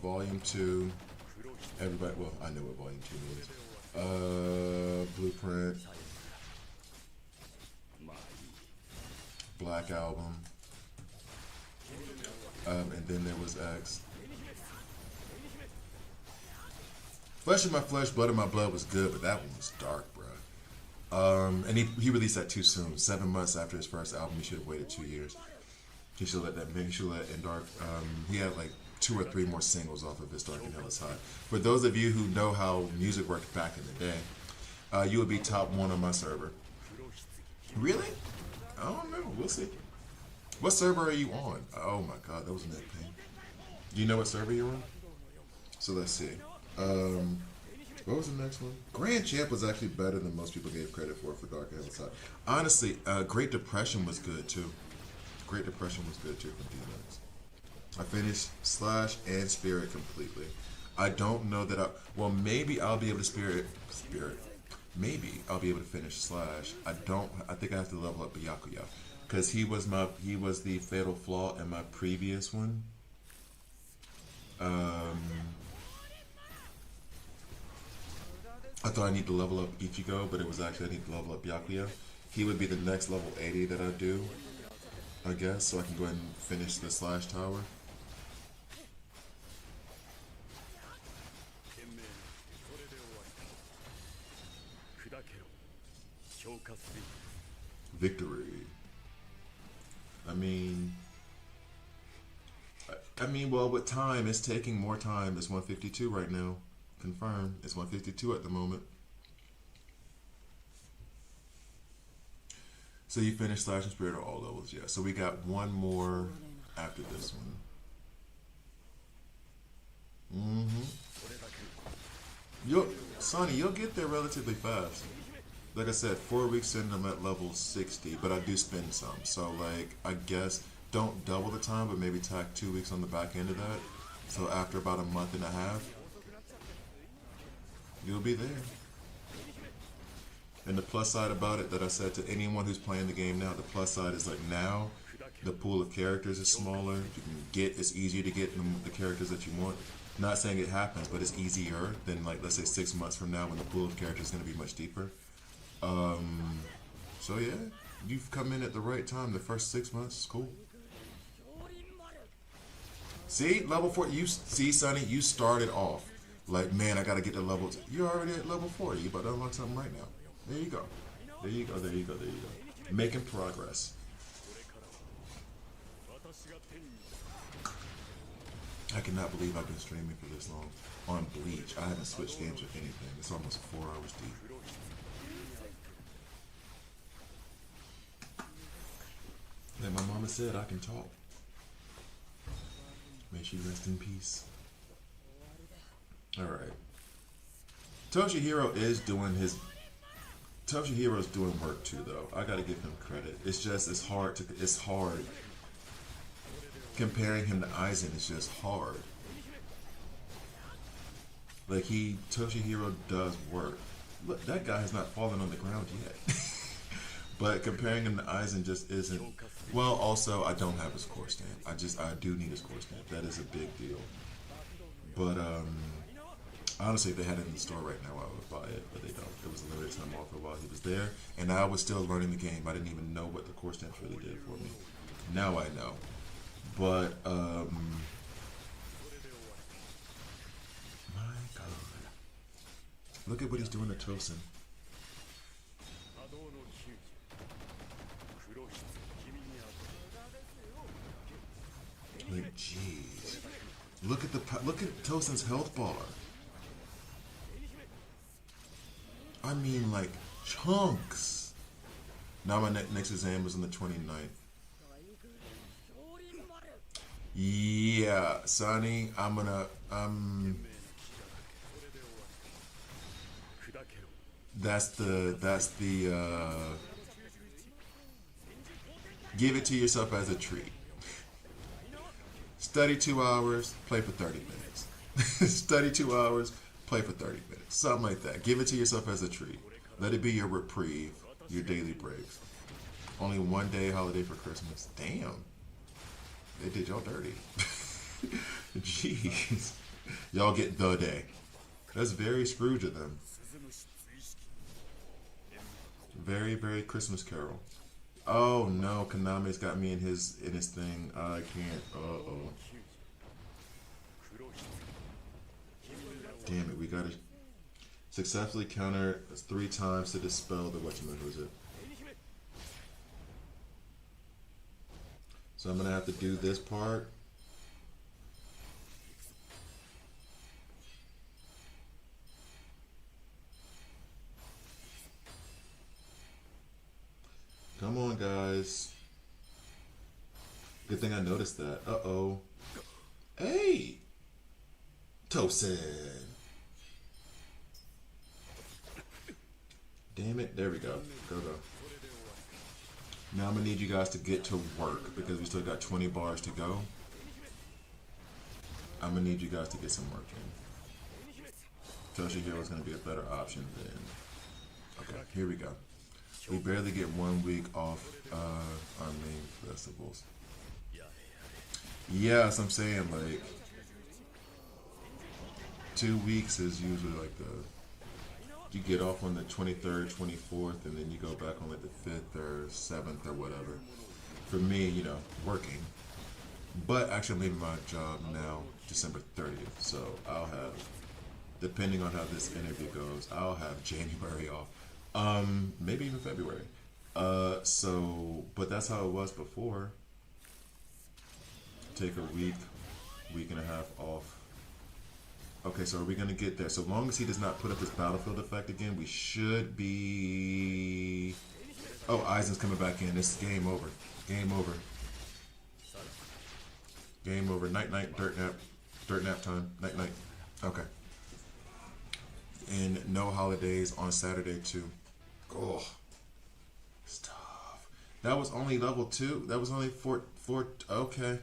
Volume 2. Everybody, well, I know what Volume 2 means. Blueprint. Black Album. And then there was X. Flesh of My Flesh, Blood of My Blood was good, but that one was dark, bro. And he released that too soon. 7 months after his first album. He should have waited 2 years. He should let that. He should let and Dark. He had like 2 or 3 more singles off of his Dark and Hell is Hot. For those of you who know how music worked back in the day, you would be top 1 on my server. Really? I don't know. We'll see. What server are you on? Oh my God, that was a net pain. Do you know what server you're on? So let's see. What was the next one? Grand Champ was actually better than most people gave credit for Dark and Hell is Hot. Honestly, Great Depression was good too. Great Depression was good too from D-Max. I finished Slash and Spirit completely. I don't know that well, maybe I'll be able to Spirit. Maybe I'll be able to finish Slash. I think I have to level up Byakuya. Because he was the fatal flaw in my previous one. I thought I need to level up Ichigo, but it was actually I need to level up Byakuya. He would be the next level 80 that I do, I guess, so I can go ahead and finish the Slash Tower. Victory. I mean, well, with time, it's taking more time. It's 152 right now. Confirmed. It's 152 at the moment. So you finished Slash and Spirit at all levels, yeah. So we got one more after this one. Sonny, you'll get there relatively fast. Like I said, 4 weeks in, I'm at level 60, but I do spend some. So, like, I guess don't double the time, but maybe tack 2 weeks on the back end of that. So after about a month and a half, you'll be there. And the plus side about it that I said to anyone who's playing the game now, the plus side is like now the pool of characters is smaller. It's easier to get the characters that you want. Not saying it happens, but it's easier than, like, let's say 6 months from now when the pool of characters is going to be much deeper. So yeah, you've come in at the right time. The first 6 months is cool. See, level 4. You see, Sonny, you started off like, man, I gotta get to level 2. You're already at level 40. You about to unlock something right now. There you go. There you go. There you go. There you go. Making progress. I cannot believe I've been streaming for this long on Bleach. I haven't switched games or anything. It's almost 4 hours deep. Like my mama said, I can talk. May she rest in peace. Alright. Toshihiro's doing work too, though. I gotta give him credit. It's hard. Comparing him to Aizen is just hard. Like, Toshihiro does work. Look, that guy has not fallen on the ground yet. But comparing him to Aizen just isn't. Well, also, I don't have his core stamp. I do need his core stamp. That is a big deal. But, honestly, if they had it in the store right now, I would buy it. But they don't. It was a limited time offer while he was there. And I was still learning the game. I didn't even know what the core stamps really did for me. Now I know. But, my God. Look at what he's doing to Tosin. Like, jeez. Look at Tosin's health bar. I mean, like, chunks. Now my next exam is on the 29th. Yeah, Sonny, that's the give it to yourself as a treat. Study 2 hours, play for 30 minutes. Study 2 hours, play for 30 minutes. Something like that. Give it to yourself as a treat. Let it be your reprieve, your daily breaks. Only one day holiday for Christmas. Damn. They did y'all dirty. Jeez. Y'all get the day. That's very Scrooge of them. Very, very Christmas Carol. Oh no, Konami's got me in his thing. I can't. Uh-oh. Damn it, we gotta successfully counter 3 times to dispel the whatchamacallit. So I'm gonna have to do this part. Come on, guys. Good thing I noticed that. Uh-oh. Hey! Tosin. Damn it. There we go. Go. Now I'm going to need you guys to get to work because we still got 20 bars to go. I'm going to need you guys to get some work in. Toshi here was going to be a better option than... Okay, here we go. We barely get 1 week off our main festivals. Yes, I'm saying like 2 weeks is usually like you get off on the 23rd, 24th, and then you go back on like the 5th or 7th or whatever. For me, you know, working. But actually I'm leaving my job now December 30th, so I'll have, depending on how this interview goes, I'll have January off. Maybe even February. But that's how it was before. Take a week and a half off. Okay, so are we gonna get there? So long as he does not put up his battlefield effect again, we should be... Oh, Aizen's coming back in. This is game over. Game over. Game over. Night, dirt nap. Dirt nap time. Night. Okay. And no holidays on Saturday too. Oh, it's tough. That was only level 2. That was only 4. Okay.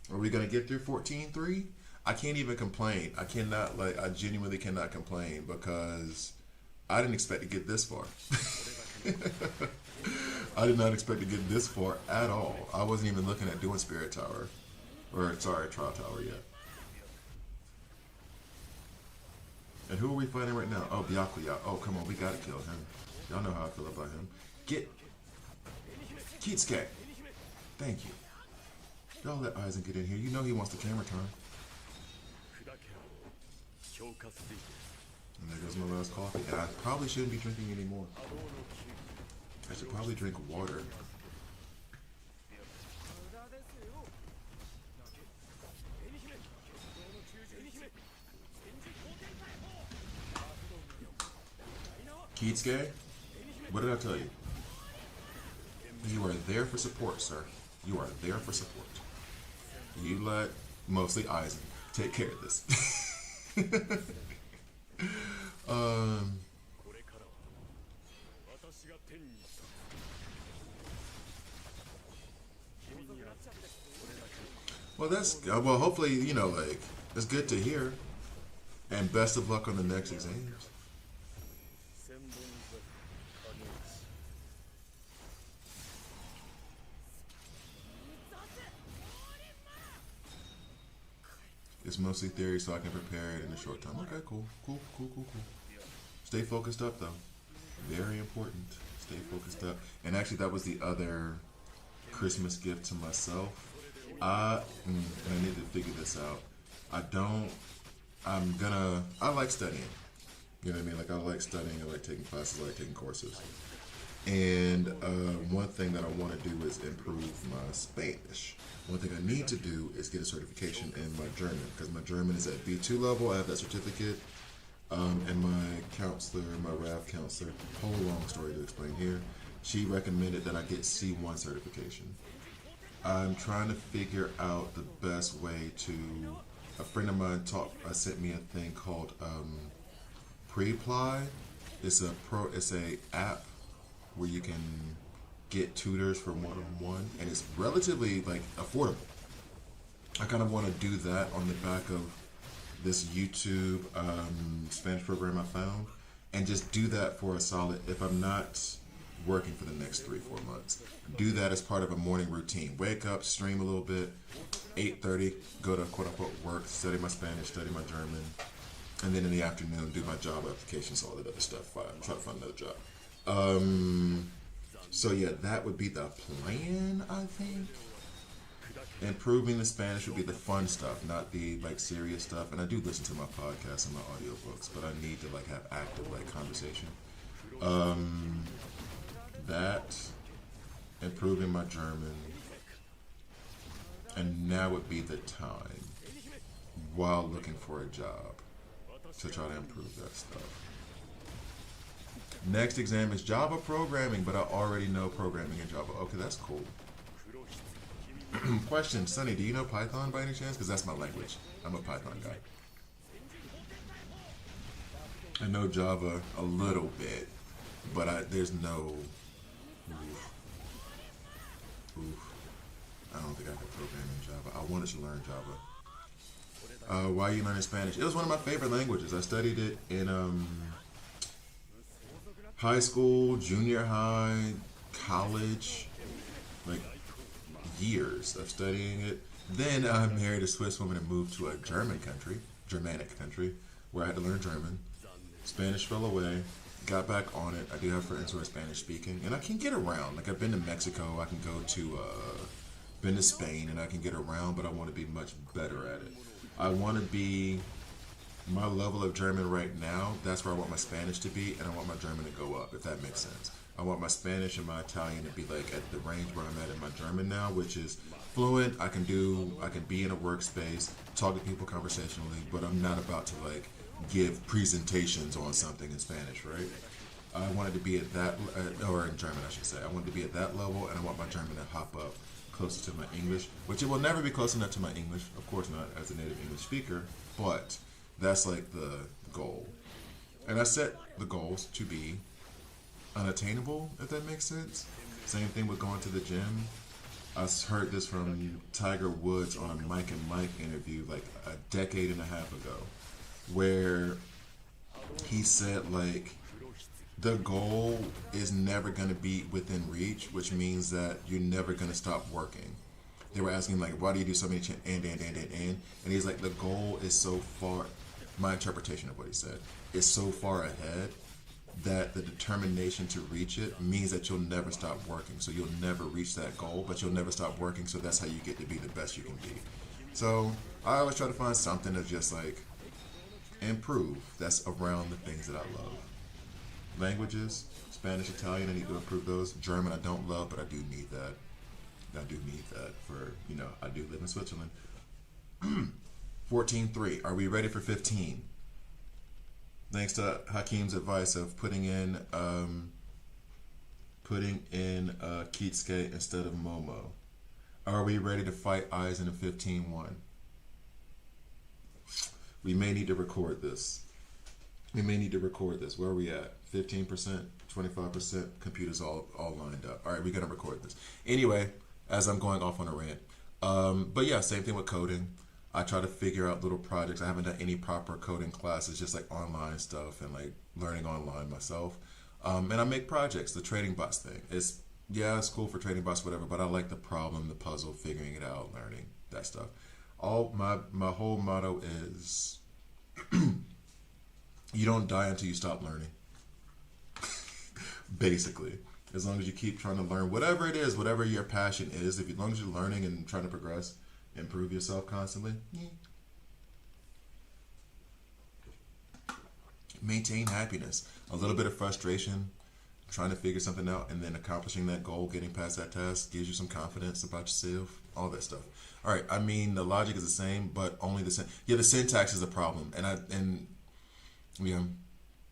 Are we gonna get through 14-3? I can't even complain. I cannot, like, I genuinely cannot complain because I didn't expect to get this far. I did not expect to get this far at all. I wasn't even looking at doing Spirit Tower, or sorry, Trial Tower yet. And who are we fighting right now? Oh, Byakuya. Oh, come on, we gotta kill him. Y'all know how I feel about him. Get Kisuke. Thank you. Y'all let Aizen get in here. You know he wants the camera time. And there goes my last coffee. And I probably shouldn't be drinking anymore. I should probably drink water. Kisuke, what did I tell you? You are there for support, sir. You are there for support. You let mostly Aizen take care of this. Well, that's well. Hopefully, you know, like it's good to hear. And best of luck on the next exams. It's mostly theory, so I can prepare it in a short time. Okay, cool. Stay focused up, though. Very important. Stay focused up. And actually, that was the other Christmas gift to myself. I need to figure this out. I like studying. You know what I mean? Like, I like studying. I like taking classes. I like taking courses. And one thing that I want to do is improve my Spanish. One thing I need to do is get a certification in my German because my German is at B2 level. I have that certificate. And my counselor, my RAV counselor, whole long story to explain here, she recommended that I get C1 certification. I'm trying to figure out the best way to. A friend of mine sent me a thing called Preply. It's a app where you can get tutors for one-on-one, and it's relatively like affordable. I kind of want to do that on the back of this YouTube Spanish program I found, and just do that for a solid. If I'm not working for the next 3-4 months, do that as part of a morning routine. Wake up, stream a little bit, 8:30, go to quote unquote work, study my Spanish, study my German, and then in the afternoon do my job applications, all that other stuff. Try to find another job. So yeah, that would be the plan, I think. Improving the Spanish would be the fun stuff, not the like serious stuff. And I do listen to my podcasts and my audiobooks, but I need to like have active like conversation. That, improving my German, and now would be the time while looking for a job to try to improve that stuff. Next exam is Java programming, but I already know programming in Java. Okay, that's cool. Question, Sonny, do you know Python by any chance? Because that's my language. I'm a Python guy. I know Java a little bit, but there's no... I don't think I could program in Java. I wanted to learn Java. Why are you learning Spanish? It was one of my favorite languages. I studied it in high school, junior high, college, like years of studying it. Then I married a Swiss woman and moved to a Germanic country, where I had to learn German. Spanish fell away. Got back on it. I do have friends who are Spanish speaking, and I can get around. Like I've been to Mexico, I can go to, been to Spain, and I can get around. But I want to be much better at it. I want to be my level of German right now. That's where I want my Spanish to be, and I want my German to go up. If that makes sense. I want my Spanish and my Italian to be like at the range where I'm at in my German now, which is fluent. I can be in a workspace, talk to people conversationally, but I'm not about to like give presentations on something in Spanish, right? I wanted to be at that, or in German, I should say. I wanted to be at that level, and I want my German to hop up closer to my English, which it will never be close enough to my English, of course not as a native English speaker, but that's like the goal. And I set the goals to be unattainable, if that makes sense. Same thing with going to the gym. I heard this from Tiger Woods on a Mike and Mike interview like a decade and a half ago, where he said like the goal is never going to be within reach, which means that you're never going to stop working. They were asking him like, why do you do so many and he's like, the goal is so far, my interpretation of what he said, is so far ahead that the determination to reach it means that you'll never stop working. So you'll never reach that goal, but you'll never stop working. So that's how you get to be the best you can be. So I always try to find something to just like improve that's around the things that I love. Languages, Spanish, Italian, I need to improve those. German, I don't love, but I do need that. I do need that for, I do live in Switzerland. 14.3. Are we ready for 15? Thanks to Hakeem's advice of putting in Kisuke instead of Momo. Are we ready to fight Aizen in 15-1? We may need to record this. Where are we at? 15%, 25%, computers all lined up. All right, we're going to record this. Anyway, as I'm going off on a rant. But yeah, same thing with coding. I try to figure out little projects. I haven't done any proper coding classes, just like online stuff and like learning online myself. And I make projects, the trading bots thing. It's cool for trading bots, whatever, but I like the problem, the puzzle, figuring it out, learning, that stuff. My whole motto is you don't die until you stop learning. Basically. As long as you keep trying to learn whatever it is, whatever your passion is, as long as you're learning and trying to progress, improve yourself constantly. Maintain happiness. A little bit of frustration trying to figure something out, and then accomplishing that goal, getting past that task, gives you some confidence about yourself, all that stuff. All right, I mean, the logic is the same, but only the same. Yeah, the syntax is a problem, and yeah,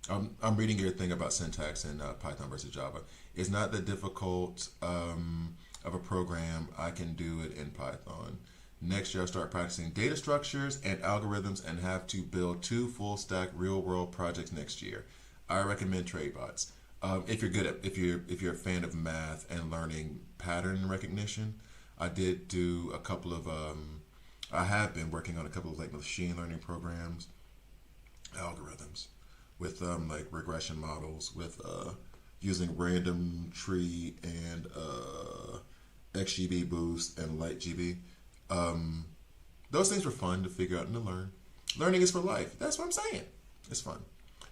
I'm reading your thing about syntax in Python versus Java. It's not that difficult of a program. I can do it in Python. Next year, I'll start practicing data structures and algorithms and have to build 2 full stack real world projects next year. I recommend TradeBots. If you're good at, if you're a fan of math and learning pattern recognition, I did do a couple of, I have been working on a couple of like machine learning programs, algorithms with like regression models with using random tree and XGB boost and light GB. Those things were fun to figure out and to learn. Learning is for life. That's what I'm saying. It's fun.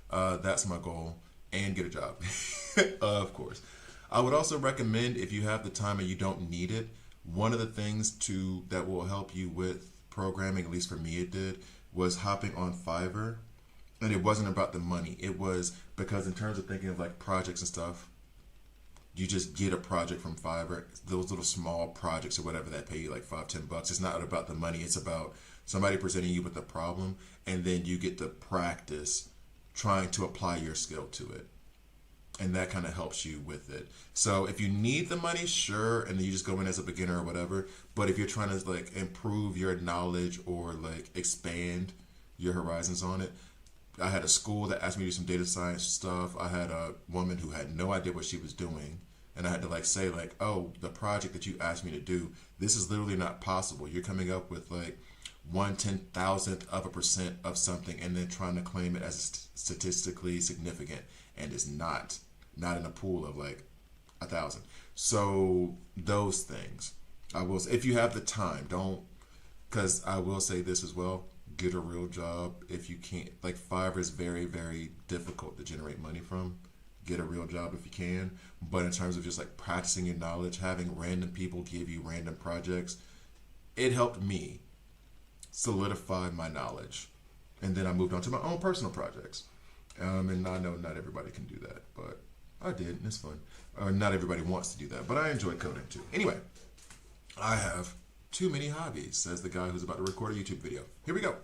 That's my goal. And get a job. Of course. I would also recommend, if you have the time and you don't need it, one of the things that will help you with programming, at least for me it did, was hopping on Fiverr. And it wasn't about the money. It was because in terms of thinking of like projects and stuff, you just get a project from Fiverr, those little small projects or whatever that pay you like $5-10. It's not about the money. It's about somebody presenting you with a problem, and then you get to practice trying to apply your skill to it. And that kind of helps you with it. So if you need the money, sure, and then you just go in as a beginner or whatever. But if you're trying to like improve your knowledge or like expand your horizons on it, I had a school that asked me to do some data science stuff. I had a woman who had no idea what she was doing. And I had to like say like, oh, the project that you asked me to do, this is literally not possible. You're coming up with like 1/10,000% of something and then trying to claim it as statistically significant. And it's not in a pool of like 1,000. So those things, I will say, if you have the time, don't, because I will say this as well, get a real job. If you can't, like Fiverr is very, very difficult to generate money from. Get a real job if you can. But in terms of just like practicing your knowledge, having random people give you random projects, it helped me solidify my knowledge. And then I moved on to my own personal projects. And I know not everybody can do that, but I did, and it's fun. Not everybody wants to do that, but I enjoy coding too. Anyway, I have too many hobbies, says the guy who's about to record a YouTube video. Here we go.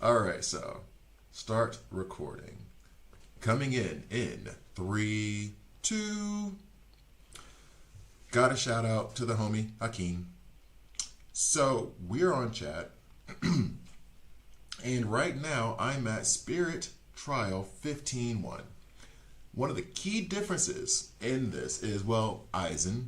All right, so start recording. Coming in 3, 2. Got a shout out to the homie Hakeem. So we're on chat. And right now I'm at Spirit Trial 15-1. One of the key differences in this is, well, Aizen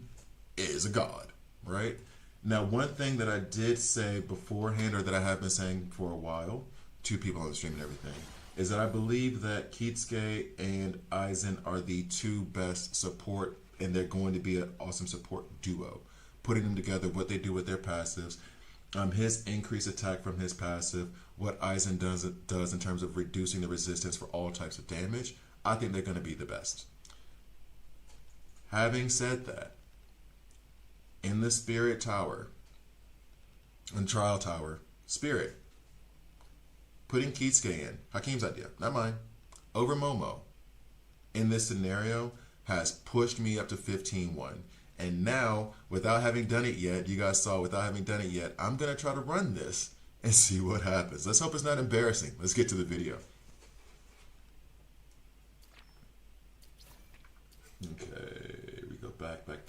is a god, right? Now, one thing that I did say beforehand, or that I have been saying for a while to people on the stream and everything, is that I believe that Kisuke and Aizen are the 2 best support, and they're going to be an awesome support duo. Putting them together, what they do with their passives, his increased attack from his passive, what Aizen does in terms of reducing the resistance for all types of damage, I think they're going to be the best. Having said that, in the Spirit Tower, in Trial Tower, Spirit, putting Kisuke in, Hakeem's idea, not mine, over Momo, in this scenario, has pushed me up to 15-1. And now, without having done it yet, you guys saw, without having done it yet, I'm going to try to run this and see what happens. Let's hope it's not embarrassing. Let's get to the video. Okay, we go back. Let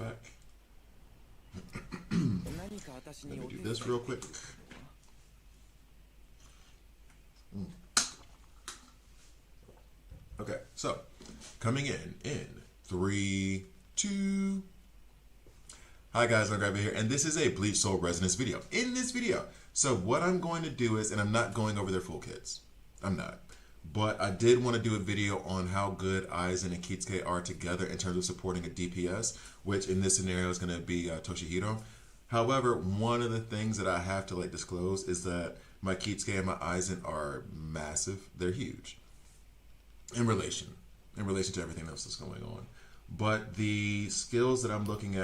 me do this real quick. Okay, so coming in 3, 2. Hi guys, I'm Gravity here, and this is a Bleach Soul Resonance video. In this video, so what I'm going to do is, and I'm not going over their full kits. I'm not. But I did want to do a video on how good Aizen and Kisuke are together in terms of supporting a DPS, which in this scenario is going to be Toshihiro. However, one of the things that I have to like disclose is that my Kisuke and my Aizen are massive. They're huge in relation to everything else that's going on. But the skills that I'm looking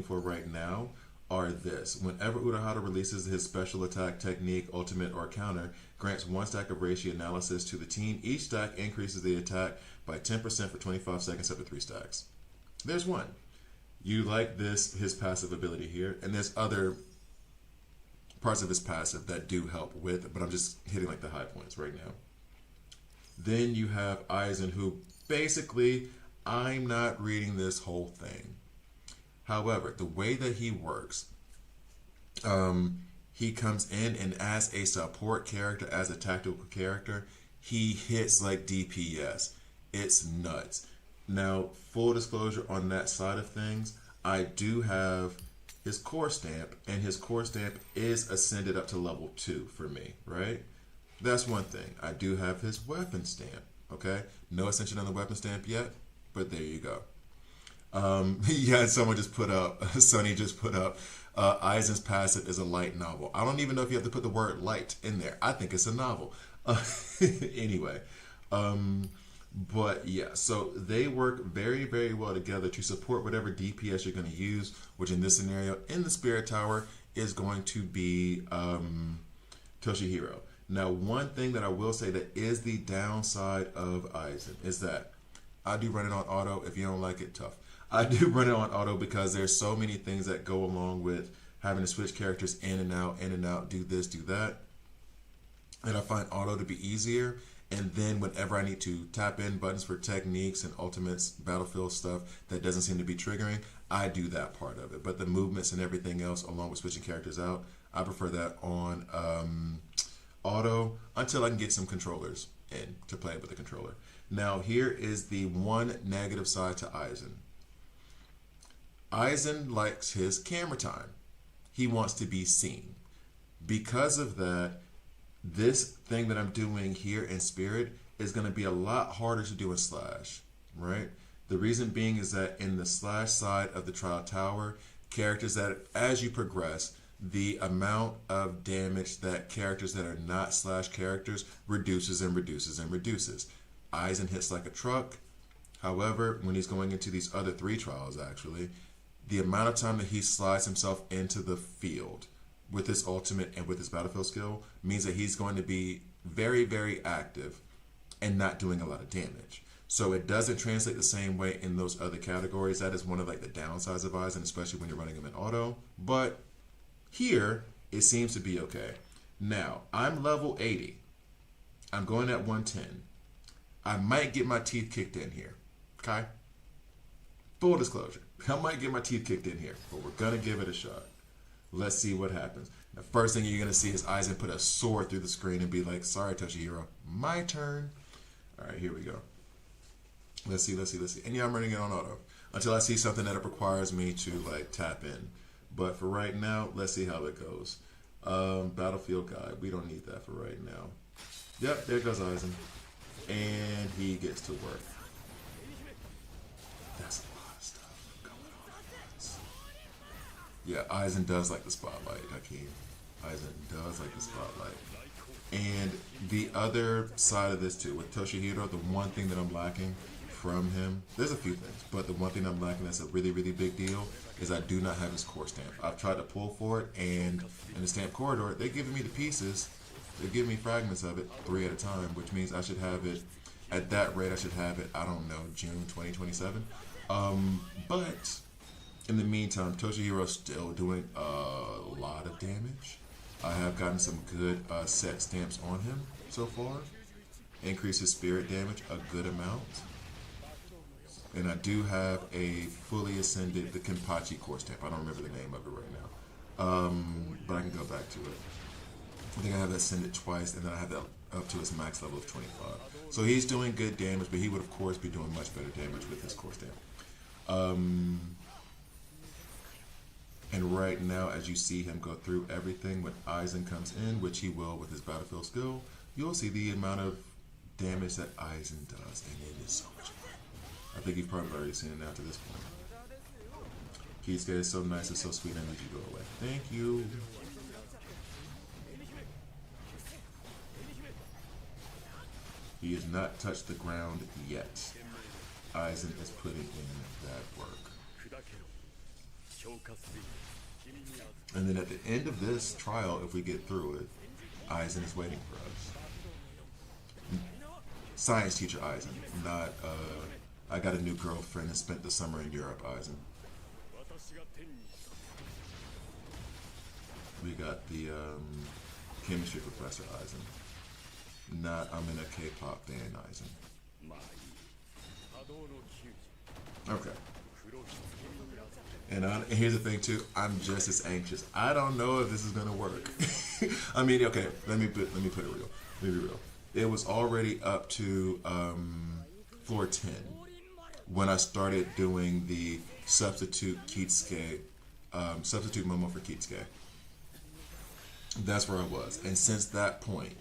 for right now are this. Whenever Urahara releases his special attack, technique, ultimate, or counter, grants 1 stack of Reishi analysis to the team. Each stack increases the attack by 10% for 25 seconds up to 3 stacks. There's one. You like this, his passive ability here, and there's other parts of his passive that do help with, but I'm just hitting like the high points right now. Then you have Aizen, who basically, I'm not reading this whole thing. However, the way that he works, he comes in and as a support character, as a tactical character, he hits like DPS. It's nuts. Now, full disclosure on that side of things, I do have his core stamp, and his core stamp is ascended up to level 2 for me, right? That's one thing. I do have his weapon stamp, okay? No ascension on the weapon stamp yet, but there you go. Yeah, someone just put up, Sonny just put up, Aizen's passive is a light novel. I don't even know if you have to put the word light in there. I think it's a novel. Anyway, but yeah, so they work very, very well together to support whatever DPS you're going to use, which in this scenario, in the Spirit Tower, is going to be Toshihiro. Now, one thing that I will say that is the downside of Aizen is that I do run it on auto. If you don't like it, tough. I do run it on auto because there's so many things that go along with having to switch characters in and out, do this, do that. And I find auto to be easier. And then whenever I need to tap in buttons for techniques and ultimates, battlefield stuff that doesn't seem to be triggering, I do that part of it. But the movements and everything else, along with switching characters out, I prefer that on auto until I can get some controllers in to play with the controller. Now, here is the one negative side to Aizen. Aizen likes his camera time. He wants to be seen. Because of that, this thing that I'm doing here in Spirit is going to be a lot harder to do in Slash, right? The reason being is that in the Slash side of the Trial Tower, characters that, as you progress, the amount of damage that characters that are not Slash characters reduces and reduces and reduces. Aizen hits like a truck. However, when he's going into these other 3 trials, actually, the amount of time that he slides himself into the field with his ultimate and with his battlefield skill means that he's going to be very, very active and not doing a lot of damage. So it doesn't translate the same way in those other categories. That is one of like the downsides of Aizen, especially when you're running him in auto. But here, it seems to be okay. Now, I'm level 80. I'm going at 110. I might get my teeth kicked in here. Okay? Full disclosure. I might get my teeth kicked in here, but we're going to give it a shot. Let's see what happens. The first thing you're going to see is Aizen put a sword through the screen and be like, sorry, Toshihiro, my turn. All right, here we go. Let's see. And yeah, I'm running it on auto until I see something that it requires me to like tap in. But for right now, let's see how it goes. Battlefield guide. We don't need that for right now. Yep, there goes Aizen. And he gets to work. That's a lot of stuff going on at once. Yeah, Aizen does like the spotlight, Hakeem. Aizen does like the spotlight. And the other side of this too, with Toshihiro, the one thing that I'm lacking from him, there's a few things, but the one thing I'm lacking that's a really, really big deal is I do not have his core stamp. I've tried to pull for it, and in the stamp corridor, they're giving me the pieces. They're giving me fragments of it, 3 at a time, which means I should have it, at that rate, I should have it, I don't know, June 2027. But in the meantime, Toshihiro's still doing a lot of damage. I have gotten some good set stamps on him so far. Increase his spirit damage a good amount. And I do have a fully ascended, the Kenpachi core stamp. I don't remember the name of it right now. But I can go back to it. I think I have that ascended twice, and then I have that up to his max level of 25. So he's doing good damage, but he would, of course, be doing much better damage with his core stamp. And right now, as you see him go through everything, when Aizen comes in, which he will with his battlefield skill, you'll see the amount of damage that Aizen does, and it is so much fun. I think you've probably already seen it now to this point. Kisuke is so nice and so sweet, I need you to go away. Thank you. He has not touched the ground yet. Aizen is putting in that work. And then at the end of this trial, if we get through it, Aizen is waiting for us. Science teacher Aizen, not, I got a new girlfriend and spent the summer in Europe, Aizen. We got the chemistry professor Aizen. Not I'm in a K-pop band Aizen. Okay. And here's the thing too, I'm just as anxious. I don't know if this is gonna work. I mean, okay, let me put it real. Let me be real. It was already up to floor 10 when I started doing the substitute Kisuke, substitute Momo for Kisuke. That's where I was. And since that point,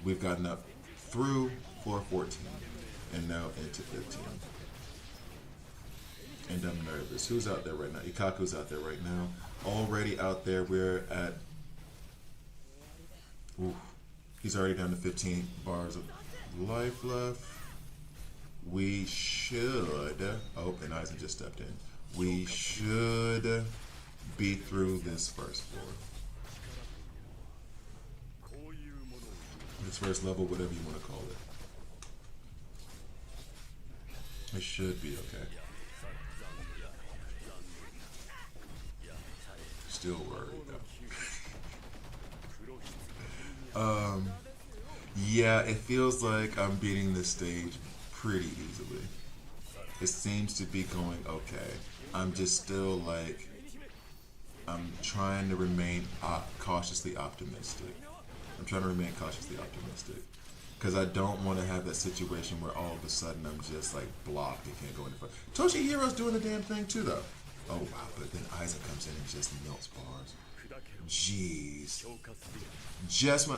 we've gotten up through floor 14 and now into 15. And I'm nervous. Who's out there right now? Ikaku's out there right now. Already out there, we're at... Ooh, he's already down to 15 bars of life left. We should... Oh, and Aizen just stepped in. We should be through this first floor. This first level, whatever you want to call it. It should be okay. Still worried though. Yeah, it feels like I'm beating this stage pretty easily. It seems to be going okay. I'm just still like, I'm trying to remain cautiously optimistic. I'm trying to remain cautiously optimistic. Because I don't want to have that situation where all of a sudden I'm just like blocked and can't go any further. Toshihiro's doing the damn thing too though. Oh wow, but then Aizen comes in and just melts bars. Jeez. Just when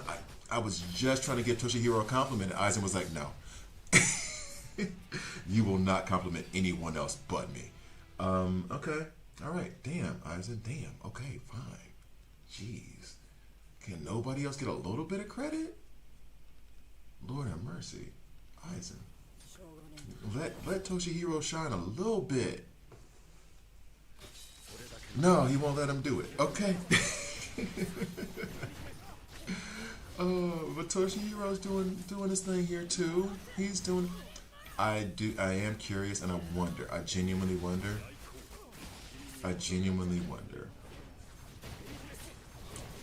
I was just trying to give Toshihiro a compliment and Aizen was like, no. You will not compliment anyone else but me. Okay. Alright, damn, Aizen, damn. Okay, fine. Jeez. Can nobody else get a little bit of credit? Lord have mercy. Aizen. Let Toshihiro shine a little bit. No, he won't let him do it. Okay. But Toshihiro's doing his thing here too. He's doing. I am curious, and I wonder. I genuinely wonder.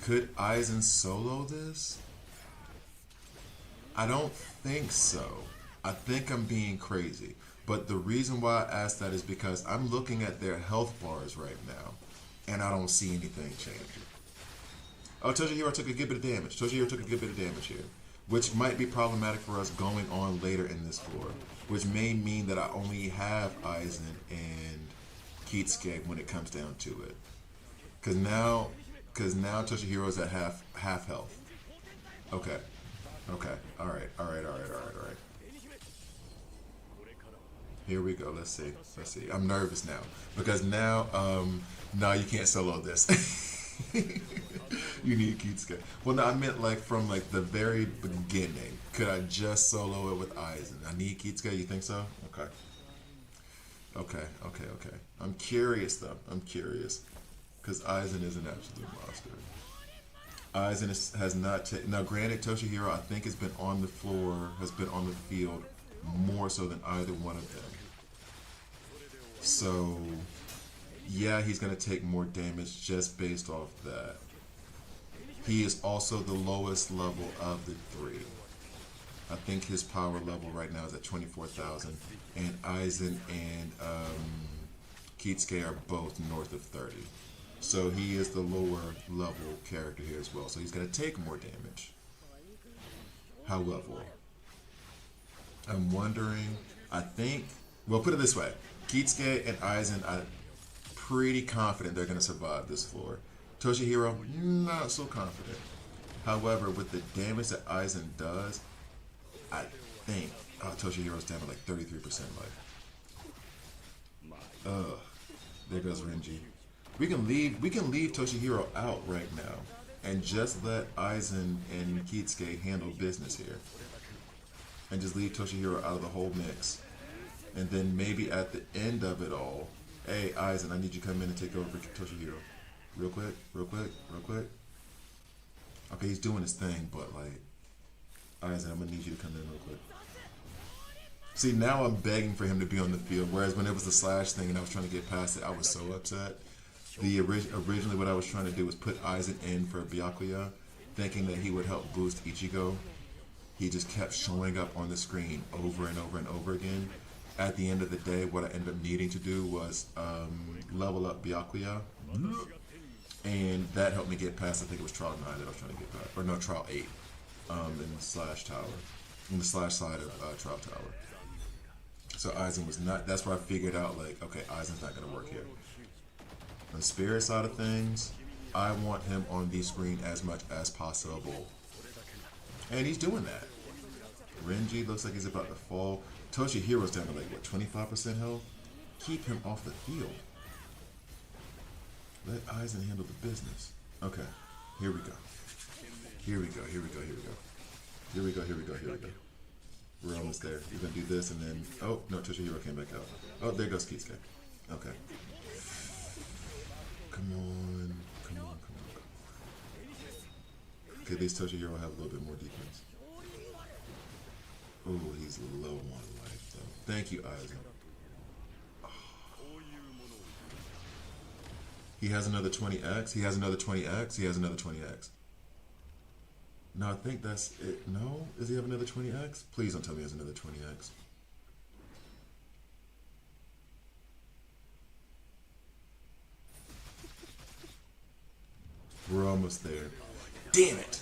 Could Aizen solo this? I don't think so. I think I'm being crazy. But the reason why I asked that is because I'm looking at their health bars right now, and I don't see anything changing. Oh, Toshihiro took a good bit of damage. Toshihiro took a good bit of damage here, which might be problematic for us going on later in this floor, which may mean that I only have Aizen and Kisuke when it comes down to it. Because now Toshihiro's at half health. Okay. All right. Here we go. Let's see. I'm nervous now because now, no, you can't solo this. You need Kisuke. Well, no, I meant like from like the very beginning. Could I just solo it with Aizen? I need Kisuke. You think so? Okay. I'm curious though. Because Aizen is an absolute monster. Aizen has not taken. Now, granted, Toshihiro I think has been on the floor, has been on the field more so than either one of them. So, yeah, he's going to take more damage just based off that. He is also the lowest level of the three. I think his power level right now is at 24,000. And Aizen and Kisuke are both north of 30. So he is the lower level character here as well. So he's going to take more damage. However, I'm wondering, I think, well, put it this way. Kisuke and Aizen, I'm pretty confident they're going to survive this floor. Toshihiro, not so confident. However, with the damage that Aizen does, I think Toshihiro's down to like 33% life. There goes Renji. We can leave Toshihiro out right now and just let Aizen and Kisuke handle business here. And just leave Toshihiro out of the whole mix. And then maybe at the end of it all, Hey, Aizen, I need you to come in and take over for Toshihiro. Real quick, real quick, real quick. Okay, he's doing his thing, but like, Aizen, I'm gonna need you to come in real quick. See, now I'm begging for him to be on the field, whereas when it was the slash thing and I was trying to get past it, I was so upset. Originally what I was trying to do was put Aizen in for Byakuya, thinking that he would help boost Ichigo. He just kept showing up on the screen over and over and over again. At the end of the day, what I ended up needing to do was level up Byakuya. And that helped me get past, I think it was Trial 9 that I was trying to get past. Or no, Trial 8 in the slash tower. In the slash side of Trial Tower. So Aizen was not, that's where I figured out like, okay, Aizen's not going to work here. On the spirit side of things, I want him on the screen as much as possible. And he's doing that. Renji looks like he's about to fall. Toshihiro's down to like, what, 25% health? Keep him off the field. Let Aizen handle the business. Okay, here we go. Here we go, here we go, here we go. Here we go, here we go, here we go. We're almost there. We're going to do this and then... Oh, no, Toshihiro came back out. Oh, there goes Kisuke. Okay. Come on. Come on, come on, come on. Okay, at least Toshihiro have a little bit more defense. Oh, he's low on life, though. Thank you, Aizen. Oh. He has another 20x. He has another 20x. He has another 20x. No, I think that's it. No? Does he have another 20x? Please don't tell me he has another 20x. We're almost there. Damn it!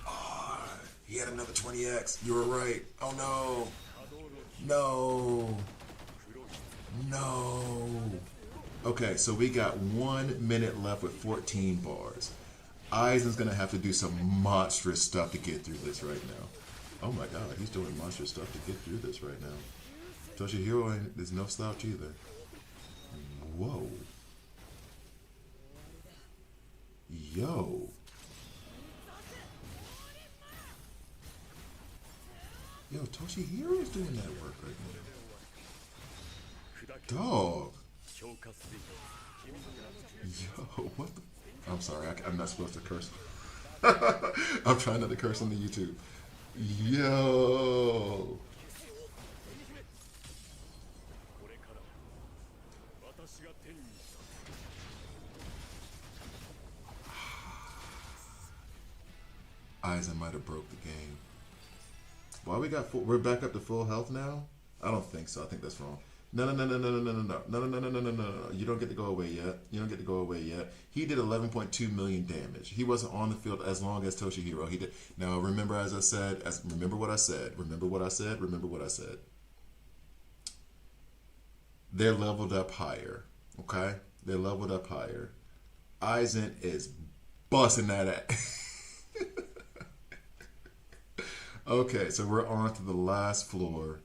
Oh, he had another 20x. You were right. Oh no! No! No! Okay, so we got 1 minute left with 14 bars. Aizen's gonna have to do some monstrous stuff to get through this right now. Oh my god, he's doing monstrous stuff to get through this right now. Toshihiro there's no slouch either. Whoa. Yo. Yo, Toshihiro's doing that work right now. Dog. Yo, what the... I'm sorry, I'm not supposed to curse. I'm trying not to curse on the YouTube. Yo! Aizen might have broke the game. Why we got we're back up to full health now? I don't think so. I think that's wrong. No. You don't get to go away yet. You don't get to go away yet. He did 11.2 million damage. He wasn't on the field as long as Toshihiro. He did. Now remember, as I said, remember what I said. Remember what I said. Remember what I said. They're leveled up higher. Okay, they're leveled up higher. Aizen is busting that ass. Okay, so we're on to the last floor.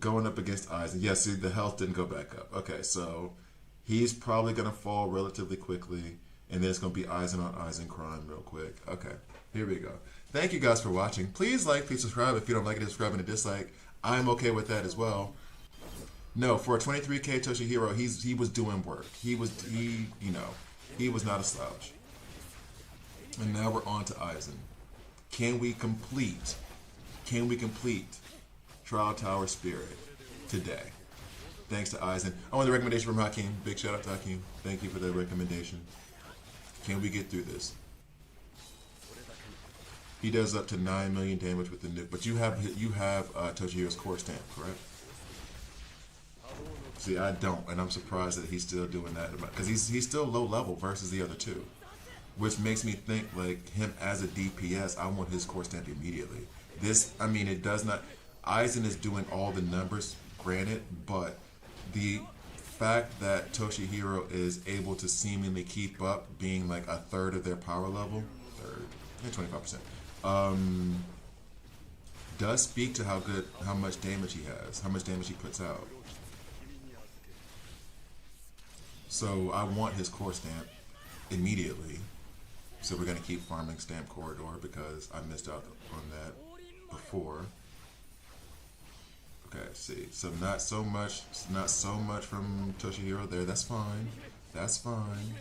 Going up against Aizen. Yeah, see, the health didn't go back up. Okay, so he's probably going to fall relatively quickly. And then it's going to be Aizen on Aizen crime real quick. Okay, here we go. Thank you guys for watching. Please like, please subscribe. If you don't like it, subscribe and a dislike. I'm okay with that as well. No, for a 23k Toshihiro, he was doing work. He was not a slouch. And now we're on to Aizen. Can we complete Trial Tower Spirit today? Thanks to Aizen. I want the recommendation from Hakeem. Big shout out to Hakeem. Thank you for the recommendation. Can we get through this? He does up to 9 million damage with the nuke, but you have Toshihiro's core stamp, correct? See, I don't, and I'm surprised that he's still doing that because he's still low level versus the other two. Which makes me think, like, him as a DPS, I want his core stamp immediately. This, I mean, it does not... Aizen is doing all the numbers, granted, but the fact that Toshihiro is able to seemingly keep up, being like a third of their power level, 25%, does speak to how much damage he has, how much damage he puts out. So I want his core stamp immediately. So we're going to keep farming Stamp Corridor because I missed out on that before. Okay, see. So not so much from Toshihiro there. That's fine. That's fine.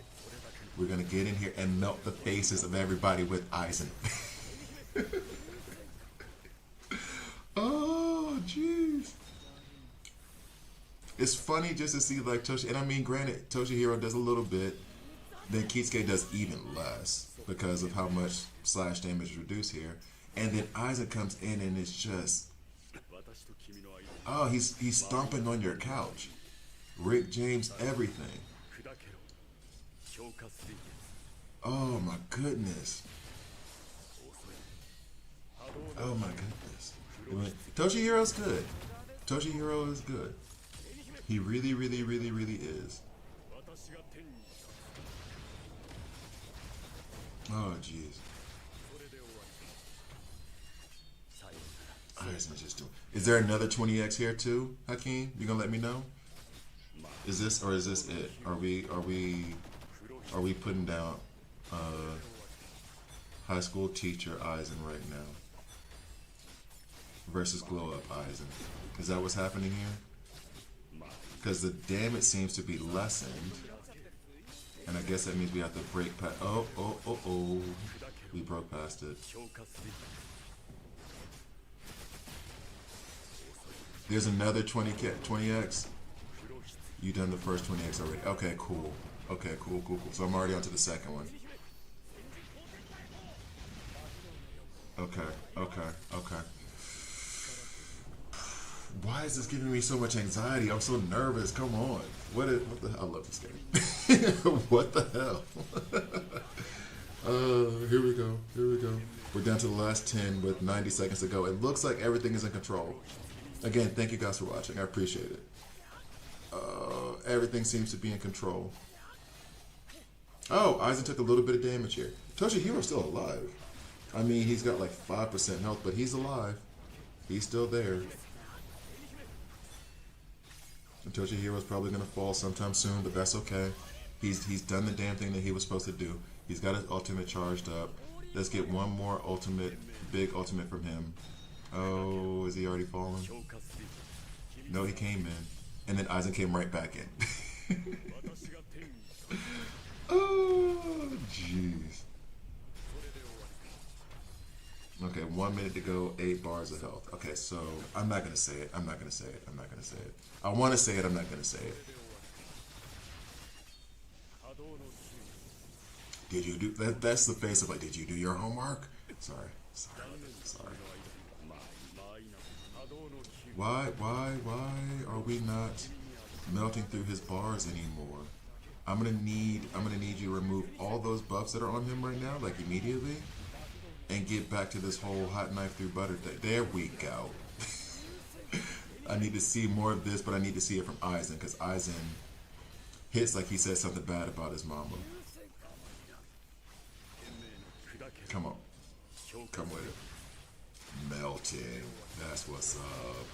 We're gonna get in here and melt the faces of everybody with Aizen. Oh, jeez. It's funny just to see like Toshi, and I mean, granted, Toshihiro does a little bit, then Kisuke does even less because of how much slash damage is reduced here, and then Aizen comes in and it's just, oh, he's stomping on your couch, Rick James, everything. Oh my goodness. Oh my goodness. Toshihiro's good. Toshihiro is good. He really, really, really, really is. Oh jeez. Aizen's just doing. Is there another 20x here too, Hakeem? You gonna let me know? Is this it? Are we putting down high school teacher Aizen right now versus glow up Aizen? Is that what's happening here? Because the damage seems to be lessened, and I guess that means we have to break past. Oh! We broke past it. There's another 20x. You done the first 20x already? Okay, cool. Okay, cool. So I'm already on to the second one. Okay. Why is this giving me so much anxiety? I'm so nervous. Come on. What the hell? I love this game. What the hell? Here we go. We're down to the last 10 with 90 seconds to go. It looks like everything is in control. Again, thank you guys for watching. I appreciate it. Everything seems to be in control. Oh, Aizen took a little bit of damage here. Toshihiro's still alive. I mean, he's got like 5% health, but he's alive. He's still there. And Toshihiro's probably going to fall sometime soon, but that's okay. He's done the damn thing that he was supposed to do. He's got his ultimate charged up. Let's get one more big ultimate from him. Oh, is he already fallen? No, he came in. And then Aizen came right back in. Oh, jeez. Okay, 1 minute to go, 8 bars of health. Okay, so I'm not gonna say it. I want to say it. I'm not gonna say it. Did you do that? That's the face of like, did you do your homework? Sorry. Why are we not melting through his bars anymore? I'm gonna need you to remove all those buffs that are on him right now, like immediately, and get back to this whole hot knife through butter thing. There we go. I need to see more of this, but I need to see it from Aizen, because Aizen hits like he said something bad about his mama. Come on. Come with it. Melting. That's what's up.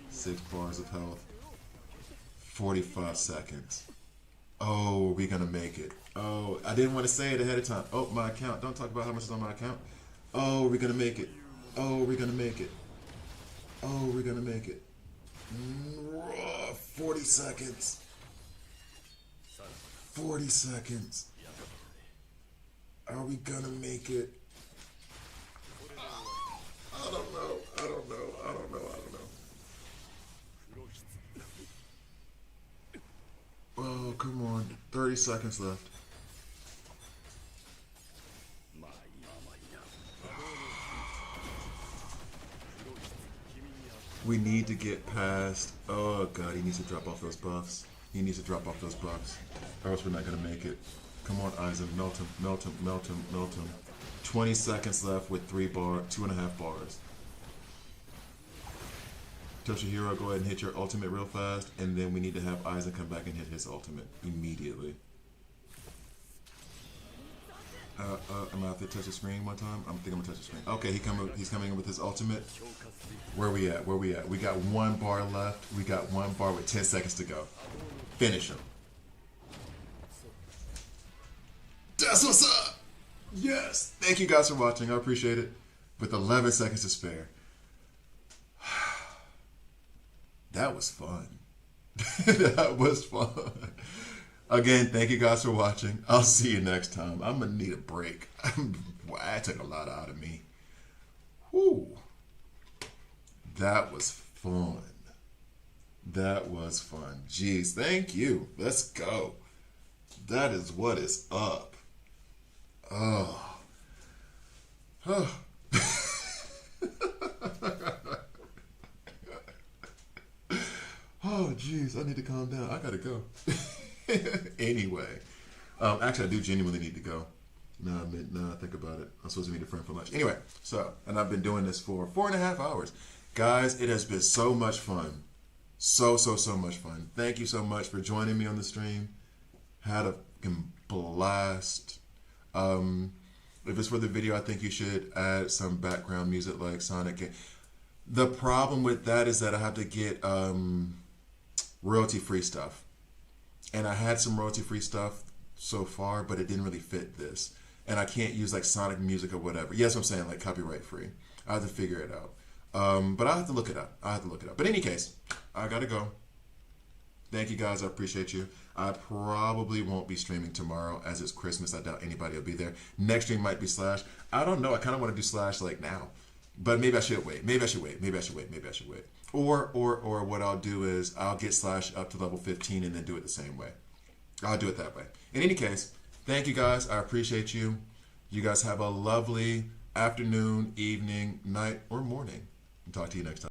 6 bars of health. 45 seconds. Oh, are we gonna make it? Oh, I didn't want to say it ahead of time. Oh, my account. Don't talk about how much is on my account. Oh, we're gonna make it. 40 seconds. 40 seconds. Are we gonna make it? I don't know. Oh, come on. 30 seconds left. We need to get past... Oh, God. He needs to drop off those buffs. Or else we're not going to make it. Come on, Aizen. Melt him. 20 seconds left with 2.5 bars. Toshihiro, go ahead and hit your ultimate real fast, and then we need to have Aizen come back and hit his ultimate immediately. I'm gonna have to touch the screen one time. I think I'm gonna touch the screen. Okay, he's coming in with his ultimate. Where we at? We got 1 bar left. We got 1 bar with 10 seconds to go. Finish him. That's what's up! Yes! Thank you guys for watching. I appreciate it. With 11 seconds to spare. That was fun. That was fun. Again, thank you guys for watching. I'll see you next time. I'm going to need a break. That took a lot out of me. Whew. That was fun. That was fun. Jeez, thank you. Let's go. That is what is up. Oh. Oh. Oh, jeez, I need to calm down. I gotta go. Anyway, actually, I do genuinely need to go. No, I think about it. I'm supposed to meet a friend for lunch. Anyway, and I've been doing this for 4.5 hours. Guys, it has been so much fun. So much fun. Thank you so much for joining me on the stream. Had a blast. If it's for the video, I think you should add some background music like Sonic. The problem with that is that I have to get royalty-free stuff. And I had some royalty-free stuff so far, but it didn't really fit this. And I can't use like Sonic music or whatever. Yes, I'm saying like copyright-free. I have to figure it out. But I'll have to look it up. But in any case, I gotta go. Thank you guys. I appreciate you. I probably won't be streaming tomorrow as it's Christmas. I doubt anybody will be there. Next stream might be Slash. I don't know. I kind of want to do Slash like now. But maybe I should wait. Maybe I should wait. Or what I'll do is I'll get Slash up to level 15 and then do it the same way. I'll do it that way. In any case, thank you guys. I appreciate you. You guys have a lovely afternoon, evening, night, or morning. Talk to you next time.